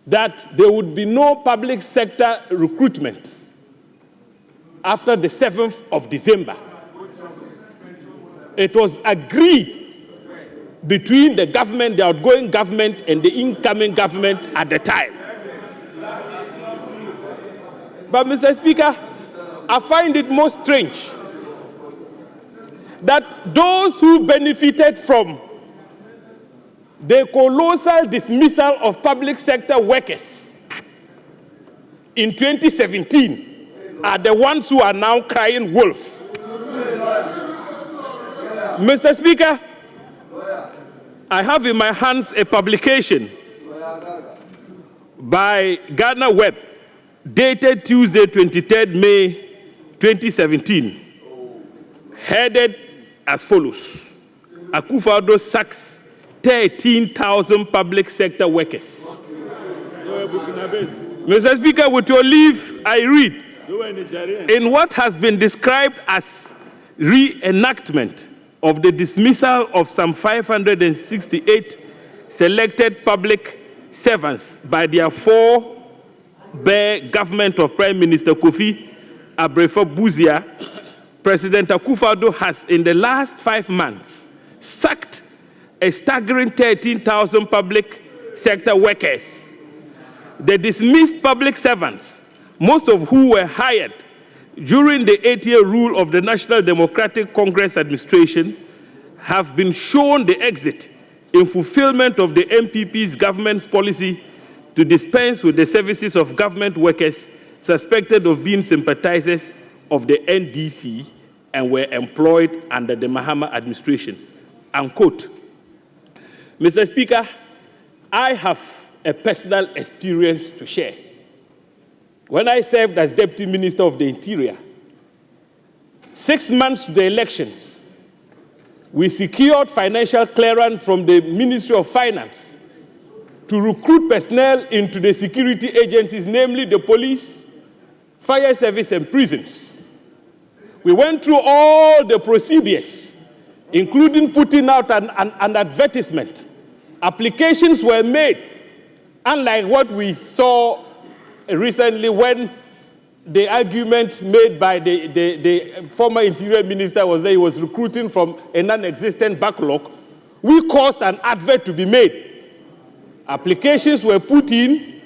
that there would be no public sector recruitment after the 7th of December. It was agreed between the government, the outgoing government, and the incoming government at the time. But, Mr. Speaker, I find it most strange that those who benefited from the colossal dismissal of public sector workers in 2017 are the ones who are now crying wolf. Mr. Speaker, I have in my hands a publication by Ghana Web dated Tuesday, 23rd May 2017, headed as follows: Akufo-Addo sacks 13,000 public sector workers. Mr. Speaker, with your leave, I read, in what has been described as reenactment of the dismissal of some 568 selected public servants by their four-bear government of Prime Minister Kofi Abrefa-Buzia, President Akufo-Addo has, in the last 5 months, sacked a staggering 13,000 public sector workers. The dismissed public servants, most of who were hired during the 8-year rule of the National Democratic Congress administration, have been shown the exit in fulfillment of the MPP's government's policy to dispense with the services of government workers suspected of being sympathizers of the NDC and were employed under the Mahama administration. Unquote. Mr. Speaker, I have a personal experience to share. When I served as Deputy Minister of the Interior, 6 months to the elections, we secured financial clearance from the Ministry of Finance to recruit personnel into the security agencies, namely the police, fire service, and prisons. We went through all the procedures, including putting out an advertisement. Applications were made, unlike what we saw recently when the argument made by the former Interior Minister was that he was recruiting from a non-existent backlog. We caused an advert to be made. Applications were put in,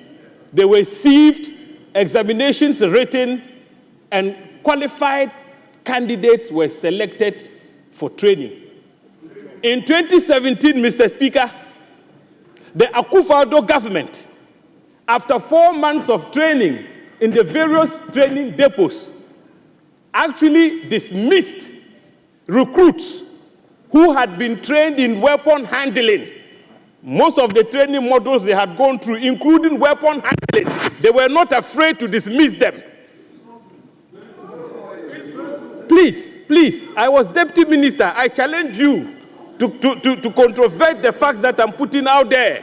they were received, examinations written, and qualified candidates were selected for training. In 2017, Mr. Speaker, the Akufo-Addo government, after 4 months of training in the various training depots, actually dismissed recruits who had been trained in weapon handling. Most of the training modules they had gone through, including weapon handling, they were not afraid to dismiss them. Please, I was Deputy Minister. I challenge you to controvert the facts that I'm putting out there.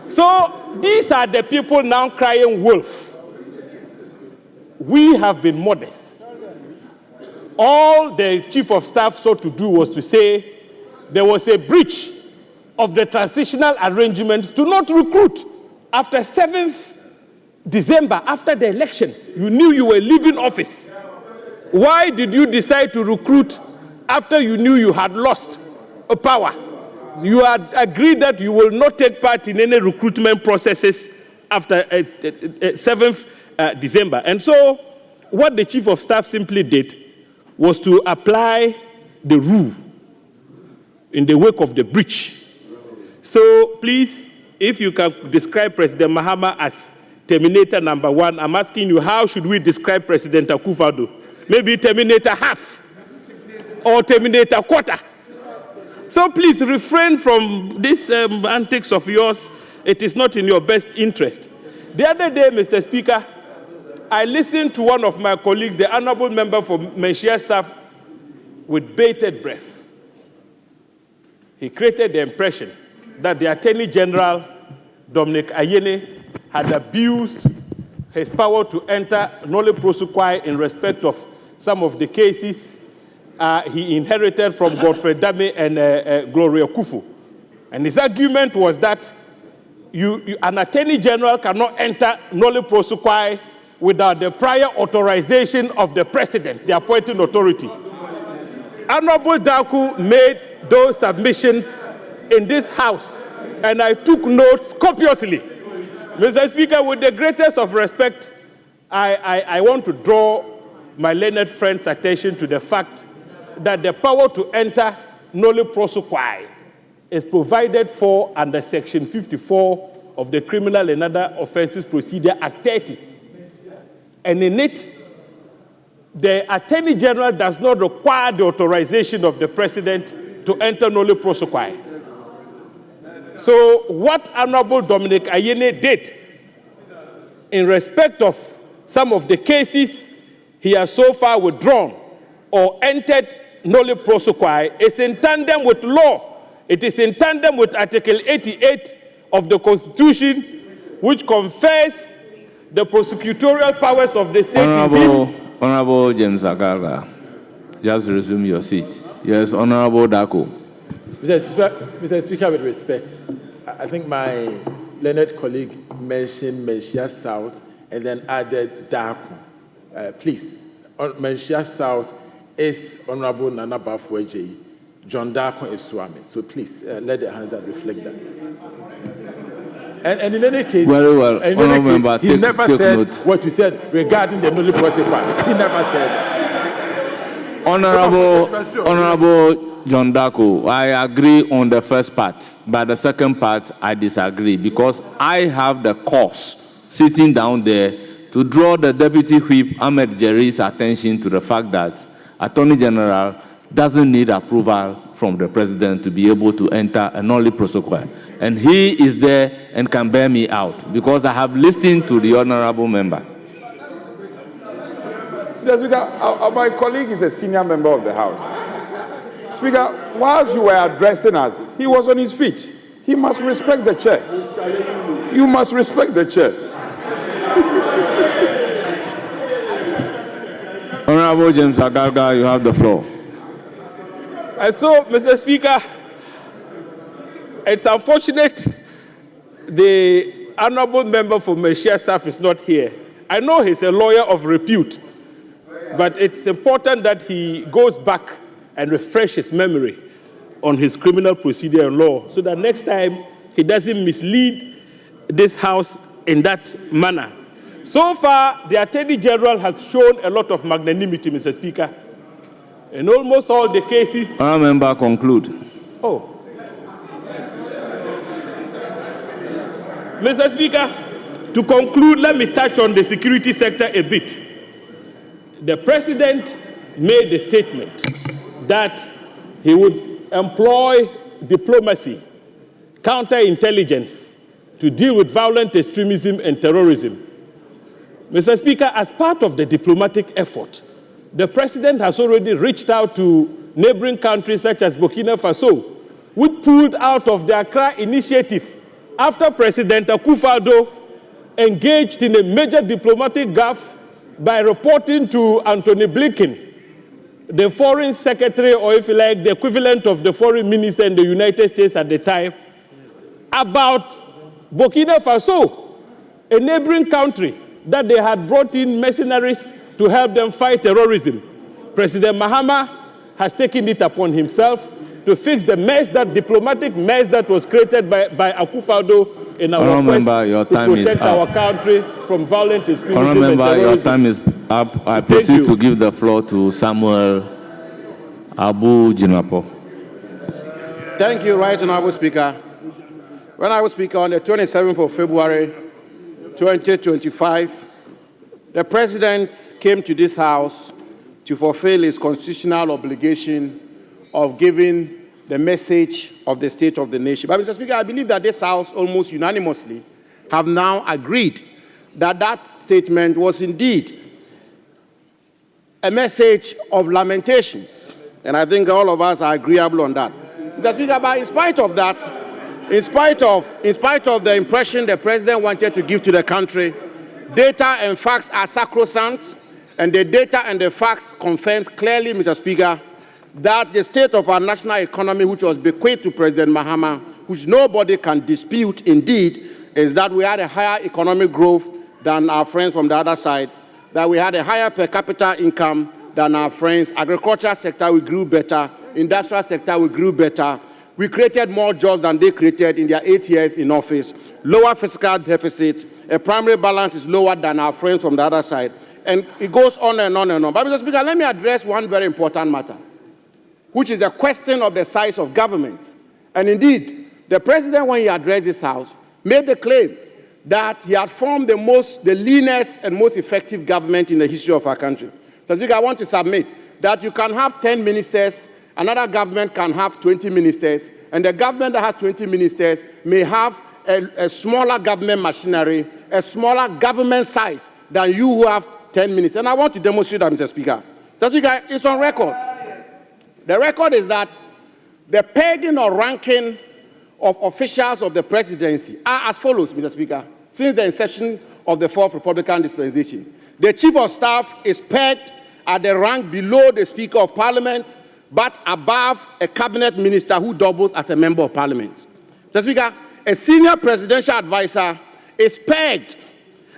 So, these are the people now crying wolf. We have been modest. All the chief of staff sought to do was to say there was a breach of the transitional arrangements to not recruit after 7th December, after the elections. You knew you were leaving office. Why did you decide to recruit after you knew you had lost power? You had agreed that you will not take part in any recruitment processes after 7th December. And so what the chief of staff simply did was to apply the rule in the wake of the breach. So please, if you can describe President Mahama as Terminator number 1, I'm asking you, how should we describe President Akufo-Addo? Maybe Terminator half or Terminator quarter. So please refrain from these antics of yours. It is not in your best interest. The other day, Mr. Speaker, I listened to one of my colleagues, the honorable member for Menchia South, with bated breath. He created the impression that the Attorney General, Dominic Ayene, had abused his power to enter nolle prosequi in respect of some of the cases he inherited from Godfrey Dame and Gloria Kufu. And his argument was that an Attorney General cannot enter nolle prosequi without the prior authorization of the President, the appointing authority. Honorable Daku made those submissions in this House, and I took notes copiously. Mr. Speaker, with the greatest of respect, I want to draw my learned friend's attention to the fact that the power to enter nolle prosequi is provided for under Section 54 of the Criminal and Other Offences Procedure Act 30. And in it, the Attorney General does not require the authorization of the President to enter nolle prosequi. So what Honorable Dominic Ayene did in respect of some of the cases he has so far withdrawn or entered nolle prosequi is in tandem with law. It is in tandem with Article 88 of the Constitution, which confers the prosecutorial powers of the state. Honorable James Agarga, just resume your seat. Yes, Honorable Dako. Mr. Speaker, with respect, I think my learned colleague mentioned Menchia South and then added Dako. Please, Menchia South is Honorable Nana Bafweji, John Dako is Swami. So please, let the hands that reflect that. And in any case, very well. He never said note. What you said regarding the nolle prosequi. He never said that. Honorable John Dako, I agree on the first part, but the second part I disagree because I have the cause sitting down there to draw the Deputy Whip Ahmed Jerry's attention to the fact that Attorney General doesn't need approval from the President to be able to enter a nolle prosequi. And he is there and can bear me out because I have listened to the honorable member. Mr. Speaker, my colleague is a senior member of the House. Speaker, whilst you were addressing us, he was on his feet. He must respect the chair. You must respect the chair. Honorable James Agarga, you have the floor. And so, Mr. Speaker, it's unfortunate the honorable member for Menchia South is not here. I know he's a lawyer of repute, but it's important that he goes back and refresh his memory on his criminal procedure and law so that next time he doesn't mislead this House in that manner. So far, the Attorney General has shown a lot of magnanimity, Mr. Speaker. In almost all the cases... Honourable member, conclude. Oh. Mr. Speaker, to conclude, let me touch on the security sector a bit. The President made a statement that he would employ diplomacy, counterintelligence to deal with violent extremism and terrorism. Mr. Speaker, as part of the diplomatic effort, the President has already reached out to neighboring countries such as Burkina Faso, which pulled out of the Accra initiative after President Akufo-Addo engaged in a major diplomatic gaffe by reporting to Anthony Blinken, the foreign secretary, or if you like, the equivalent of the foreign minister in the United States at the time, about Burkina Faso, a neighboring country, that they had brought in mercenaries to help them fight terrorism. President Mahama has taken it upon himself to fix the mess, that diplomatic mess that was created by Akufo-Addo in our quest to protect our country from violent extremism and terrorism. Your time is up. I proceed to give the floor to Samuel Abu Jinapo. Thank you, Right Honorable Speaker. When I was Speaker on the 27th of February 2025, the President came to this House to fulfill his constitutional obligation of giving the message of the state of the nation. But, Mr. Speaker, I believe that this House almost unanimously have now agreed that that statement was indeed a message of lamentations. And I think all of us are agreeable on that. Mr. Speaker, but in spite of that, in spite of the impression the President wanted to give to the country, data and facts are sacrosanct, and the data and the facts confirms clearly, Mr. Speaker, that the state of our national economy, which was bequeathed to President Mahama, which nobody can dispute indeed, is that we had a higher economic growth than our friends from the other side, that we had a higher per capita income than our friends. Agricultural sector, we grew better. Industrial sector, we grew better. We created more jobs than they created in their 8 years in office. Lower fiscal deficit. A primary balance is lower than our friends from the other side. And it goes on and on and on. But, Mr. Speaker, let me address one very important matter, which is the question of the size of government. And indeed, the President, when he addressed this House, made the claim that he had formed the leanest and most effective government in the history of our country. Mr. Speaker, I want to submit that you can have 10 ministers, another government can have 20 ministers, and the government that has 20 ministers may have a smaller government machinery, a smaller government size than you who have 10 ministers. And I want to demonstrate that, Mr. Speaker. Mr. Speaker, it's on record. The record is that the pegging or ranking of officials of the presidency are as follows, Mr. Speaker, since the inception of the fourth Republican dispensation. The Chief of Staff is pegged at the rank below the Speaker of Parliament, but above a cabinet minister who doubles as a member of Parliament. Mr. Speaker, a senior presidential advisor is pegged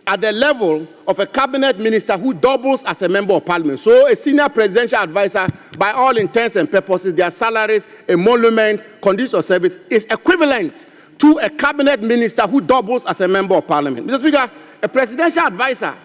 at the level of a cabinet minister who doubles as a member of Parliament. So a senior presidential advisor, by all intents and purposes, their salaries, emolument, conditions of service, is equivalent to a cabinet minister who doubles as a member of Parliament. Mr. Speaker, a presidential advisor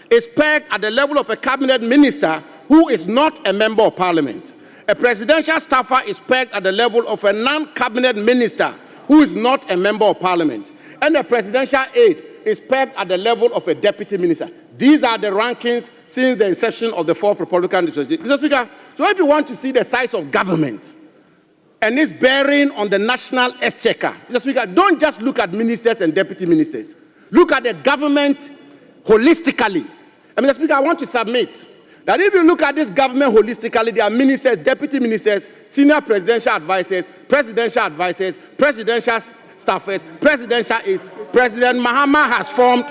is pegged at the level of a cabinet minister who is not a member of Parliament. A presidential staffer is pegged at the level of a non-cabinet minister who is not a member of Parliament. And a presidential aide is pegged at the level of a deputy minister. These are the rankings since the inception of the fourth Republican dispensation. Mr. Speaker, so if you want to see the size of government and its bearing on the national exchequer, Mr. Speaker, don't just look at ministers and deputy ministers. Look at the government holistically. And Mr. Speaker, I want to submit that if you look at this government holistically, there are ministers, deputy ministers, senior presidential advisors, presidential staffers, presidential aides. President Mahama has formed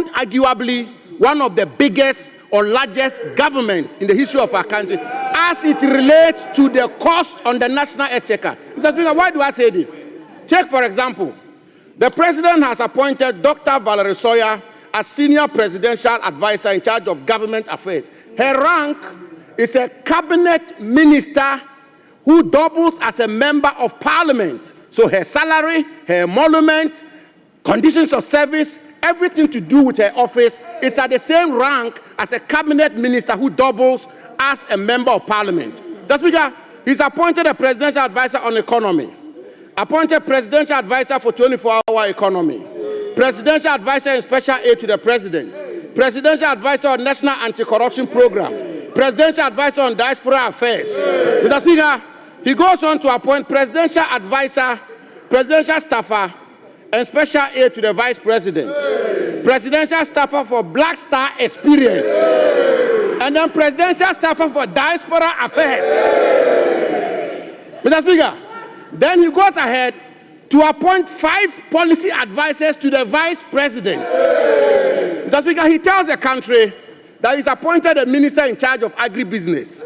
arguably one of the biggest or largest governments in the history of our country as it relates to the cost on the national exchequer. Mr. Speaker, why do I say this? Take, for example, the President has appointed Dr. Valerie Sawyer as senior presidential advisor in charge of government affairs. Her rank is a cabinet minister who doubles as a member of Parliament. So her salary, her emolument, conditions of service, everything to do with her office is at the same rank as a cabinet minister who doubles as a member of Parliament. Mr. Speaker, he's appointed a presidential advisor on economy, appointed presidential advisor for 24-hour economy, presidential advisor and special aide to the president, presidential advisor on national anti-corruption program, presidential advisor on diaspora affairs. Mr. Speaker, he goes on to appoint presidential advisor, presidential staffer, and special aide to the vice president, presidential staffer for Black Star Experience, and then presidential staffer for diaspora affairs. Mr. Speaker, Then he goes ahead to appoint 5 policy advisors to the vice president. Mr. Speaker, he tells the country that he's appointed a minister in charge of agribusiness.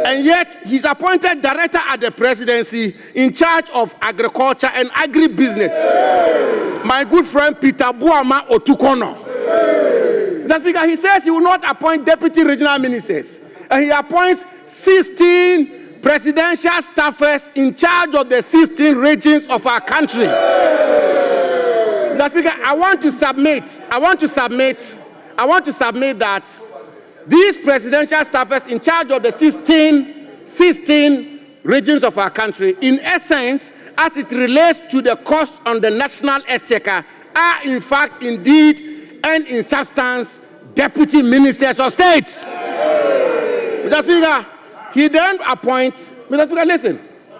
And yet, he's appointed director at the presidency in charge of agriculture and agribusiness. My good friend Peter Buama Otukono. Mr. Speaker, he says he will not appoint deputy regional ministers. And he appoints 16 presidential staffers in charge of the 16 regions of our country. Mr. Speaker, I want to submit that these presidential staffers in charge of the 16 regions of our country, in essence, as it relates to the cost on the national exchequer, are in fact, indeed, and in substance, deputy ministers of state. Mr. Speaker, he then appoints, Mr. Speaker,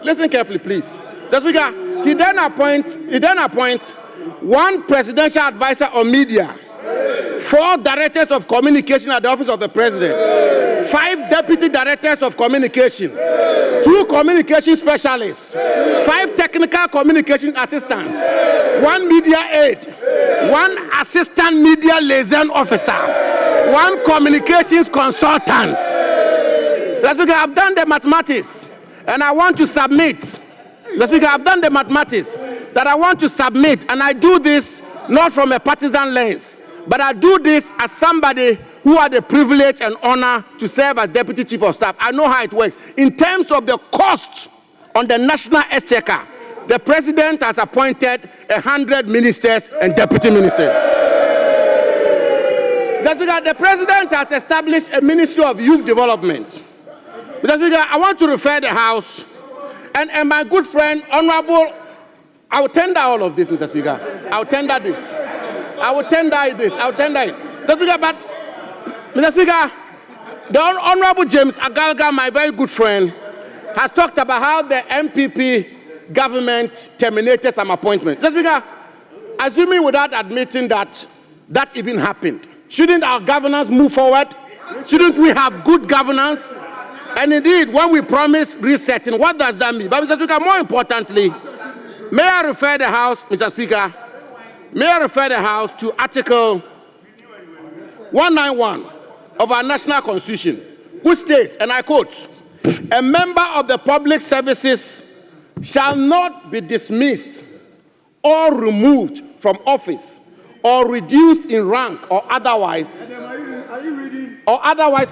listen carefully, please. Mr. Speaker, he then appoints 1 presidential advisor on media, 4 directors of communication at the office of the president, 5 deputy directors of communication, 2 communication specialists, 5 technical communication assistants, 1 media aide, 1 assistant media liaison officer, 1 communications consultant. Let's Speaker, I've done the mathematics, and I want to submit. Let's Speaker, I've done the mathematics that I want to submit, and I do this not from a partisan lens, but I do this as somebody who had the privilege and honor to serve as Deputy Chief of Staff. I know how it works. In terms of the cost on the national exchequer, the President has appointed 100 ministers and deputy ministers. That's because the President has established a Ministry of Youth Development. That's because I want to refer the House and my good friend, Honorable, I will tender all of this, Mr. Speaker. I will tender this. I will tender it. Mr. Speaker, but, Mr. Speaker, the Honorable James Agalga, my very good friend, has talked about how the MPP government terminated some appointments. Mr. Speaker, assuming without admitting that that even happened, shouldn't our governance move forward? Shouldn't we have good governance? And indeed, when we promise resetting, what does that mean? But, Mr. Speaker, more importantly, may I refer the House, Mr. Speaker, may I refer the House to Article 191 of our national constitution, which states, and I quote, "A member of the public services shall not be dismissed or removed from office or reduced in rank or otherwise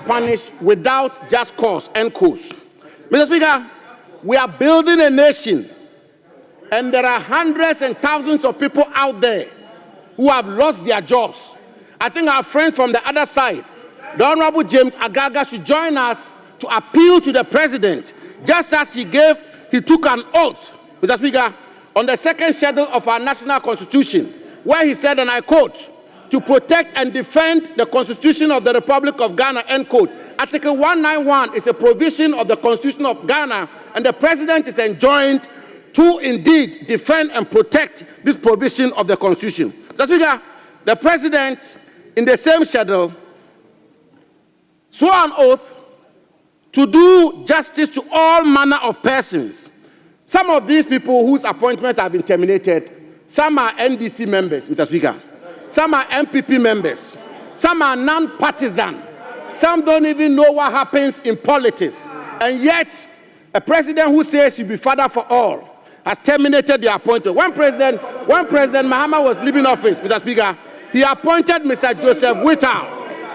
punished without just cause," end quote. Mr. Speaker, we are building a nation, and there are hundreds and thousands of people out there who have lost their jobs. I think our friends from the other side, the Honorable James Agaga, should join us to appeal to the President, just as he took an oath, Mr. Speaker, on the 2nd schedule of our national constitution, where he said, and I quote, "to protect and defend the Constitution of the Republic of Ghana," end quote. Article 191 is a provision of the Constitution of Ghana, and the President is enjoined to indeed defend and protect this provision of the Constitution. Mr. Speaker, the President, in the same schedule, swore an oath to do justice to all manner of persons. Some of these people whose appointments have been terminated, some are NDC members, Mr. Speaker. Some are MPP members. Some are non-partisan. Some don't even know what happens in politics. And yet, a president who says he'll be father for all has terminated the appointment. When President Mahama was leaving office, Mr. Speaker, he appointed Mr. Joseph Whittal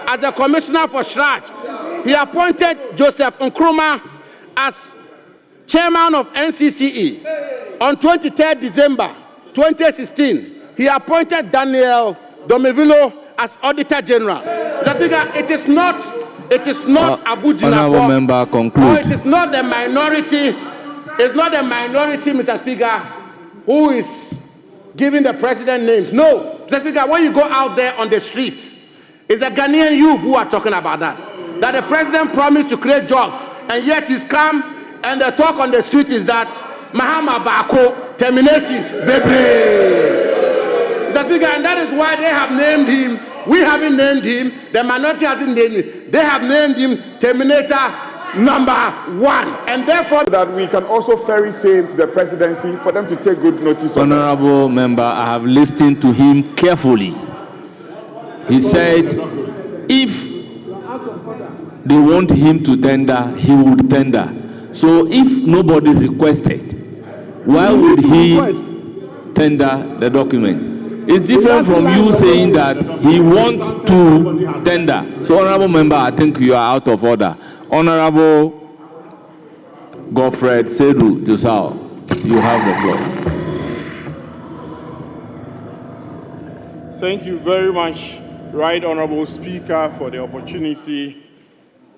as the Commissioner for Shraj. He appointed Joseph Nkrumah as Chairman of NCCE. On 23rd December 2016, he appointed Daniel Domevilo as Auditor General. Mr. Speaker, it is not Abu Honorable member, conclude. Or it is not the minority. It's not the minority, Mr. Speaker, who is giving the president names. No, Mr. Speaker, when you go out there on the streets, it's the Ghanaian youth who are talking about that. That the president promised to create jobs, and yet he's come, and the talk on the street is that Mahama Bako terminations, baby. Mr. Speaker, and that is why they have named him. We haven't named him. The minority hasn't named him. They have named him Terminator number one. And therefore, that we can also ferry same to the presidency for them to take good notice of. Honorable member, I have listened to him carefully. He said if they want him to tender, he would tender. So if nobody requested, why would he tender the document? It's different from you saying that he wants to tender. So, honorable member, I think you are out of order. Honorable Godfred Sedu Josao, you have the floor. Thank you very much, Right Honorable Speaker, for the opportunity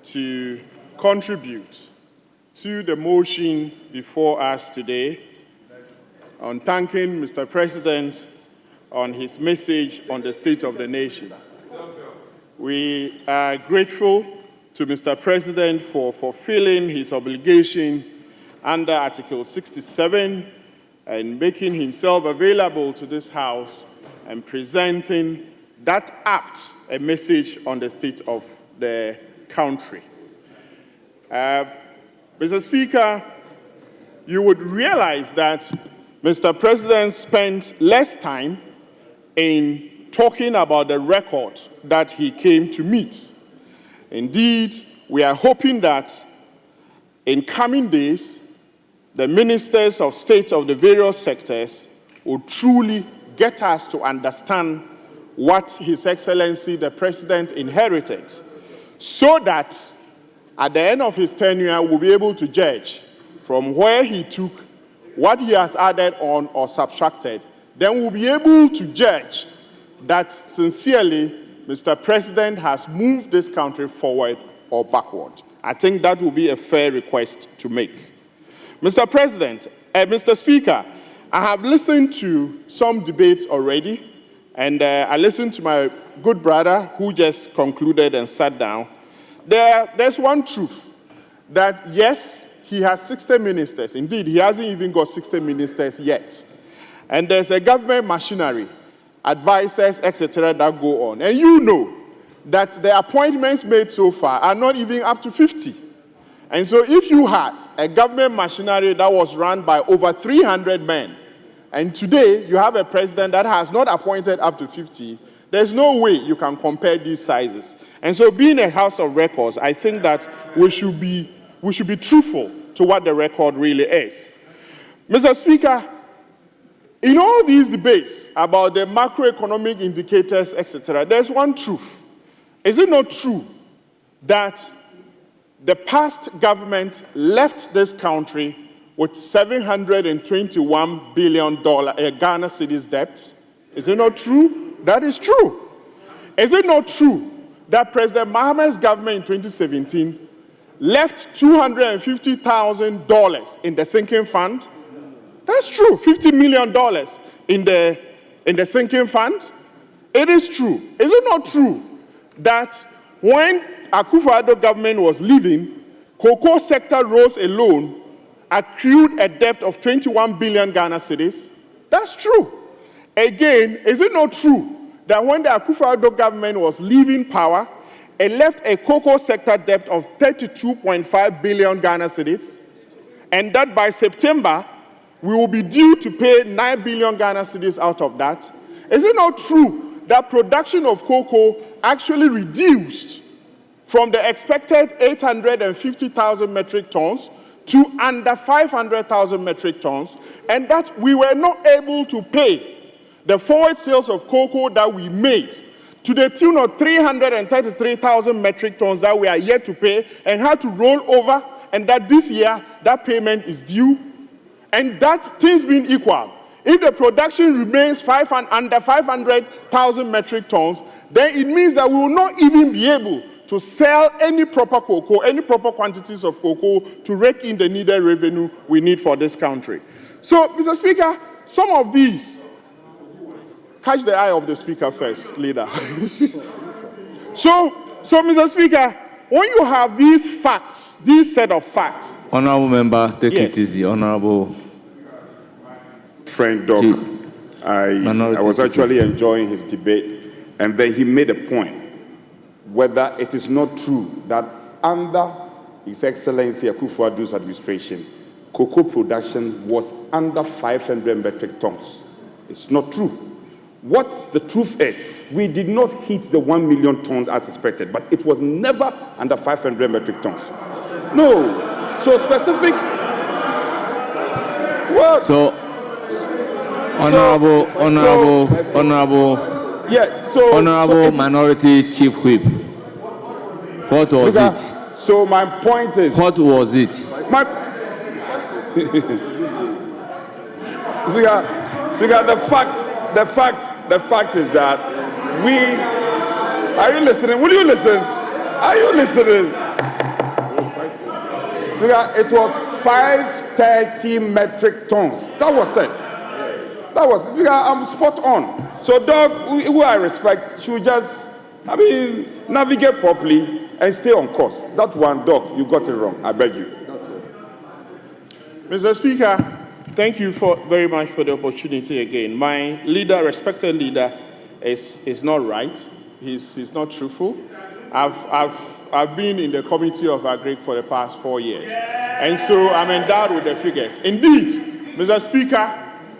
to contribute to the motion before us today on thanking Mr. President on his message on the state of the nation. We are grateful to Mr. President for fulfilling his obligation under Article 67 and making himself available to this House and presenting that apt a message on the state of the country. Mr. Speaker, you would realize that Mr. President spent less time in talking about the record that he came to meet. Indeed, we are hoping that in coming days, the ministers of state of the various sectors will truly get us to understand what His Excellency the President inherited, so that at the end of his tenure, we'll be able to judge from where he took, what he has added on or subtracted. Then we'll be able to judge that sincerely Mr. President has moved this country forward or backward. I think that will be a fair request to make. Mr. President, Mr. Speaker, I have listened to some debates already, and I listened to my good brother who just concluded and sat down. There's one truth, that yes, he has 60 ministers. Indeed, he hasn't even got 60 ministers yet. And there's a government machinery, advisors, etc. that go on. And you know that the appointments made so far are not even up to 50. And so if you had a government machinery that was run by over 300 men, and today you have a president that has not appointed up to 50, there's no way you can compare these sizes. And so being a House of Records, I think that we should be truthful to what the record really is. Mr. Speaker, in all these debates about the macroeconomic indicators, etc., there's one truth. Is it not true that the past government left this country with $721 billion Ghana cedis debt? Is it not true? That is true. Is it not true that President Mahamad's government in 2017 left $250,000 in the sinking fund? That's true, $50 million in the sinking fund. It is true. Is it not true that when Akufo-Addo government was leaving, cocoa sector rose alone accrued a debt of 21 billion Ghana cedis? That's true. Again, is it not true that when the Akufo-Addo government was leaving power, it left a cocoa sector debt of 32.5 billion Ghana cedis, and that by September, we will be due to pay 9 billion Ghana cedis out of that? Is it not true that production of cocoa actually reduced from the expected 850,000 metric tons to under 500,000 metric tons, and that we were not able to pay the forward sales of cocoa that we made to the tune of 333,000 metric tons that we are yet to pay and had to roll over, and that this year that payment is due? And that, things being equal, if the production remains under 500,000 metric tons, then it means that we will not even be able to sell any proper cocoa, any proper quantities of cocoa to rake in the needed revenue we need for this country. So, Mr. Speaker, some of these, catch the eye of the Speaker first, leader. So, Mr. Speaker, when you have these facts, this set of facts. Honorable member, take it easy. Honorable friend Doc, I was actually enjoying his debate, and then he made a point whether it is not true that under His Excellency Akufo-Addo's administration, cocoa production was under 500 metric tons. It's not true. What the truth is, we did not hit the 1 million tons as expected, but it was never under 500 metric tons. No. So specific. What? So, Honorable Minority Chief Whip, what was it? So my point is. What was it? Speaker, the fact is that we. Are you listening? Will you listen? Are you listening? Speaker, it was 530 metric tons. That was it. That was, Speaker, I'm spot on. So, Doug, who I respect, should just, navigate properly and stay on course. That one, Doug, you got it wrong. I beg you. Mr. Speaker, thank you very much for the opportunity again. My leader, respected leader, is not right. He's not truthful. I've been in the Committee of Agri for the past 4 years, and so I'm endowed with the figures. Indeed, Mr. Speaker,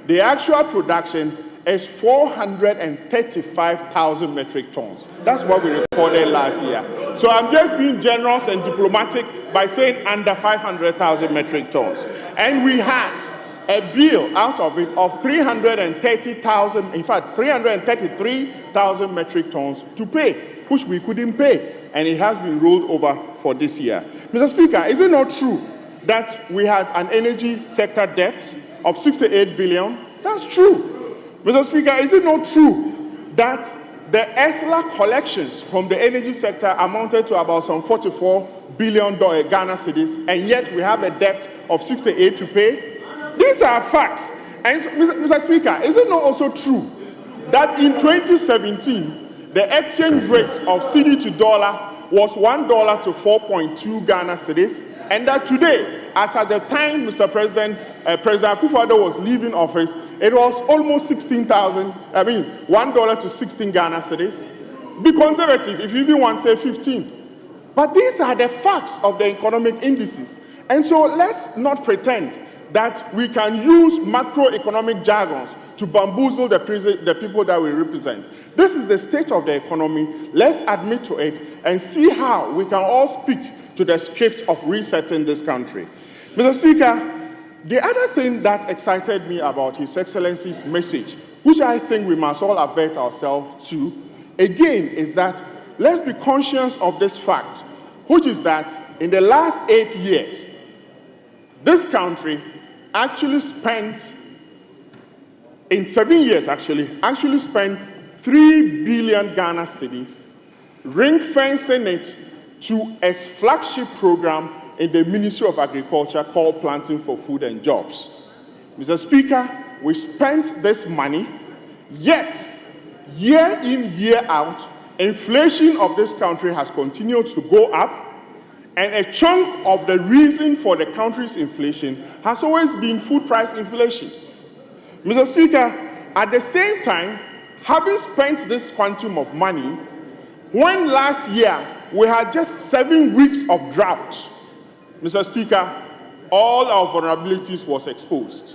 the actual production is 435,000 metric tons. That's what we recorded last year. So I'm just being generous and diplomatic by saying under 500,000 metric tons. And we had a bill out of it of 330,000, in fact, 333,000 metric tons to pay, which we couldn't pay. And it has been rolled over for this year. Mr. Speaker, is it not true that we had an energy sector debt of 68 billion? That's true. Mr. Speaker, is it not true that the ESLA collections from the energy sector amounted to about some $44 billion Ghana cedis, and yet we have a debt of 68 to pay? These are facts. And Mr. Speaker, is it not also true that in 2017, the exchange rate of cedi to dollar was $1 to 4.2 Ghana cedis, and that today, as at the time President Akufo-Addo was leaving office, it was almost $1 to 16 Ghana cedis. Be conservative if you even want to say 15. But these are the facts of the economic indices. And so let's not pretend that we can use macroeconomic jargons to bamboozle the people that we represent. This is the state of the economy. Let's admit to it and see how we can all speak to the script of resetting this country. Mr. Speaker, the other thing that excited me about His Excellency's message, which I think we must all avert ourselves to, again, is that let's be conscious of this fact, which is that in the last 8 years, this country actually spent, in 7 years actually spent 3 billion Ghana cedis, ring-fencing it to a flagship program in the Ministry of Agriculture called Planting for Food and Jobs. Mr. Speaker, we spent this money, yet year in, year out, inflation of this country has continued to go up, and a chunk of the reason for the country's inflation has always been food price inflation. Mr. Speaker, at the same time, having spent this quantum of money, when last year we had just 7 weeks of drought, Mr. Speaker, all our vulnerabilities was exposed.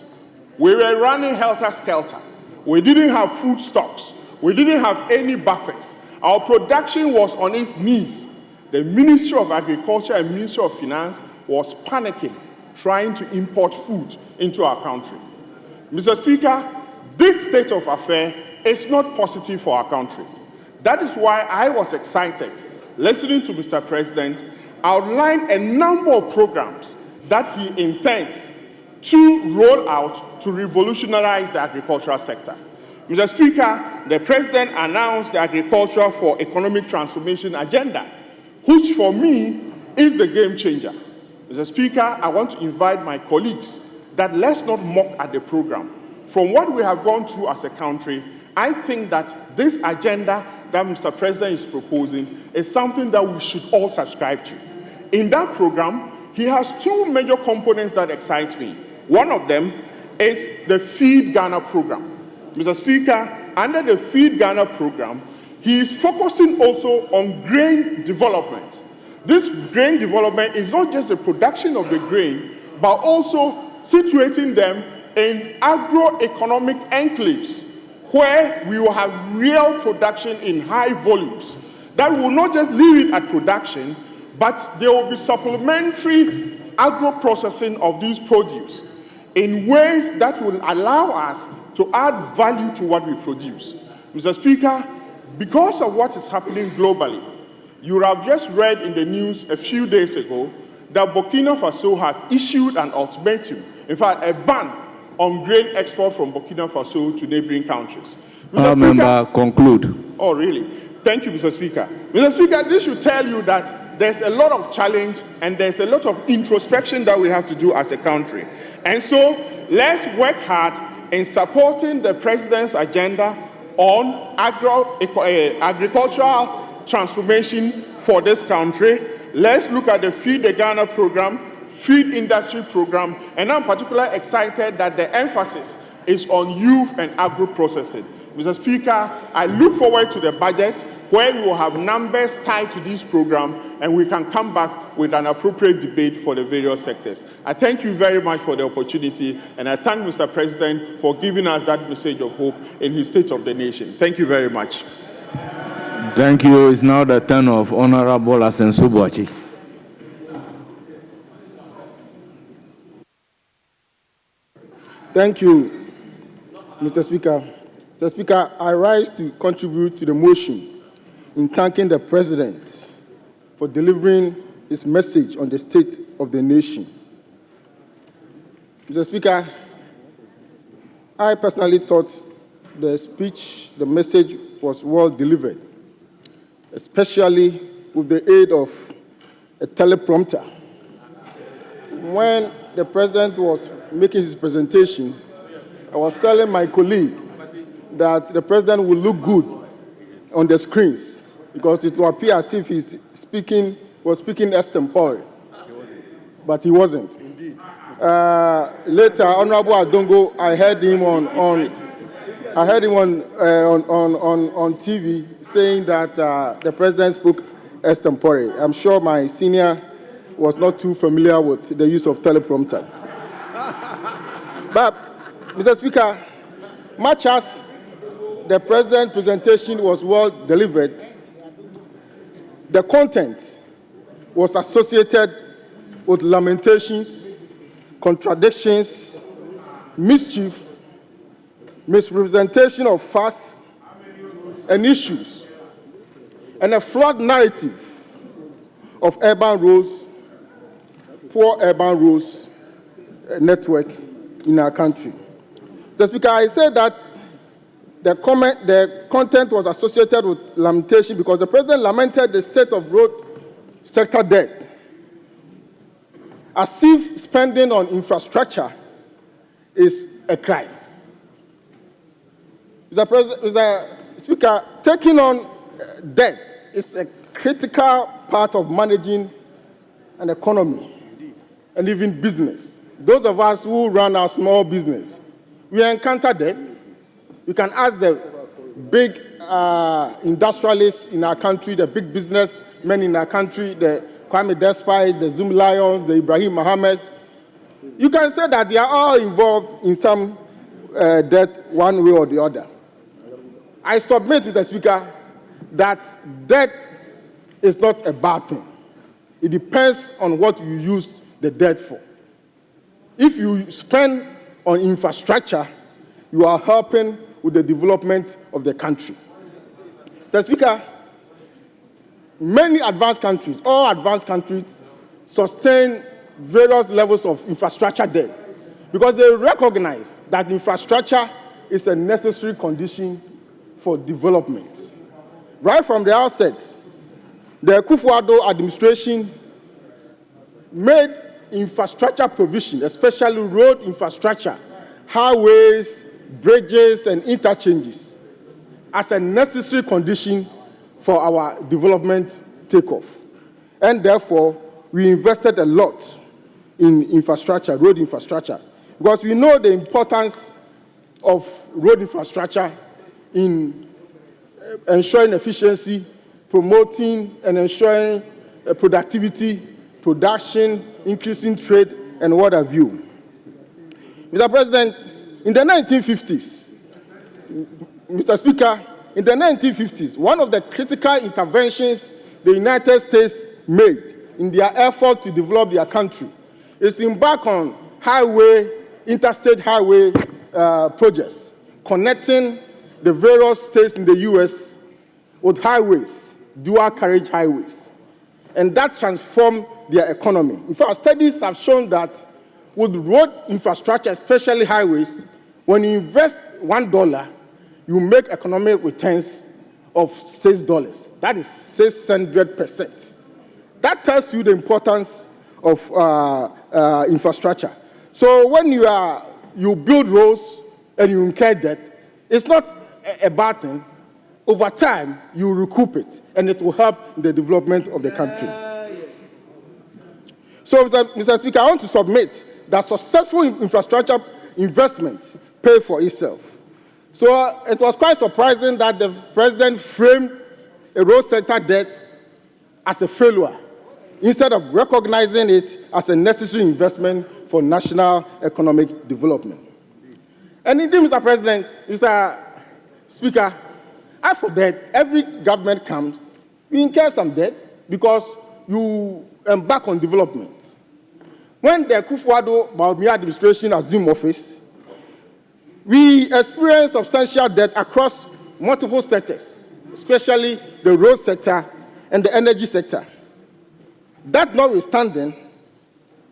We were running helter-skelter. We didn't have food stocks. We didn't have any buffers. Our production was on its knees. The Ministry of Agriculture and Ministry of Finance was panicking, trying to import food into our country. Mr. Speaker, this state of affairs is not positive for our country. That is why I was excited listening to Mr. President outline a number of programs that he intends to roll out to revolutionize the agricultural sector. Mr. Speaker, the President announced the Agriculture for Economic Transformation agenda, which for me is the game changer. Mr. Speaker, I want to invite my colleagues that let's not mock at the program. From what we have gone through as a country, I think that this agenda that Mr. President is proposing is something that we should all subscribe to. In that program, he has 2 major components that excite me. One of them is the Feed Ghana program. Mr. Speaker, under the Feed Ghana program, he is focusing also on grain development. this grain development is not just the production of the grain, but also situating them in agroeconomic enclaves where we will have real production in high volumes. That will not just leave it at production, but there will be supplementary agro-processing of these produce in ways that will allow us to add value to what we produce. Mr. Speaker, because of what is happening globally, you have just read in the news a few days ago that Burkina Faso has issued an ultimatum, in fact, a ban on grain export from Burkina Faso to neighboring countries. Member, conclude. Oh, really? Thank you, Mr. Speaker. Mr. Speaker, this should tell you that there's a lot of challenge and there's a lot of introspection that we have to do as a country. And so let's work hard in supporting the President's agenda on agricultural transformation for this country. Let's look at the Feed the Ghana program, feed industry program, and I'm particularly excited that the emphasis is on youth and agro-processing. Mr. Speaker, I look forward to the budget where we will have numbers tied to this program and we can come back with an appropriate debate for the various sectors. I thank you very much for the opportunity, and I thank Mr. President for giving us that message of hope in his State of the Nation. Thank you very much. Thank you. It's now the turn of Honorable Asensu Boachi. Thank you, Mr. Speaker. Mr. Speaker, I rise to contribute to the motion in thanking the President for delivering his message on the state of the nation. Mr. Speaker, I personally thought the speech, the message was well delivered, especially with the aid of a teleprompter. When the President was making his presentation, I was telling my colleague that the President will look good on the screens because it will appear as if he's was speaking extempore, but he wasn't. Indeed. Later, Honorable Adongo, I heard him on TV saying that the President spoke extempore. I'm sure my senior was not too familiar with the use of teleprompter. But, Mr. Speaker, much as the President's presentation was well delivered, the content was associated with lamentations, contradictions, mischief, misrepresentation of facts and issues, and a flawed narrative of urban roads, poor urban roads network in our country. Mr. Speaker, I said that the content was associated with lamentation because the President lamented the state of road sector debt, as if spending on infrastructure is a crime. Mr. Speaker, taking on debt is a critical part of managing an economy and even business. Those of us who run our small business, we encounter debt. You can ask the big industrialists in our country, the big businessmen in our country, the Kwame Despite, the Zoom Lions, the Ibrahim Mohammeds. You can say that they are all involved in some debt one way or the other. I submit, Mr. Speaker, that debt is not a bad thing. It depends on what you use the debt for. If you spend on infrastructure, you are helping with the development of the country. Mr. Speaker, many advanced countries, all advanced countries, sustain various levels of infrastructure debt because they recognize that infrastructure is a necessary condition for development. Right from the outset, the Akufo-Addo administration made infrastructure provision, especially road infrastructure, highways, bridges, and interchanges, as a necessary condition for our development takeoff. And therefore, we invested a lot in infrastructure, road infrastructure, because we know the importance of road infrastructure in ensuring efficiency, promoting and ensuring productivity, production, increasing trade, and what have you. Mr. President, in the 1950s, Mr. Speaker, in the 1950s, one of the critical interventions the United States made in their effort to develop their country is to embark on interstate highway projects, connecting the various states in the U.S. with highways, dual carriage highways. And that transformed their economy. In fact, studies have shown that with road infrastructure, especially highways, when you invest $1, you make economic returns of $6. That is 600%. That tells you the importance of infrastructure. So when you build roads and you incur debt, it's not a bad thing. Over time, you recoup it, and it will help in the development of the country. So, Mr. Speaker, I want to submit that successful infrastructure investments pay for itself. So it was quite surprising that the president framed a road sector debt as a failure, instead of recognizing it as a necessary investment for national economic development. And indeed, Mr. President, Mr. Speaker, after that, every government comes, you incur some debt because you embark on development. When the Akufo-Addo administration assumed office, we experienced substantial debt across multiple sectors, especially the road sector and the energy sector. That notwithstanding,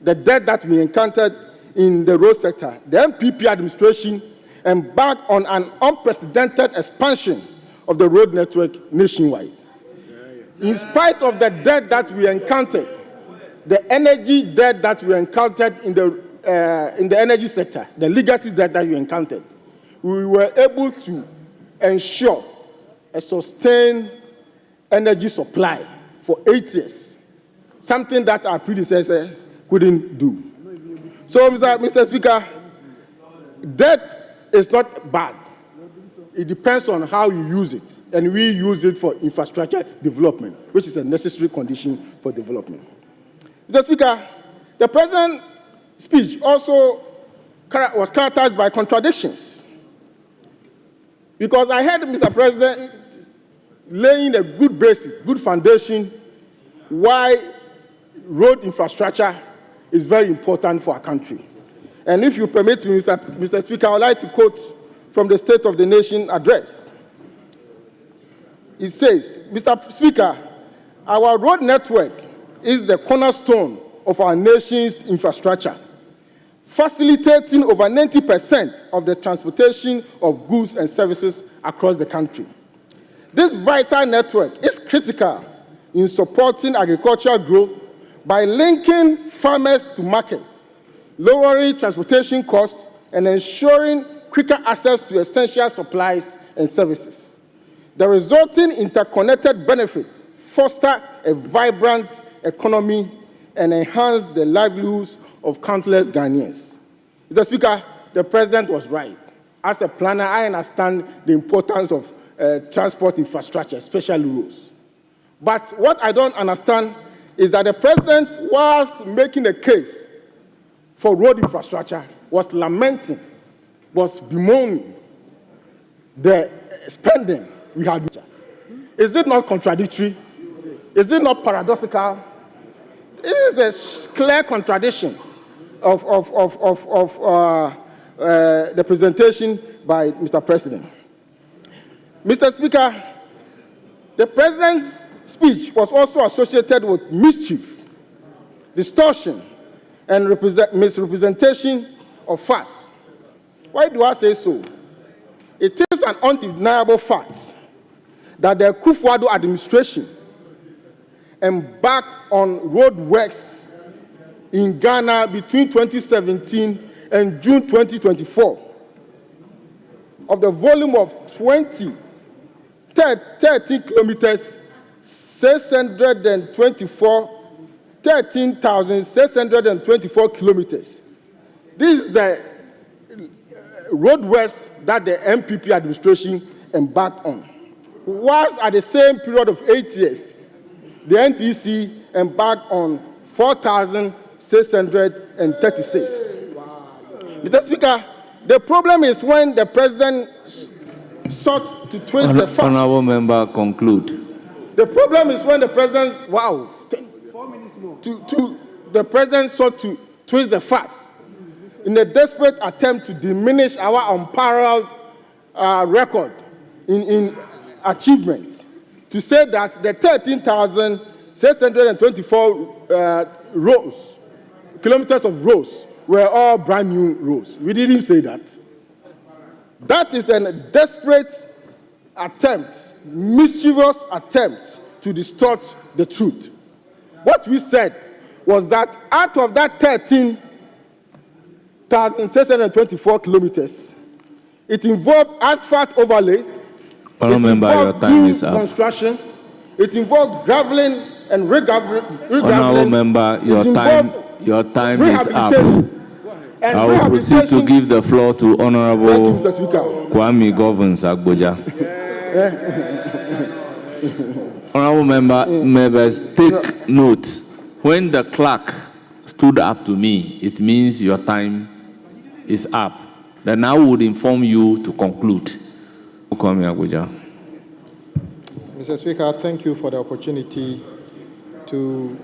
the debt that we encountered in the road sector, the MPP administration embarked on an unprecedented expansion of the road network nationwide. In spite of the debt that we encountered, the energy debt that we encountered in the energy sector, the legacy debt that we encountered, we were able to ensure a sustained energy supply for 8 years, something that our predecessors couldn't do. So, Mr. Speaker, debt is not bad. It depends on how you use it, and we use it for infrastructure development, which is a necessary condition for development. Mr. Speaker, the president's speech also was characterized by contradictions, because I heard Mr. President laying a good basis, good foundation, why road infrastructure is very important for our country. And if you permit me, Mr. Speaker, I would like to quote from the State of the Nation address. It says, Mr. Speaker, our road network is the cornerstone of our nation's infrastructure, facilitating over 90% of the transportation of goods and services across the country. This vital network is critical in supporting agricultural growth by linking farmers to markets, lowering transportation costs, and ensuring quicker access to essential supplies and services. The resulting interconnected benefits foster a vibrant economy and enhance the livelihoods of countless Ghanaians. Mr. Speaker, the president was right. As a planner, I understand the importance of transport infrastructure, especially roads. But what I don't understand is that the president was making a case for road infrastructure, was lamenting, was bemoaning the spending we had. Is it not contradictory? Is it not paradoxical? This is a clear contradiction of the presentation by Mr. President. Mr. Speaker, the president's speech was also associated with mischief, distortion, and misrepresentation of facts. Why do I say so? It is an undeniable fact that the Akufo-Addo administration embarked on road works in Ghana between 2017 and June 2024 of the volume of 30 kilometers, 13,624 kilometers. This is the roadworks that the MPP administration embarked on. Was at the same period of 8 years, the NDC embarked on 4,636. Mr. Speaker, the problem is when the president sought to twist the facts. Honorable member, conclude. The problem is when the president, the president sought to twist the facts in a desperate attempt to diminish our unparalleled record in achievement, to say that the 13,624 kilometers of roads were all brand new roads. We didn't say that. That is a desperate attempt, mischievous attempt to distort the truth. What we said was that out of that 13,624 kilometers, it involved asphalt overlays, Your time is up. construction, it involved graveling and regraveling. Honorable member, your time is up. I will proceed to give the floor to Honorable Kwame Govins Agboja. Honorable members, take note. When the clerk stood up to me, it means your time is up. Then I would inform you to conclude. Kwame Agboja. Mr. Speaker, thank you for the opportunity to...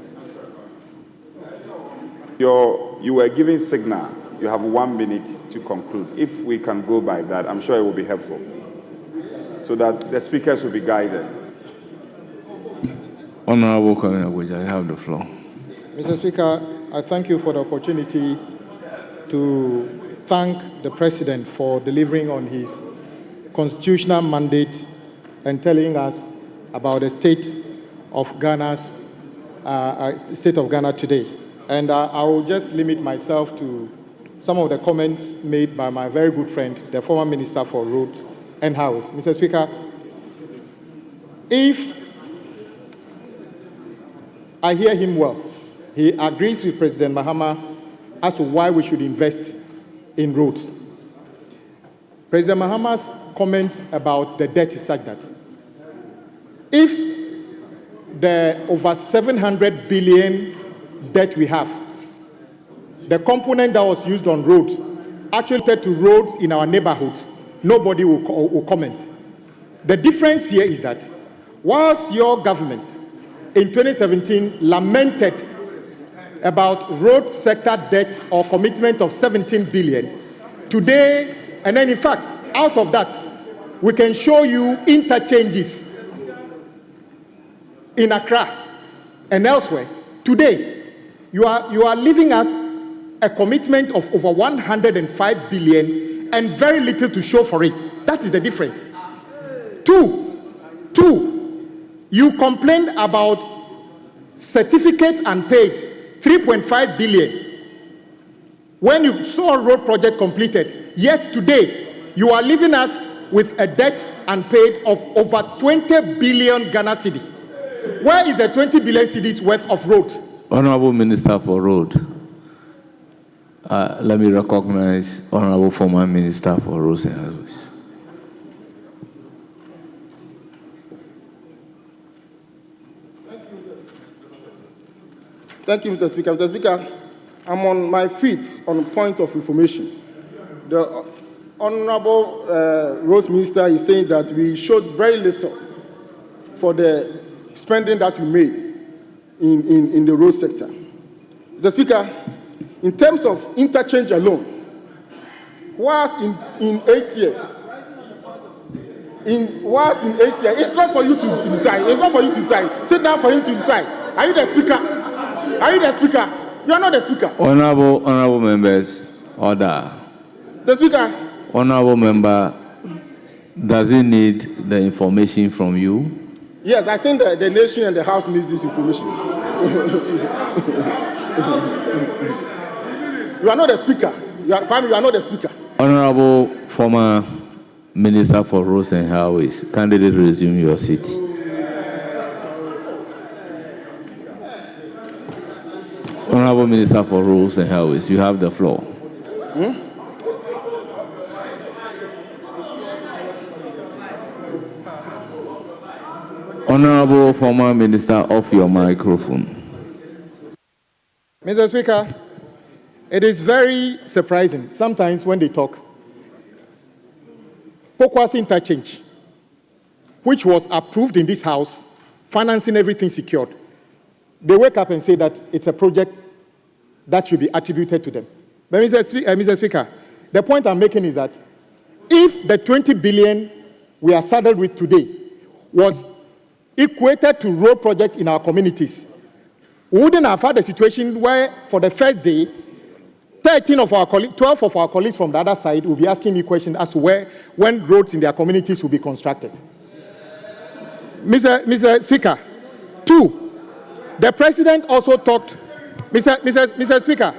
You were giving signal. You have 1 minute to conclude. If we can go by that, I'm sure it will be helpful, so that the speakers will be guided. Honorable Kwame Agboja, you have the floor. Mr. Speaker, I thank you for the opportunity to thank the President for delivering on his constitutional mandate and telling us about the state of Ghana today. And I will just limit myself to some of the comments made by my very good friend, the former Minister for Roads and Highways. Mr. Speaker, if I hear him well, he agrees with President Mahama as to why we should invest in roads. President Mahama's comment about the debt is such that if the over 700 billion debt we have, the component that was used on roads, actually to roads in our neighborhoods, nobody will comment. The difference here is that whilst your government in 2017 lamented about road sector debt or commitment of 17 billion, today, and then in fact, out of that, we can show you interchanges in Accra and elsewhere. Today, you are leaving us a commitment of over 105 billion and very little to show for it. That is the difference. Two, you complained about certificate and paid 3.5 billion when you saw a road project completed. Yet today, you are leaving us with a debt unpaid of over 20 billion Ghana cedi. Where is the 20 billion cedis worth of roads? Honorable Minister for Road. Let me recognize Honorable former Minister for Roads and Highways. Thank you, Mr. Speaker. Mr. Speaker, I'm on my feet on point of information. The Honorable Roads Minister is saying that we showed very little for the spending that we made in the road sector. Mr. Speaker, in terms of interchange alone, whilst in 8 years, it's not for you to decide. It's not for you to decide. Sit down for him to decide. Are you the speaker? Are you the speaker? You are not the speaker. Honorable members, order. The speaker. Honorable member, does he need the information from you? Yes, I think the nation and the House needs this information. You are not the speaker. You are not the speaker. Honorable former Minister for Roads and Highways, candidate, resume your seat. Honorable Minister for Roads and Highways, you have the floor. Honorable former minister, off your microphone. Mr. Speaker, it is very surprising sometimes when they talk. Pokwasi interchange, which was approved in this house, financing everything secured. They wake up and say that it's a project that should be attributed to them. But Mr. Speaker, the point I'm making is that if the 20 billion we are saddled with today was equated to road projects in our communities, we wouldn't have had a situation where for the first day, 12 of our colleagues from the other side will be asking me questions as to when roads in their communities will be constructed. Mr. Speaker, 2, the president also talked, Mr. Speaker,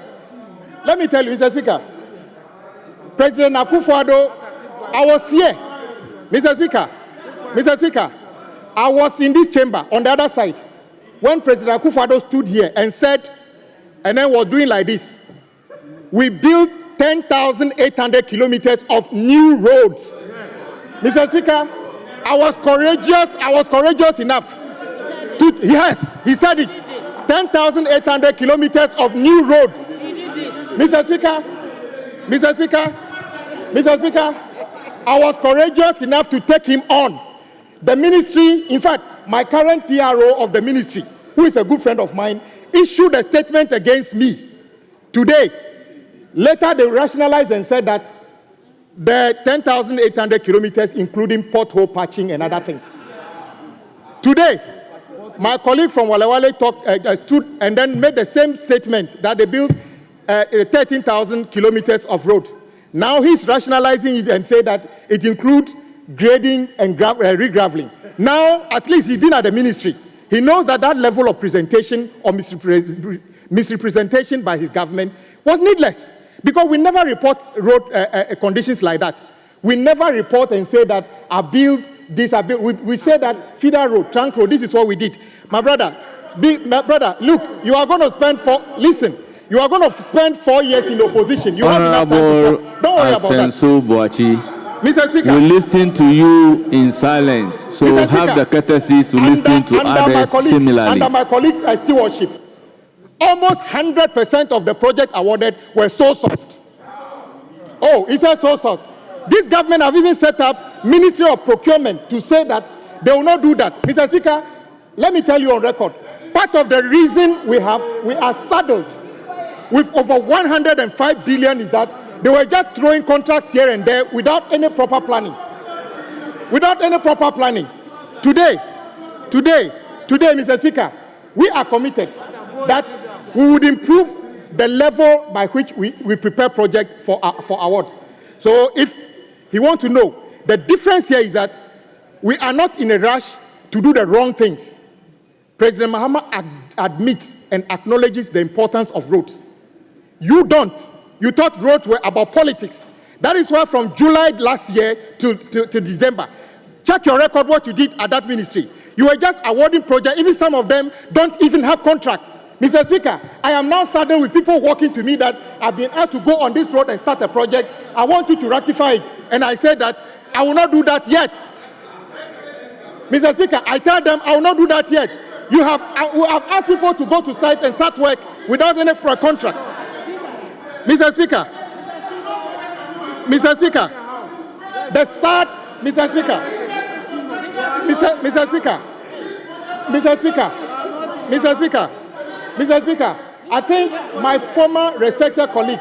let me tell you, Mr. Speaker, President Akufo-Addo, I was here, Mr. Speaker, I was in this chamber on the other side when President Akufo-Addo stood here and said, and then was doing like this, we built 10,800 kilometers of new roads. Mr. Speaker, I was courageous enough to, yes, he said it, 10,800 kilometers of new roads. Mr. Speaker, I was courageous enough to take him on. The ministry, in fact, my current PRO of the ministry, who is a good friend of mine, issued a statement against me today. Later, they rationalized and said that the 10,800 kilometers, including pothole patching and other things. Today, my colleague from Walewale stood and then made the same statement that they built 13,000 kilometers of road. Now he's rationalizing it and say that it includes grading and regraveling. Now, at least he's been at the ministry. He knows that that level of presentation or misrepresentation by his government was needless. Because we never report road conditions like that. We never report and say that I built this, we say that feeder road, trunk road, this is what we did. My brother, look, you are going to spend you are going to spend 4 years in opposition. You have enough time to talk. Don't worry about that. Mr. Speaker, we listen to you in silence, so have the courtesy to listen to others similarly. Under my colleagues' stewardship, almost 100% of the project awarded were sole sourced. Oh, it's a sole source. This government have even set up Ministry of Procurement to say that they will not do that. Mr. Speaker, let me tell you on record, part of the reason we are saddled with over 105 billion is that they were just throwing contracts here and there without any proper planning. Today, Mr. Speaker, we are committed that we would improve the level by which we prepare projects for awards. So if you want to know, the difference here is that we are not in a rush to do the wrong things. President Mahama admits and acknowledges the importance of roads. You don't. You thought roads were about politics. That is why from July last year to December, check your record what you did at that ministry. You were just awarding projects. Even some of them don't even have contracts. Mr. Speaker, I am now saddled with people walking to me that I've been asked to go on this road and start a project. I want you to ratify it. And I said that I will not do that yet. Mr. Speaker, I tell them I will not do that yet. We have asked people to go to site and start work without any contract. Mr. Speaker, the sad, Mr. Speaker, I think my former respected colleague,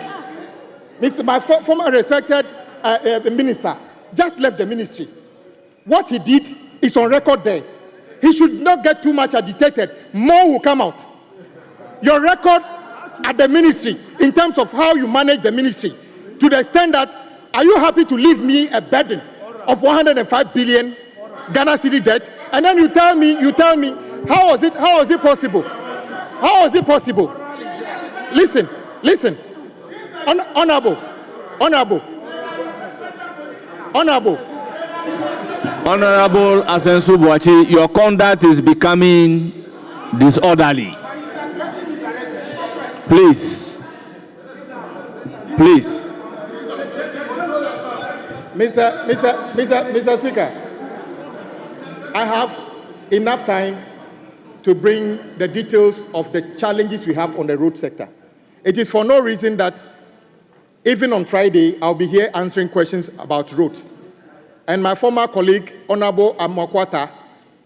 my former respected minister, just left the ministry. What he did is on record there. He should not get too much agitated. More will come out. Your record at the ministry, in terms of how you manage the ministry, to the extent that, are you happy to leave me a burden of 105 billion Ghana cedi debt? And then you tell me, how was it possible? How was it possible? Listen. Honorable. Honorable Asensu Boachi, your conduct is becoming disorderly. Please. Mr. Speaker, I enough time to bring the details of the challenges we have on the road sector. It is for no reason that even on Friday, I'll be here answering questions about roads. And my former colleague, Honorable Amakwata,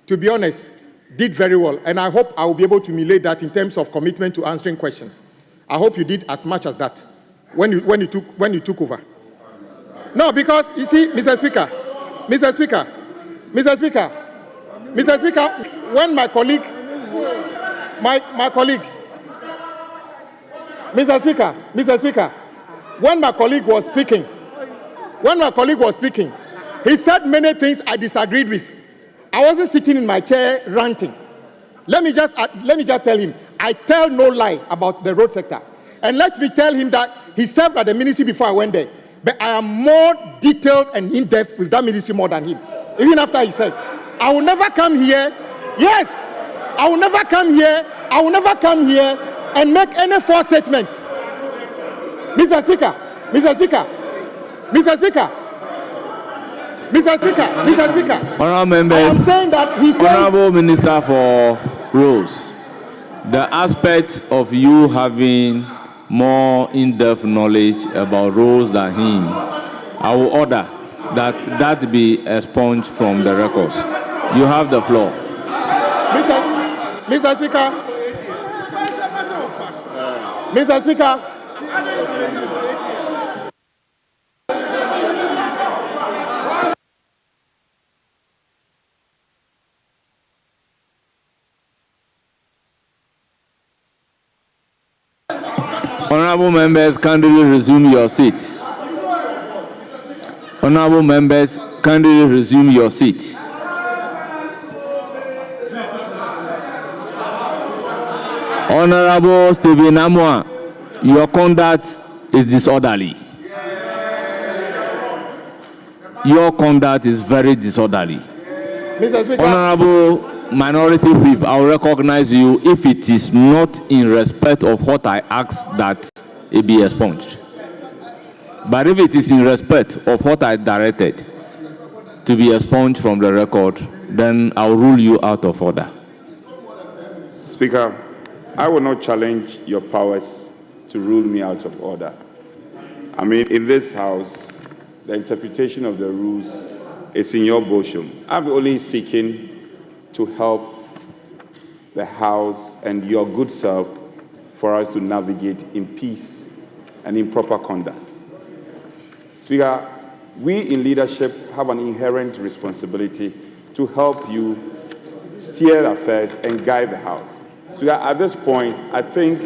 to be honest, did very well. And I hope I will be able to emulate that in terms of commitment to answering questions. I hope you did as much as that when you took over. No, because you see, Mr. Speaker, when my colleague, Mr. Speaker, when my colleague was speaking, he said many things I disagreed with. I wasn't sitting in my chair ranting. Let me just tell him, I tell no lie about the road sector. And let me tell him that he served at the ministry before I went there. But I am more detailed and in-depth with that ministry more than him. Even after he said, I will never come here. Yes, I will never come here. I will never come here and make any false statement. Mr. Speaker, Honourable members, I am saying that he said, Honourable Minister for Roads, the aspect of you having more in-depth knowledge about roads than him, I will order that be expunged from the records. You have the floor. Mr. Speaker, Honourable members, kindly resume your seats. Honourable members, kindly resume your seats. Honourable Stephen Amwa, your conduct is disorderly. Your conduct is very disorderly. Mr. Speaker. Honourable Minority Whip, I will recognize you if it is not in respect of what I asked that it be expunged. But if it is in respect of what I directed to be expunged from the record, then I will rule you out of order. Speaker, I will not challenge your powers to rule me out of order. I mean, in this House, the interpretation of the rules is in your bosom. I'm only seeking to help the House and your good self for us to navigate in peace and in proper conduct. Speaker, we in leadership have an inherent responsibility to help you steer affairs and guide the House. Speaker, at this point, I think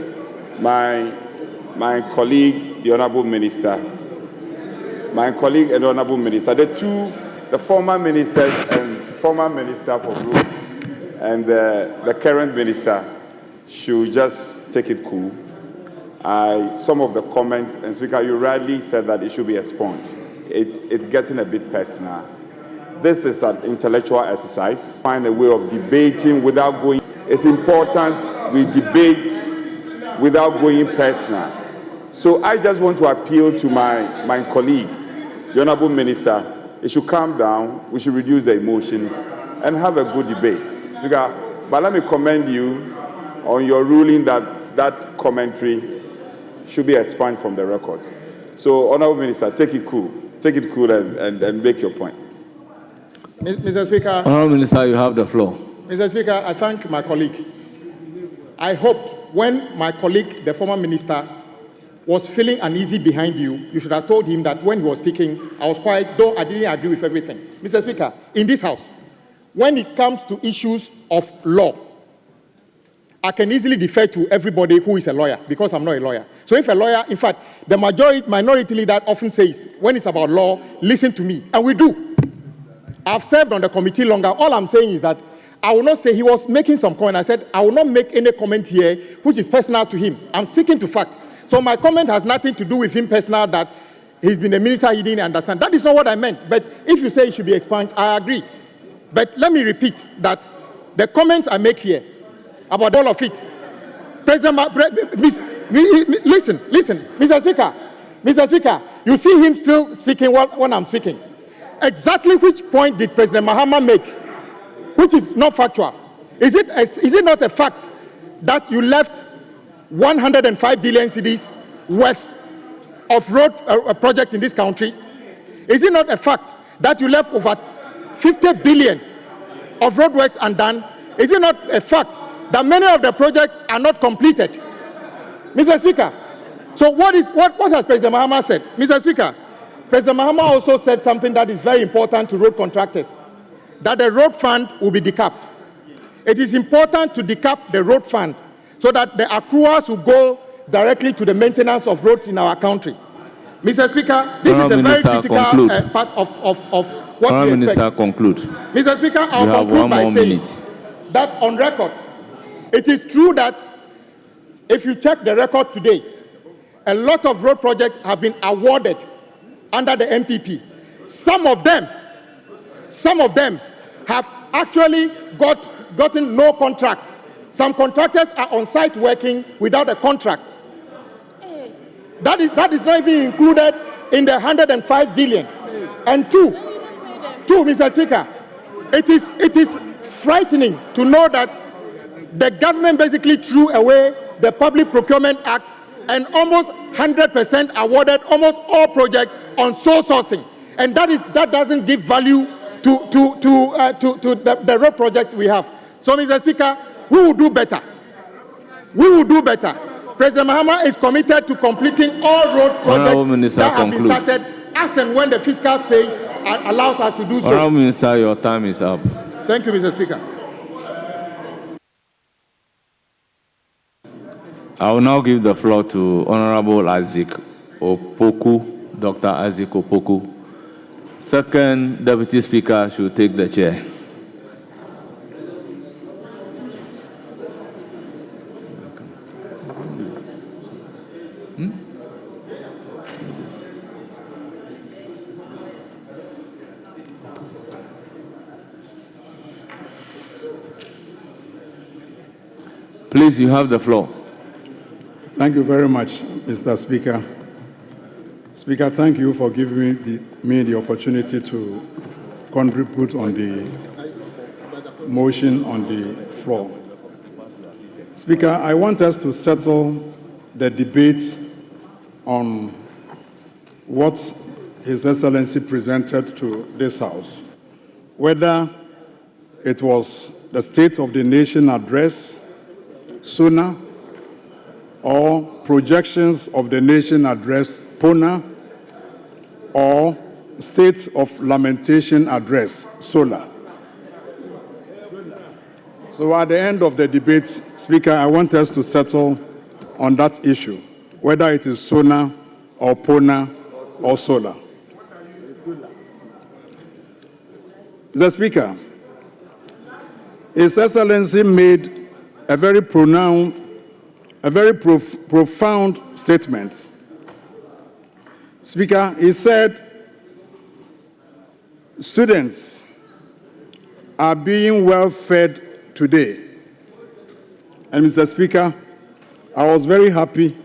my colleague, the Honourable Minister, the former ministers and former Minister for Roads and the current minister should just take it cool. Some of the comments, and Speaker, you rightly said that it should be expunged. It's getting a bit personal. This is an intellectual exercise. Find a way of debating without going. It's important we debate without going personal. So I just want to appeal to my colleague, the Honourable Minister. It should calm down. We should reduce the emotions and have a good debate. Speaker, but let me commend you on your ruling that commentary should be expunged from the records. So, Honourable Minister, take it cool and make your point. Mr. Speaker. Honourable Minister, you have the floor. Mr. Speaker, I thank my colleague. I hoped when my colleague, the former minister, was feeling uneasy behind you, you should have told him that when he was speaking, I was quiet, though I didn't agree with everything. Mr. Speaker, in this House, when it comes to issues of law, I can easily defer to everybody who is a lawyer, because I'm not a lawyer. So if a lawyer, in fact, the minority leader often says, when it's about law, listen to me. And we do. I've served on the committee longer. All I'm saying is that I will not say he was making some comment. I said, I will not make any comment here which is personal to him. I'm speaking to fact. So my comment has nothing to do with him personal, that he's been a minister, he didn't understand. That is not what I meant. But if you say it should be expunged, I agree. But let me repeat that the comments I make here about all of it, listen, Mr. Speaker, you see him still speaking when I'm speaking. Exactly which point did President Mahama make which is not factual. Is it not a fact that you left 105 billion cedis worth of road project in this country? Is it not a fact that you left over 50 billion of roadworks undone? Is it not a fact that many of the projects are not completed? Mr. Speaker, so what has President Mahama said? Mr. Speaker, President Mahama also said something that is very important to road contractors, that the road fund will be decapped. It is important to decap the road fund so that the accruals will go directly to the maintenance of roads in our country. Mr. Speaker, this is a very critical part of what we expect. Minister, conclude. Mr. Speaker, I'll conclude by saying that on record, it is true that if you check the record today, a lot of road projects have been awarded under the MPP. Some of them have actually gotten no contract. Some contractors are on site working without a contract. That is not even included in the 105 billion. And two, Mr. Speaker, it is frightening to know that the government basically threw away the Public Procurement Act and almost 100% awarded almost all projects on sole sourcing. And that doesn't give value to the road projects we have. So, Mr. Speaker, we will do better. We will do better. President Mahama is committed to completing all road projects that have been started as and when the fiscal space allows us to do so. Honourable Minister, your time is up. Thank you, Mr. Speaker. I will now give the floor to Honourable Isaac Opoku, Dr. Isaac Opoku. Second Deputy Speaker should take the chair. Please, you have the floor. Thank you very much, Mr. Speaker. Speaker, thank you for giving me the opportunity to contribute on the motion on the floor. Speaker, I want us to settle the debate on what His Excellency presented to this House, whether it was the State of the Nation address, SONA, or projections of the nation address, PONA, or State of Lamentation address, SOLA. So at the end of the debate, Speaker, I want us to settle on that issue, whether it is SONA or PONA or SOLA. Mr. Speaker, His Excellency made a very profound statement. Speaker, he said, students are being well fed today. And Mr. Speaker, I was very happy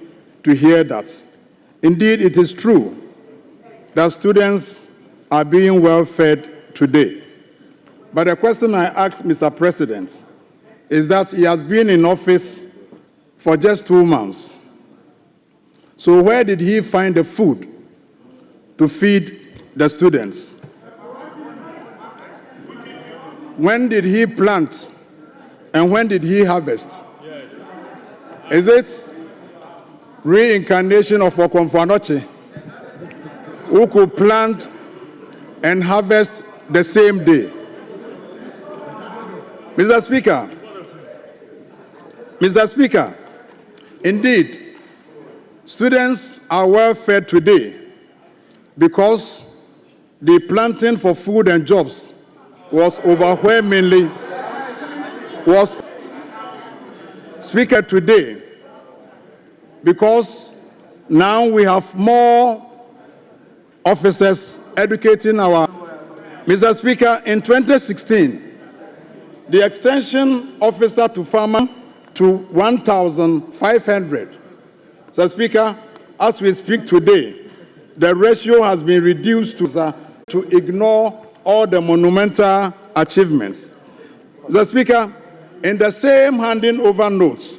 to hear that. Indeed, it is true that students are being well fed today. But the question I asked Mr. President is that he has been in office for just 2 months. So where did he find the food to feed the students? When did he plant and when did he harvest? Is it reincarnation of Okomfanoche, who could plant and harvest the same day? Mr. Speaker, indeed, students are well fed today because the planting for food and jobs was overwhelmingly Speaker today, because now we have more officers educating our. Mr. Speaker, in 2016, the extension officer to farmer to 1,500. Mr. Speaker, as we speak today, the ratio has been reduced to ignore all the monumental achievements. Mr. Speaker, in the same handing over notes,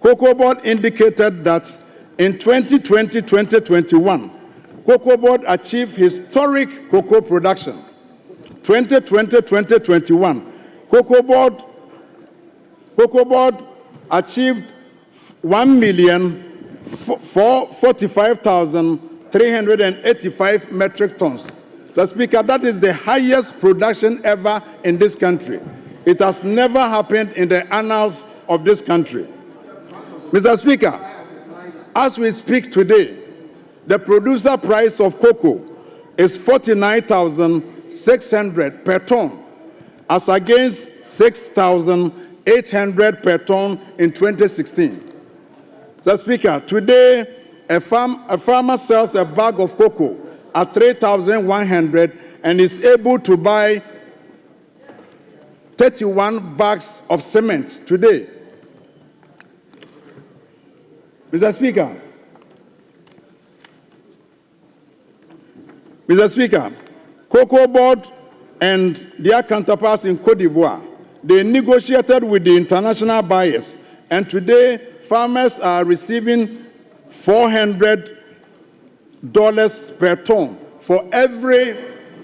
Cocoa Board indicated that in 2020-2021, Cocoa Board achieved historic cocoa production. 2020-2021, Cocoa Board achieved 1,445,385 metric tons. Mr. Speaker, that is the highest production ever in this country. It has never happened in the annals of this country. Mr. Speaker, as we speak today, the producer price of cocoa is 49,600 per ton, as against 6,800 per ton in 2016. Mr. Speaker, today a farmer sells a bag of cocoa at 3,100 and is able to buy 31 bags of cement today. Mr. Speaker, Cocoa Board and their counterparts in Côte d'Ivoire, they negotiated with the international buyers, and today farmers are receiving $400 per ton for every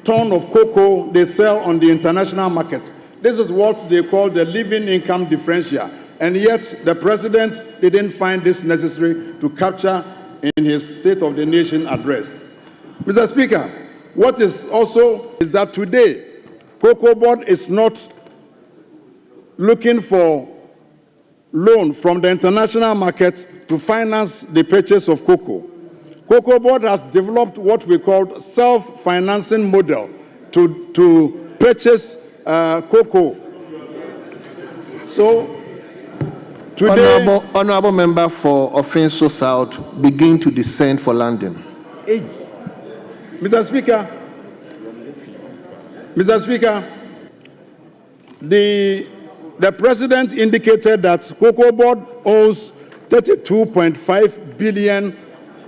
ton of cocoa they sell on the international market. This is what they call the living income differential, and yet the president didn't find this necessary to capture in his State of the Nation address. Mr. Speaker, what is also is that today, Cocoa Board is not looking for loan from the international market to finance the purchase of cocoa. Cocoa Board has developed what we call self-financing model to purchase cocoa. So, today, Honorable member for Offenso South, begin to descend for landing. Mr. Speaker, the president indicated that Cocoa Board owes 32.5 billion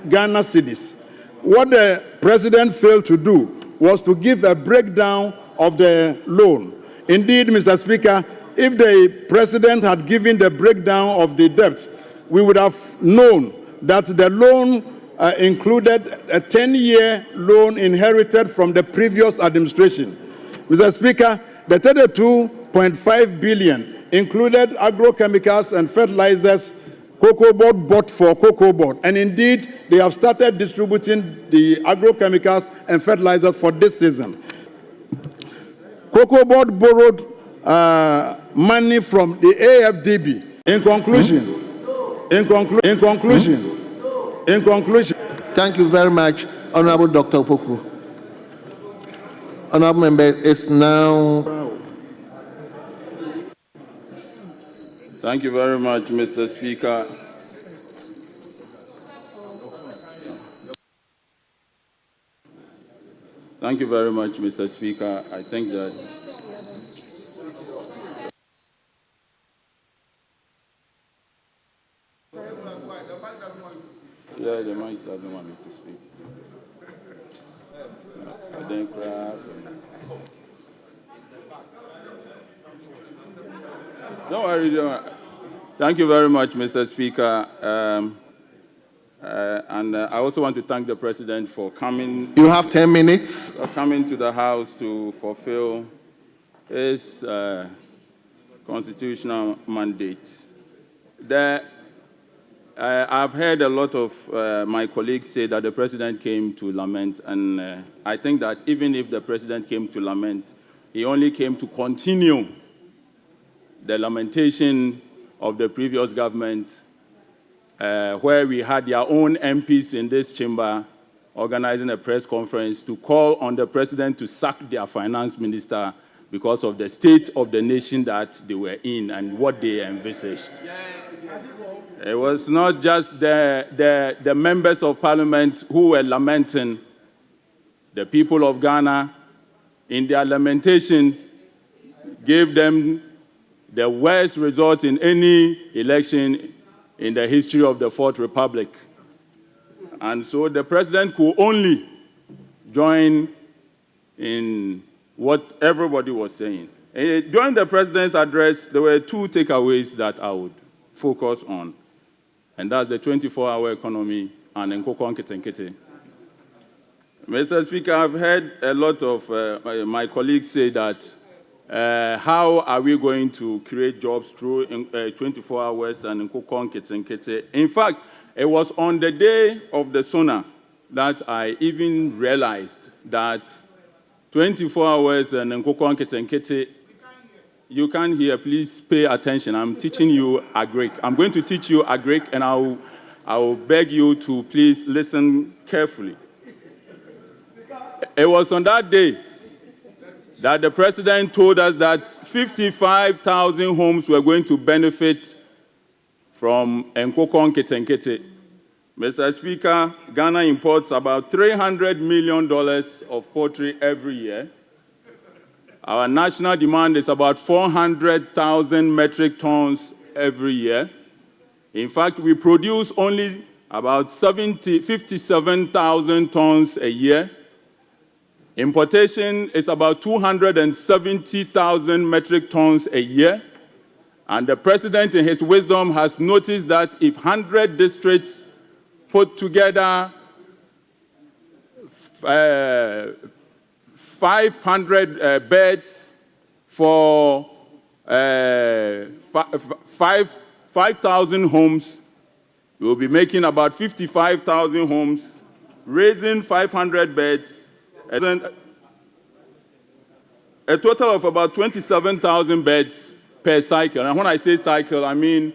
Ghana cedis. What the president failed to do was to give a breakdown of the loan. Indeed, Mr. Speaker, if the president had given the breakdown of the debt, we would have known that the loan included a 10-year loan inherited from the previous administration. Mr. Speaker, the 32.5 billion included agrochemicals and fertilizers Cocoa Board bought for Cocoa Board. And indeed, they have started distributing the agrochemicals and fertilizers for this season. Cocoa Board borrowed money from the AFDB. In conclusion. Thank you very much, Honorable Dr. Opoku. Honorable member is now. Thank you very much, Mr. Speaker. Thank you very much, Mr. Speaker. I think that the mic doesn't want me to speak. I didn't grab. Don't worry. Thank you very much, Mr. Speaker. And I also want to thank the President for coming. You have 10 minutes. Coming to the House to fulfill his constitutional mandate. I've heard a lot of my colleagues say that the President came to lament, and I think that even if the President came to lament, he only came to continue the lamentation of the previous government, where we had their own MPs in this chamber organizing a press conference to call on the president to sack their finance minister because of the state of the nation that they were in and what they envisaged. It was not just the members of parliament who were lamenting. The people of Ghana, in their lamentation, gave them the worst result in any election in the history of the Fourth Republic. And so the president could only join in what everybody was saying. During the president's address, there were two takeaways that I would focus on, and that's the 24-hour economy and Nkoko Nkete. Mr. Speaker, I've heard a lot of my colleagues say that how are we going to create jobs through 24 hours and Nkoko Nkete. In fact, it was on the day of the SONA that I even realized that 24 hours and Nkoko Nkete. You can't hear, please pay attention. I'm teaching you Agric. I'm going to teach you Agric, and I will beg you to please listen carefully. It was on that day that the president told us that 55,000 homes were going to benefit from Nkoko Nkete. Mr. Speaker, Ghana imports about $300 million of poultry every year. Our national demand is about 400,000 metric tons every year. In fact, we produce only about 57,000 tons a year. Importation is about 270,000 metric tons a year. And the president, in his wisdom, has noticed that if 100 districts put together 500 beds for 5,000 homes, we will be making about 55,000 homes, raising 500 beds, a total of about 27,000 beds per cycle. And when I say cycle, I mean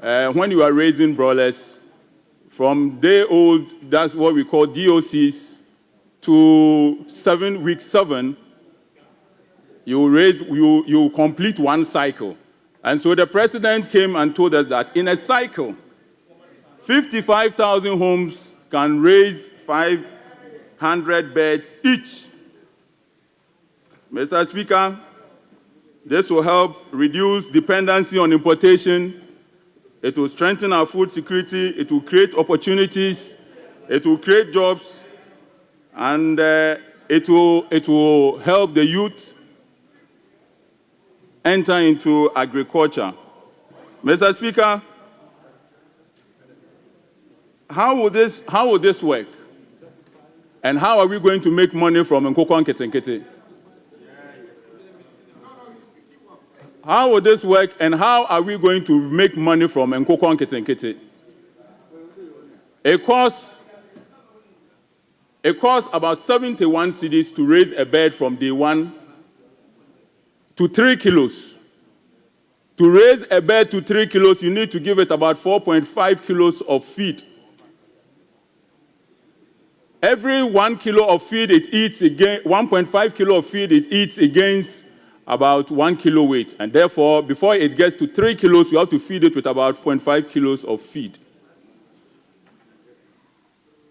when you are raising broilers, from day old, that's what we call DOCs, to week 7, you complete one cycle. And so the president came and told us that in a cycle, 55,000 homes can raise 500 beds each. Mr. Speaker, this will help reduce dependency on importation. It will strengthen our food security. It will create opportunities. It will create jobs. And it will help the youth enter into agriculture. Mr. Speaker, how will this work? And how are we going to make money from Nkoko Nkete? How will this work, and how are we going to make money from Nkoko Nkete? It costs about 71 cedis to raise a bed from day 1 to 3 kilos. To raise a bed to 3 kilos, you need to give it about 4.5 kilos of feed. Every 1 kilo of feed it eats again, 1.5 kilo of feed it eats against about 1 kilo weight. And therefore, before it gets to 3 kilos, you have to feed it with about 0.5 kilos of feed.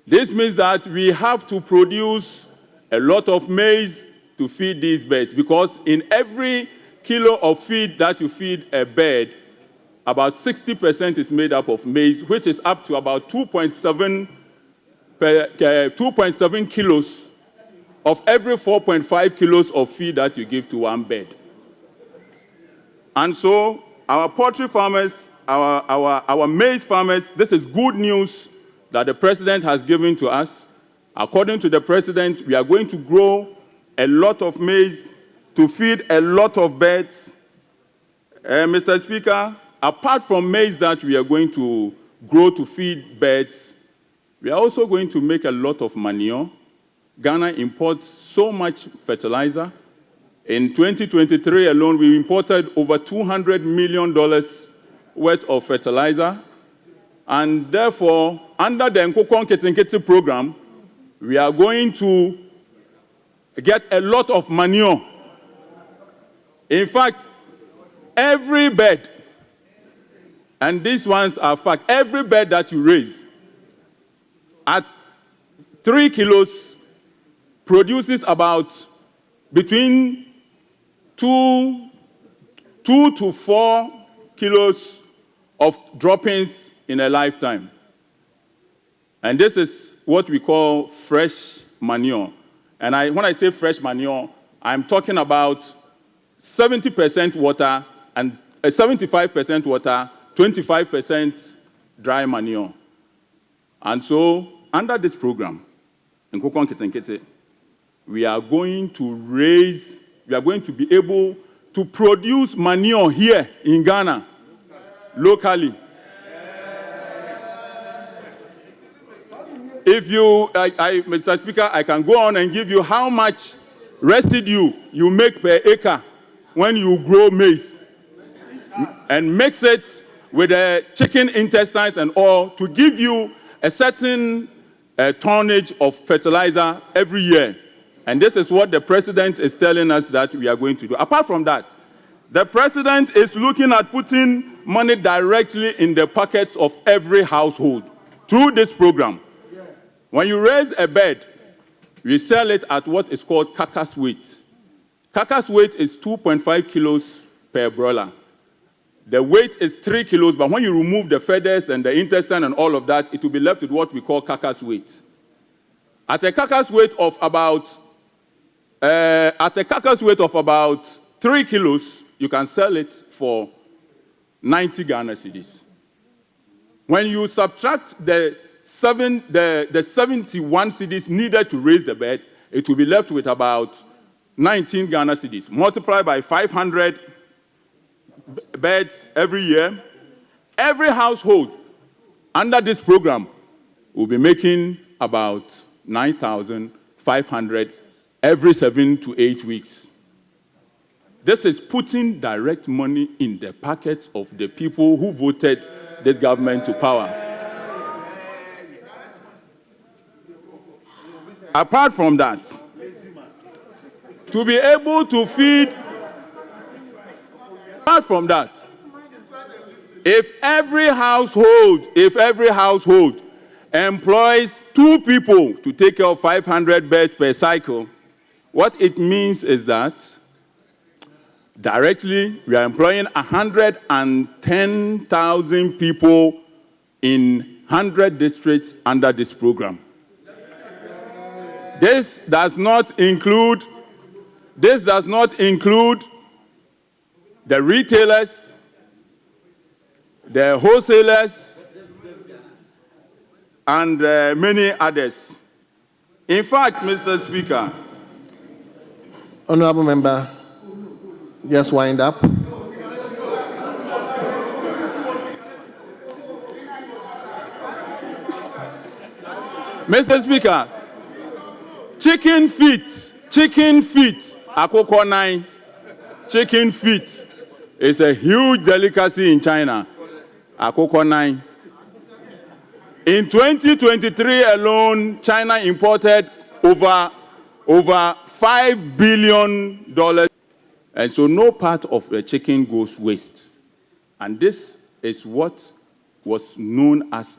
This means that we have to produce a lot of maize to feed these birds, because in every kilo of feed that you feed a bird, about 60% is made up of maize, which is up to about 2.7 kilos of every 4.5 kilos of feed that you give to one bird. And so our poultry farmers, our maize farmers, this is good news that the president has given to us. According to the president, we are going to grow a lot of maize to feed a lot of birds. Mr. Speaker, apart from maize that we are going to grow to feed birds, we are also going to make a lot of manure. Ghana imports so much fertilizer. In 2023 alone, we imported over $200 million worth of fertilizer. And therefore, under the Nkoko Nkete program, we are going to get a lot of manure. In fact, every bed, and these ones are fact, every bed that you raise at 3 kilos produces about between 2 to 4 kilos of droppings in a lifetime. And this is what we call fresh manure. And when I say fresh manure, I'm talking about 70% water and 75% water, 25% dry manure. And so, under this program, in Kokon Kitenkete, we are going to be able to produce manure here in Ghana, locally. If you, Mr. Speaker, I can go on and give you how much residue you make per acre when you grow maize and mix it with the chicken intestines and all to give you a certain tonnage of fertilizer every year. And this is what the president is telling us that we are going to do. Apart from that, the president is looking at putting money directly in the pockets of every household through this program. When you raise a bird, we sell it at what is called carcass weight. Carcass weight is 2.5 kilos per broiler. The weight is 3 kilos, but when you remove the feathers and the intestine and all of that, it will be left with what we call carcass weight. At a carcass weight of about 3 kilos, you can sell it for 90 Ghana cedis. When you subtract the 71 cedis needed to raise the bird, it will be left with about 19 Ghana cedis. Multiply by 500 birds every year. Every household under this program will be making about 9,500 every 7 to 8 weeks. This is putting direct money in the pockets of the people who voted this government to power. Apart from that, to be able to feed, apart from that, if every household employs 2 people to take care of 500 birds per cycle, what it means is that directly we are employing 110,000 people in 100 districts under this program. This does not include the retailers, the wholesalers, and many others. In fact, Mr. Speaker, Honorable Member, just wind up. Mr. Speaker, chicken feet, akoko nine, chicken feet is a huge delicacy in China. Akoko nine. In 2023 alone, China imported over $5 billion, and so no part of the chicken goes waste. And this is what was known as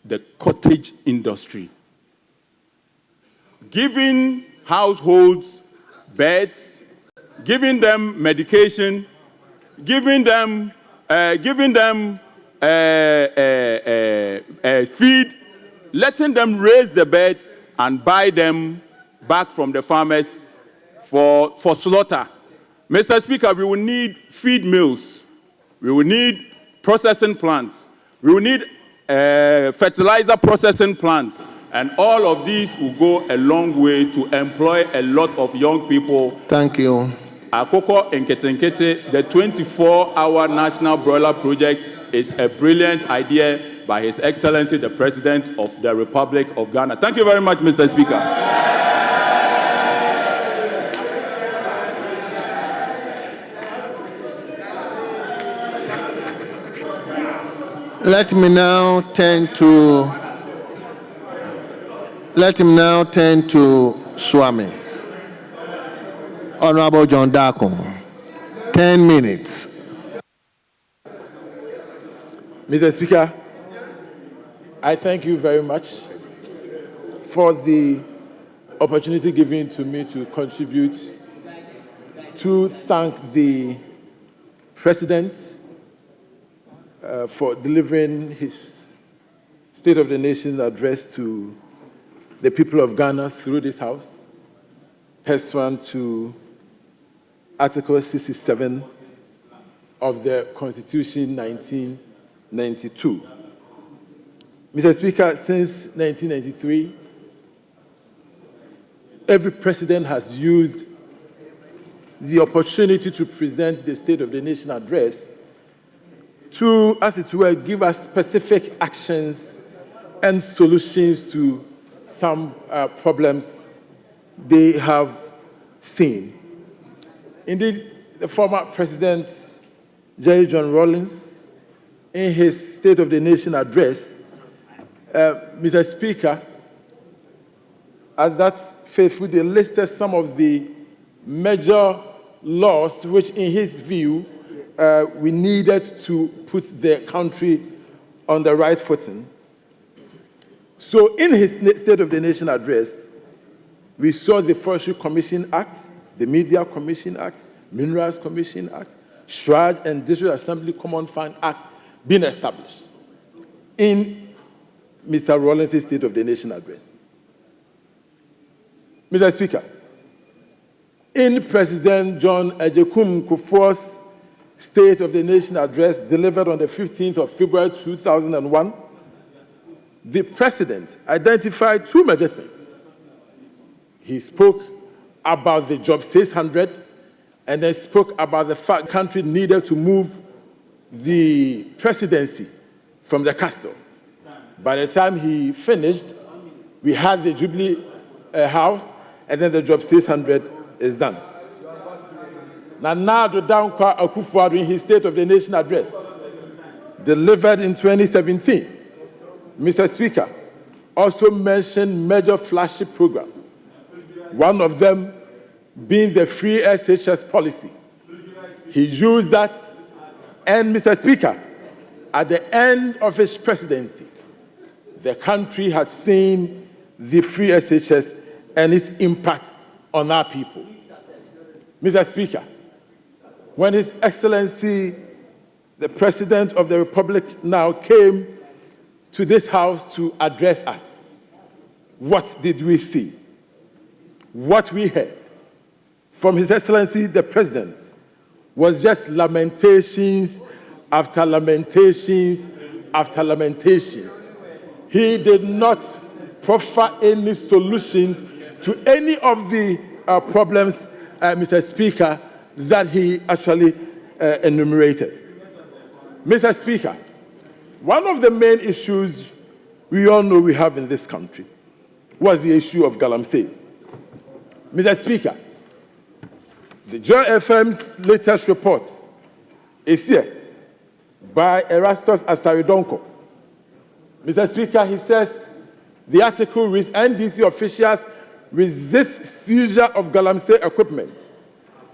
the cottage industry. Giving households beds, giving them medication, giving them feed, letting them raise the bed and buy them back from the farmers for slaughter. Mr. Speaker, we will need feed mills, we will need processing plants, we will need fertilizer processing plants, and all of these will go a long way to employ a lot of young people. Thank you. Akoko Nketenkete, the 24-hour National Broiler Project is a brilliant idea by His Excellency, the President of the Republic of Ghana. Thank you very much, Mr. Speaker. Let him now turn to Swami. Honorable John Darko, 10 minutes. Mr. Speaker, I thank you very much for the opportunity given to me to contribute to thank the President for delivering his State of the Nation address to the people of Ghana through this House, pursuant to Article 67 of the Constitution 1992. Mr. Speaker, since 1993, every president has used the opportunity to present the State of the Nation address to, as it were, give us specific actions and solutions to some problems they have seen. Indeed, the former President J. John Rawlings, in his State of the Nation address, Mr. Speaker, at that faithful day listed some of the major laws which, in his view, we needed to put the country on the right footing. So in his State of the Nation address, we saw the Forestry Commission Act, the Media Commission Act, Minerals Commission Act, Shrine and District Assembly Common Fund Act being established in Mr. Rawlings' State of the Nation address. Mr. Speaker, in President John Agyekum Kufuor's State of the Nation address delivered on the 15th of February 2001, the President identified two major things. He spoke about the Job 600 and then spoke about the fact the country needed to move the presidency from the castle. By the time he finished, we had the Jubilee House, and then the Job 600 is done. Nana Addo Dankwa Akufo-Addo, in his State of the Nation address, delivered in 2017, Mr. Speaker, also mentioned major flagship programs, one of them being the free SHS policy. He used that, and Mr. Speaker, at the end of his presidency, the country had seen the free SHS and its impact on our people. Mr. Speaker, when His Excellency, the President of the Republic now came to this House to address us, what did we see? What we heard from His Excellency, the President, was just lamentations after lamentations after lamentations. He did not proffer any solution to any of the problems, Mr. Speaker, that he actually enumerated. Mr. Speaker, one of the main issues we all know we have in this country was the issue of Galamsey. Mr. Speaker, the Joy FM's latest report is here by Erastus Asaridonko. Mr. Speaker, he says the article reads, NDC officials resist seizure of Galamsey equipment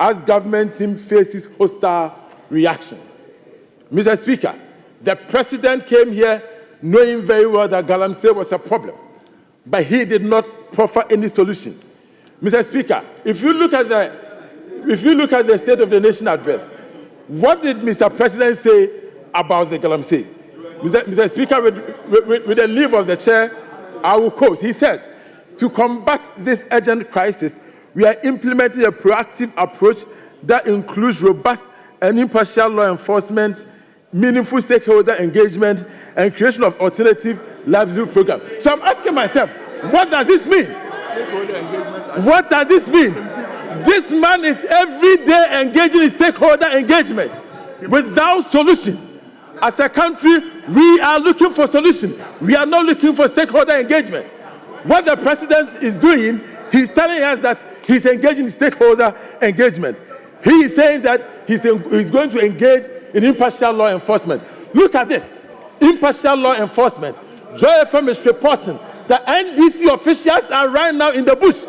as government team faces hostile reaction. Mr. Speaker, the President came here knowing very well that Galamsey was a problem, but he did not proffer any solution. Mr. Speaker, if you look at the State of the Nation address, what did Mr. President say about the Galamsey? Mr. Speaker, with the leave of the chair, I will quote. He said, to combat this urgent crisis, we are implementing a proactive approach that includes robust and impartial law enforcement, meaningful stakeholder engagement, and creation of alternative livelihood programs. So I'm asking myself, what does this mean? What does this mean? This man is every day engaging in stakeholder engagement without solution. As a country, we are looking for solution. We are not looking for stakeholder engagement. What the President is doing, he's telling us that he's engaging in stakeholder engagement. He is saying that he's going to engage in impartial law enforcement. Look at this. Impartial law enforcement. Joy FM is reporting that NDC officials are right now in the bush.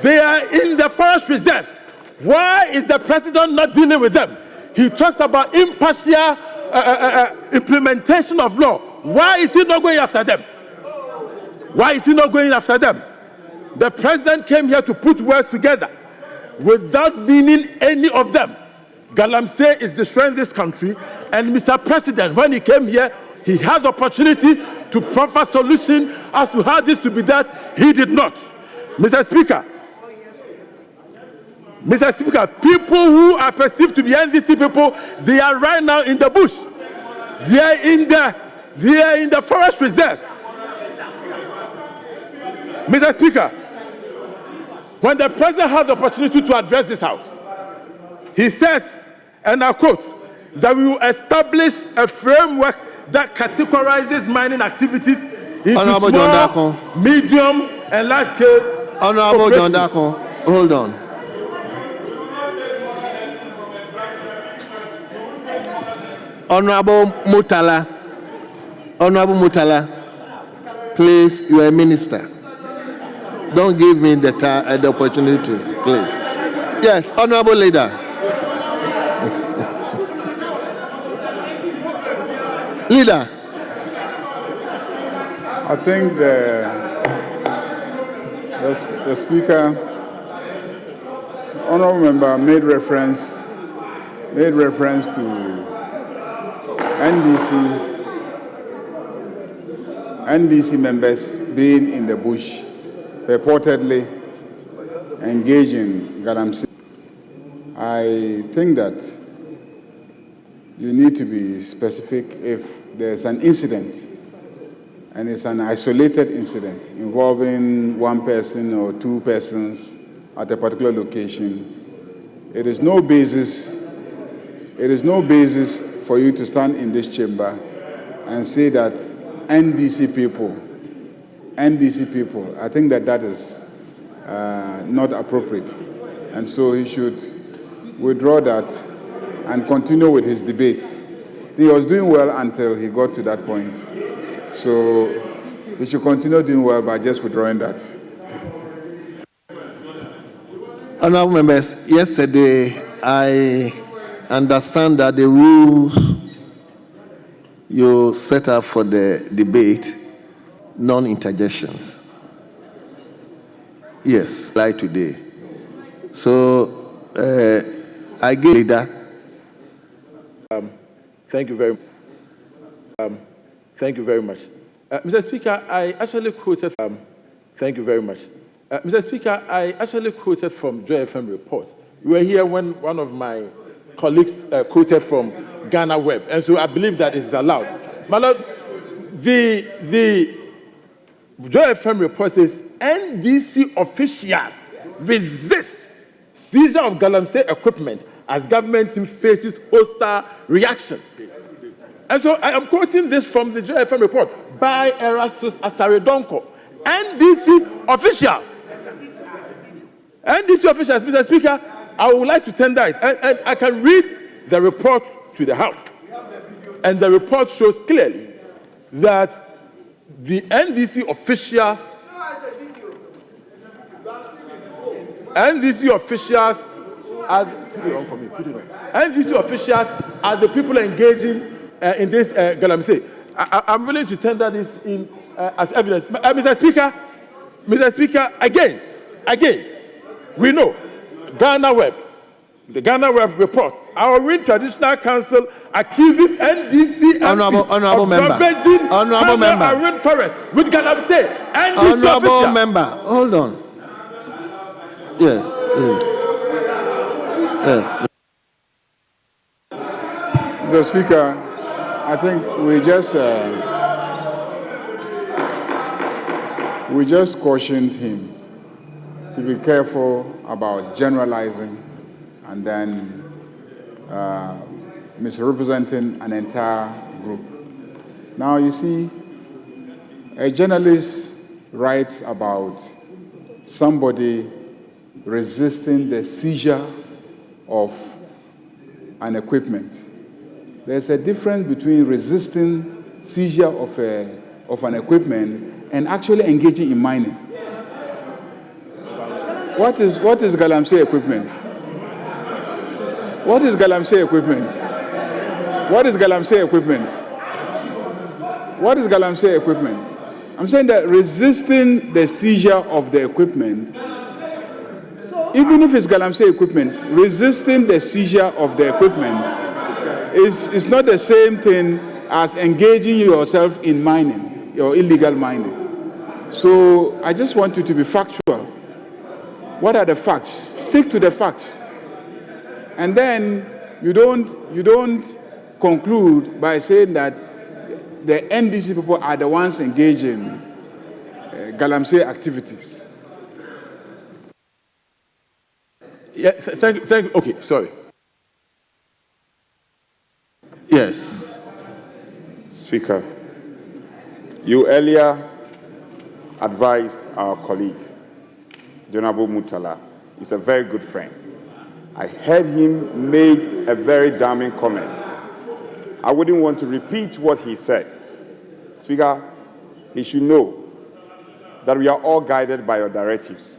They are in the forest reserves. Why is the President not dealing with them? He talks about impartial implementation of law. Why is he not going after them? Why is he not going after them? The President came here to put words together without meaning any of them. Galamsey is destroying this country, and Mr. President, when he came here, he had the opportunity to proffer solution as to how this should be done. He did not. Mr. Speaker, Mr. Speaker, people who are perceived to be NDC people, they are right now in the bush. They are in the forest reserves. Mr. Speaker, when the president had the opportunity to address this house, he says, and I quote, that we will establish a framework that categorizes mining activities into Honorable small, medium, and large-scale. Honorable John Darko, hold on. Honorable Mutala, please, you are a minister. Don't give me the opportunity, please. Yes, Honorable Leader. Leader. I think the Speaker, honorable member, made reference to NDC members being in the bush, purportedly engaged in galamsey. I think that you need to be specific if there's an incident and it's an isolated incident involving one person or two persons at a particular location. It is no basis for you to stand in this chamber and say that NDC people, I think that is not appropriate. And so he should withdraw that and continue with his debate. He was doing well until he got to that point. So he should continue doing well by just withdrawing that. Honorable members, yesterday I understand that the rules you set up for the debate, non-interjections. Yes, like today. So I give leader. Thank you very much. Thank you very much. Mr. Speaker, I actually quoted thank you very much. Mr. Speaker, I actually quoted from Joy FM report. You were here when one of my colleagues quoted from Ghana Web, and so I believe that it is allowed. My Lord, the Joy FM report says NDC officials resist seizure of galamsey equipment as government team faces hostile reaction. And so I am quoting this from the Joy FM report by Erastus Asaredonko. NDC officials, Mr. Speaker, I would like to tender it. And I can read the report to the House. And the report shows clearly that the NDC officials are the people engaging in this galamsey. I'm willing to tender this in as evidence. Mr. Speaker, again, we know Ghana Web, the Ghana Web report, our Wind Traditional Council accuses NDC of ravaging our wind forest with galamsey. Honorable member, hold on. Yes. Yes. Mr. Speaker, I think we just cautioned him to be careful about generalizing and then misrepresenting an entire group. Now, you see, a journalist writes about somebody resisting the seizure of an equipment. There's a difference between resisting seizure of an equipment and actually engaging in mining. What is galamsey equipment? What is galamsey equipment? What is galamsey equipment? What is galamsey equipment? I'm saying that resisting the seizure of the equipment, even if it's galamsey equipment, resisting the seizure of the equipment is not the same thing as engaging yourself in mining, or illegal mining. So I just want you to be factual. What are the facts? stick to the facts. And then you don't conclude by saying that the NDC people are the ones engaged in galamsey activities. Yeah, thank you. Okay, sorry. Yes. Speaker, you earlier advised our colleague, Honorable Mutala. He's a very good friend. I heard him make a very damning comment. I wouldn't want to repeat what he said. Speaker, he should know that we are all guided by your directives.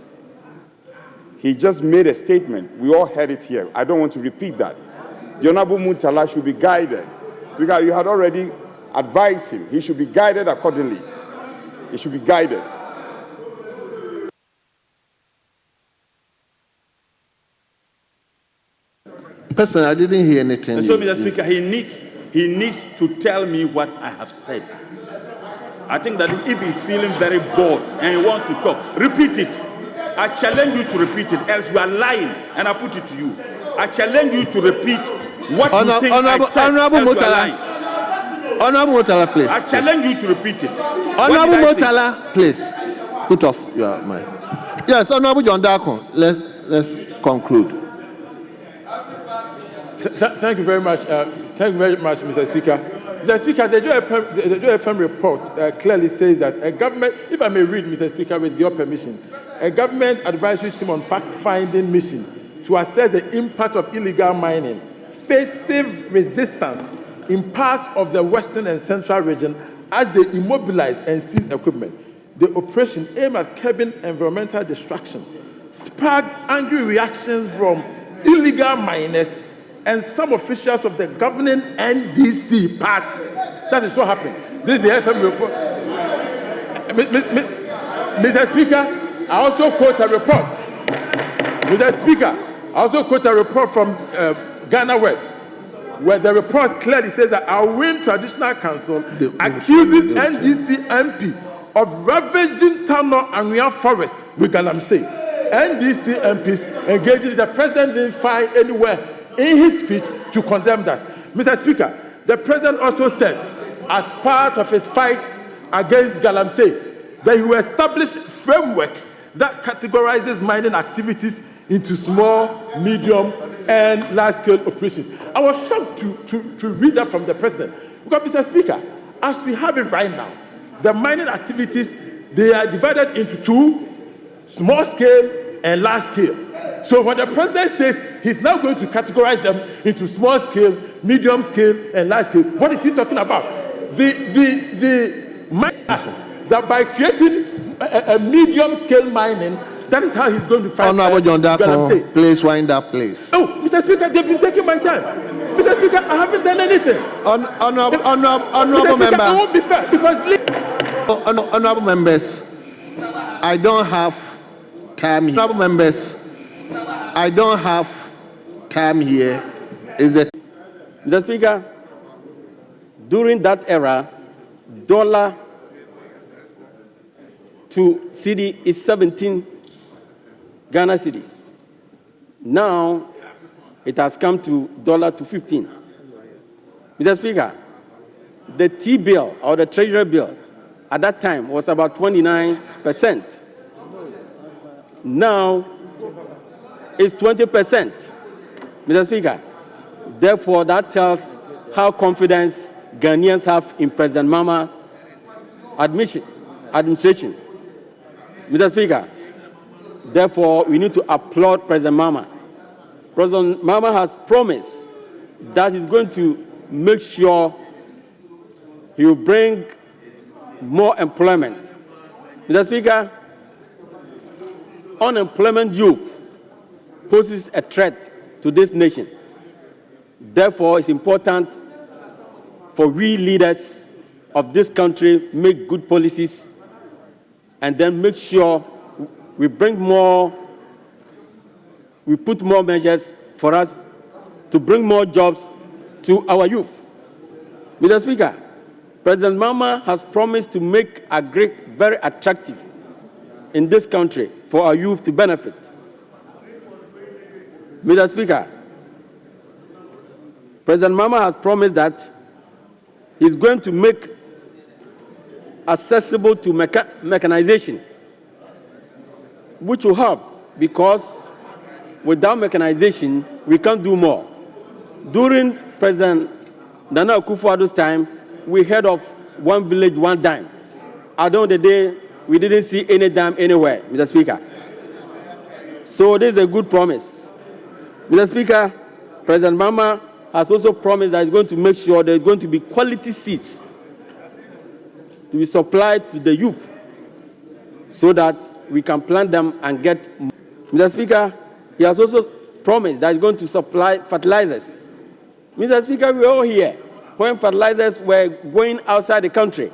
He just made a statement. We all heard it here. I don't want to repeat that. The Honorable Mutala should be guided. Speaker, you had already advised him. He should be guided accordingly. He should be guided. Personally, I didn't hear anything. And so, Mr. Speaker, he needs to tell me what I have said. I think that if he's feeling very bored and he wants to talk, repeat it. I challenge you to repeat it, else you are lying, and I put it to you. I challenge you to repeat what you think I said, Honorable else you are Mutala. lying. Honorable Mutala, please. I challenge you to repeat it. Honorable Mutala, please. Put off your mind. Yes, Honorable John Darko, let's conclude. Thank you very much. Thank you very much, Mr. Speaker. Mr. Speaker, the Joe FM report clearly says that a government, if I may read, Mr. Speaker, with your permission, a government advisory team on fact-finding mission to assess the impact of illegal mining faced stiff resistance in parts of the western and central region as they immobilized and seized equipment. The operation aimed at curbing environmental destruction sparked angry reactions from illegal miners and some officials of the governing NDC party. That is what happened. This is the FM report. Mr. Speaker, I also quote a report. Mr. Speaker, I also quote a report from Ghana Web, where the report clearly says that our Win Traditional Council accuses NDC MP of ravaging Tano Anria Forest with galamsey. NDC MPs engaging the president didn't find anywhere in his speech to condemn that. Mr. Speaker, the president also said, as part of his fight against galamsey, that he will establish framework that categorizes mining activities into small, medium, and large-scale operations. I was shocked to read that from the president. Because, Mr. Speaker, as we have it right now, the mining activities, they are divided into two, small-scale and large-scale. So when the president says he's now going to categorize them into small-scale, medium-scale, and large-scale, what is he talking about? The miners, that by creating a medium-scale mining, that is how he's going to fight. Honorable John Darko, please wind up, please. Oh, Mr. Speaker, they've been taking my time. Mr. Speaker, I haven't done anything. Honorable member. I won't be fair because. Honorable members, I don't have time here. Honorable members, I don't have time here. Mr. Speaker, during that era, dollar to CD is 17 Ghana cedis. Now it has come to dollar to 15. Mr. Speaker, the T-bill or the treasury bill at that time was about 29%. Now it's 20%. Mr. Speaker, therefore that tells how confidence Ghanaians have in President Mahama administration. Mr. Speaker, therefore we need to applaud President Mahama. President Mahama has promised that he's going to make sure he will bring more employment. Mr. Speaker, unemployment youth poses a threat to this nation. Therefore, it's important for we leaders of this country make good policies and then make sure we bring more, we put more measures for us to bring more jobs to our youth. Mr. Speaker, President Mahama has promised to make agri very attractive in this country for our youth to benefit. Mr. Speaker, President Mama has promised that he's going to make accessible to mechanization, which will help because without mechanization, we can't do more. During President Nana Akufo-Addo's time, we heard of one village, one dime. At the end of the day, we didn't see any dime anywhere, Mr. Speaker. So this is a good promise. Mr. Speaker, President Mama has also promised that he's going to make sure there's going to be quality seats to be supplied to the youth so that we can plant them and get. Mr. Speaker, he has also promised that he's going to supply fertilizers. Mr. Speaker, we're all here when fertilizers were going outside the country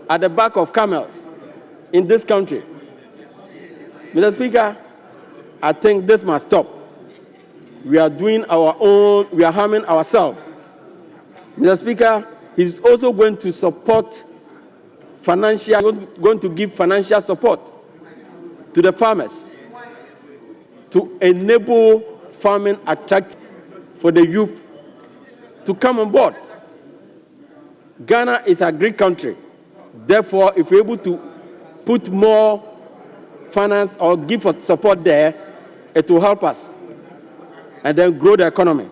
at the back of camels in this country. Mr. Speaker, I think this must stop. We are doing our own, we are harming ourselves. Mr. Speaker, he's also going to support going to give financial support to the farmers to enable farming attractive for the youth to come on board. Ghana is a great country. Therefore, if we're able to put more finance or give us support there, it will help us and then grow the economy.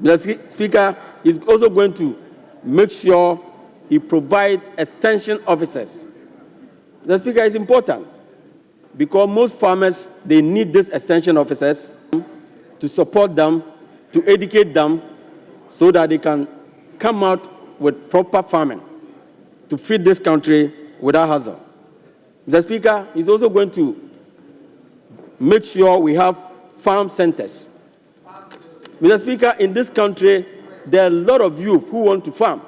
Mr. Speaker is also going to make sure he provides extension officers. Mr. Speaker, is important because most farmers, they need these extension officers to support them, to educate them, so that they can come out with proper farming to feed this country without hassle. Mr. Speaker, he's also going to make sure we have farm centers. Mr. Speaker, in this country, there are a lot of youth who want to farm,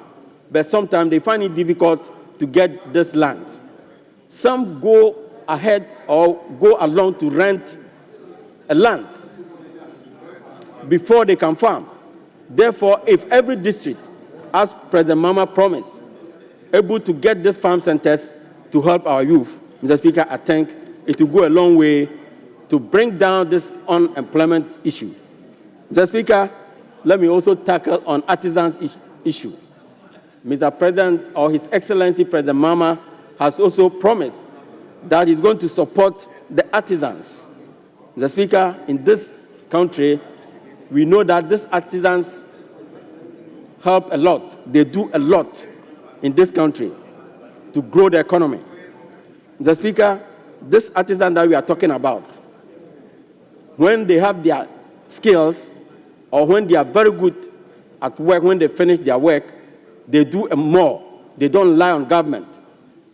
but sometimes they find it difficult to get this land. Some go ahead or go along to rent a land before they can farm. Therefore, if every district, as President Mama promised, able to get these farm centers to help our youth, Mr. Speaker, I think it will go a long way to bring down this unemployment issue. Mr. Speaker, let me also tackle on artisans issue. Mr. President, or His Excellency President Mama, has also promised that he's going to support the artisans. Mr. Speaker, in this country, we know that these artisans help a lot. They do a lot in this country to grow the economy. Mr. Speaker, this artisan that we are talking about, when they have their skills or when they are very good at work, when they finish their work, they do more. They don't rely on government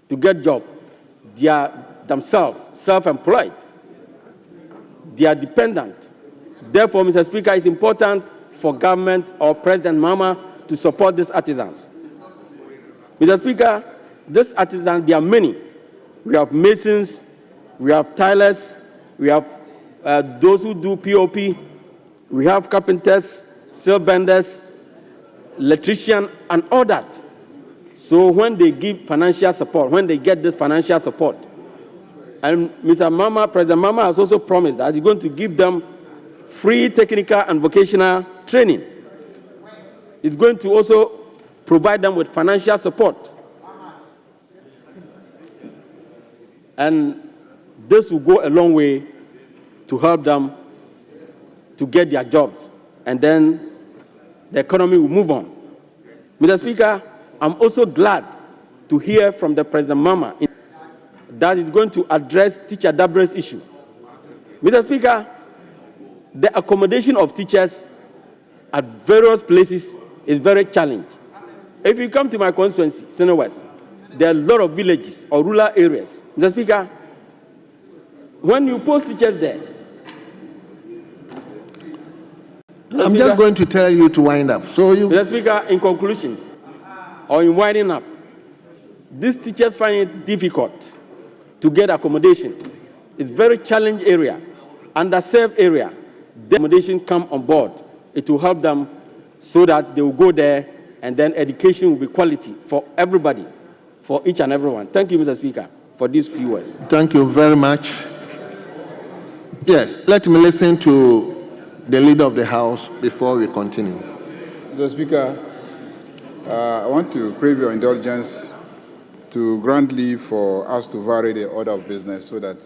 to get job. They are themselves self-employed. They are dependent. Therefore, Mr. Speaker, it's important for government or President Mama to support these artisans. Mr. Speaker, these artisans, there are many. We have masons, we have tilers, we have those who do POP, we have carpenters, steel benders, electricians, and all that. So when they give financial support, when they get this financial support, and President Mama has also promised that he's going to give them free technical and vocational training. It's going to also provide them with financial support. And this will go a long way to help them to get their jobs. And then the economy will move on. Mr. Speaker, I'm also glad to hear from the President Mama that is going to address teacher Dabra's issue. Mr. Speaker, the accommodation of teachers at various places is very challenging. If you come to my constituency, Sene West, there are a lot of villages or rural areas. Mr. Speaker, when you post teachers there, I'm just going to tell you to wind up. So you, Mr. Speaker, in conclusion, or in winding up, these teachers find it difficult to get accommodation. It's a very challenging area, underserved area. The accommodation come on board. It will help them so that they will go there and then education will be quality for everybody, for each and everyone. Thank you, Mr. Speaker, for these few words. thank you very much. Yes, let me listen to the leader of the House before we continue. Mr. Speaker, I want to crave your indulgence to grant leave for us to vary the order of business so that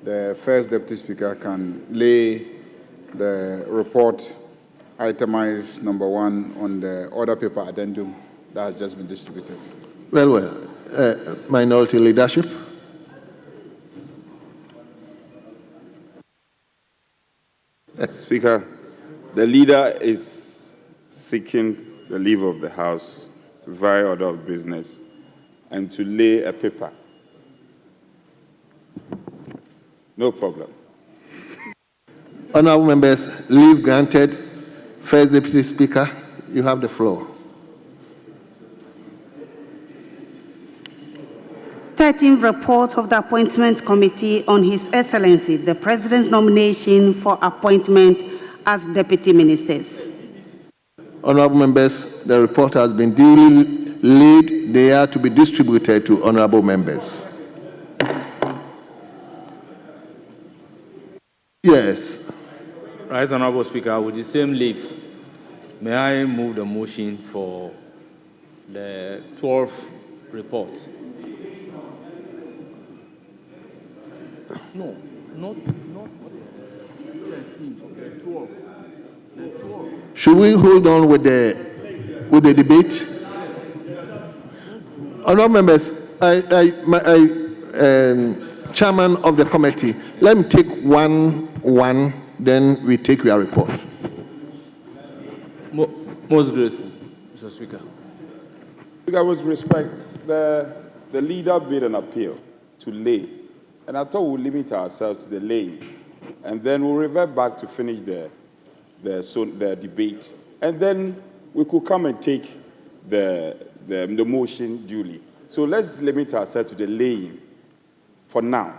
the first Deputy Speaker can lay the report itemized number 1 on the order paper addendum that has just been distributed. Well, minority leadership. Speaker, the leader is seeking the leave of the House to vary order of business and to lay a paper. No problem. Honorable members, leave granted. First Deputy Speaker, you have the floor. 13th report of the Appointment Committee on His Excellency, the President's nomination for appointment as Deputy Ministers. Honorable members, the report has been duly laid. They are to be distributed to honorable members. Yes. Right, Honorable Speaker, with the same leave, may I move the motion for the 12th report? No, not 13th, the 12th. Should we hold on with the debate? Honorable members, Chairman of the committee, let me take one, then we take your report. Most grateful, Mr. Speaker. Speaker, with respect, the leader made an appeal to lay, and I thought we'll limit ourselves to the laying, and then we'll revert back to finish the debate, and then we could come and take the motion duly. So let's limit ourselves to the laying for now.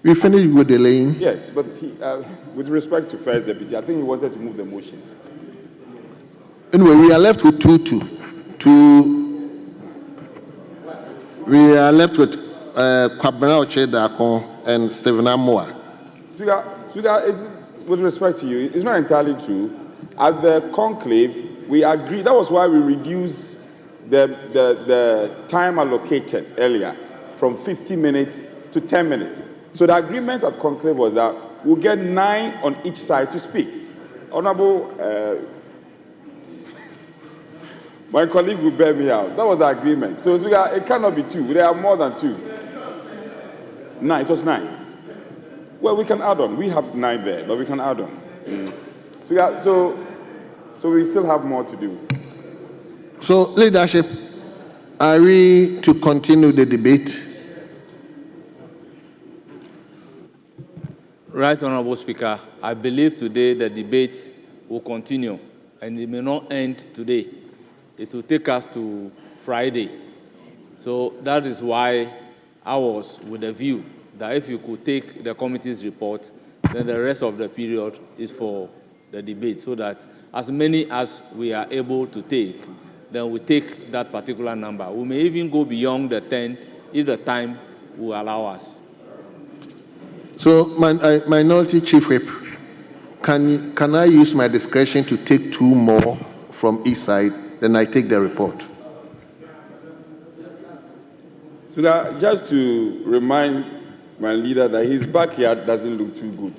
We finished with the laying? Yes, but with respect to First Deputy, I think he wanted to move the motion. Anyway, we are left with two. We are left with Kwabena Ochedakon and Stephen Amoa. Speaker, with respect to you, it's not entirely true. At the conclave, we agreed. That was why we reduced the time allocated earlier from 50 minutes to 10 minutes. So the agreement at conclave was that we'll get 9 on each side to speak. Honorable, my colleague will bear me out. That was the agreement. So Speaker, it cannot be 2. There are more than 2. 9. It was 9. Well, we can add on. We have 9 there, but we can add on. So we still have more to do. So, leadership, are we to continue the debate? Right, Honorable Speaker, I believe today the debate will continue, and it may not end today. It will take us to Friday. So that is why I was with a view that if you could take the committee's report, then the rest of the period is for the debate, so that as many as we are able to take, then we take that particular number. We may even go beyond the 10 if the time will allow us. So, Minority Chief Whip, can I use my discretion to take 2 more from each side, then I take the report? So that, just to remind my leader that his backyard doesn't look too good.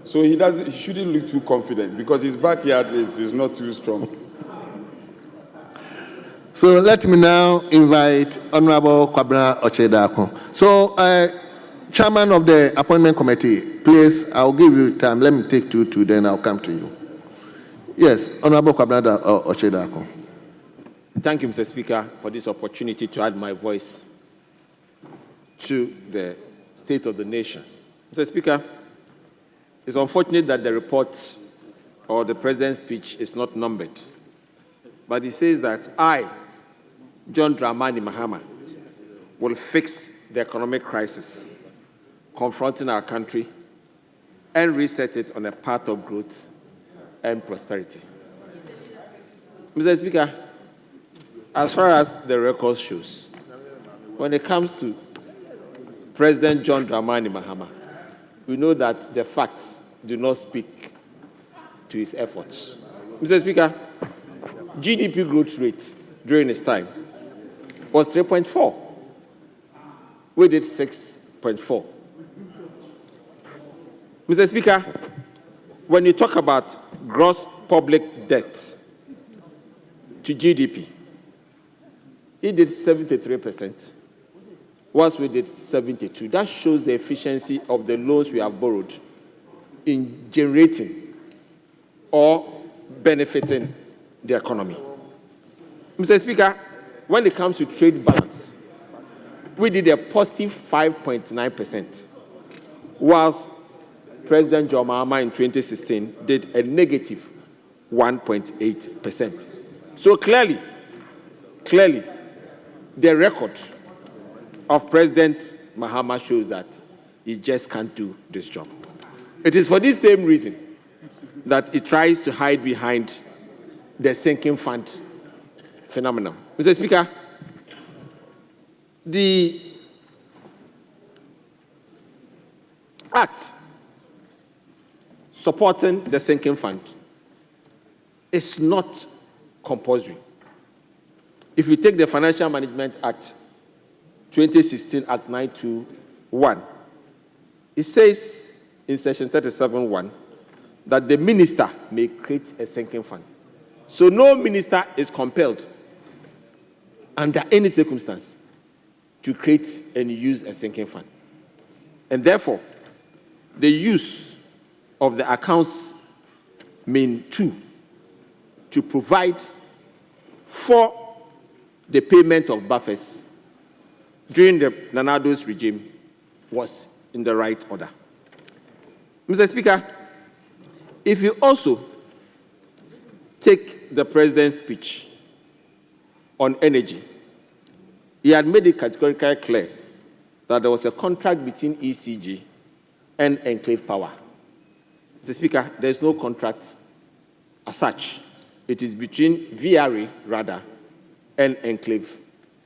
So he shouldn't look too confident because his backyard is not too strong. So let me now invite Honorable Kwabena Ochedakon. So, Chairman of the Appointment Committee, please, I'll give you time. Let me take 2, then I'll come to you. Yes, Honorable Kwabena Ochedakon. Thank you, Mr. Speaker, for this opportunity to add my voice to the state of the nation. Mr. Speaker, it's unfortunate that the report or the President's speech is not numbered, but he says that I, John Dramani Mahama, will fix the economic crisis confronting our country and reset it on a path of growth and prosperity. Mr. Speaker, as far as the record shows, when it comes to President John Dramani Mahama, we know that the facts do not speak to his efforts. Mr. Speaker, GDP growth rate during his time was 3.4. We did 6.4. Mr. Speaker, when you talk about gross public debt to GDP, he did 73%, whilst we did 72%. That shows the efficiency of the loans we have borrowed in generating or benefiting the economy. Mr. Speaker, when it comes to trade balance, we did a positive 5.9%, whilst President John Mahama in 2016 did a negative 1.8%. So clearly, the record of President Mahama shows that he just can't do this job. It is for this same reason that he tries to hide behind the sinking fund phenomenon. Mr. Speaker, the act supporting the sinking fund is not compulsory. If you take the Financial Management Act 2016 Act 921, it says in section 37(1) that the minister may create a sinking fund. So no minister is compelled under any circumstance to create and use a sinking fund. And therefore, the use of the accounts mean to provide for the payment of buffers during the Nanado's regime was in the right order. Mr. Speaker, if you also take the president's speech on energy, he had made it categorically clear that there was a contract between ECG and Enclave Power. Mr. Speaker, there is no contract as such. It is between VRA, rather, and Enclave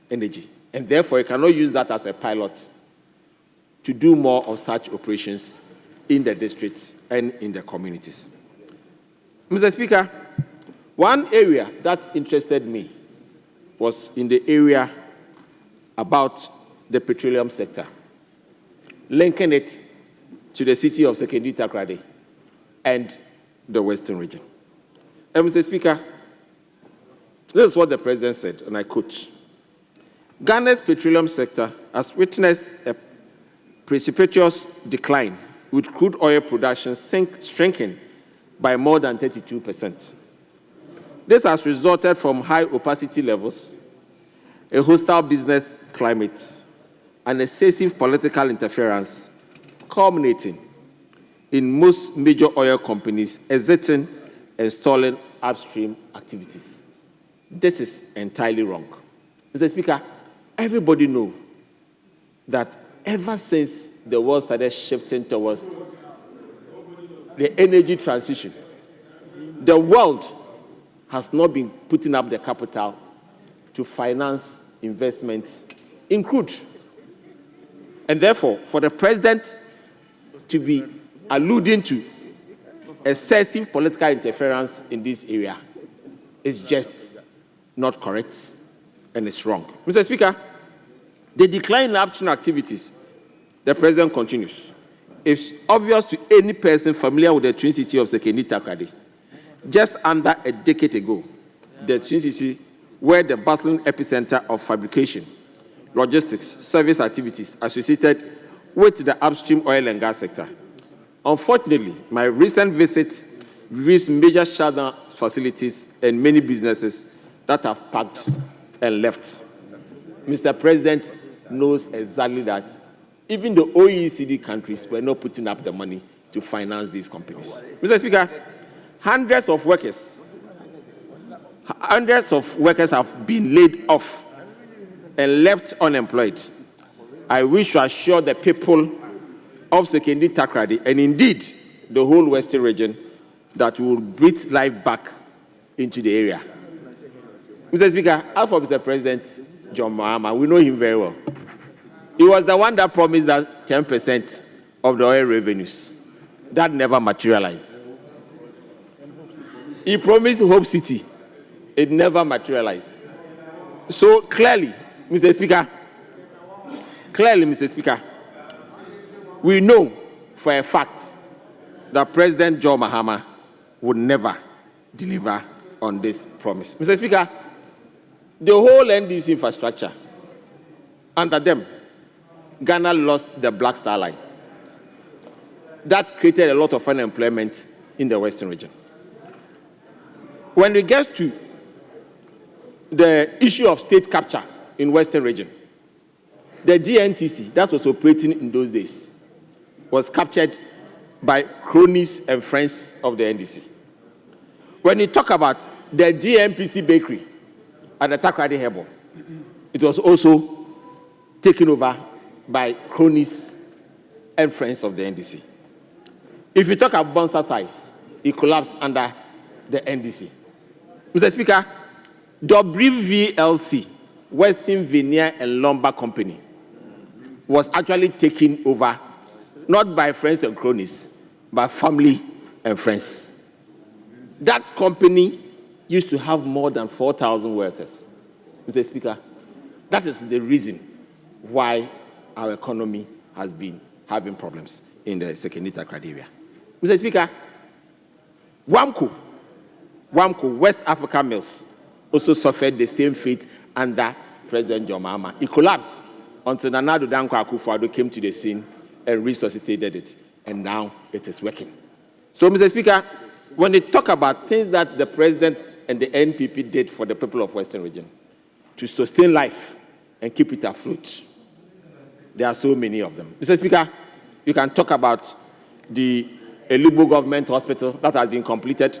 Energy. And therefore, you cannot use that as a pilot to do more of such operations in the districts and in the communities. Mr. Speaker, one area that interested me was in the area about the petroleum sector, linking it to the city of Sekondi Takoradi and the Western region. And Mr. Speaker, this is what the president said, and I quote, "Ghana's petroleum sector has witnessed a precipitous decline, with crude oil production shrinking by more than 32%. This has resulted from high opacity levels, a hostile business climate, and excessive political interference, culminating in most major oil companies exiting and stalling upstream activities." This is entirely wrong. Mr. Speaker, everybody knows that ever since the world started shifting towards the energy transition, the world has not been putting up the capital to finance investments in crude. And therefore, for the president to be alluding to excessive political interference in this area is just not correct and it's wrong. Mr. Speaker, the decline in upstream activities, the president continues, it's obvious to any person familiar with the Twin City of Sekondi Takoradi. Just under a decade ago, the Twin City were the bustling epicenter of fabrication, logistics, service activities associated with the upstream oil and gas sector. Unfortunately, my recent visit reveals major shutdown facilities and many businesses that have packed and left. Mr. President knows exactly that even the OECD countries were not putting up the money to finance these companies. Mr. Speaker, hundreds of workers have been laid off and left unemployed. I wish to assure the people of Sekondi Takoradi, and indeed the whole Western region, that we will breathe life back into the area. Mr. Speaker, as for Mr. President John Mahama, we know him very well. He was the one that promised that 10% of the oil revenues. That never materialized. He promised Hope City. It never materialized. So clearly, Mr. Speaker, we know for a fact that President John Mahama would never deliver on this promise. Mr. Speaker, the whole NDC infrastructure, under them, Ghana lost the Black Star Line. That created a lot of unemployment in the Western region. When we get to the issue of state capture in Western region, the GNTC that was operating in those days was captured by cronies and friends of the NDC. When you talk about the GMPC bakery at the Takrady Hebo, it was also taken over by cronies and friends of the NDC. If you talk about Bonsa ties, it collapsed under the NDC. Mr. Speaker, WVLC, Western Veneer and Lumber Company, was actually taken over not by friends and cronies, but family and friends. That company used to have more than 4,000 workers. Mr. Speaker, that is the reason why our economy has been having problems in the Sekenita criteria. Mr. Speaker, WAMCO, West Africa Mills, also suffered the same fate under President John Mahama. It collapsed until Nana Addo Dankwa Akufo-Addo came to the scene and resuscitated it, and now it is working. So, Mr. Speaker, when they talk about things that the President and the NPP did for the people of Western region to sustain life and keep it afloat, there are so many of them. Mr. Speaker, you can talk about the Elubo Government Hospital that has been completed,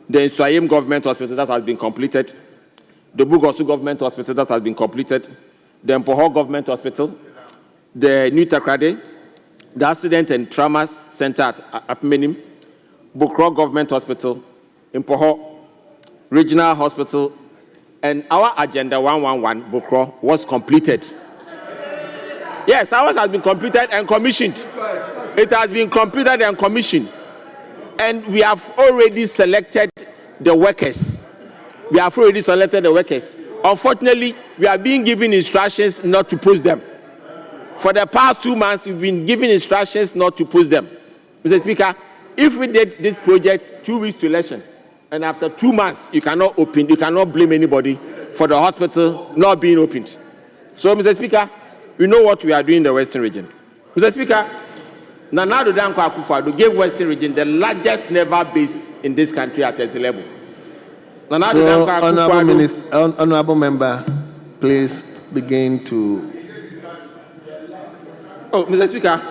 the Nswayem Government Hospital that has been completed, the Bugosu Government Hospital that has been completed, the Mpoho Government Hospital, the New Takrady, the Accident and Trauma Center at Apmenim, Bukro Government Hospital, Mpoho Regional Hospital, and our Agenda 111, Bukro, was completed. Yes, ours has been completed and commissioned. It has been completed and commissioned. And we have already selected the workers. Unfortunately, we are being given instructions not to post them. For the past 2 months, we've been given instructions not to post them. Mr. Speaker, if we did this project 2 weeks to election, and after 2 months, you cannot blame anybody for the hospital not being opened. So, Mr. Speaker, we know what we are doing in the Western region. Mr. Speaker, Nana Addo Dankwa Akufo-Addo gave Western region the largest naval base in this country at its level. Nana Addo Dankwa Akufo-Addo. Honorable member, please begin to. Oh, Mr. Speaker,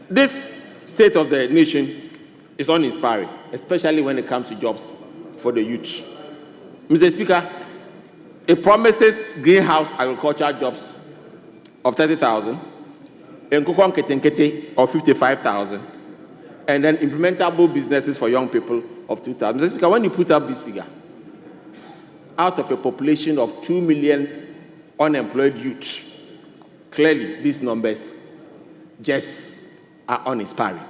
this state of the nation is uninspiring, especially when it comes to jobs for the youth. Mr. Speaker, it promises greenhouse agricultural jobs of 30,000, and Nkukwan Ketenkete of 55,000, and then implementable businesses for young people of 2,000. Mr. Speaker, when you put up this figure, out of a population of 2 million unemployed youth, clearly these numbers just are uninspiring.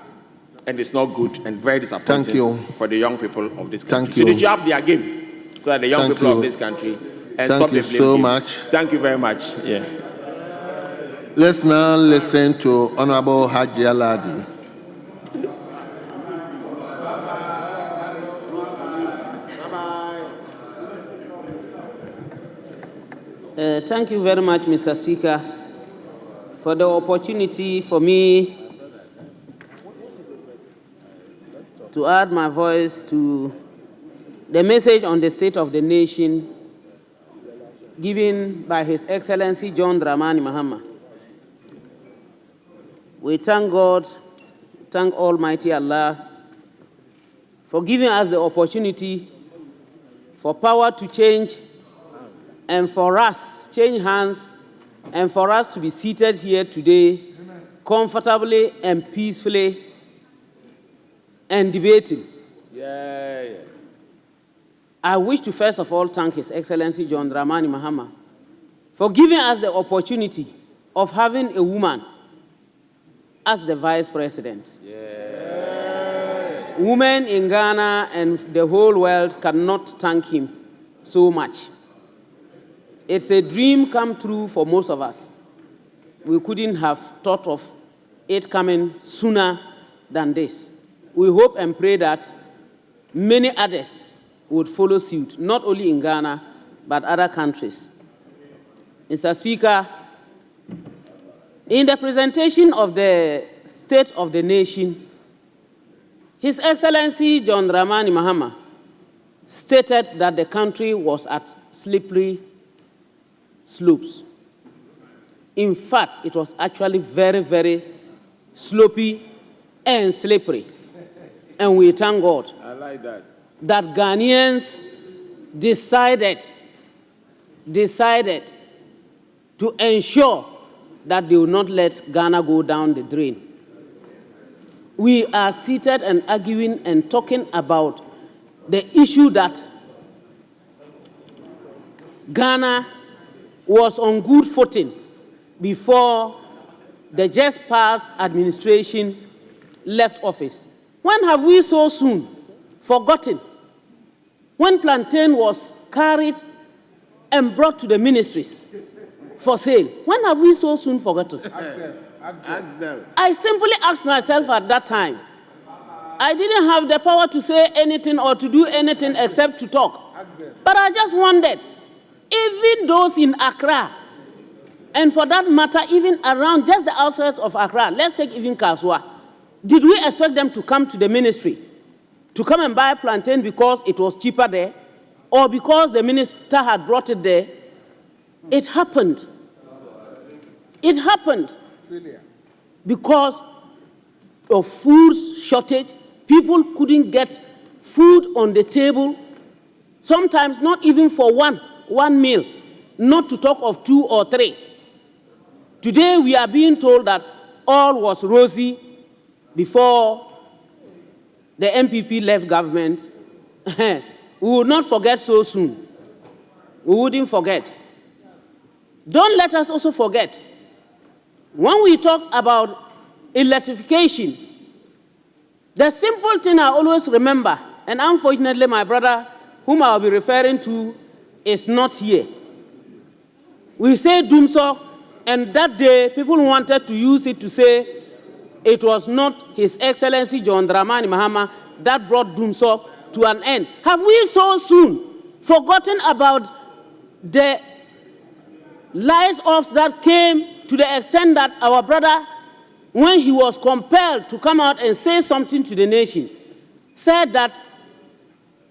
And it's not good and very disappointing for the young people of this country. So they should up their game so that the young people of this country and stop the blame game. Thank you so much. Thank you very much. Yeah. Let's now listen to Honorable Haji Aladi. Thank you very much, Mr. Speaker, for the opportunity for me to add my voice to the message on the state of the nation given by His Excellency John Dramani Mahama. We thank God, thank Almighty Allah for giving us the opportunity for power to change and for us, change hands, and for us to be seated here today comfortably and peacefully and debating. I wish to first of all thank His Excellency John Dramani Mahama for giving us the opportunity of having a woman as the vice president. Women in Ghana and the whole world cannot thank him so much. It's a dream come true for most of us. We couldn't have thought of it coming sooner than this. We hope and pray that many others would follow suit, not only in Ghana, but other countries. Mr. Speaker, in the presentation of the State of the Nation, His Excellency John Dramani Mahama stated that the country was at slippery slopes. In fact, it was actually very, very slopey and slippery. And we thank God I like that. that Ghanaians decided to ensure that they will not let Ghana go down the drain. We are seated and arguing and talking about the issue that Ghana was on good footing before the just past administration left office. When have we so soon forgotten? When plantain was carried and brought to the ministries for sale, when have we so soon forgotten? Ask them. I simply asked myself at that time. I didn't have the power to say anything or to do anything except to talk. But I just wondered, even those in Accra, and for that matter, even around just the outskirts of Accra, let's take even Kaswa, did we expect them to come to the ministry to come and buy plantain because it was cheaper there, or because the minister had brought it there? It happened. It happened because of food shortage. People couldn't get food on the table, sometimes not even for one meal, not to talk of 2 or 3. Today we are being told that all was rosy before the MPP left government. We will not forget so soon. We wouldn't forget. Don't let us also forget, when we talk about electrification, the simple thing I always remember, and unfortunately my brother, whom I will be referring to, is not here. We say Dumso, and that day people wanted to use it to say it was not His Excellency John Dramani Mahama that brought Dumso to an end. Have we so soon forgotten about the lies-offs that came to the extent that our brother, when he was compelled to come out and say something to the nation, said that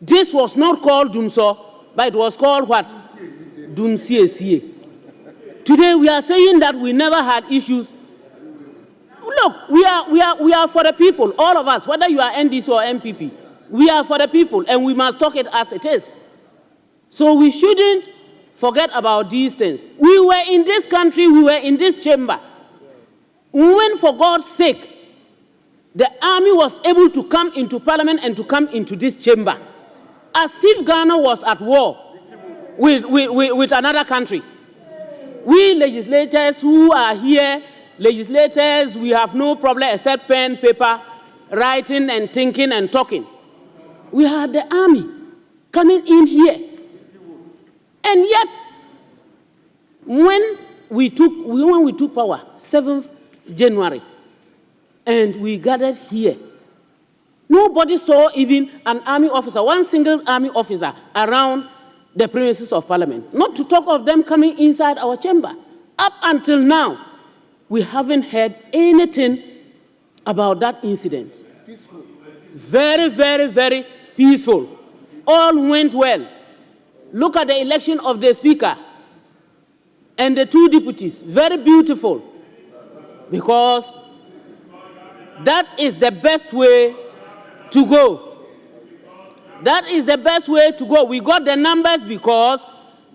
this was not called Dumso, but it was called what? Dumsiesie. Today we are saying that we never had issues. Look, we are for the people, all of us, whether you are NDC or MPP. We are for the people, and we must talk it as it is. So we shouldn't forget about these things. We were in this country, we were in this chamber, when for God's sake, the army was able to come into parliament and to come into this chamber, as if Ghana was at war with another country. We legislators who are here, legislators, we have no problem except pen, paper, writing and thinking and talking. We had the army coming in here. And yet, when we took power, 7th January, and we gathered here, nobody saw even an army officer, one single army officer around the premises of parliament, not to talk of them coming inside our chamber. Up until now, we haven't heard anything about that incident. Peaceful. Very, very, very peaceful. All went well. Look at the election of the speaker and the 2 deputies. Very beautiful. Because that is the best way to go. That is the best way to go. We got the numbers because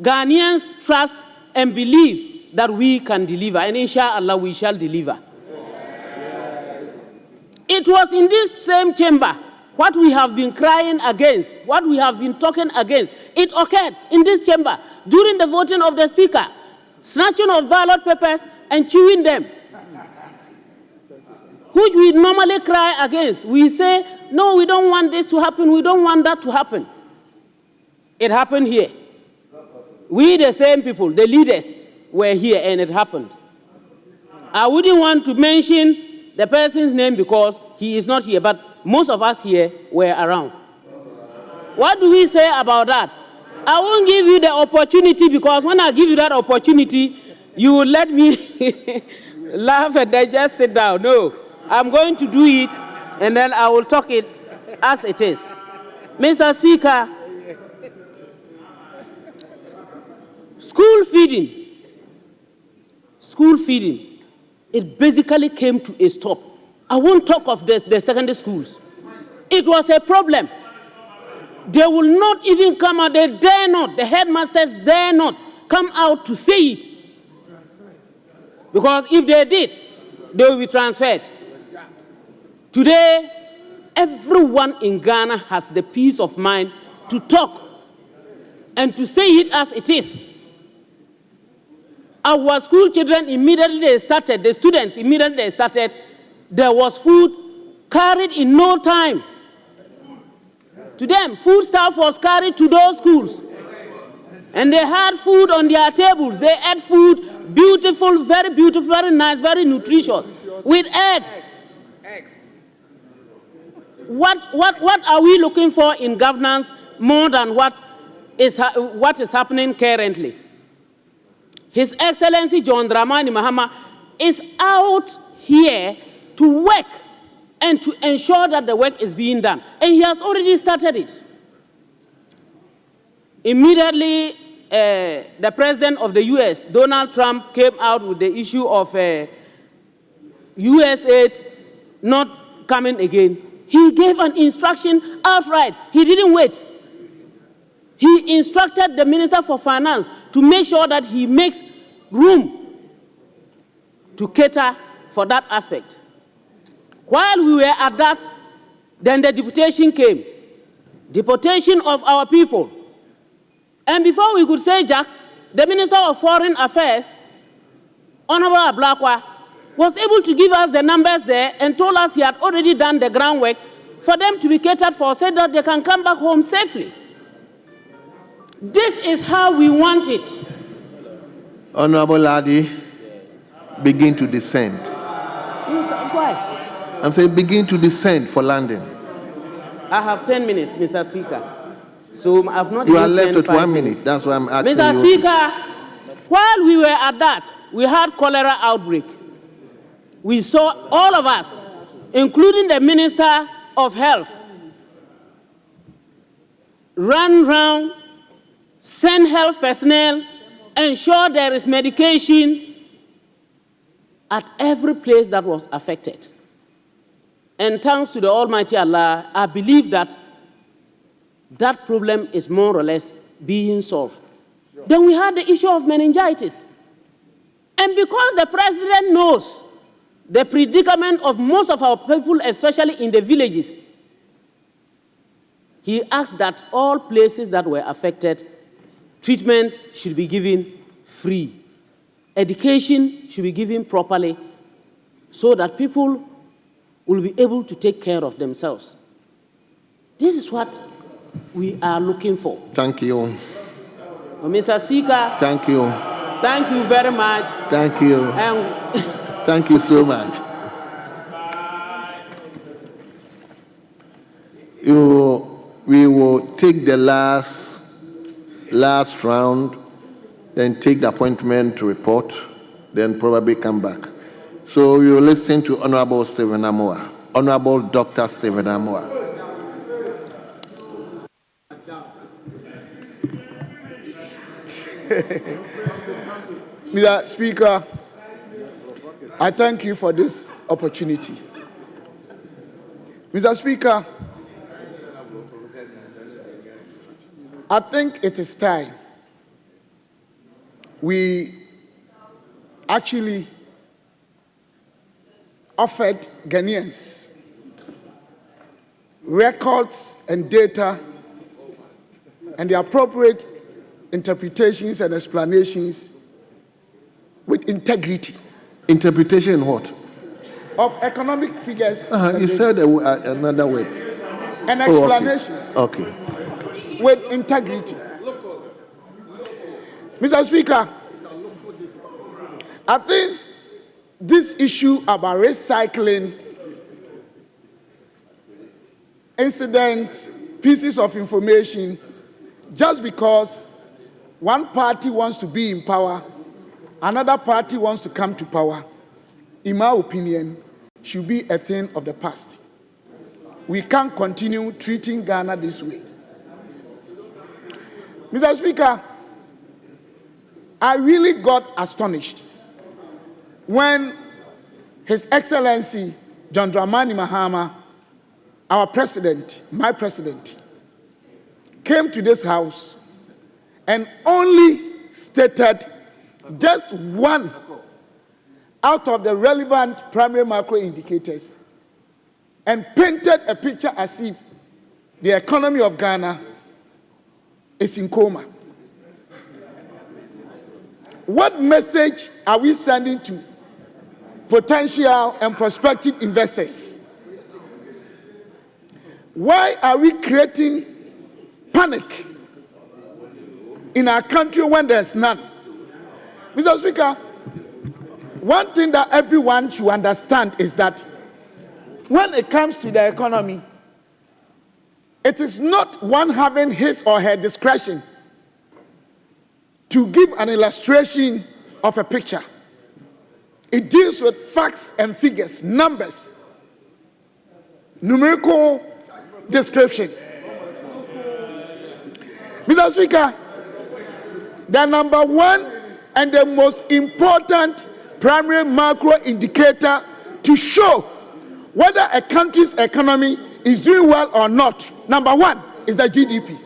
Ghanaians trust and believe that we can deliver. And inshallah, we shall deliver. It was in this same chamber, what we have been crying against, what we have been talking against, it occurred in this chamber during the voting of the speaker, snatching of ballot papers and chewing them. which we normally cry against. We say, no, we don't want this to happen, we don't want that to happen. It happened here. We, the same people, the leaders, were here and it happened. I wouldn't want to mention the person's name because he is not here, but most of us here were around. What do we say about that? I won't give you the opportunity because when I give you that opportunity, you will let me laugh and then just sit down. No, I'm going to do it and then I will talk it as it is. Mr. Speaker, school feeding, it basically came to a stop. I won't talk of the secondary schools. It was a problem. They will not even come out, they dare not, the headmasters dare not come out to say it. Because if they did, they will be transferred. Today, everyone in Ghana has the peace of mind to talk and to say it as it is. Our school children immediately they started, the students immediately they started, there was food carried in no time. To them, food stuff was carried to those schools. And they had food on their tables. They ate food, beautiful, very nice, very nutritious, with eggs. What are we looking for in governance more than what is happening currently? His Excellency John Dramani Mahama is out here to work and to ensure that the work is being done. And he has already started it. Immediately, the president of the US, Donald Trump, came out with the issue of US aid not coming again. He gave an instruction outright. He didn't wait. He instructed the Minister for Finance to make sure that he makes room to cater for that aspect. While we were at that, then the deportation came. Deportation of our people. And before we could say Jack, the Minister of Foreign Affairs, Honorable Ablakwa, was able to give us the numbers there and told us he had already done the groundwork for them to be catered for so that they can come back home safely. This is how we want it. Honorable Ladi, begin to descend. Why? I'm saying begin to descend for landing. I have 10 minutes, Mr. Speaker. So I've not. You are left with 1 minute. That's why I'm asking Mr. you. Mr. Speaker, while we were at that, we had cholera outbreak. We saw all of us, including the Minister of Health, run round, send health personnel, ensure there is medication at every place that was affected. And thanks to the Almighty Allah, I believe that that problem is more or less being solved. Sure. Then we had the issue of meningitis. And because the president knows the predicament of most of our people, especially in the villages, he asked that all places that were affected, treatment should be given free. Education should be given properly so that people will be able to take care of themselves. This is what we are looking for. Thank you. Mr. Speaker. Thank you. Thank you very much. Thank you. Thank you so much. We will take the last round, then take the appointment report, then probably come back. So we will listen to Honorable Stephen Amoa, Honorable Dr. Stephen Amoa. Mr. Speaker, I thank you for this opportunity. Mr. Speaker, I think it is time we actually offered Ghanaians records and data and the appropriate interpretations and explanations with integrity. Interpretation what? of economic figures You said another word. and explanations Okay. with integrity. Mr. Speaker, I think this issue about recycling incidents, pieces of information, just because one party wants to be in power, another party wants to come to power, in my opinion, should be a thing of the past. We can't continue treating Ghana this way. Mr. Speaker, I really got astonished when His Excellency John Dramani Mahama, our president, my president, came to this house and only stated just one out of the relevant primary macro indicators and painted a picture as if the economy of Ghana is in coma. What message are we sending to potential and prospective investors? Why are we creating panic in our country when there's none? Mr. Speaker, one thing that everyone should understand is that when it comes to the economy, it is not one having his or her discretion to give an illustration of a picture. It deals with facts and figures, numbers, numerical description. Mr. Speaker, the number one and the most important primary macro indicator to show whether a country's economy is doing well or not, number one is the GDP.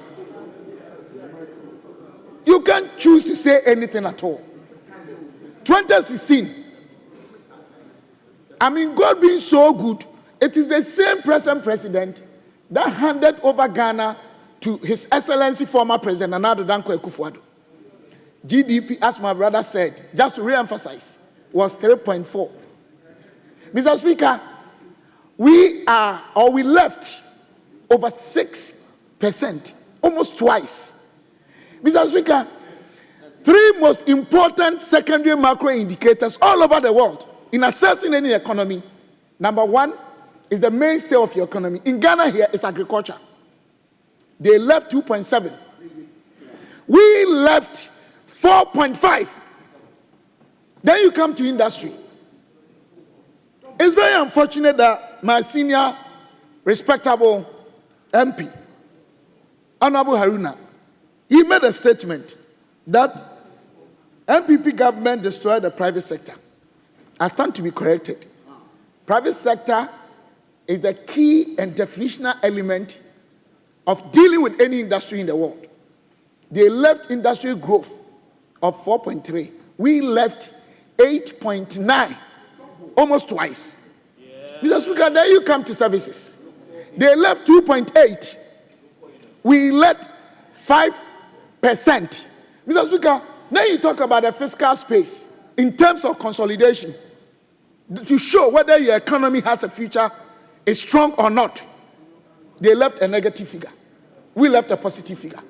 You can't choose to say anything at all. 2016, God being so good, it is the same present president that handed over Ghana to His Excellency former President Nana Danko Akufo-Addo. GDP, as my brother said, just to re-emphasize, was 3.4. Mr. Speaker, we left over 6%, almost twice. Mr. Speaker, three most important secondary macro indicators all over the world in assessing any economy. Number one is the mainstay of your economy. In Ghana here, it's agriculture. They left 2.7. We left 4.5. Then you come to industry. It's very unfortunate that my senior, respectable MP, Honorable Haruna, he made a statement that MPP government destroyed the private sector. I stand to be corrected. Private sector is the key and definitional element of dealing with any industry in the world. They left industrial growth of 4.3. We left 8.9, almost twice. Mr. Speaker, there you come to services. They left 2.8. We left 5%. Mr. Speaker, now you talk about the fiscal space in terms of consolidation to show whether your economy has a future, is strong or not. They left a negative figure. We left a positive figure.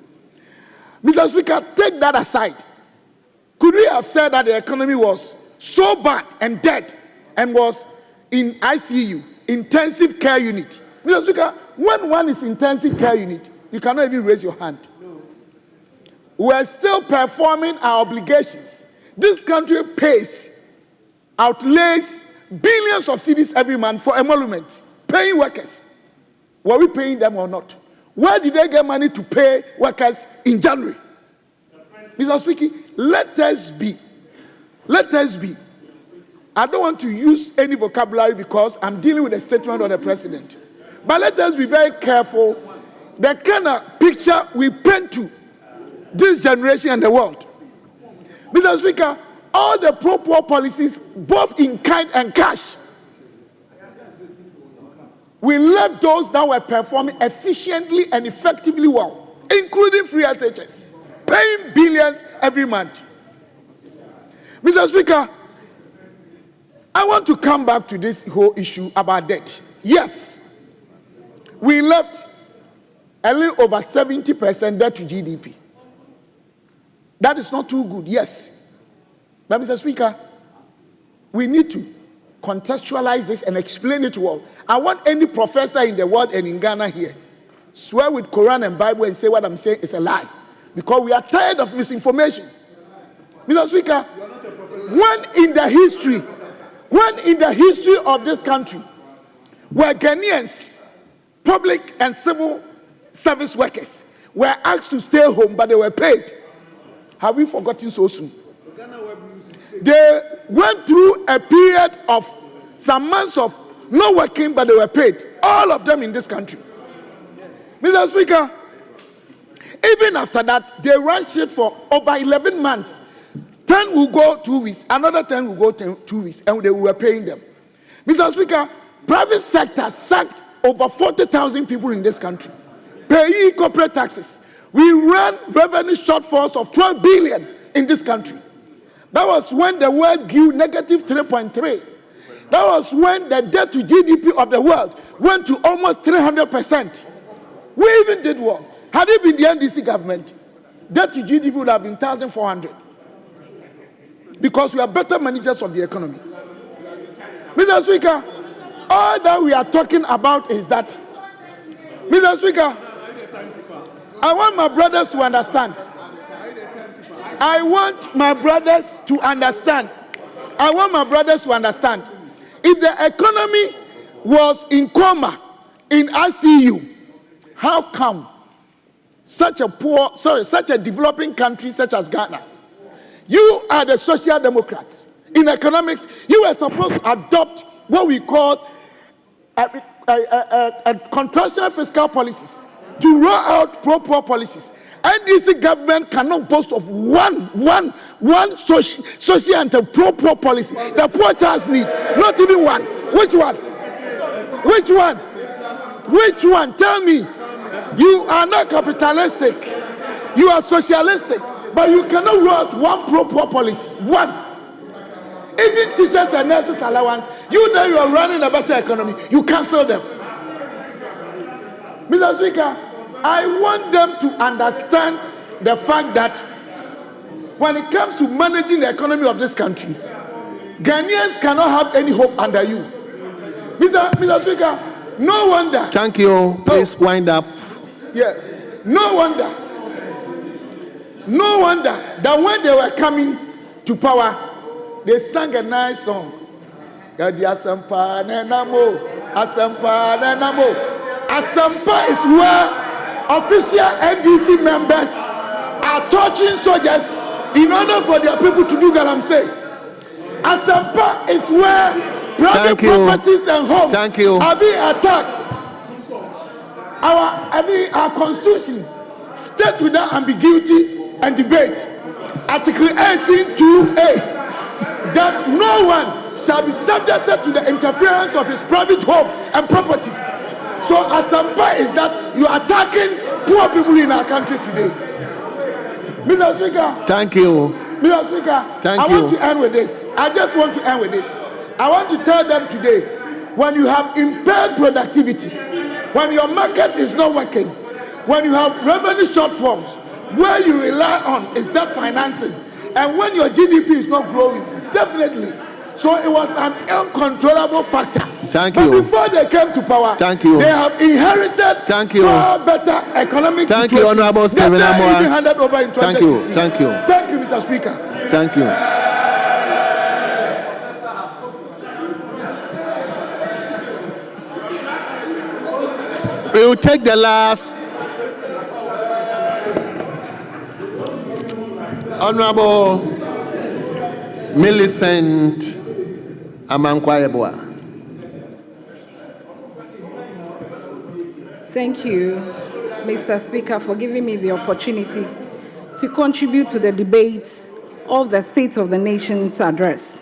Mr. Speaker, take that aside. Could we have said that the economy was so bad and dead and was in ICU, intensive care unit? Mr. Speaker, when one is intensive care unit, you cannot even raise your hand. We are still performing our obligations. This country outlays billions of cedis every month for emolument, paying workers. Were we paying them or not? Where did they get money to pay workers in January? Mr. Speaker, let us be. I don't want to use any vocabulary because I'm dealing with a statement of the president. But let us be very careful the kind of picture we paint to this generation and the world. Mr. Speaker, all the pro-poor policies, both in kind and cash, we left those that were performing efficiently and effectively well, including free SHS, paying billions every month. Mr. Speaker, I want to come back to this whole issue about debt. Yes, we left a little over 70% debt to GDP. That is not too good, yes. But Mr. Speaker, we need to contextualize this and explain it to all. I want any professor in the world and in Ghana here swear with Quran and Bible and say what I'm saying is a lie, because we are tired of misinformation. Mr. Speaker, when in the history of this country, where Ghanaians, public and civil service workers, were asked to stay home but they were paid, have we forgotten so soon? They went through a period of some months of not working but they were paid, all of them in this country. Mr. Speaker, even after that, they ran shit for over 11 months. 10 will go 2 weeks, another 10 will go 2 weeks, and they were paying them. Mr. Speaker, private sector sacked over 40,000 people in this country, paying corporate taxes. We ran revenue shortfalls of 12 billion in this country. That was when the world grew negative 3.3. That was when the debt to GDP of the world went to almost 300%. We even did well. Had it been the NDC government, debt to GDP would have been 1,400. Because we are better managers of the economy. Mr. Speaker, all that we are talking about is that, Mr. Speaker, I want my brothers to understand. I want my brothers to understand. I want my brothers to understand. If the economy was in coma, in ICU, how come such a developing country such as Ghana, you are the social democrats. In economics, you were supposed to adopt what we call a contractual fiscal policies to roll out pro-poor policies. NDC government cannot boast of one social and pro-poor policy. The poor child's need, not even one. Which one? Which one? Which one? Tell me. You are not capitalistic. You are socialistic. But you cannot roll out one pro-poor policy. One. Even teachers and nurses allowance, you know you are running a better economy. You cancel them. Mr. Speaker, I want them to understand the fact that when it comes to managing the economy of this country, Ghanaians cannot have any hope under you. Mr. Speaker, no wonder. Thank you. Please wind up. Yeah. No wonder that when they were coming to power, they sang a nice song. Asampa is where official NDC members are torturing soldiers in order for their people to do galamsey. Asampa is where private properties and homes are being attacked. Our constitution states without ambiguity and debate, Article 18(2)(a), that no one shall be subjected to the interference of his private home and properties. So Asampa is that you are attacking poor people in our country today. Mr. Speaker. Thank you. Mr. Speaker, I want to end with this. I just want to end with this. I want to tell them today, when you have impaired productivity, when your market is not working, when you have revenue shortfalls, where you rely on is debt financing, and when your GDP is not growing, definitely. So it was an uncontrollable factor. But before they came to power, they have inherited far better economic situation. You, Honorable Stephen Amoah. Even handed over in 2016. Thank you. Thank you, Mr. Speaker. Thank you. We will take the last. Honorable Millicent Amankwa-Yeboah. Thank you, Mr. Speaker, for giving me the opportunity to contribute to the debate of the State of the Nation's address.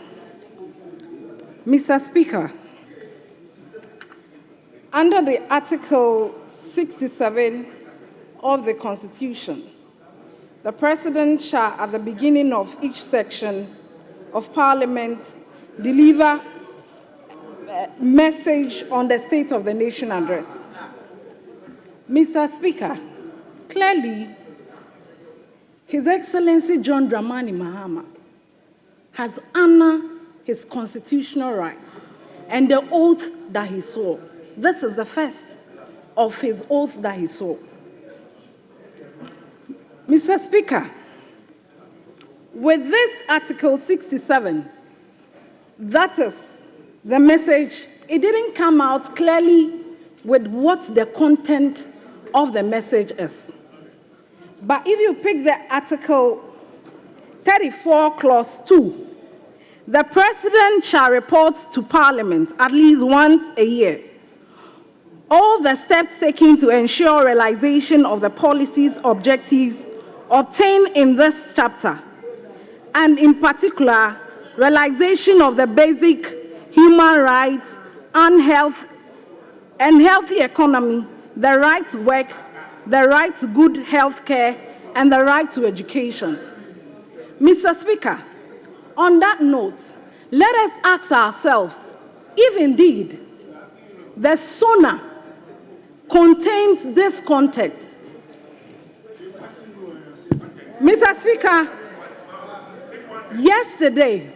Mr. Speaker, under the Article 67 of the Constitution, the President shall, at the beginning of each section of Parliament, deliver message on the State of the Nation address. Mr. Speaker, clearly, His Excellency John Dramani Mahama has honored his constitutional rights and the oath that he swore. This is the first of his oath that he swore. Mr. Speaker, with this Article 67, that is the message. It didn't come out clearly with what the content of the message is. But if you pick the Article 34, Clause 2, the President shall report to Parliament at least once a year all the steps taken to ensure realization of the policies objectives obtained in this chapter, and in particular, realization of the basic human rights and healthy economy, the right to work, the right to good health care, and the right to education. Mr. Speaker, on that note, let us ask ourselves if indeed the SONA contains this context. Mr. Speaker, yesterday,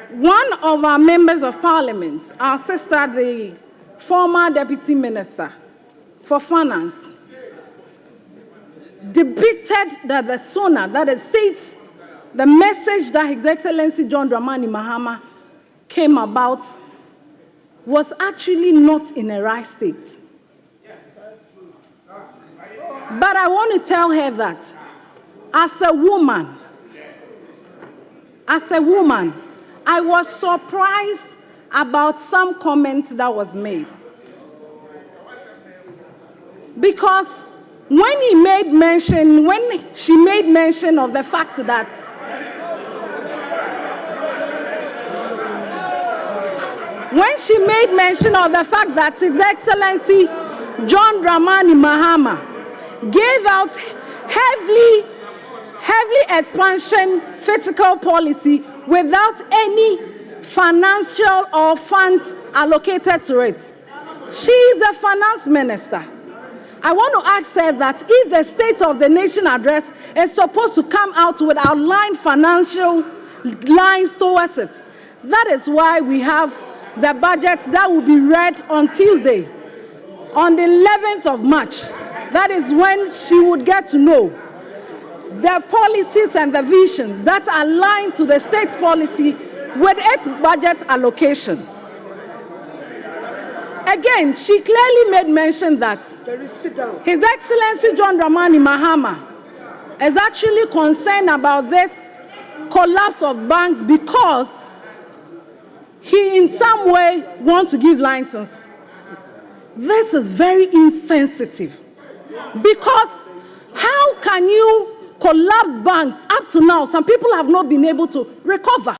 one of our members of parliament, our sister, the former deputy minister for finance, debated that the SONA, that it states the message that His Excellency John Dramani Mahama came about, was actually not in a right state. But I want to tell her that as a woman, I was surprised about some comment that was made. Because when she made mention of the fact that His Excellency John Dramani Mahama gave out heavily expansion fiscal policy without any financial or funds allocated to it. She is a finance minister. I want to ask her that if the State of the Nation address is supposed to come out with outlined financial lines towards it, that is why we have the budget that will be read on Tuesday, on the 11th of March. That is when she would get to know the policies and the visions that align to the state's policy with its budget allocation. Again, she clearly made mention that His Excellency John Dramani Mahama is actually concerned about this collapse of banks because he in some way wants to give license. This is very insensitive, because how can you collapse banks? Up to now, some people have not been able to recover.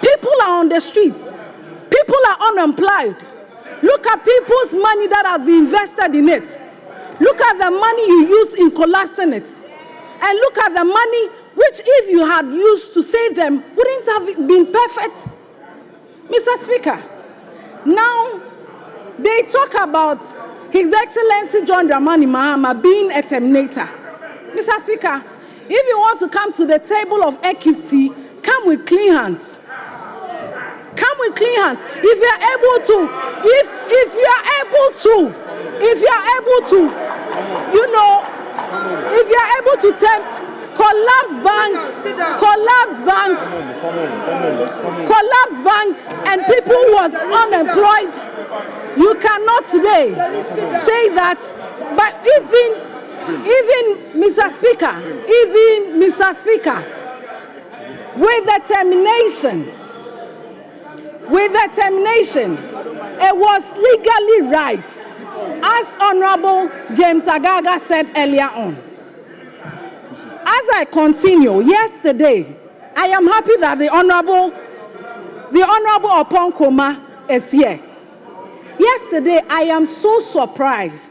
People are on the streets. People are unemployed. Look at people's money that has been invested in it. Look at the money you use in collapsing it. And look at the money which, if you had used to save them, wouldn't have been perfect. Mr. Speaker, now they talk about His Excellency John Dramani Mahama being a terminator. Mr. Speaker, if you want to come to the table of equity, come with clean hands. Come with clean hands. If you are able to, if you are able to, if you are able to collapse banks, and people who was unemployed, you cannot today say that. But even Mr. Speaker, with determination, it was legally right, as Honorable James Agaga said earlier on. As I continue, yesterday, I am happy that the Honorable Oponkoma is here. Yesterday, I am so surprised.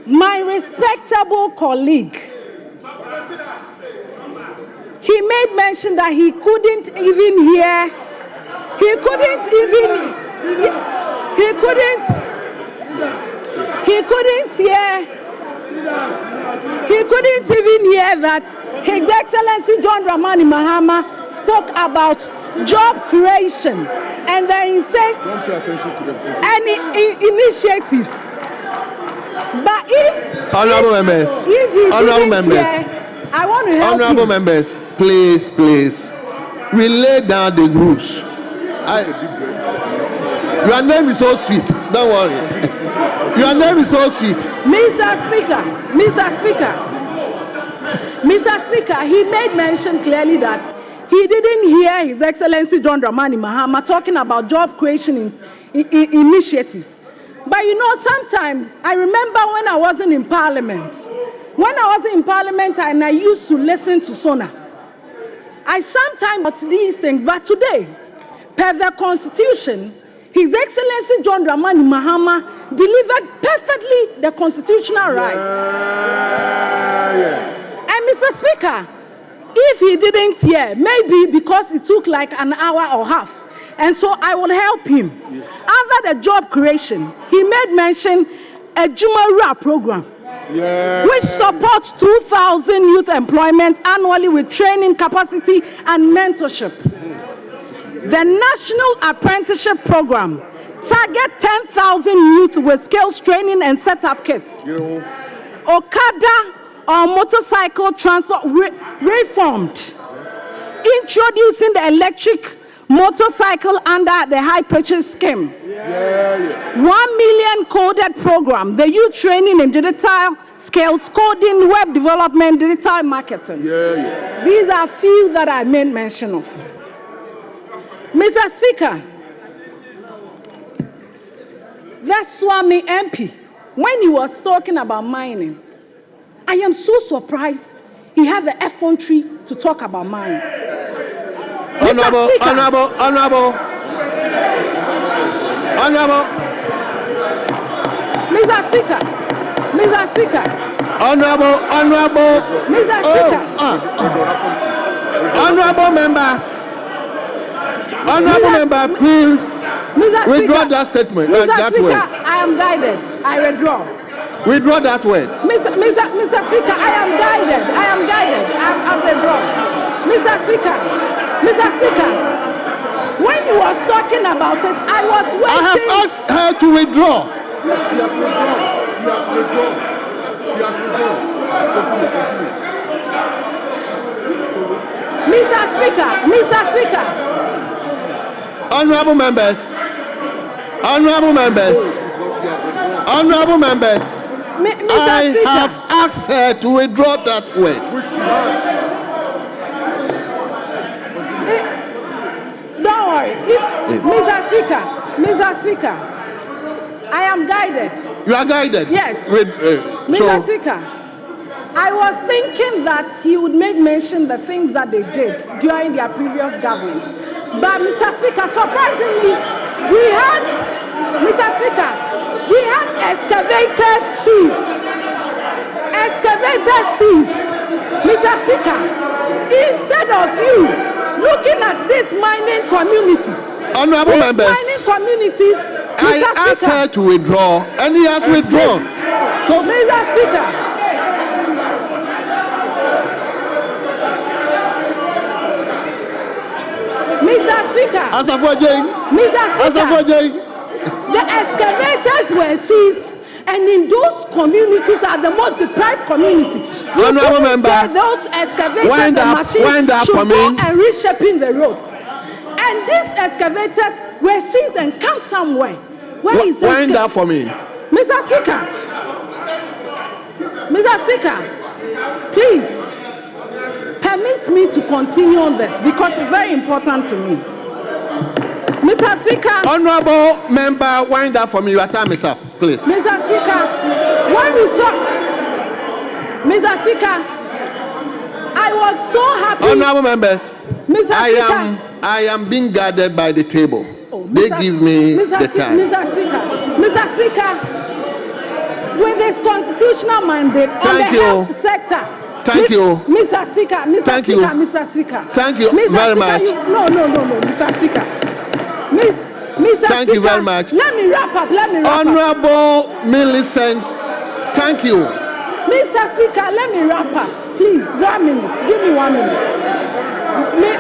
My respectable colleague, he he made mention that he couldn't even hear. He couldn't even hear that His Excellency John Dramani Mahama spoke about job creation and then he said any initiatives. But if Honorable members, I want to help honorable him. members, please, we lay down the rules. Your name is so sweet. Don't worry. Your name is so sweet. Mr. Speaker, he made mention clearly that he didn't hear His Excellency John Dramani Mahama talking about job creation initiatives. But you know, sometimes I remember when I wasn't in Parliament. When I was in Parliament and I used to listen to Sona, I sometimes got these things. But today, per the Constitution, His Excellency John Dramani Mahama delivered perfectly the constitutional rights. And Mr. Speaker, if he didn't hear, maybe because it took like an hour or half, and so I will help him. Under the job creation, he made mention a Jumara program, which supports 2,000 youth employment annually with training, capacity, and mentorship. The National Apprenticeship Program target 10,000 youth with skills training and setup kits. Okada or motorcycle transport reformed, introducing the electric motorcycle under the high purchase scheme. 1 million coded program, the youth training in digital skills, coding, web development, digital marketing. These are few that I made mention of. Mr. Speaker, that's Swami MP, when he was talking about mining, I am so surprised he had the effrontery to talk about mining. Honorable. Mr. Speaker. Honorable. Mr. Speaker. Honorable member, please withdraw that statement. Mr. That Speaker, word. I am guided. I withdraw. Withdraw that word. Mr. Speaker, I am guided. I withdraw. Mr. Speaker, when you was talking about it, I was waiting. I have asked her to withdraw. She has withdrawn. Mr. Speaker. Honorable members. I have asked her to withdraw that word. Don't worry. Mr. Speaker, I am guided. You are guided? Yes. Mr. Speaker, I was thinking that he would make mention the things that they did during their previous government. But Mr. Speaker, surprisingly, we had excavators seized. Mr. Speaker, instead of you looking at these mining communities, honorable members, I asked her to withdraw, and he has withdrawn. So, Mr. Speaker, the excavators were seized, and in those communities are the most deprived communities. Honorable member, those excavators and machines should go and reshaping the roads. And these excavators were seized and come somewhere. Where is that? Wind up for me. Mr. Speaker, please permit me to continue on this because it's very important to me. Mr. Speaker. Honorable member, wind up for me. Your time is up, please. Mr. Speaker, when we talk, Mr. Speaker, I was so happy. Honorable members, I am being guarded by the table. They give me the time. Mr. Speaker, with this constitutional mandate on the health sector, Thank you. Mr. Speaker, Mr. Thank Speaker, you. Mr. Speaker. Thank you Mr. very Speaker, much. No, Mr. Speaker. Mr. Thank Speaker, you very much. Let me wrap up. Honorable Millicent, thank you. Mr. Speaker, let me wrap up. Please, 1 minute. Give me 1 minute.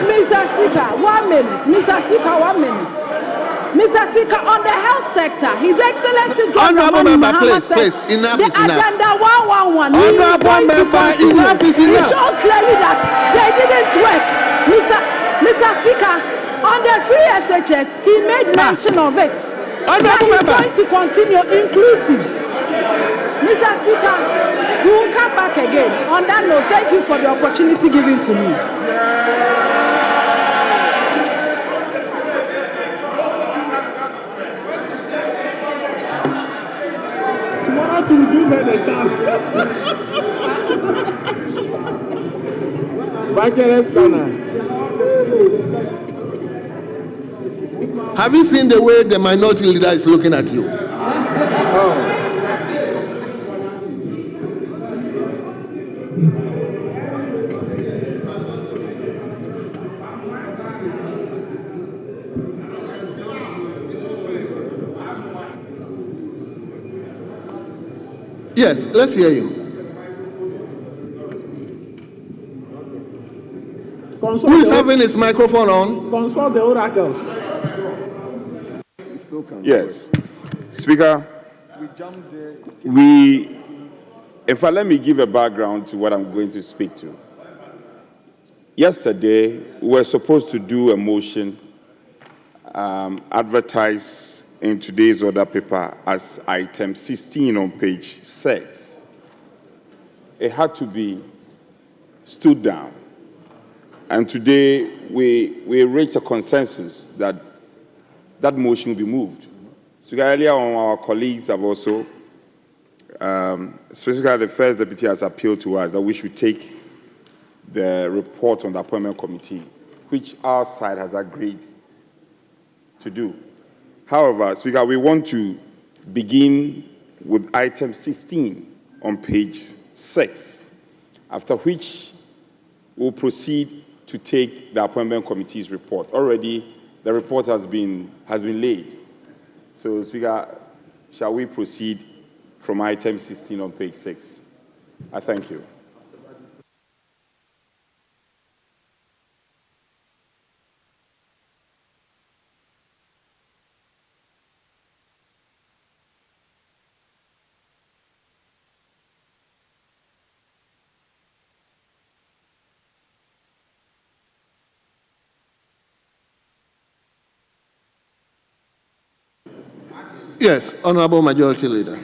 Mr. Speaker, 1 minute. Mr. Speaker, 1 minute. Mr. Speaker, on the health sector, His Excellency John Honorable Dramani member, Mahama please, said enough the is enough. agenda 111 Honorable member, enough is It enough. shows clearly that they didn't work. Mr. Speaker, on the free SHS, he made mention of it. That he's going to continue inclusive. Mr. Speaker, we will come back again. On that note, thank you for the opportunity given to me. Have you seen the way the minority leader is looking at you? Yes, let's hear you. Who is having his microphone on? Consult the oracles. Yes. Speaker, in fact, let me give a background to what I'm going to speak to. Yesterday, we were supposed to do a motion advertised in today's order paper as item 16 on page 6. It had to be stood down. And today, we reached a consensus that that motion will be moved. Speaker, earlier on, our colleagues have also, specifically the First Deputy has appealed to us that we should take the report on the appointment committee, which our side has agreed to do. However, Speaker, we want to begin with item 16 on page 6, after which we'll proceed to take the appointment committee's report. Already, the report has been laid. So, Speaker, shall we proceed from item 16 on page 6? I thank you. Yes, Honorable Majority Leader.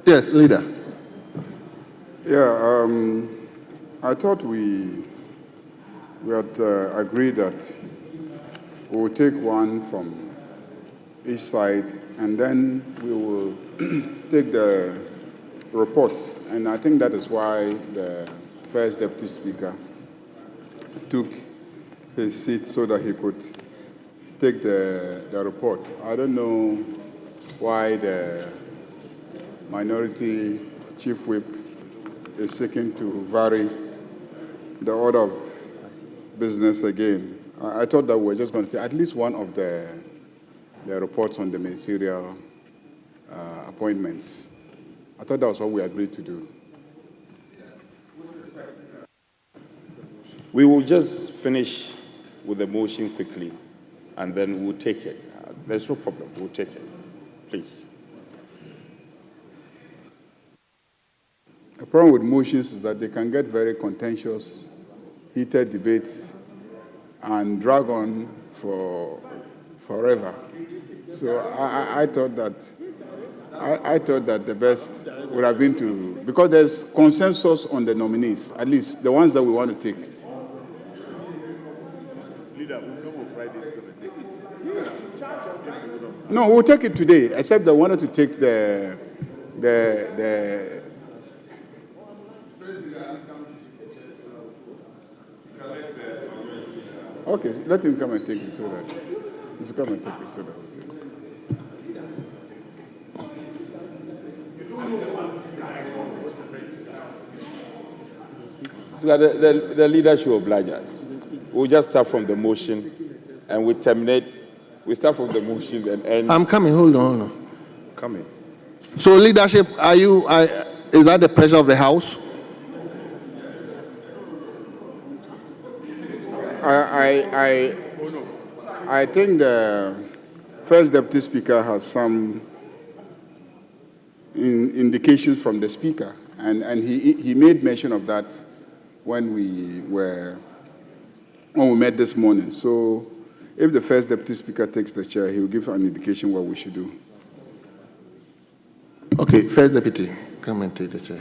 Yes, Leader. Yeah, I thought we had agreed that we will take one from each side and then we will take the reports. And I think that is why the First Deputy Speaker took his seat so that he could take the report. I don't know why the Minority Chief Whip is seeking to vary the order of business again. I thought that we were just going to take at least one of the reports on the ministerial appointments. I thought that was what we agreed to do. We will just finish with the motion quickly, and then we'll take it. There's no problem. We'll take it. Please. The problem with motions is that they can get very contentious, heated debates, and drag on forever. So I thought that the best would have been to, because there's consensus on the nominees, at least the ones that we want to take. No, we'll take it today, except they wanted to take the Okay, let him come and take it so that he's come and take it so that we'll take it. The leader should oblige us. We'll just start from the motion and we terminate. We start from the motion and end. I'm coming. Hold on. Coming. So, leadership, is that the pressure of the House? I think the first Deputy Speaker has some indications from the Speaker, and he made mention of that when we met this morning. So, if the first Deputy Speaker takes the chair, he will give an indication what we should do. Okay, first Deputy, come and take the chair.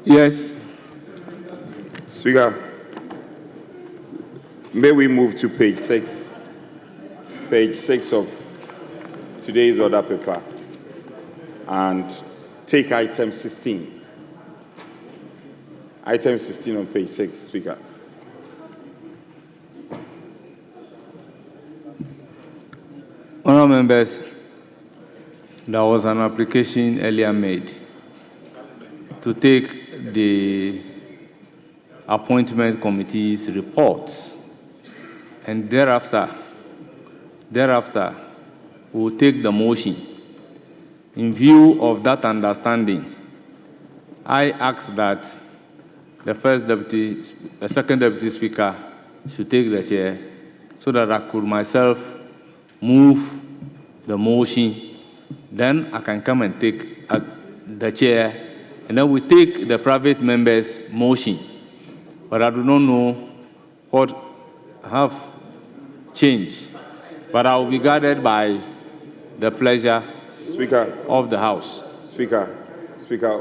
Yes. Speaker, may we move to page 6? Page 6 of today's order paper and take item 16. Item 16 on page 6, Speaker. Honourable members, there was an application earlier made to take the appointment committee's reports, and thereafter we'll take the motion. In view of that understanding, I ask that the second deputy speaker should take the chair so that I could myself move the motion. Then I can come and take the chair, and then we take the private member's motion. But I do not know what have changed. But I will be guided by the pleasure of the House. Speaker,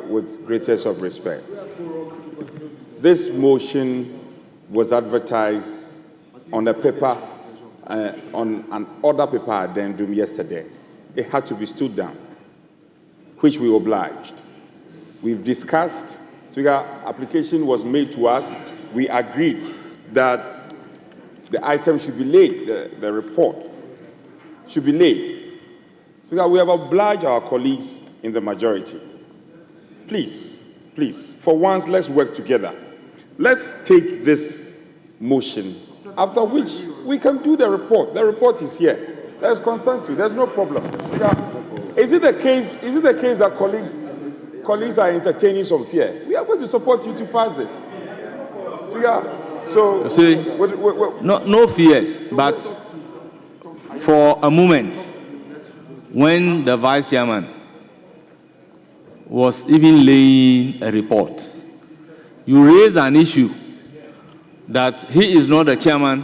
with greatest of respect. This motion was advertised on a paper, on an order paper addendum yesterday. It had to be stood down, which we obliged. We've discussed, Speaker, application was made to us. We agreed that the item should be laid, the report should be laid. Speaker, we have obliged our colleagues in the majority. Please, for once, let's work together. Let's take this motion, after which we can do the report. The report is here. There's consensus. There's no problem. Is it the case that colleagues are entertaining some fear? We are going to support you to pass this. So, see, no fears, but for a moment, when the vice chairman was even laying a report, you raised an issue that he is not the chairman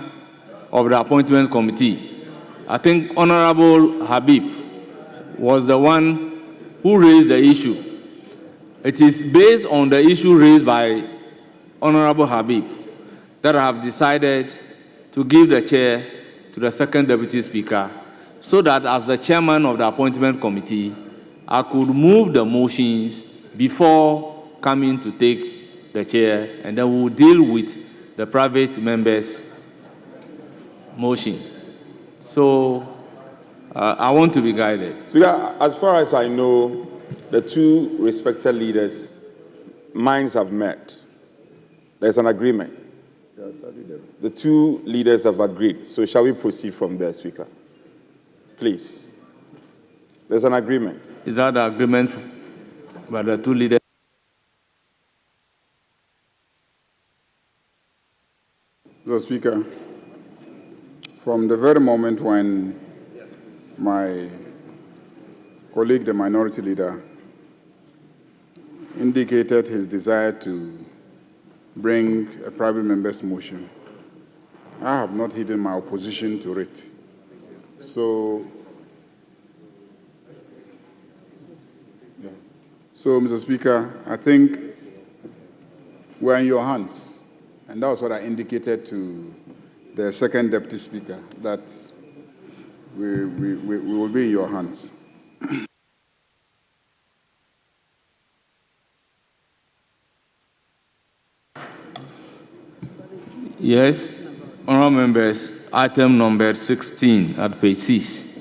of the appointment committee. I think Honorable Habib was the one who raised the issue. It is based on the issue raised by Honorable Habib that I have decided to give the chair to the second deputy speaker, so that as the chairman of the appointment committee, I could move the motions before coming to take the chair, and then we'll deal with the private members' motion. So I want to be guided. Speaker, as far as I know, the two respected leaders' minds have met. There's an agreement. The two leaders have agreed. So shall we proceed from there, Speaker? Please. There's an agreement. Is that the agreement by the two leaders? Mr. Speaker, from the very moment when my colleague, the minority leader, indicated his desire to bring a private member's motion, I have not hidden my opposition to it. So, Mr. Speaker, I think we're in your hands. And that was what I indicated to the second Deputy Speaker, that we will be in your hands. Yes, honourable members, item number 16 at page 6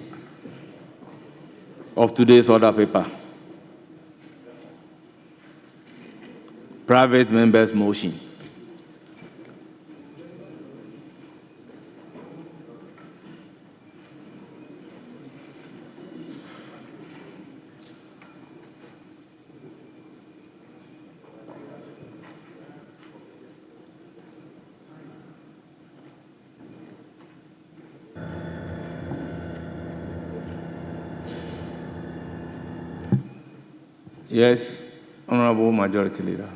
of today's order paper. Private members' motion. Yes, Honourable Majority Leader.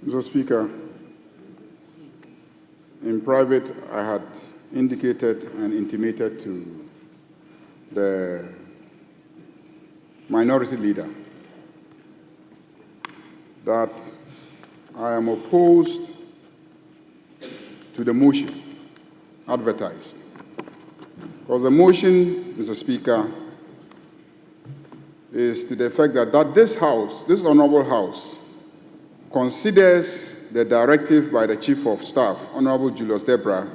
Mr. Speaker, in private, I had indicated and intimated to the minority leader that I am opposed to the motion advertised. Because the motion, Mr. Speaker, is to the effect that this House, this Honourable House, considers the directive by the Chief of Staff, Honourable Julius Debra,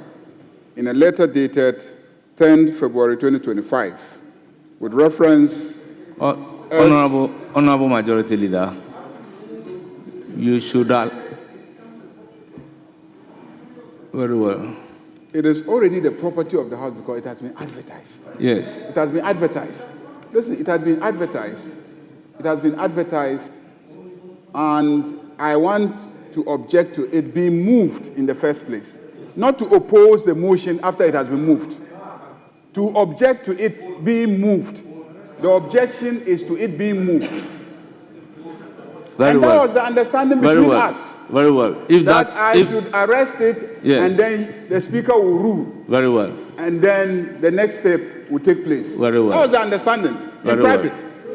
in a letter dated 10 February 2025, with reference... Honourable Majority Leader, you should have... Very well. It is already the property of the House because it has been advertised. Yes. It has been advertised. Listen, it has been advertised. It has been advertised, and I want to object to it being moved in the first place. Not to oppose the motion after it has been moved. To object to it being moved. The objection is to it being moved. Very and that well. was the understanding Very between well. us. Very well. If that I should arrest it, yes, and then the Speaker will rule. Very well. And then the next step will take place. Very well. That was the understanding Very in private.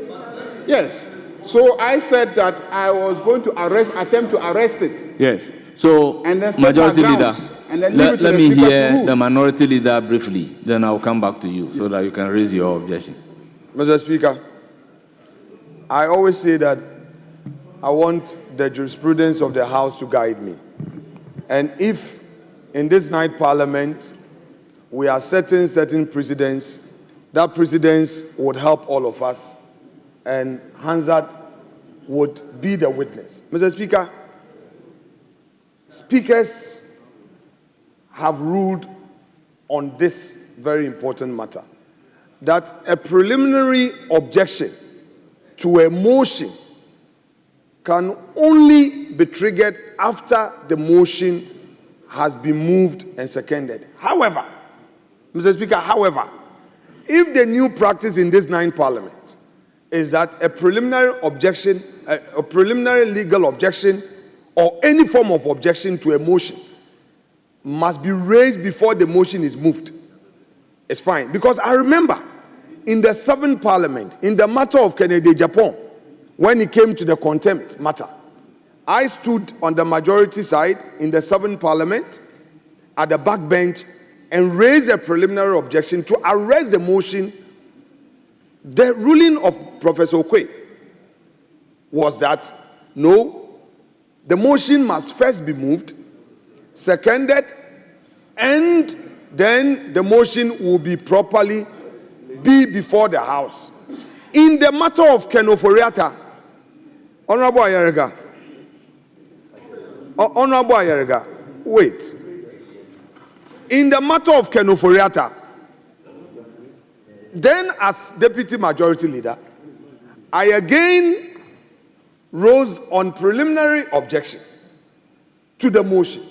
Well. Yes. So I said that I was going to attempt to arrest it. Yes. So, and then Majority Leader, let me hear the Minority Leader briefly. Then I'll come back to you so that you can raise your objection. Mr. Speaker, I always say that I want the jurisprudence of the House to guide me. And if in this night Parliament we are setting certain precedents, that precedence would help all of us, and Hansard would be the witness. Mr. Speaker, speakers have ruled on this very important matter, that a preliminary objection to a motion can only be triggered after the motion has been moved and seconded. However, Mr. Speaker, if the new practice in this ninth Parliament is that a preliminary objection, a preliminary legal objection, or any form of objection to a motion must be raised before the motion is moved, it's fine. Because I remember in the 7th Parliament, in the matter of Kennedy Japan, when it came to the contempt matter, I stood on the majority side in the 7th Parliament at the back bench and raised a preliminary objection to arrest the motion. The ruling of Professor Okwe was that no, the motion must first be moved, seconded, and then the motion will be properly before the House. In the matter of Kenoforiata, Honorable Ayerega, wait. In the matter of Kenoforiata, then as Deputy Majority Leader, I again rose on preliminary objection to the motion.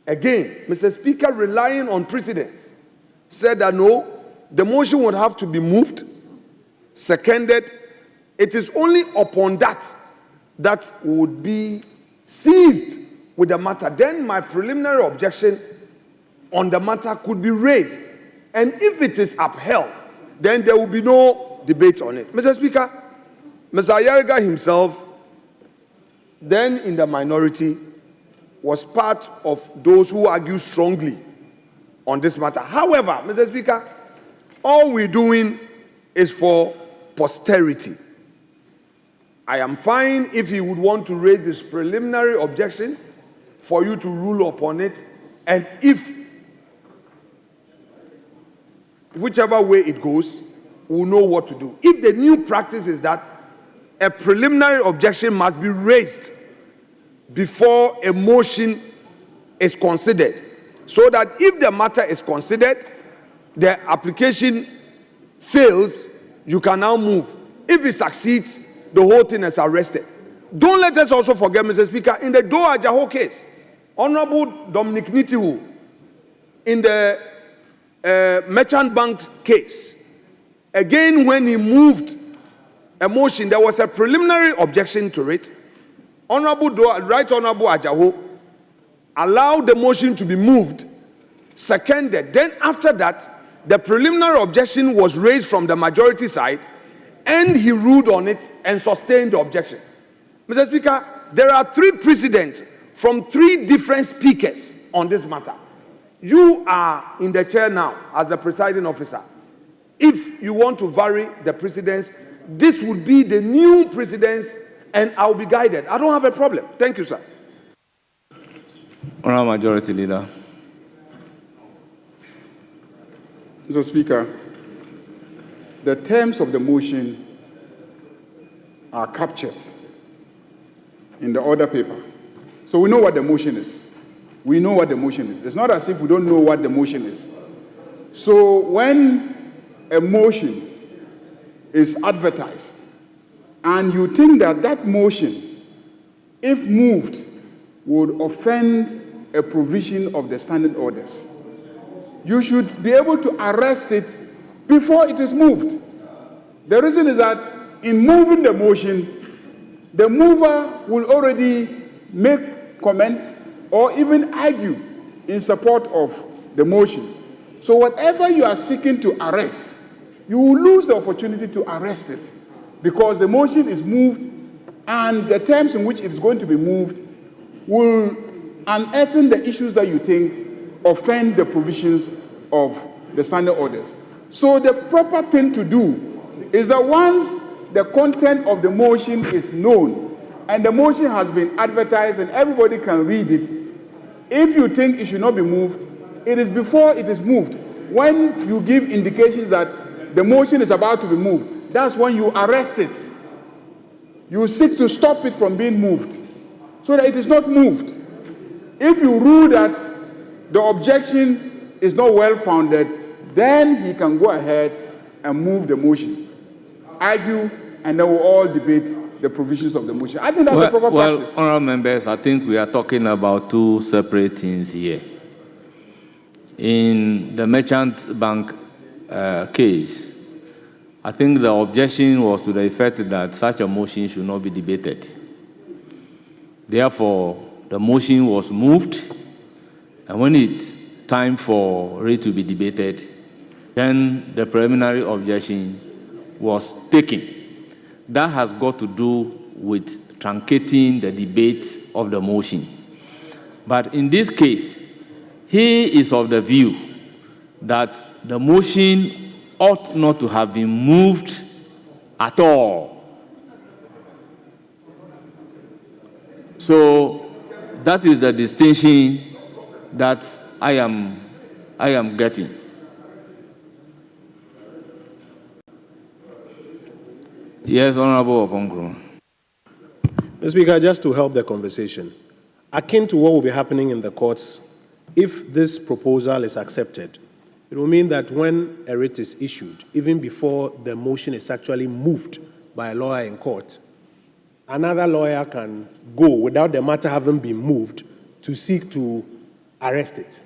Again, Mr. Speaker, relying on precedents, said that no, the motion would have to be moved, seconded. It is only upon that that would be seized with the matter. Then my preliminary objection on the matter could be raised. And if it is upheld, then there will be no debate on it. Mr. Speaker, Mr. Ayariga himself, then in the minority, was part of those who argue strongly on this matter. However, Mr. Speaker, all we're doing is for posterity. I am fine if he would want to raise his preliminary objection for you to rule upon it, and if whichever way it goes, we'll know what to do. If the new practice is that a preliminary objection must be raised before a motion is considered, so that if the matter is considered, the application fails, you can now move. If it succeeds, the whole thing is arrested. Don't let us also forget, Mr. Speaker, in the Doe Ajaho case, Honorable Dominic Nitihu, in the Merchant Bank's case, again, when he moved a motion, there was a preliminary objection to it. Right Honorable Ajaho allowed the motion to be moved, seconded. Then after that, the preliminary objection was raised from the majority side, and he ruled on it and sustained the objection. Mr. Speaker, there are 3 precedents from 3 different speakers on this matter. You are in the chair now as the presiding officer. If you want to vary the precedents, this would be the new precedents, and I'll be guided. I don't have a problem. Thank you, sir. Honourable Majority Leader. Mr. Speaker, the terms of the motion are captured in the order paper. So we know what the motion is. We know what the motion is. It's not as if we don't know what the motion is. So when a motion is advertised and you think that that motion, if moved, would offend a provision of the standing orders, you should be able to arrest it before it is moved. The reason is that in moving the motion, the mover will already make comments or even argue in support of the motion. So whatever you are seeking to arrest, you will lose the opportunity to arrest it because the motion is moved and the terms in which it is going to be moved will unearth the issues that you think offend the provisions of the standing orders. So the proper thing to do is that once the content of the motion is known and the motion has been advertised and everybody can read it, if you think it should not be moved, it is before it is moved. When you give indications that the motion is about to be moved, that's when you arrest it. You seek to stop it from being moved so that it is not moved. If you rule that the objection is not well founded, then he can go ahead and move the motion, argue, and then we'll all debate the provisions of the motion. I think that's the proper practice. Honourable members, I think we are talking about 2 separate things here. In the Merchant Bank case, I think the objection was to the effect that such a motion should not be debated. Therefore, the motion was moved, and when it's time for it to be debated, then the preliminary objection was taken. That has got to do with truncating the debate of the motion. But in this case, he is of the view that the motion ought not to have been moved at all. So that is the distinction that I am getting. Yes, Honourable Okonkro. Mr. Speaker, just to help the conversation, akin to what will be happening in the courts, if this proposal is accepted, it will mean that when a writ is issued, even before the motion is actually moved by a lawyer in court, another lawyer can go without the matter having been moved to seek to arrest it.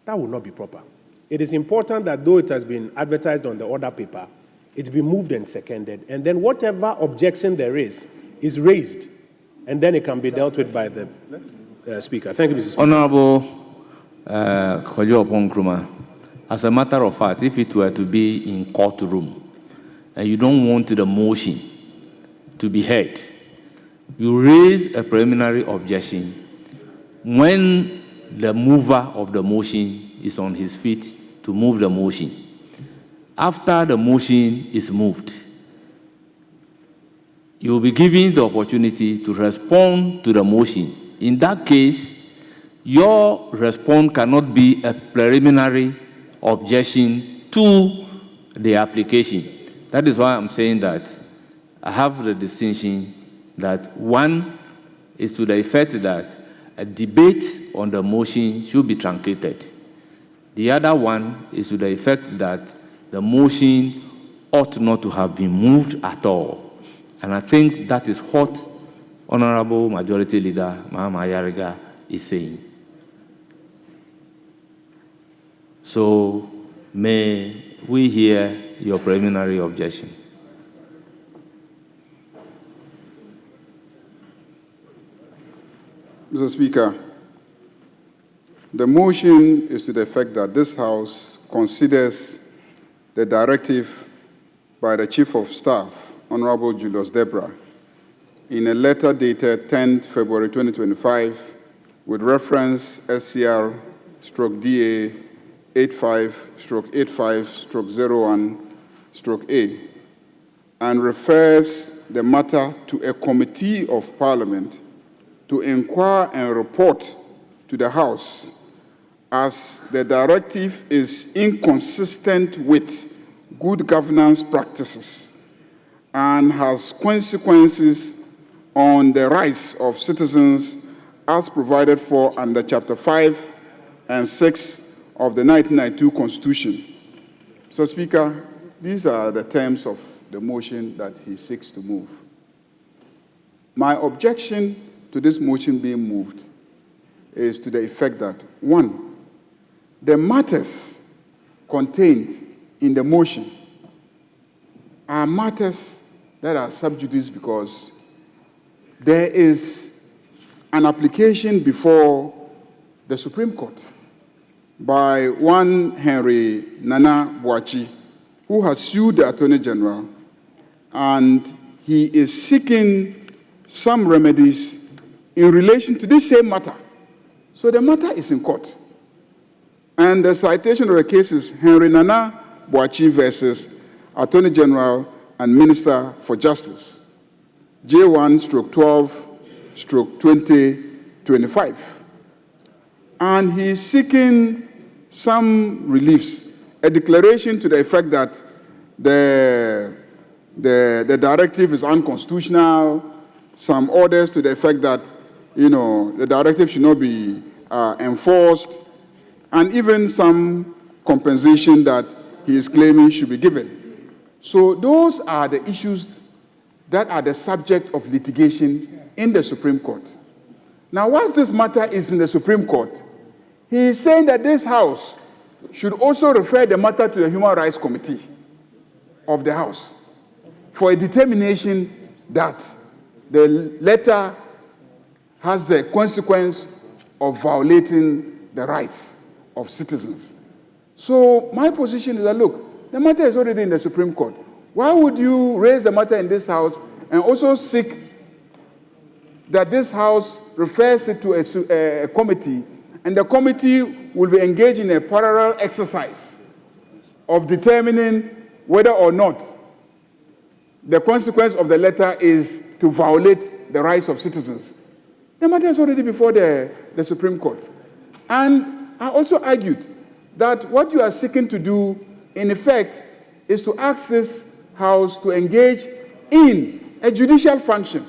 That would not be proper. It is important that though it has been advertised on the order paper, it be moved and seconded, and then whatever objection there is raised, and then it can be dealt with by the Speaker. Thank you, Mr. Speaker. Honorable Kojo Nkrumah, as a matter of fact, if it were to be in courtroom and you don't want the motion to be heard, you raise a preliminary objection when the mover of the motion is on his feet to move the motion. After the motion is moved, you will be given the opportunity to respond to the motion. In that case, your response cannot be a preliminary objection to the application. That is why I'm saying that I have the distinction that one is to the effect that a debate on the motion should be truncated. The other one is to the effect that the motion ought not to have been moved at all. And I think that is what Honorable Majority Leader Mahama Ayariga is saying. So may we hear your preliminary objection. Mr. Speaker, the motion is to the effect that this House considers the directive by the Chief of Staff, Honorable Julius Debra, in a letter dated 10th February 2025 with reference SCR/DA 85/85/01/A, and refers the matter to a committee of Parliament to inquire and report to the House, as the directive is inconsistent with good governance practices and has consequences on the rights of citizens as provided for under Chapter 5 and 6 of the 1992 Constitution. Mr. Speaker, these are the terms of the motion that he seeks to move. My objection to this motion being moved is to the effect that, one, the matters contained in the motion are matters that are sub judice because there is an application before the Supreme Court by one Henry Nana Boachi, who has sued the Attorney General, and he is seeking some remedies in relation to this same matter. So the matter is in court. And the citation of the case is Henry Nana Boachi versus Attorney General and Minister for Justice, J1/12/2025. And he is seeking some reliefs, a declaration to the effect that the directive is unconstitutional, some orders to the effect that, the directive should not be enforced, and even some compensation that he is claiming should be given. So those are the issues that are the subject of litigation in the Supreme Court. Now, once this matter is in the Supreme Court, he is saying that this House should also refer the matter to the Human Rights Committee of the House for a determination that the letter has the consequence of violating the rights of citizens. So my position is that, look, the matter is already in the Supreme Court. Why would you raise the matter in this House and also seek that this House refers it to a committee, and the committee will be engaged in a parallel exercise of determining whether or not the consequence of the letter is to violate the rights of citizens? The matter is already before the Supreme Court. And I also argued that what you are seeking to do, in effect, is to ask this House to engage in a judicial function,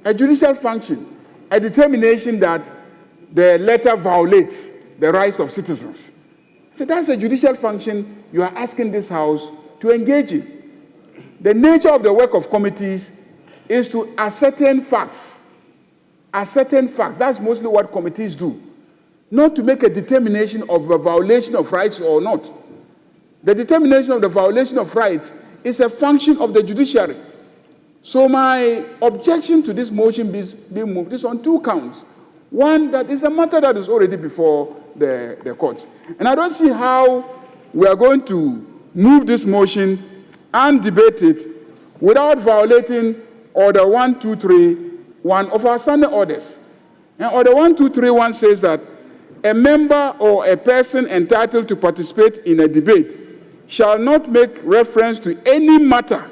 a determination that the letter violates the rights of citizens. So that's a judicial function you are asking this House to engage in. The nature of the work of committees is to ascertain facts. That's mostly what committees do. not to make a determination of a violation of rights or not. The determination of the violation of rights is a function of the judiciary. So my objection to this motion being moved is on 2 counts. One, that is a matter that is already before the courts. And I don't see how we are going to move this motion and debate it without violating Order 1231 of our standing orders. And Order 1231 says that a member or a person entitled to participate in a debate shall not make reference to any matter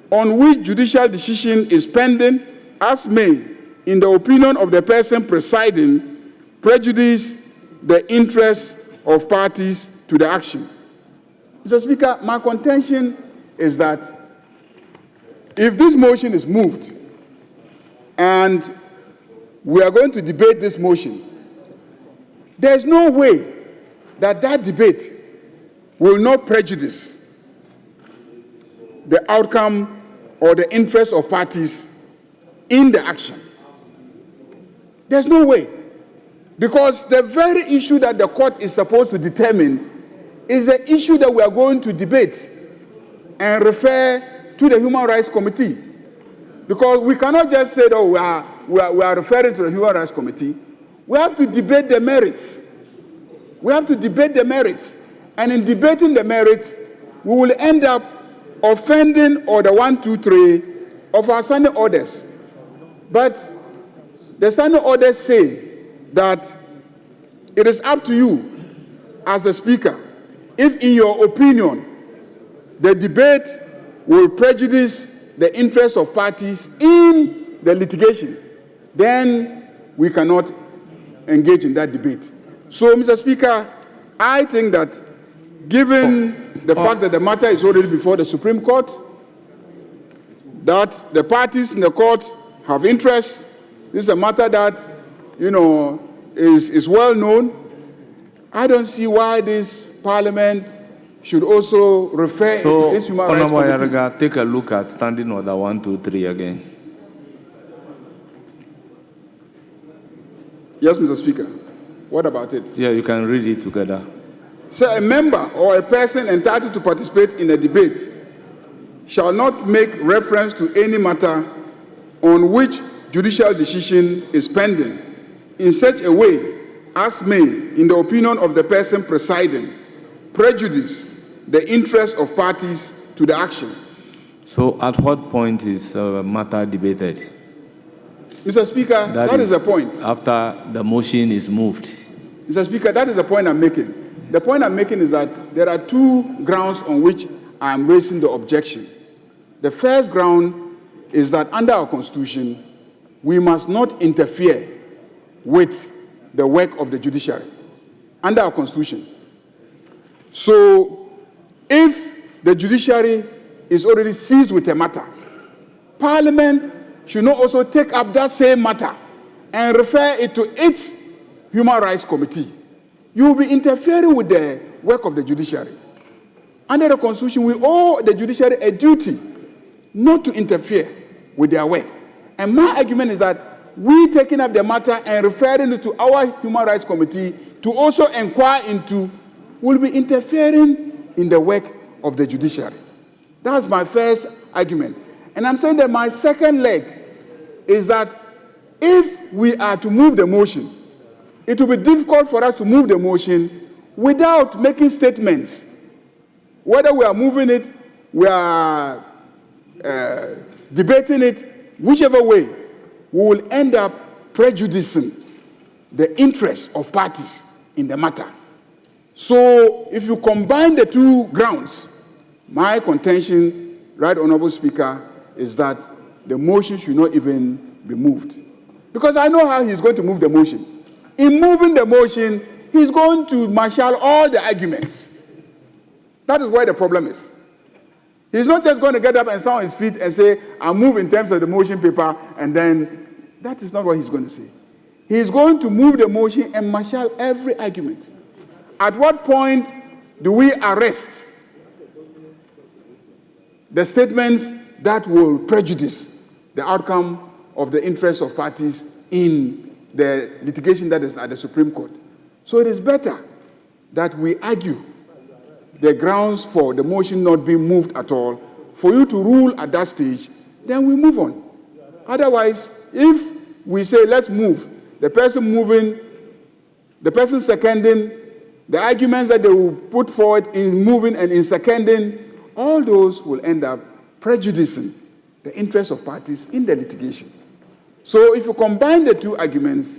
on which judicial decision is pending, as may, in the opinion of the person presiding, prejudice the interests of parties to the action. Mr. Speaker, my contention is that if this motion is moved and we are going to debate this motion, there's no way that that debate will not prejudice the outcome or the interests of parties in the action. There's no way. Because the very issue that the court is supposed to determine is the issue that we are going to debate and refer to the Human Rights Committee. Because we cannot just say, oh, we are referring to the Human Rights Committee. We have to debate the merits. We have to debate the merits. And in debating the merits, we will end up offending Order 123 of our standing orders. But the standing orders say that it is up to you as the Speaker, if in your opinion the debate will prejudice the interests of parties in the litigation, then we cannot engage in that debate. So, Mr. Speaker, I think that given the fact that the matter is already before the Supreme Court, that the parties in the court have interest, this is a matter that, is well known. I don't see why this Parliament should also refer to its Human Rights Committee. Yarega, take a look at Standing Order 123 again. Yes, Mr. Speaker. What about it? Yeah, you can read it together. So a member or a person entitled to participate in a debate shall not make reference to any matter on which judicial decision is pending in such a way as may, in the opinion of the person presiding, prejudice the interests of parties to the action. So at what point is matter debated? Mr. Speaker, that is the point. After the motion is moved. Mr. Speaker, that is the point I'm making. The point I'm making is that there are 2 grounds on which I am raising the objection. The first ground is that under our Constitution, we must not interfere with the work of the judiciary. Under our Constitution. So, if the judiciary is already seized with a matter, Parliament should not also take up that same matter and refer it to its Human Rights Committee. You will be interfering with the work of the judiciary. Under the Constitution, we owe the judiciary a duty not to interfere with their work. And my argument is that we taking up the matter and referring it to our Human Rights Committee to also inquire into will be interfering in the work of the judiciary. That's my first argument. And I'm saying that my second leg is that if we are to move the motion, it will be difficult for us to move the motion without making statements. Whether we are moving it, we are debating it, whichever way, we will end up prejudicing the interests of parties in the matter. So if you combine the 2 grounds, my contention, Right Honorable Speaker, is that the motion should not even be moved. Because I know how he's going to move the motion. In moving the motion, he's going to marshal all the arguments. That is where the problem is. He's not just going to get up and stand on his feet and say, I move in terms of the motion paper, and then that is not what he's going to say. He's going to move the motion and marshal every argument. At what point do we arrest the statements that will prejudice the outcome of the interests of parties in the litigation that is at the Supreme Court? So it is better that we argue the grounds for the motion not being moved at all, for you to rule at that stage, then we move on. Otherwise, if we say let's move, the person moving, the person seconding, the arguments that they will put forward in moving and in seconding, all those will end up prejudicing the interests of parties in the litigation. So if you combine the two arguments,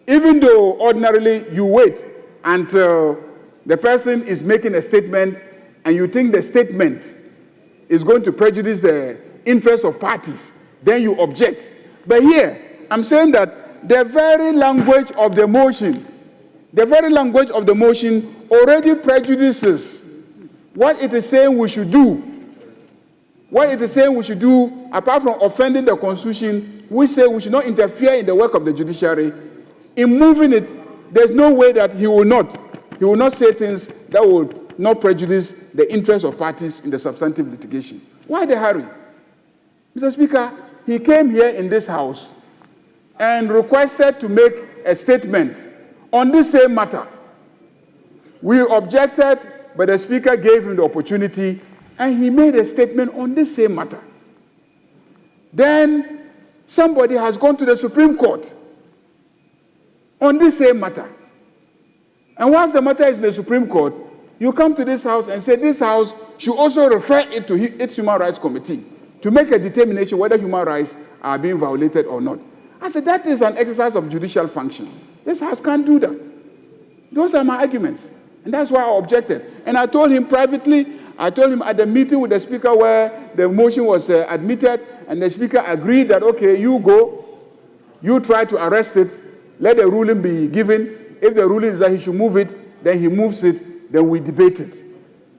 even though ordinarily you wait until the person is making a statement and you think the statement is going to prejudice the interests of parties, then you object. But here, I'm saying that the very language of the motion already prejudices what it is saying we should do. What it is saying we should do, apart from offending the Constitution, we say we should not interfere in the work of the judiciary. In moving it, there's no way that he will not say things that will not prejudice the interests of parties in the substantive litigation. Why the hurry? Mr. Speaker, he came here in this House and requested to make a statement on this same matter. We objected, but the Speaker gave him the opportunity, and he made a statement on this same matter. Then somebody has gone to the Supreme Court on this same matter. And once the matter is in the Supreme Court, you come to this House and say this House should also refer it to its Human Rights Committee to make a determination whether human rights are being violated or not. I said that is an exercise of judicial function. This House can't do that. Those are my arguments. And that's why I objected. And I told him privately, I told him at the meeting with the Speaker where the motion was admitted, and the Speaker agreed that, okay, you go, you try to arrest it, let the ruling be given. If the ruling is that he should move it, then he moves it, then we debate it.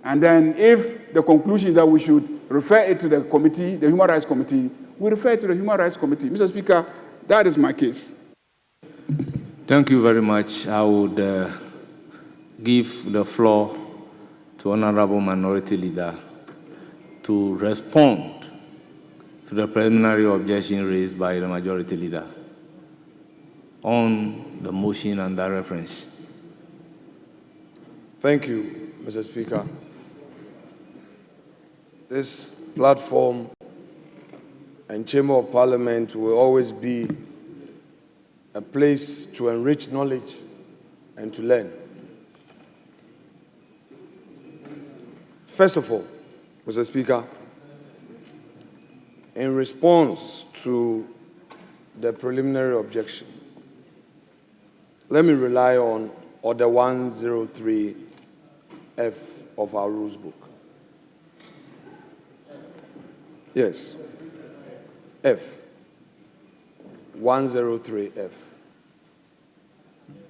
And then if the conclusion is that we should refer it to the committee, the Human Rights Committee, we refer it to the Human Rights Committee. Mr. Speaker, that is my case. Thank you very much. I would give the floor to Honorable Minority Leader to respond to the preliminary objection raised by the Majority Leader on the motion under reference. Thank you, Mr. Speaker. This platform and Chamber of Parliament will always be a place to enrich knowledge and to learn. First of all, Mr. Speaker, in response to the preliminary objection, let me rely on Order 103F of our rules book. Yes, F, 103F.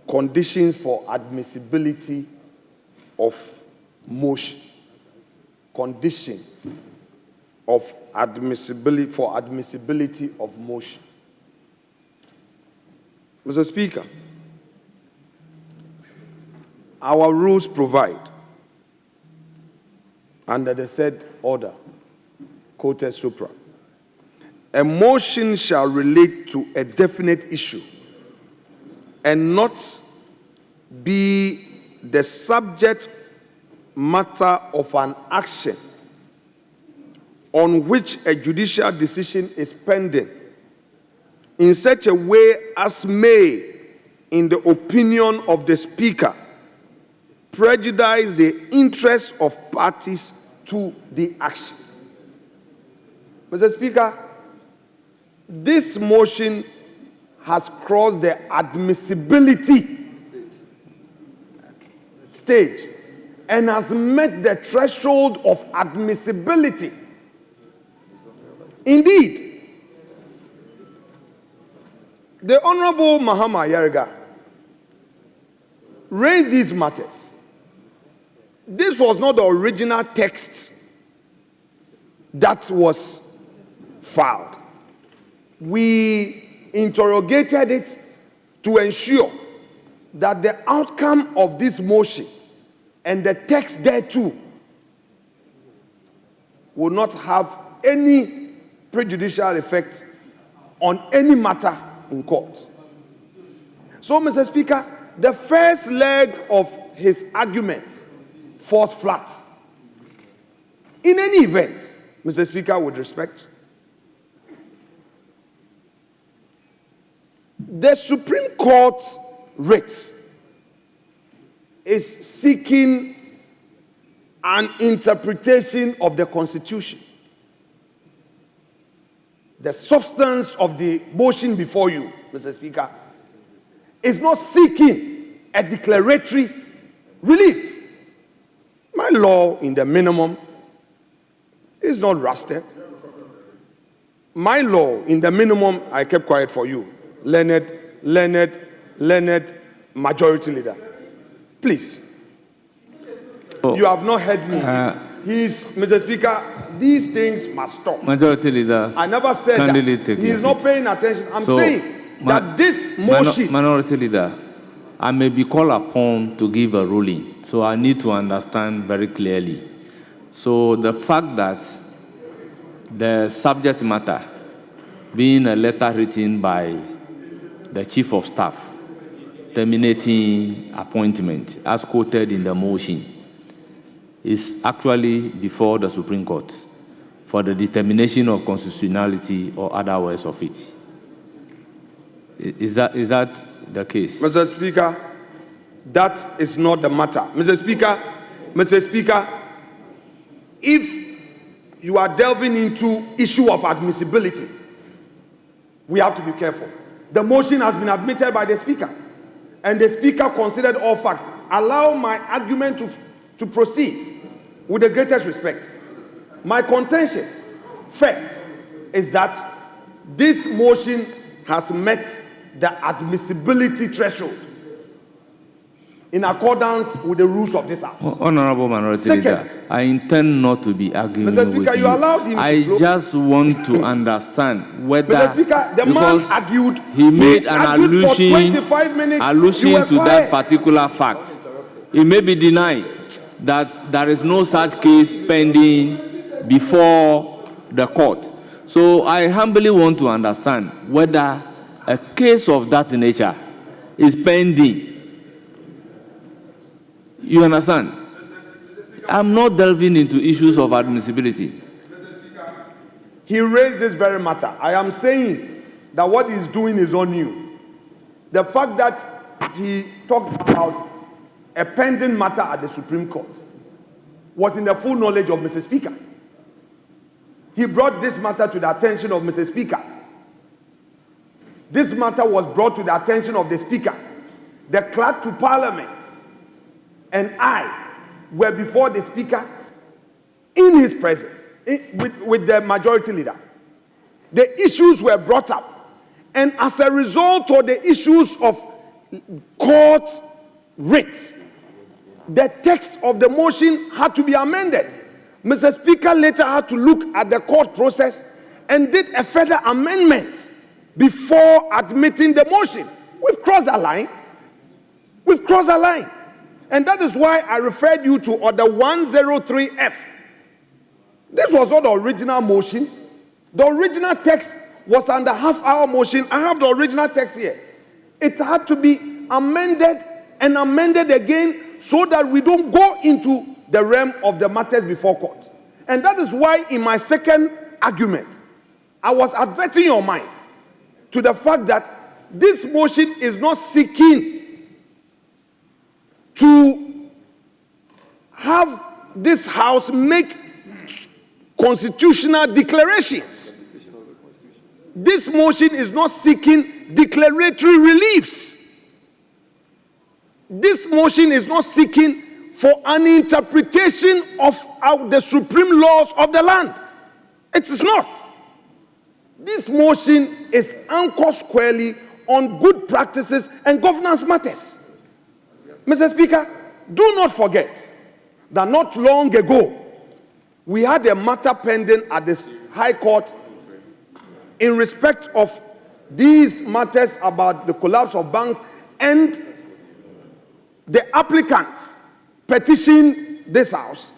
Conditions for admissibility of motion. Condition of admissibility for admissibility of motion. Mr. Speaker, our rules provide, under the said order, quoted supra, a motion shall relate to a definite issue and not be the subject matter of an action on which a judicial decision is pending in such a way as may, in the opinion of the Speaker, prejudice the interests of parties to the action. Mr. Speaker, this motion has crossed the admissibility stage and has met the threshold of admissibility. Indeed, the Honorable Mahama Yarga raised these matters. This was not the original text that was filed. We interrogated it to ensure that the outcome of this motion and the text thereto will not have any prejudicial effect on any matter in court. So, Mr. Speaker, the first leg of his argument falls flat. In any event, Mr. Speaker, with respect, the Supreme Court's writ is seeking an interpretation of the Constitution. The substance of the motion before you, Mr. Speaker, is not seeking a declaratory relief. My law in the minimum is not rusted. My law in the minimum, I kept quiet for you. Learned majority leader. Please. You have not heard me. Mr. Speaker, these things must stop. Majority leader. I never said that. He is not paying attention. I'm saying that this motion. Minority leader, I may be called upon to give a ruling, so I need to understand very clearly. So the fact that the subject matter being a letter written by the Chief of Staff terminating appointment as quoted in the motion is actually before the Supreme Court for the determination of constitutionality or other words of it. Is that the case? Mr. Speaker, that is not the matter. Mr. Speaker, if you are delving into issue of admissibility, we have to be careful. The motion has been admitted by the Speaker, and the Speaker considered all facts. Allow my argument to proceed with the greatest respect. My contention, first, is that this motion has met the admissibility threshold in accordance with the rules of this House. Honorable Minority Leader, I intend not to be arguing Mr. Speaker, with you allowed him I to just want to understand whether Mr. Speaker, the man argued. he made an argued for 25 minutes. allusion to that particular fact. It may be denied that there is no such case pending before the court. So I humbly want to understand whether a case of that nature is pending. You understand? I'm not delving into issues of admissibility. He raised this very matter. I am saying that what he's doing is on you. The fact that he talked about a pending matter at the Supreme Court was in the full knowledge of Mr. Speaker. He brought this matter to the attention of Mr. Speaker. This matter was brought to the attention of the Speaker. The clerk to Parliament and I were before the Speaker in his presence, with the majority leader. The issues were brought up, and as a result of the issues of court writs, the text of the motion had to be amended. Mr. Speaker later had to look at the court process and did a further amendment before admitting the motion. We've crossed a line. We've crossed a line. And that is why I referred you to Order 103F. This was not the original motion. The original text was under half-hour motion. I have the original text here. It had to be amended and amended again so that we don't go into the realm of the matters before court. And that is why in my second argument, I was adverting your mind to the fact that this motion is not seeking to have this House make constitutional declarations. This motion is not seeking declaratory reliefs. This motion is not seeking for an interpretation of the supreme laws of the land. It is not. This motion is anchored squarely on good practices and governance matters. Mr. Speaker, do not forget that not long ago, we had a matter pending at the High Court in respect of these matters about the collapse of banks, and the applicants petitioned this House.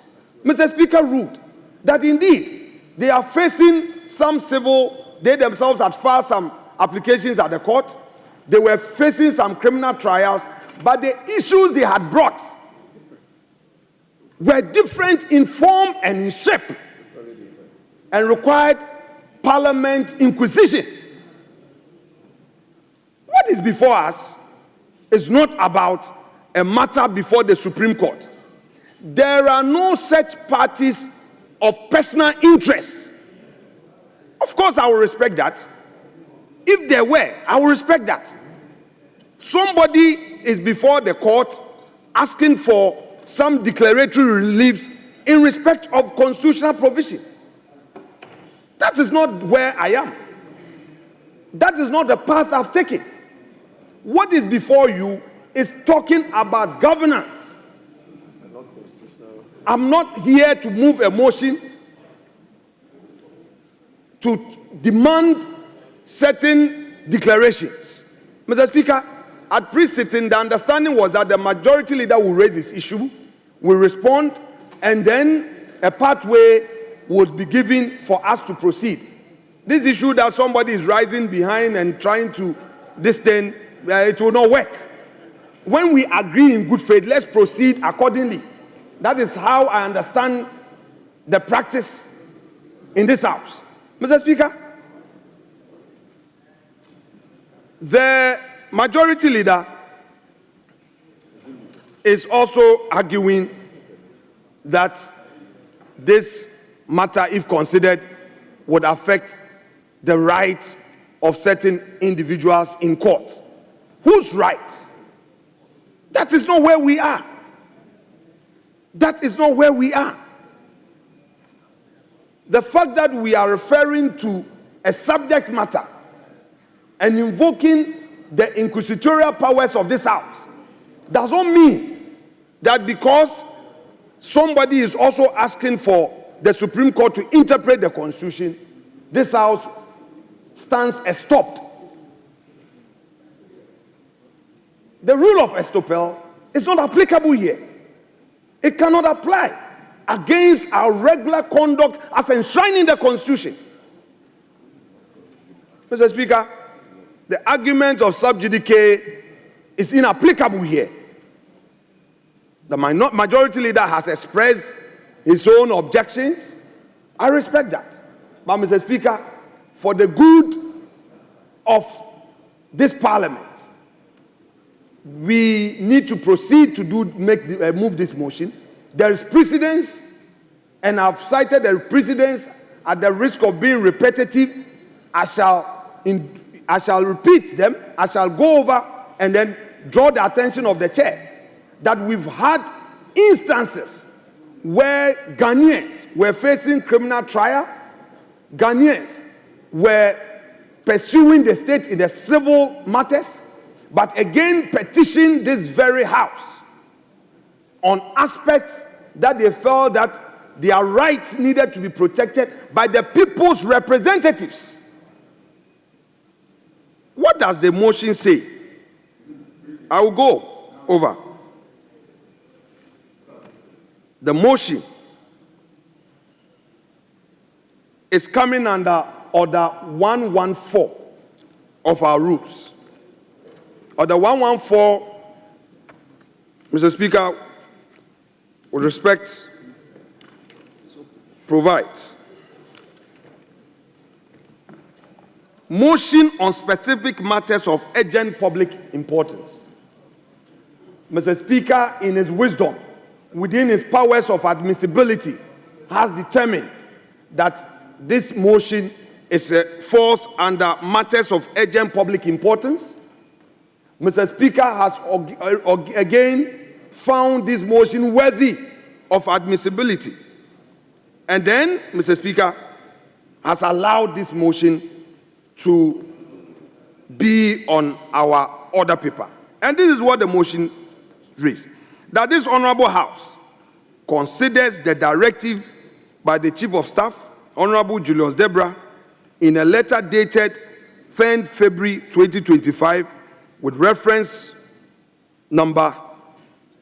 Mr. Speaker ruled that indeed they are facing some civil, they themselves had filed some applications at the court. They were facing some criminal trials, but the issues they had brought were different in form and in shape and required Parliament inquisition. What is before us is not about a matter before the Supreme Court. There are no such parties of personal interest. Of course, I will respect that. If there were, I will respect that. Somebody is before the court asking for some declaratory reliefs in respect of constitutional provision. That is not where I am. That is not the path I've taken. What is before you is talking about governance. I'm not here to move a motion to demand certain declarations. Mr. Speaker, at pre-sitting, the understanding was that the majority leader will raise this issue, will respond, and then a pathway would be given for us to proceed. This issue that somebody is rising behind and trying to disdain, it will not work. When we agree in good faith, let's proceed accordingly. That is how I understand the practice in this house. Mr. Speaker, the majority leader is also arguing that this matter, if considered, would affect the rights of certain individuals in court. Whose rights? That is not where we are. That is not where we are. The fact that we are referring to a subject matter and invoking the inquisitorial powers of this house does not mean that because somebody is also asking for the Supreme Court to interpret the Constitution, this house stands estopped. The rule of estoppel is not applicable here. It cannot apply against our regular conduct as enshrined in the Constitution. Mr. Speaker, the argument of sub judice is inapplicable here. The majority leader has expressed his own objections. I respect that. But, Mr. Speaker, for the good of this Parliament, we need to proceed to move this motion. There is precedence, and I've cited the precedence at the risk of being repetitive. I shall repeat them. I shall go over and then draw the attention of the chair that we've had instances where Ghanaians were facing criminal trials. Ghanaians were pursuing the state in the civil matters, but again petitioned this very house on aspects that they felt that their rights needed to be protected by the people's representatives. What does the motion say? I will go over. The motion is coming under Order 114 of our rules. Order 114, Mr. Speaker, with respect, provides motion on specific matters of urgent public importance. Mr. Speaker, in his wisdom, within his powers of admissibility, has determined that this motion falls under matters of urgent public importance. Mr. Speaker has again found this motion worthy of admissibility. And then, Mr. Speaker, has allowed this motion to be on our order paper. And this is what the motion reads: that this Honorable House considers the directive by the Chief of Staff, Honorable Julius Debra, in a letter dated 3rd February 2025, with reference number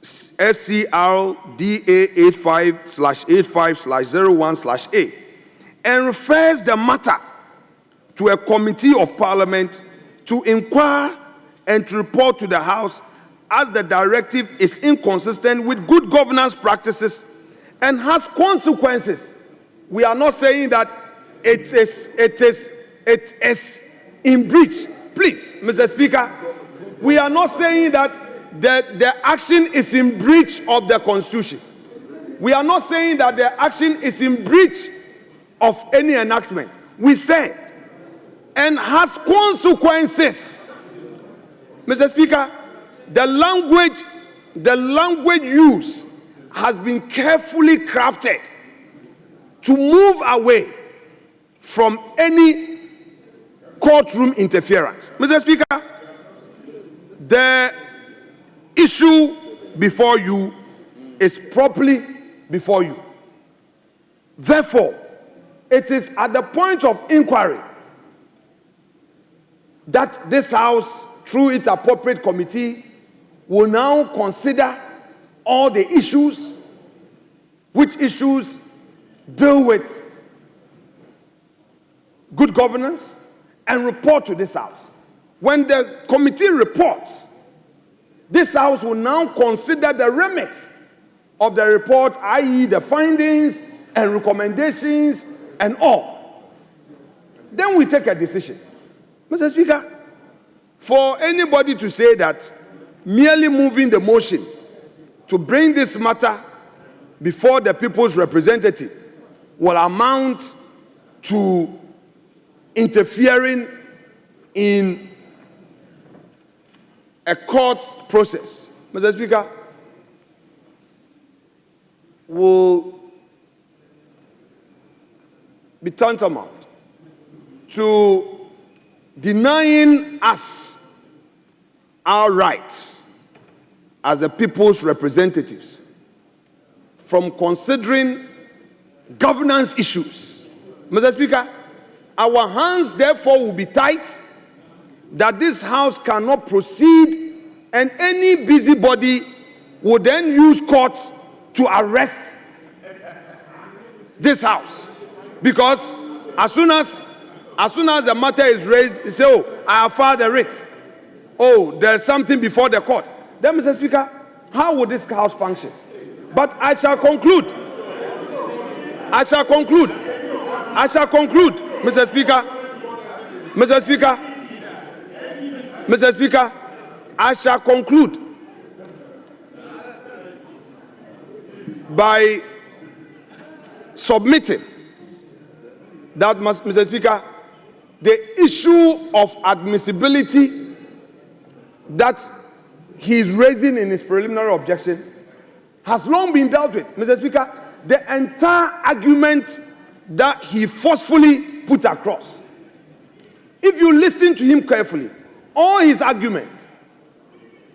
SCRDA85/85/01/A, and refers the matter to a committee of Parliament to inquire and to report to the House as the directive is inconsistent with good governance practices and has consequences. We are not saying that it is in breach. Please, Mr. Speaker, we are not saying that the action is in breach of the Constitution. We are not saying that the action is in breach of any enactment. We said, and has consequences. Mr. Speaker, the language used has been carefully crafted to move away from any courtroom interference. Mr. Speaker, the issue before you is properly before you. Therefore, it is at the point of inquiry that this House, through its appropriate committee, will now consider all the issues, which issues deal with good governance, and report to this House. When the committee reports, this House will now consider the remit of the report, i.e. the findings and recommendations and all. Then we take a decision. Mr. Speaker, for anybody to say that merely moving the motion to bring this matter before the people's representative will amount to interfering in a court process, Mr. Speaker, will be tantamount to denying us our rights as the people's representatives from considering governance issues. Mr. Speaker, our hands therefore will be tied that this House cannot proceed, and any busybody will then use courts to arrest this House. Because as soon as the matter is raised, you say, oh, I have filed a writ. Oh, there's something before the court. Then, Mr. Speaker, how will this House function? But I shall conclude, Mr. Speaker, I shall conclude by submitting that, Mr. Speaker, the issue of admissibility that he is raising in his preliminary objection has long been dealt with. Mr. Speaker, the entire argument that he forcefully put across, if you listen to him carefully, all his argument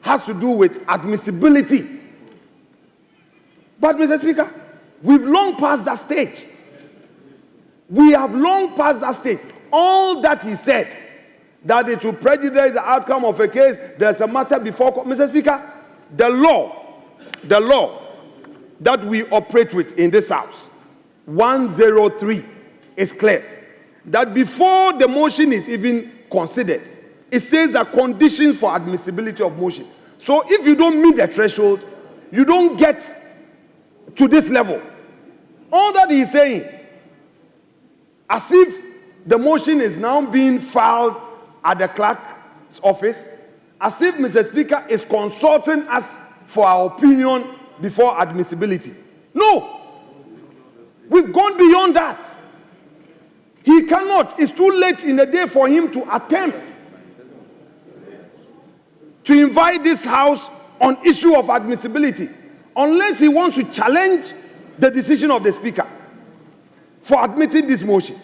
has to do with admissibility. But, Mr. Speaker, we've long passed that stage. We have long passed that stage. All that he said, that it will prejudice the outcome of a case, there's a matter before court. Mr. Speaker, the law that we operate with in this House, 103, is clear. That before the motion is even considered, it says the conditions for admissibility of motion. So if you don't meet the threshold, you don't get to this level. All that he's saying, as if the motion is now being filed at the clerk's office, as if Mr. Speaker is consulting us for our opinion before admissibility. No! We've gone beyond that. He cannot. It's too late in the day for him to attempt to invite this House on issue of admissibility, unless he wants to challenge the decision of the Speaker for admitting this motion.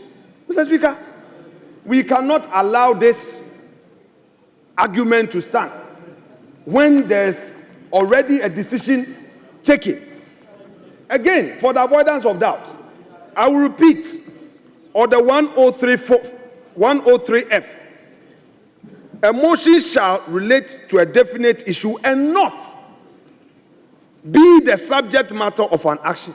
Mr. Speaker, we cannot allow this argument to stand when there's already a decision taken. Again, for the avoidance of doubt, I will repeat, Order 103F, a motion shall relate to a definite issue and not be the subject matter of an action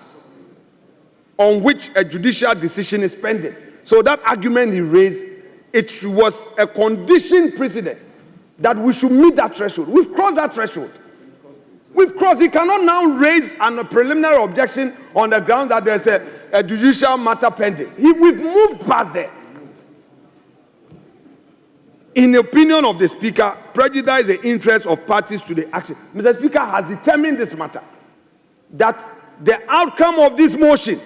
on which a judicial decision is pending. So that argument he raised, it was a condition precedent that we should meet that threshold. We've crossed that threshold. We've crossed. He cannot now raise a preliminary objection on the ground that there's a judicial matter pending. We've moved past there. In the opinion of the Speaker, prejudice the interest of parties to the action. Mr. Speaker has determined this matter, that the outcome of this motion,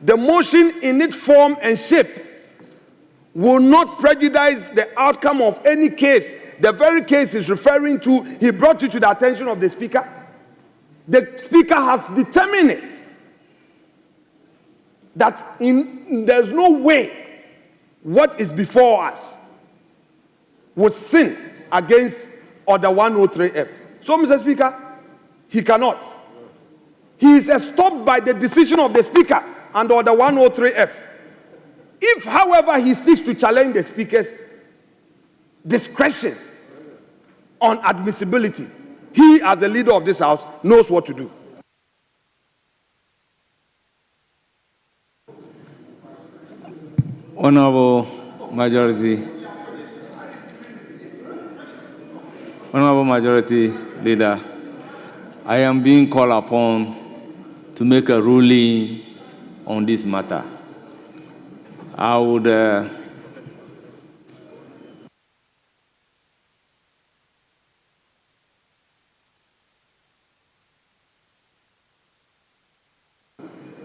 the motion in its form and shape, will not prejudice the outcome of any case. The very case he's referring to, he brought it to the attention of the Speaker. The Speaker has determined it, that there's no way what is before us would sin against Order 103F. So, Mr. Speaker, he cannot. He is stopped by the decision of the Speaker under Order 103F. If, however, he seeks to challenge the Speaker's discretion on admissibility, he, as a leader of this House, knows what to do. Honorable Majority Leader, I am being called upon to make a ruling on this matter. I would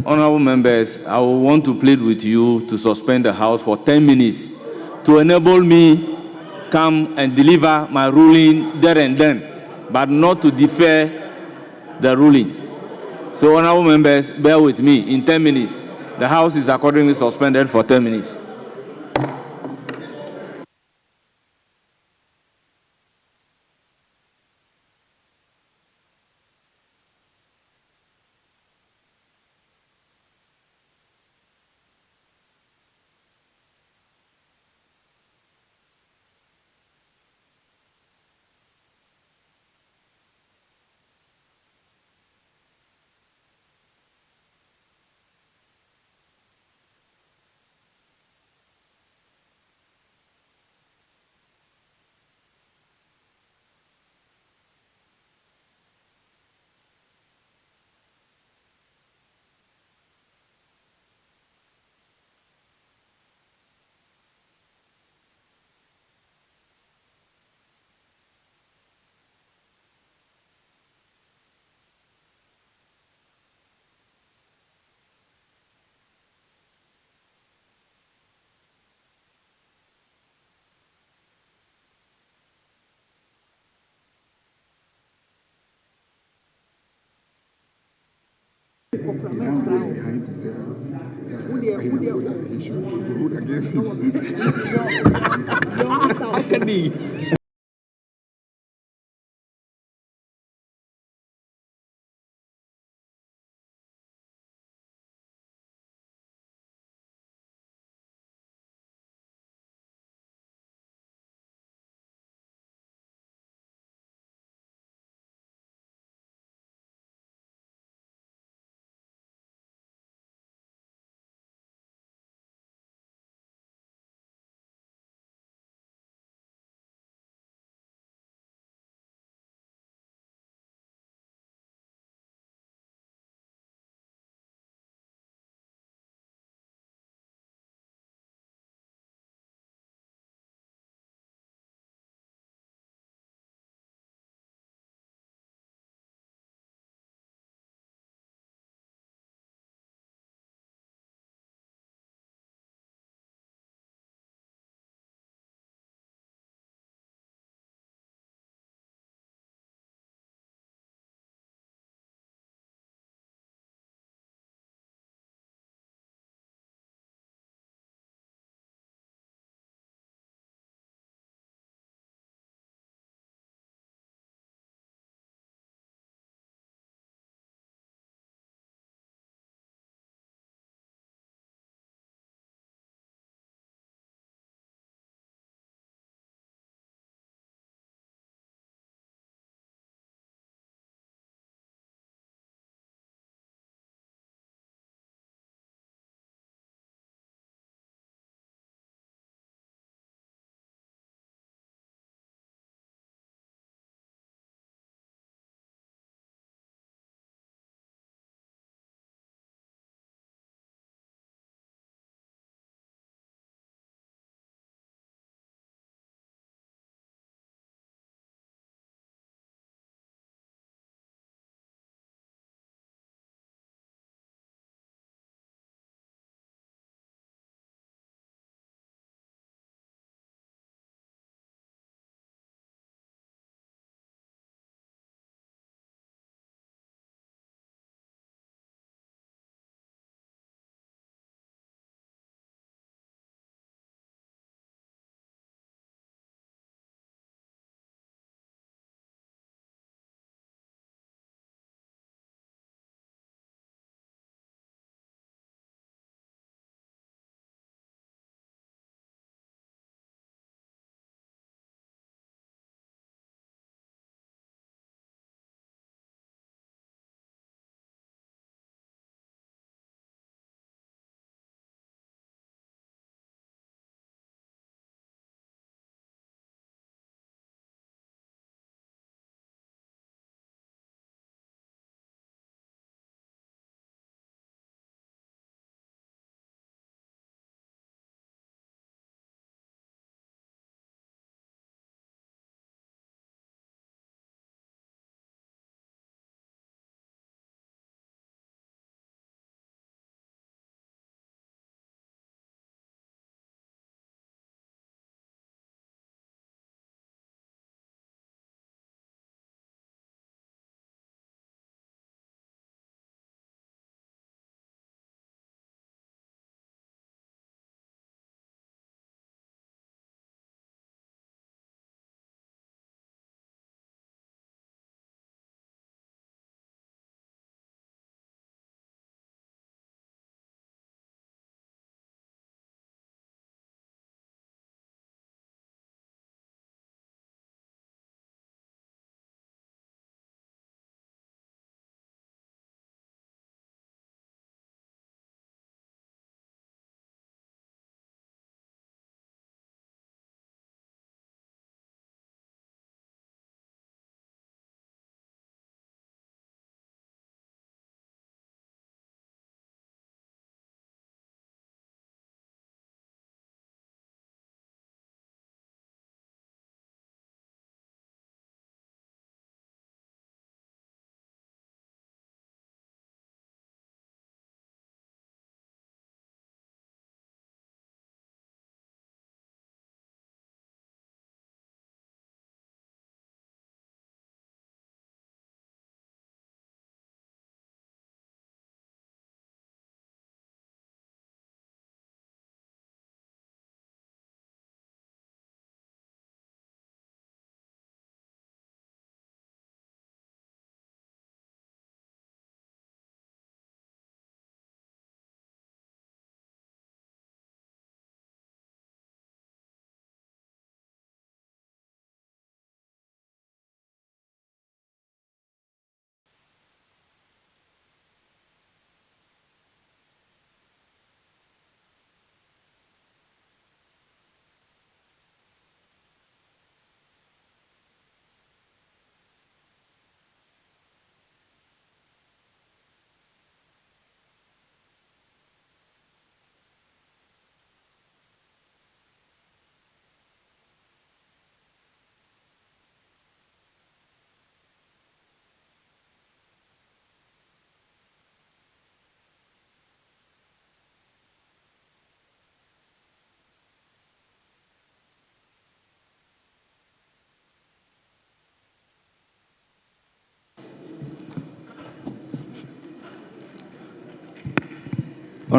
Honorable members, I will want to plead with you to suspend the House for 10 minutes to enable me come and deliver my ruling there and then, but not to defer the ruling. So, honorable members, bear with me. In 10 minutes, the House is accordingly suspended for 10 minutes. How can he?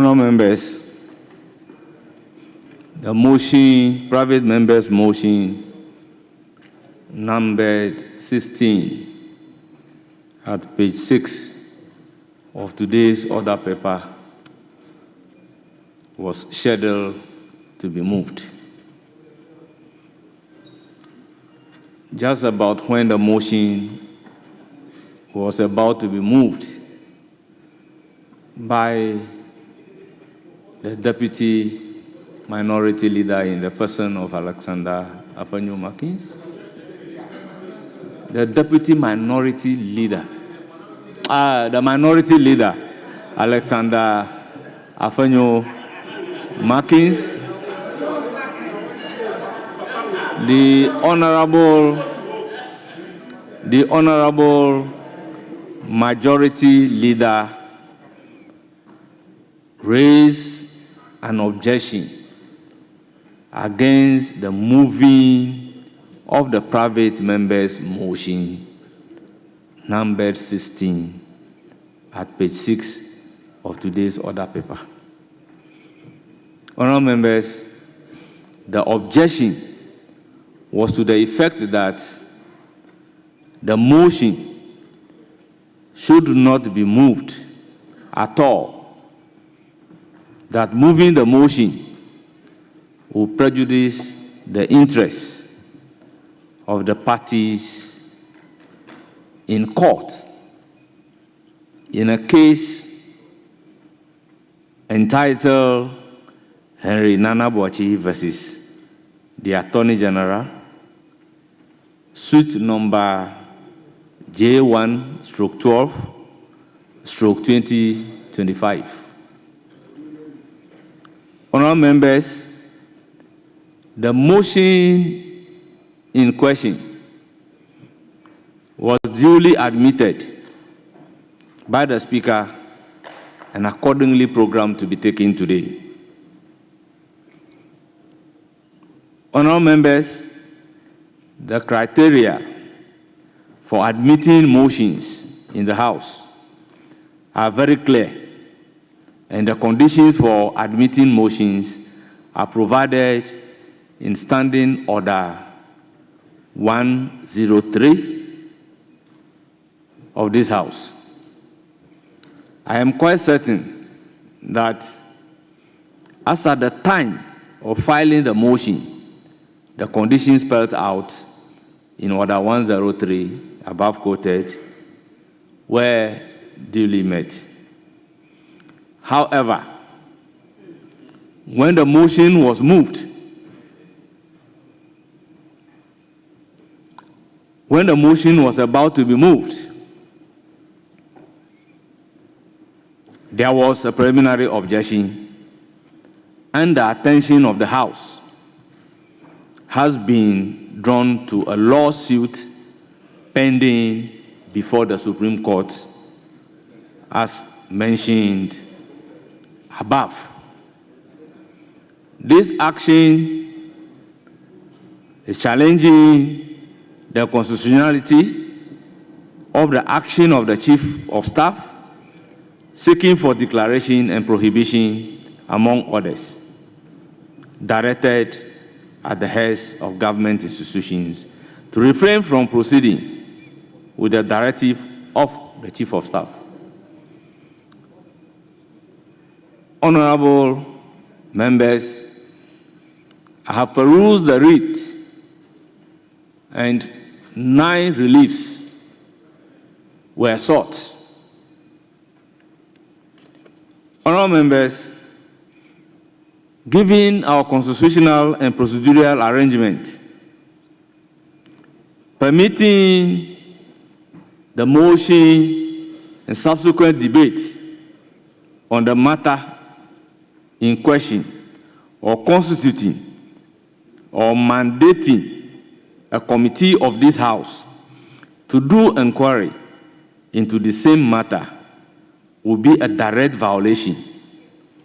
Honourable members, the motion, private members' motion, numbered 16, at page 6 of today's order paper, was scheduled to be moved. Just about when the motion was about to be moved by the Deputy Minority Leader in the person of Alexander Afanyo Makins, the Deputy Minority Leader, the Minority Leader, Alexander Afanyo Makins, the Honorable Majority Leader raised an objection against the moving of the private members' motion, numbered 16, at page 6 of today's order paper. Honourable members, the objection was to the effect that the motion should not be moved at all, that moving the motion will prejudice the interests of the parties in court in a case entitled Henry Nana Boachi versus the Attorney General, suit number J1/12/2025. Honourable members, the motion in question was duly admitted by the Speaker and accordingly programmed to be taken today. Honourable members, the criteria for admitting motions in the House are very clear, and the conditions for admitting motions are provided in Standing Order 103 of this House. I am quite certain that as at the time of filing the motion, the conditions spelled out in Order 103, above quoted, were duly met. However, when the motion was moved, when the motion was about to be moved, there was a preliminary objection, and the attention of the House has been drawn to a lawsuit pending before the Supreme Court, as mentioned above. This action is challenging the constitutionality of the action of the Chief of Staff, seeking for declaration and prohibition, among others, directed at the heads of government institutions to refrain from proceeding with the directive of the Chief of Staff. Honorable members, I have perused the writ, and 9 reliefs were sought. Honorable members, given our constitutional and procedural arrangement permitting the motion and subsequent debate on the matter in question, or constituting or mandating a committee of this House to do inquiry into the same matter, would be a direct violation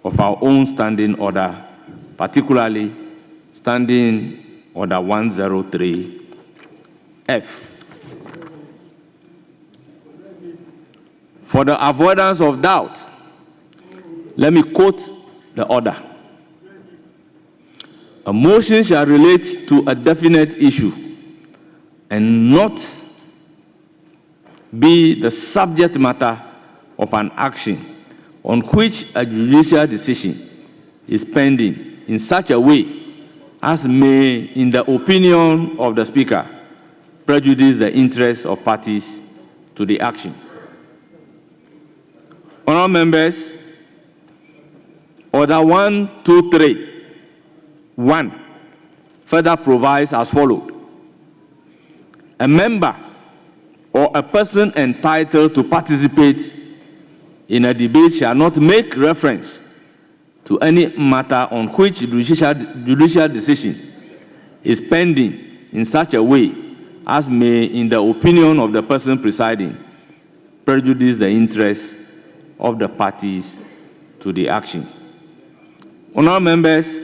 of our own standing order, particularly Standing Order 103F. For the avoidance of doubt, Let me quote the order. A motion shall relate to a definite issue and not be the subject matter of an action on which a judicial decision is pending in such a way as may, in the opinion of the Speaker, prejudice the interests of parties to the action. Honourable members, Order 123.1 further provides as follows. A member or a person entitled to participate in a debate shall not make reference to any matter on which judicial decision is pending in such a way as may, in the opinion of the person presiding, prejudice the interests of the parties to the action. Honourable members,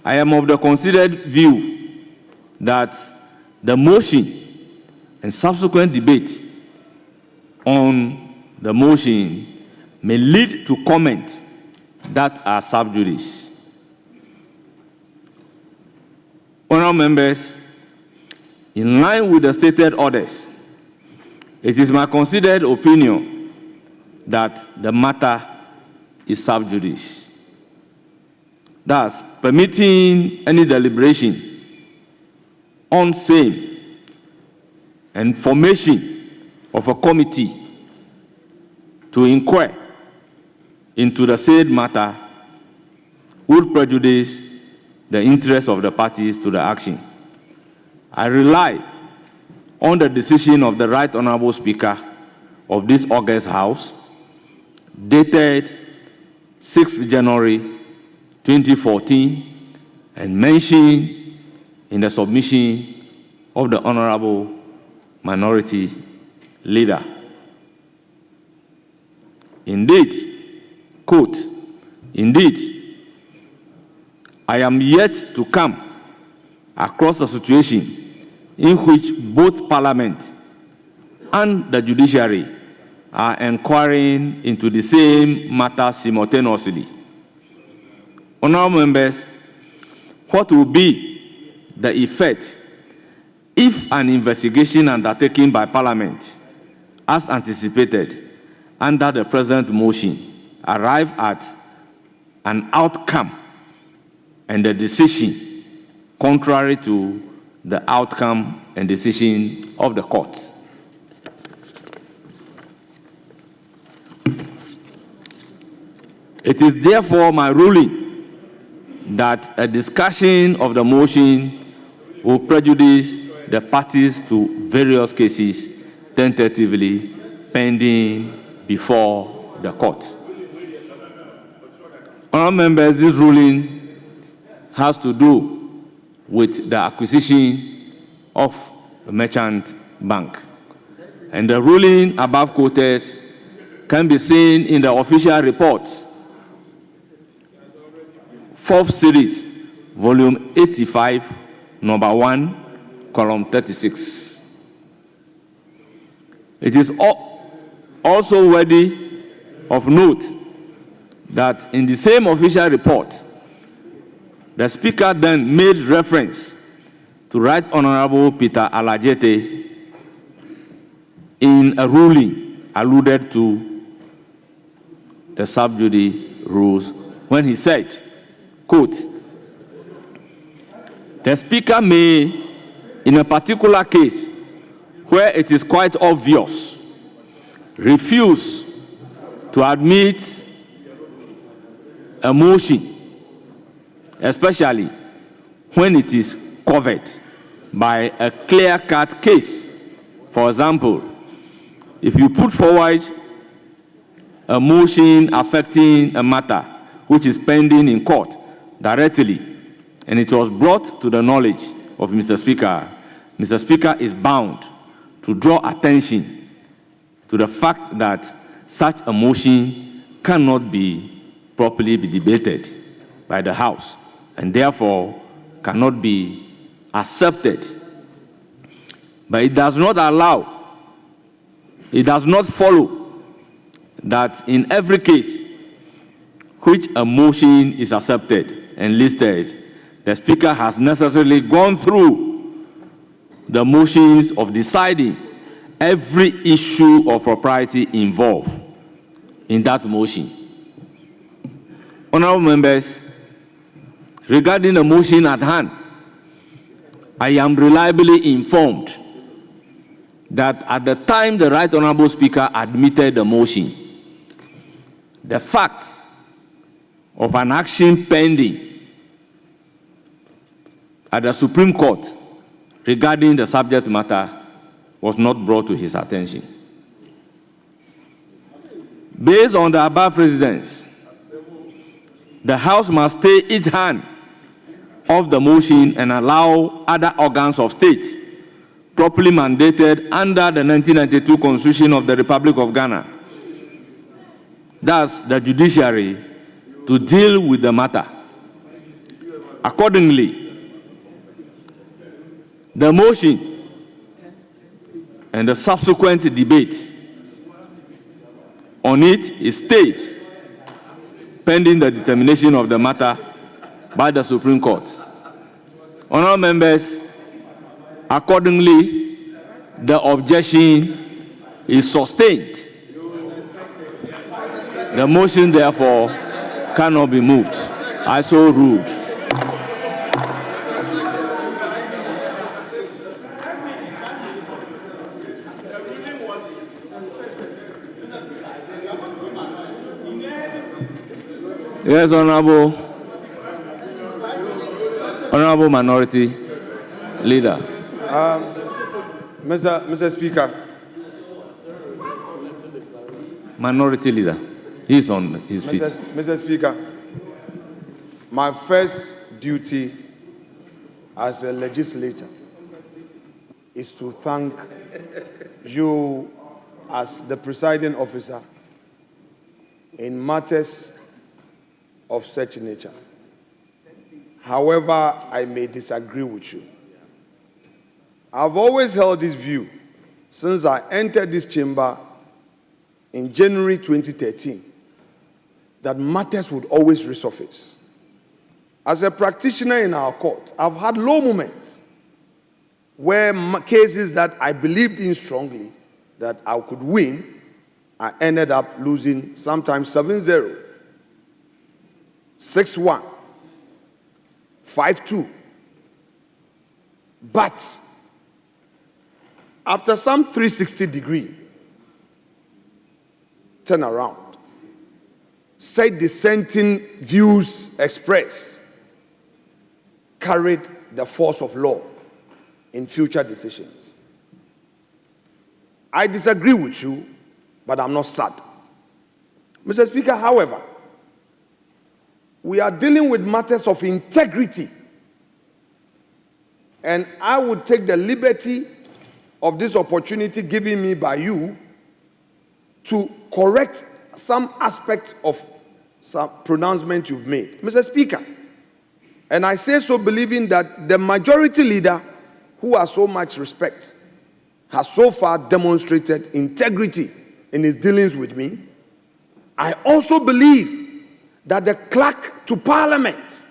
I am of the considered view that the motion and subsequent debate on the motion may lead to comments that are sub judice. Honourable members, in line with the stated orders, it is my considered opinion that the matter is sub judice. Thus, permitting any deliberation on same and formation of a committee to inquire into the said matter would prejudice the interests of the parties to the action. I rely on the decision of the Right Honourable Speaker of this August House, dated 6th January 2014, and mentioned in the submission of the Honourable Minority Leader. Indeed, quote, indeed, I am yet to come across a situation in which both Parliament and the judiciary are inquiring into the same matter simultaneously. Honourable members, what will be the effect if an investigation undertaken by Parliament, as anticipated under the present motion, arrive at an outcome and a decision contrary to the outcome and decision of the court? It is therefore my ruling that a discussion of the motion will prejudice the parties to various cases tentatively pending before the court. Honourable members, this ruling has to do with the acquisition of a merchant bank. And the ruling above quoted can be seen in the official reports, 4th series, volume 85, number 1, column 36. It is also worthy of note that in the same official report, the Speaker then made reference to Right Honourable Peter Alajete in a ruling alluded to the sub judice rules when he said, quote, the Speaker may, in a particular case where it is quite obvious, refuse to admit a motion, especially when it is covered by a clear-cut case. For example, if you put forward a motion affecting a matter which is pending in court directly, and it was brought to the knowledge of Mr. Speaker, Mr. Speaker is bound to draw attention to the fact that such a motion cannot be properly debated by the House and therefore cannot be accepted. But it does not allow, it does not follow that in every case which a motion is accepted and listed, the Speaker has necessarily gone through the motions of deciding every issue of propriety involved in that motion. Honorable members, regarding the motion at hand, I am reliably informed that at the time the Right Honorable Speaker admitted the motion, the fact of an action pending at the Supreme Court regarding the subject matter was not brought to his attention. Based on the above precedents, the House must stay its hand off the motion and allow other organs of state properly mandated under the 1992 Constitution of the Republic of Ghana, thus the judiciary, to deal with the matter. Accordingly, the motion and the subsequent debate on it is stayed pending the determination of the matter by the Supreme Court. Honorable members, accordingly, the objection is sustained. The motion, therefore, cannot be moved. I so ruled. Yes, Honorable Minority Leader. Mr. Speaker. Minority Leader. He's on his feet. Mr. Speaker, my first duty as a legislator is to thank you as the presiding officer in matters of such nature. However, I may disagree with you. I've always held this view since I entered this chamber in January 2013 that matters would always resurface. As a practitioner in our court, I've had low moments where cases that I believed in strongly that I could win, I ended up losing sometimes 7-0, 6-1, 5-2. But after some 360-degree turnaround, said dissenting views expressed carried the force of law in future decisions. I disagree with you, but I'm not sad. Mr. Speaker, however, we are dealing with matters of integrity, and I would take the liberty of this opportunity given me by you to correct some aspect of some pronouncement you've made. Mr. Speaker, and I say so believing that the majority leader, who has so much respect, has so far demonstrated integrity in his dealings with me. I also believe that the clerk to Parliament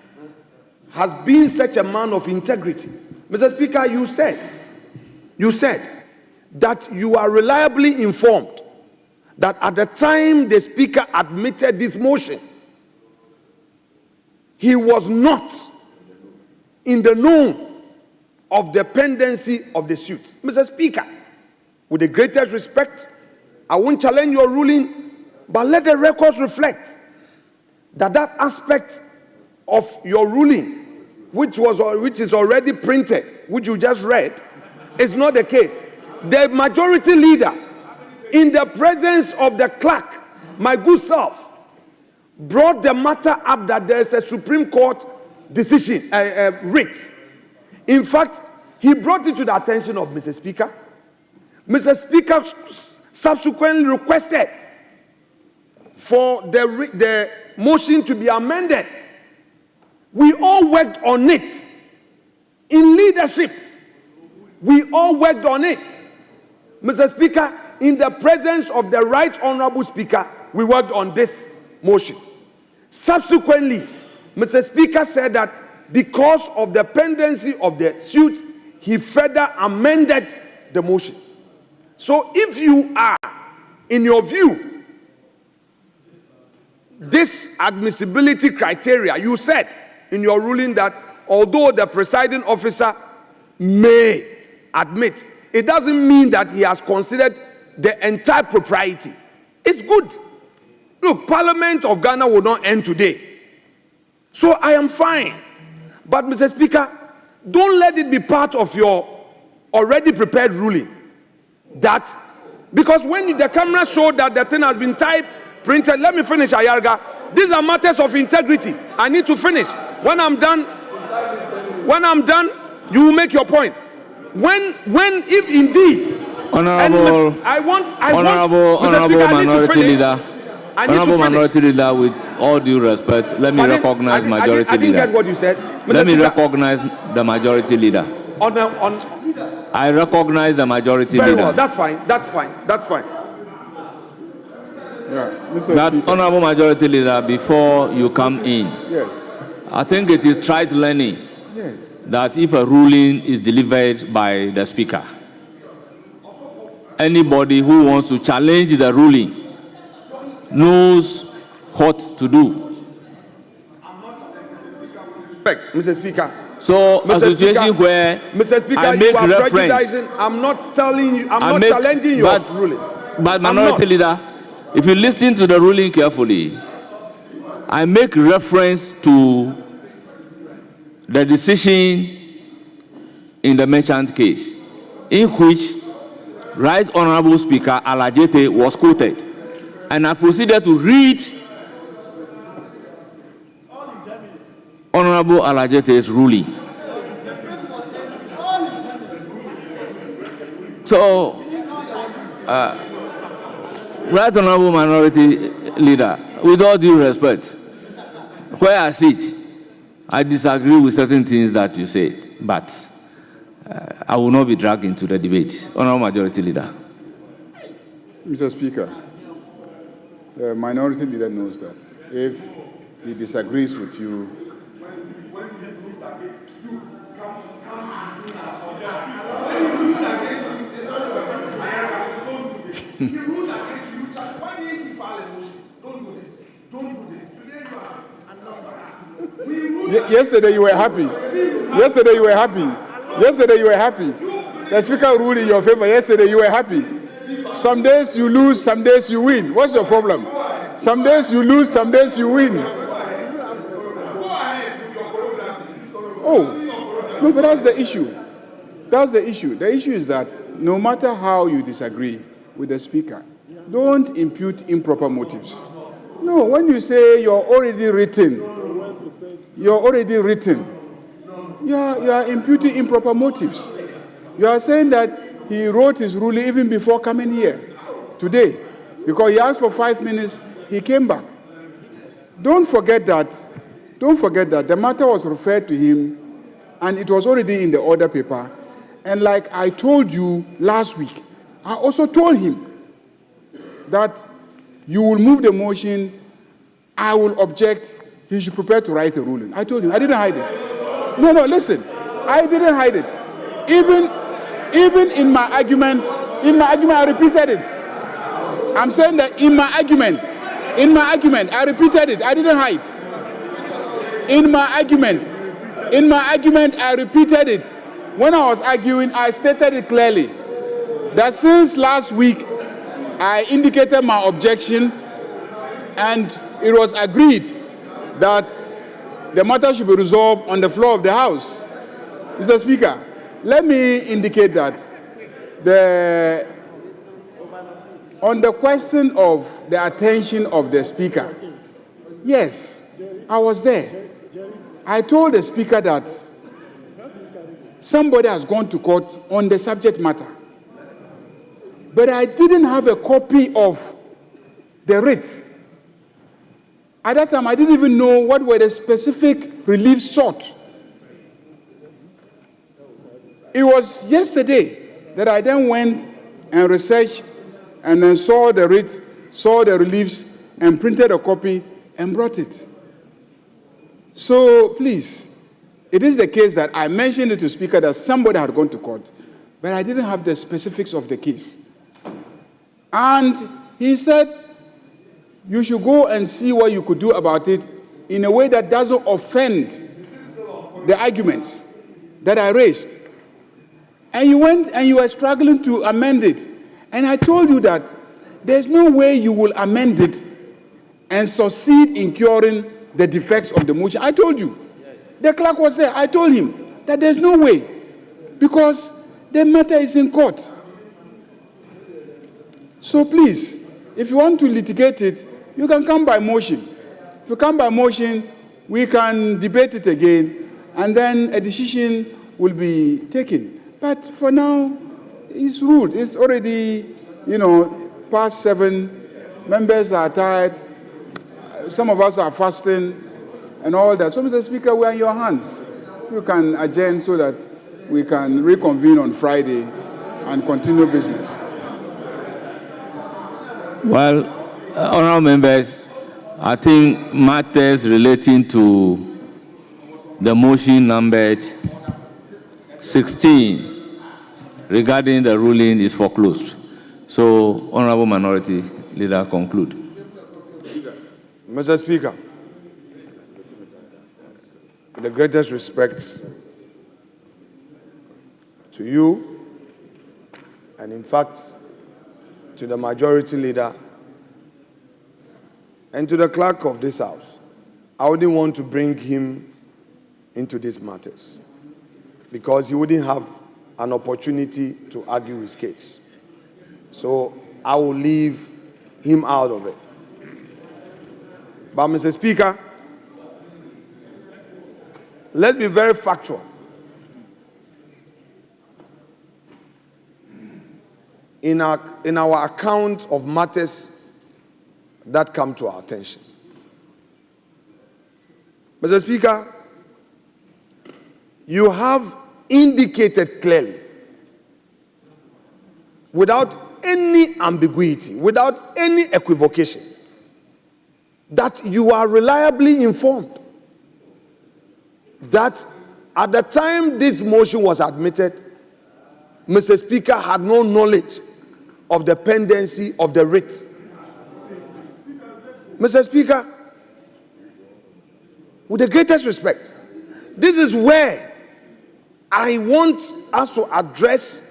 has been such a man of integrity. Mr. Speaker, you said that you are reliably informed that at the time the Speaker admitted this motion, he was not in the know of the pendency of the suit. Mr. Speaker, with the greatest respect, I won't challenge your ruling, but let the records reflect that that aspect of your ruling, which is already printed, which you just read, is not the case. The majority leader, in the presence of the clerk, my good self, brought the matter up that there is a Supreme Court decision, writ. In fact, he brought it to the attention of Mr. Speaker. Mr. Speaker subsequently requested for the motion to be amended. We all worked on it. In leadership, we all worked on it. Mr. Speaker, in the presence of the Right Honorable Speaker, we worked on this motion. Subsequently, Mr. Speaker said that because of the pendency of the suit, he further amended the motion. So if you are, in your view, this admissibility criteria, you said in your ruling that although the presiding officer may admit, it doesn't mean that he has considered the entire propriety. It's good. Look, Parliament of Ghana will not end today. So I am fine. But Mr. Speaker, don't let it be part of your already prepared ruling. That, because when the camera showed that the thing has been typed, printed, let me finish, Ayarga. These are matters of integrity. I need to finish. When I'm done, you will make your point. If indeed, Honorable Minority Leader. Honorable Minority Leader, with all due respect, let me recognize Majority Leader. I didn't get what you said. Let me recognize the Majority Leader. I recognize the Majority Leader. Very well, that's fine, that's fine, that's fine. Yeah, that Honorable Majority Leader, before you come in, yes, I think it is trite learning yes, that if a ruling is delivered by the Speaker, anybody who wants to challenge the ruling knows what to do. Mr. Speaker. So a situation where Mr. Speaker, I make you are reference. prejudicing. I'm not telling you. I'm not challenging your ruling. But Minority Leader, if you listen to the ruling carefully, I make reference to the decision in the merchant case, in which Right Honorable Speaker Alajete was quoted. And I proceeded to read Honorable Alajete's ruling. So, Right Honorable Minority Leader, with all due respect, where I sit, I disagree with certain things that you said, but I will not be dragged into the debate. Honorable Majority Leader. Mr. Speaker, the Minority Leader knows that if he disagrees with you, yesterday you were happy. Yesterday you were happy. Yesterday you were happy. The Speaker ruled in your favor. Yesterday you were happy. Some days you lose, some days you win. What's your problem? Some days you lose, some days you win. Oh, no, but that's the issue. That's the issue. The issue is that no matter how you disagree with the Speaker, don't impute improper motives. No, when you say you're already written, you are imputing improper motives. You are saying that he wrote his ruling even before coming here today, because he asked for 5 minutes, he came back. Don't forget that the matter was referred to him and it was already in the order paper. And like I told you last week, I also told him that you will move the motion, I will object, he should prepare to write a ruling. I told him, I didn't hide it. No, listen, I didn't hide it. Even in my argument, I repeated it. I'm saying that in my argument, I repeated it. I didn't hide. In my argument, I repeated it. When I was arguing, I stated it clearly that since last week, I indicated my objection and it was agreed that the matter should be resolved on the floor of the House. Mr. Speaker, let me indicate that on the question of the attention of the Speaker, yes, I was there. I told the Speaker that somebody has gone to court on the subject matter, but I didn't have a copy of the writ. At that time, I didn't even know what were the specific relief sought. It was yesterday that I then went and researched and then saw the writ, saw the reliefs, and printed a copy and brought it. So please, it is the case that I mentioned it to Speaker that somebody had gone to court, but I didn't have the specifics of the case. And he said, you should go and see what you could do about it in a way that doesn't offend the arguments that I raised. And you went and you were struggling to amend it. And I told you that there's no way you will amend it and succeed in curing the defects of the motion. I told you. The clerk was there. I told him that there's no way because the matter is in court. So please, if you want to litigate it, you can come by motion. If you come by motion, we can debate it again, and then a decision will be taken. But for now, it's ruled. It's already, past 7. Members are tired. Some of us are fasting and all that. So, Mr. Speaker, we are in your hands. You can adjourn so that we can reconvene on Friday and continue business. Well, honourable members, I think matters relating to the motion numbered 16 regarding the ruling is foreclosed. So, honourable minority leader, conclude. Mr. Speaker, with the greatest respect to you, and in fact, to the majority leader, and to the clerk of this house, I wouldn't want to bring him into these matters because he wouldn't have an opportunity to argue his case. So I will leave him out of it. But Mr. Speaker, let's be very factual. In our account of matters that come to our attention. Mr. Speaker, you have indicated clearly, without any ambiguity, without any equivocation, that you are reliably informed that at the time this motion was admitted, Mr. Speaker had no knowledge of the pendency of the writ. Mr. Speaker, with the greatest respect, this is where I want us to address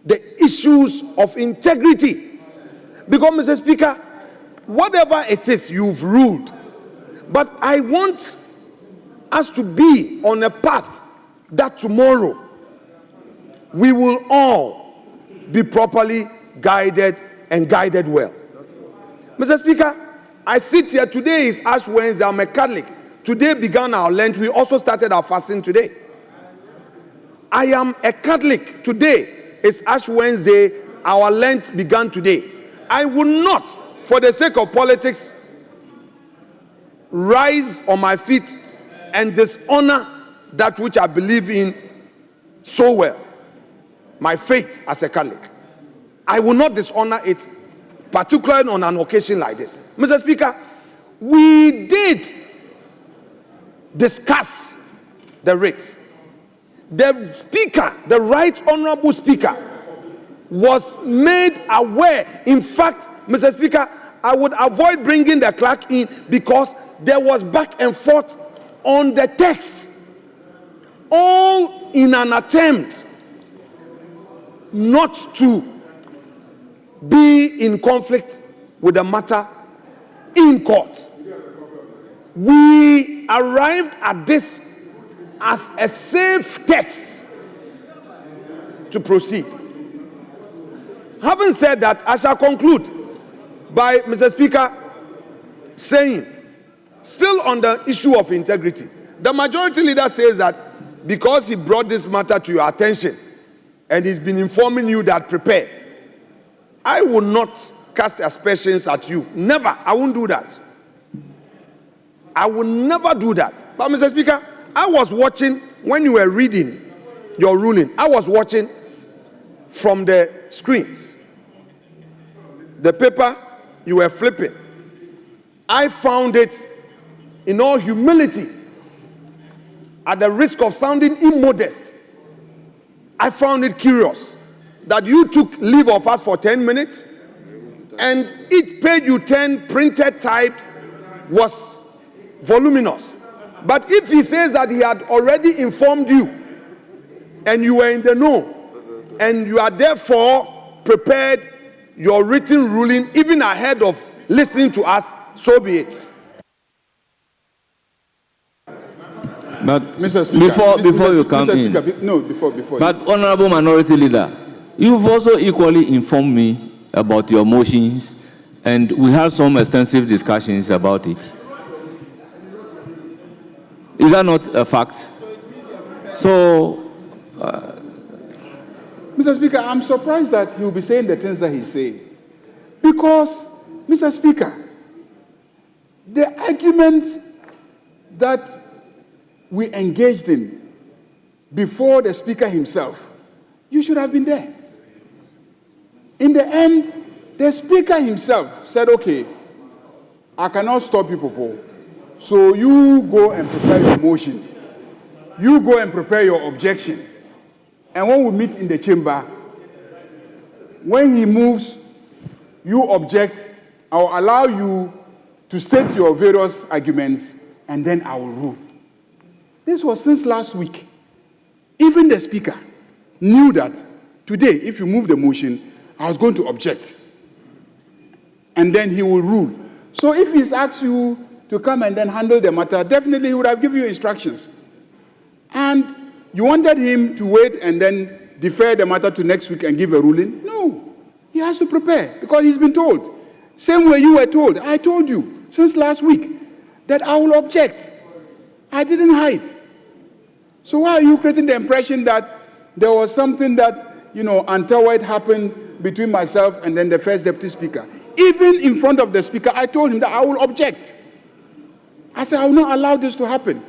the issues of integrity. Because, Mr. Speaker, whatever it is you've ruled, but I want us to be on a path that tomorrow we will all be properly guided and guided well. Mr. Speaker, I sit here. Today is Ash Wednesday. I'm a Catholic. Today began our Lent. We also started our fasting today. I am a Catholic. Today is Ash Wednesday. Our Lent began today. I will not, for the sake of politics, rise on my feet and dishonor that which I believe in so well, my faith as a Catholic. I will not dishonor it, particularly on an occasion like this. Mr. Speaker, we did discuss the writ. The Speaker, the Right Honorable Speaker, was made aware. In fact, Mr. Speaker, I would avoid bringing the clerk in because there was back and forth on the text, all in an attempt not to be in conflict with the matter in court. We arrived at this as a safe text to proceed. Having said that, I shall conclude by, Mr. Speaker, saying, still on the issue of integrity, the majority leader says that because he brought this matter to your attention and he's been informing you that prepare, I will not cast aspersions at you. Never. I won't do that. I will never do that. But, Mr. Speaker, I was watching when you were reading your ruling. I was watching from the screens. The paper you were flipping. I found it in all humility at the risk of sounding immodest, I found it curious that you took leave of us for 10 minutes and each page you turned printed, typed, was voluminous. But if he says that he had already informed you and you were in the know and you are therefore prepared your written ruling even ahead of listening to us, so be it. But Mr. Speaker, before you come in, before. but Honorable Minority Leader, you've also equally informed me about your motions, and we had some extensive discussions about it. Is that not a fact? So, Mr. Speaker, I'm surprised that he will be saying the things that he's saying. Because, Mr. Speaker, the argument that we engaged in before the Speaker himself, you should have been there. In the end, the Speaker himself said, okay, I cannot stop you people, so you go and prepare your motion. You go and prepare your objection. And when we meet in the chamber, when he moves, you object, I will allow you to state your various arguments, and then I will rule. This was since last week. Even the Speaker knew that today, if you move the motion, I was going to object. And then he will rule. So if he's asked you to come and then handle the matter, definitely he would have given you instructions. And you wanted him to wait and then defer the matter to next week and give a ruling? No. He has to prepare because he's been told. Same way you were told. I told you since last week that I will object. I didn't hide. So why are you creating the impression that there was something that, untoward happened between myself and then the first deputy speaker? Even in front of the speaker, I told him that I will object. I said, I will not allow this to happen.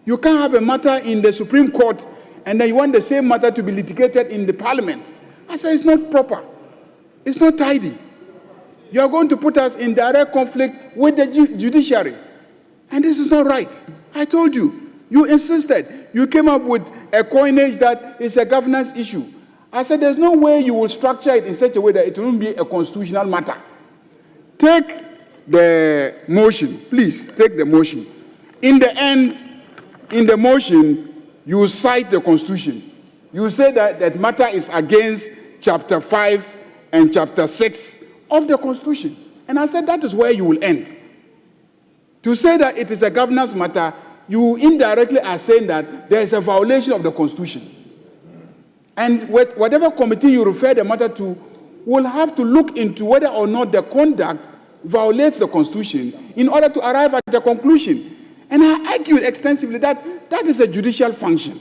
You can't have a matter in the Supreme Court and then you want the same matter to be litigated in the Parliament. I said, it's not proper. It's not tidy. You are going to put us in direct conflict with the judiciary. And this is not right. I told you. You insisted. You came up with a coinage that is a governance issue. I said, there's no way you will structure it in such a way that it won't be a constitutional matter. Take the motion. Please, take the motion. In the end, in the motion, you cite the Constitution. You say that that matter is against Chapter 5 and Chapter 6 of the Constitution. And I said that is where you will end. To say that it is a governance matter, you indirectly are saying that there is a violation of the Constitution. And whatever committee you refer the matter to will have to look into whether or not the conduct violates the Constitution in order to arrive at the conclusion. And I argued extensively that that is a judicial function.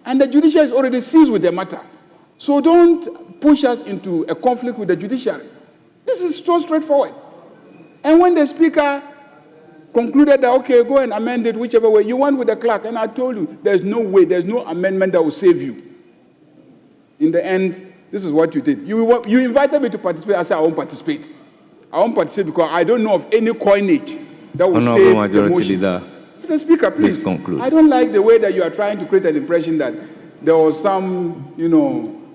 And the judiciary is already seized with the matter. So don't push us into a conflict with the judiciary. This is so straightforward. And when the Speaker concluded that, okay, go and amend it whichever way you want with the clerk, and I told you, there's no way, there's no amendment that will save you. In the end, this is what you did. You invited me to participate. I said, I won't participate. I won't participate because I don't know of any coinage that will save the motion. Mr. Speaker, please conclude. I don't like the way that you are trying to create an impression that there was some,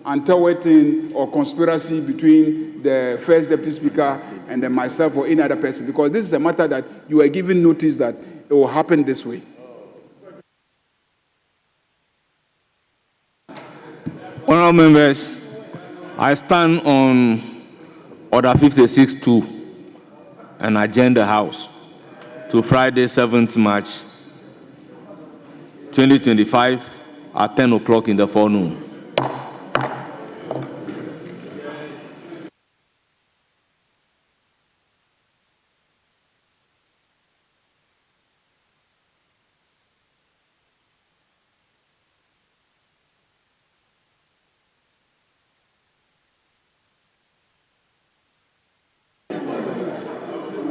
untoward thing or conspiracy between the first deputy speaker and then myself or any other person, because this is a matter that you were given notice that it will happen this way. Honourable members, I stand on Order 56-2 and adjourn the House to Friday, 7th March 2025 at 10 o'clock in the forenoon.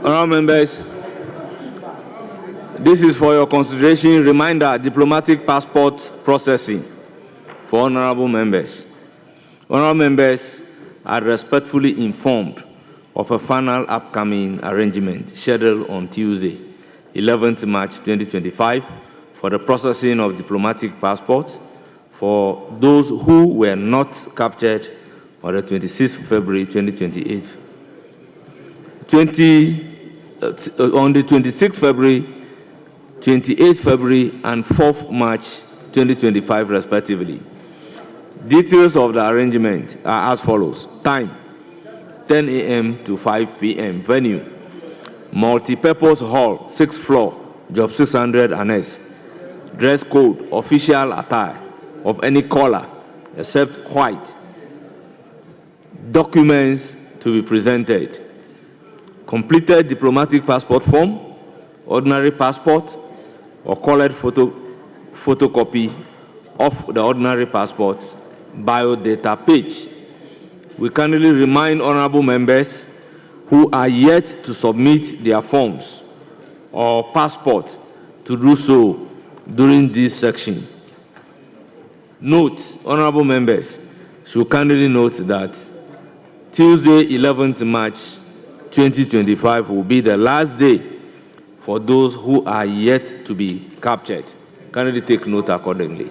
Honourable members, this is for your consideration. Reminder: diplomatic passport processing for honourable members. Honourable members are respectfully informed of a final upcoming arrangement scheduled on Tuesday, 11th March 2025 for the processing of diplomatic passports for those who were not captured on the 26th February 2028. On the 26th February, 28th February, and 4th March 2025, respectively. Details of the arrangement are as follows. Time, 10 a.m. to 5 p.m. Venue, multi-purpose hall, 6th floor, job 600 annex. Dress code, official attire of any color except white. Documents to be presented. Completed diplomatic passport form, ordinary passport, or colored photocopy of the ordinary passport, biodata page. We kindly remind honorable members who are yet to submit their forms or passport to do so during this section. Note, honorable members should kindly note that Tuesday, 11th March 2025 will be the last day for those who are yet to be captured. Kindly take note accordingly.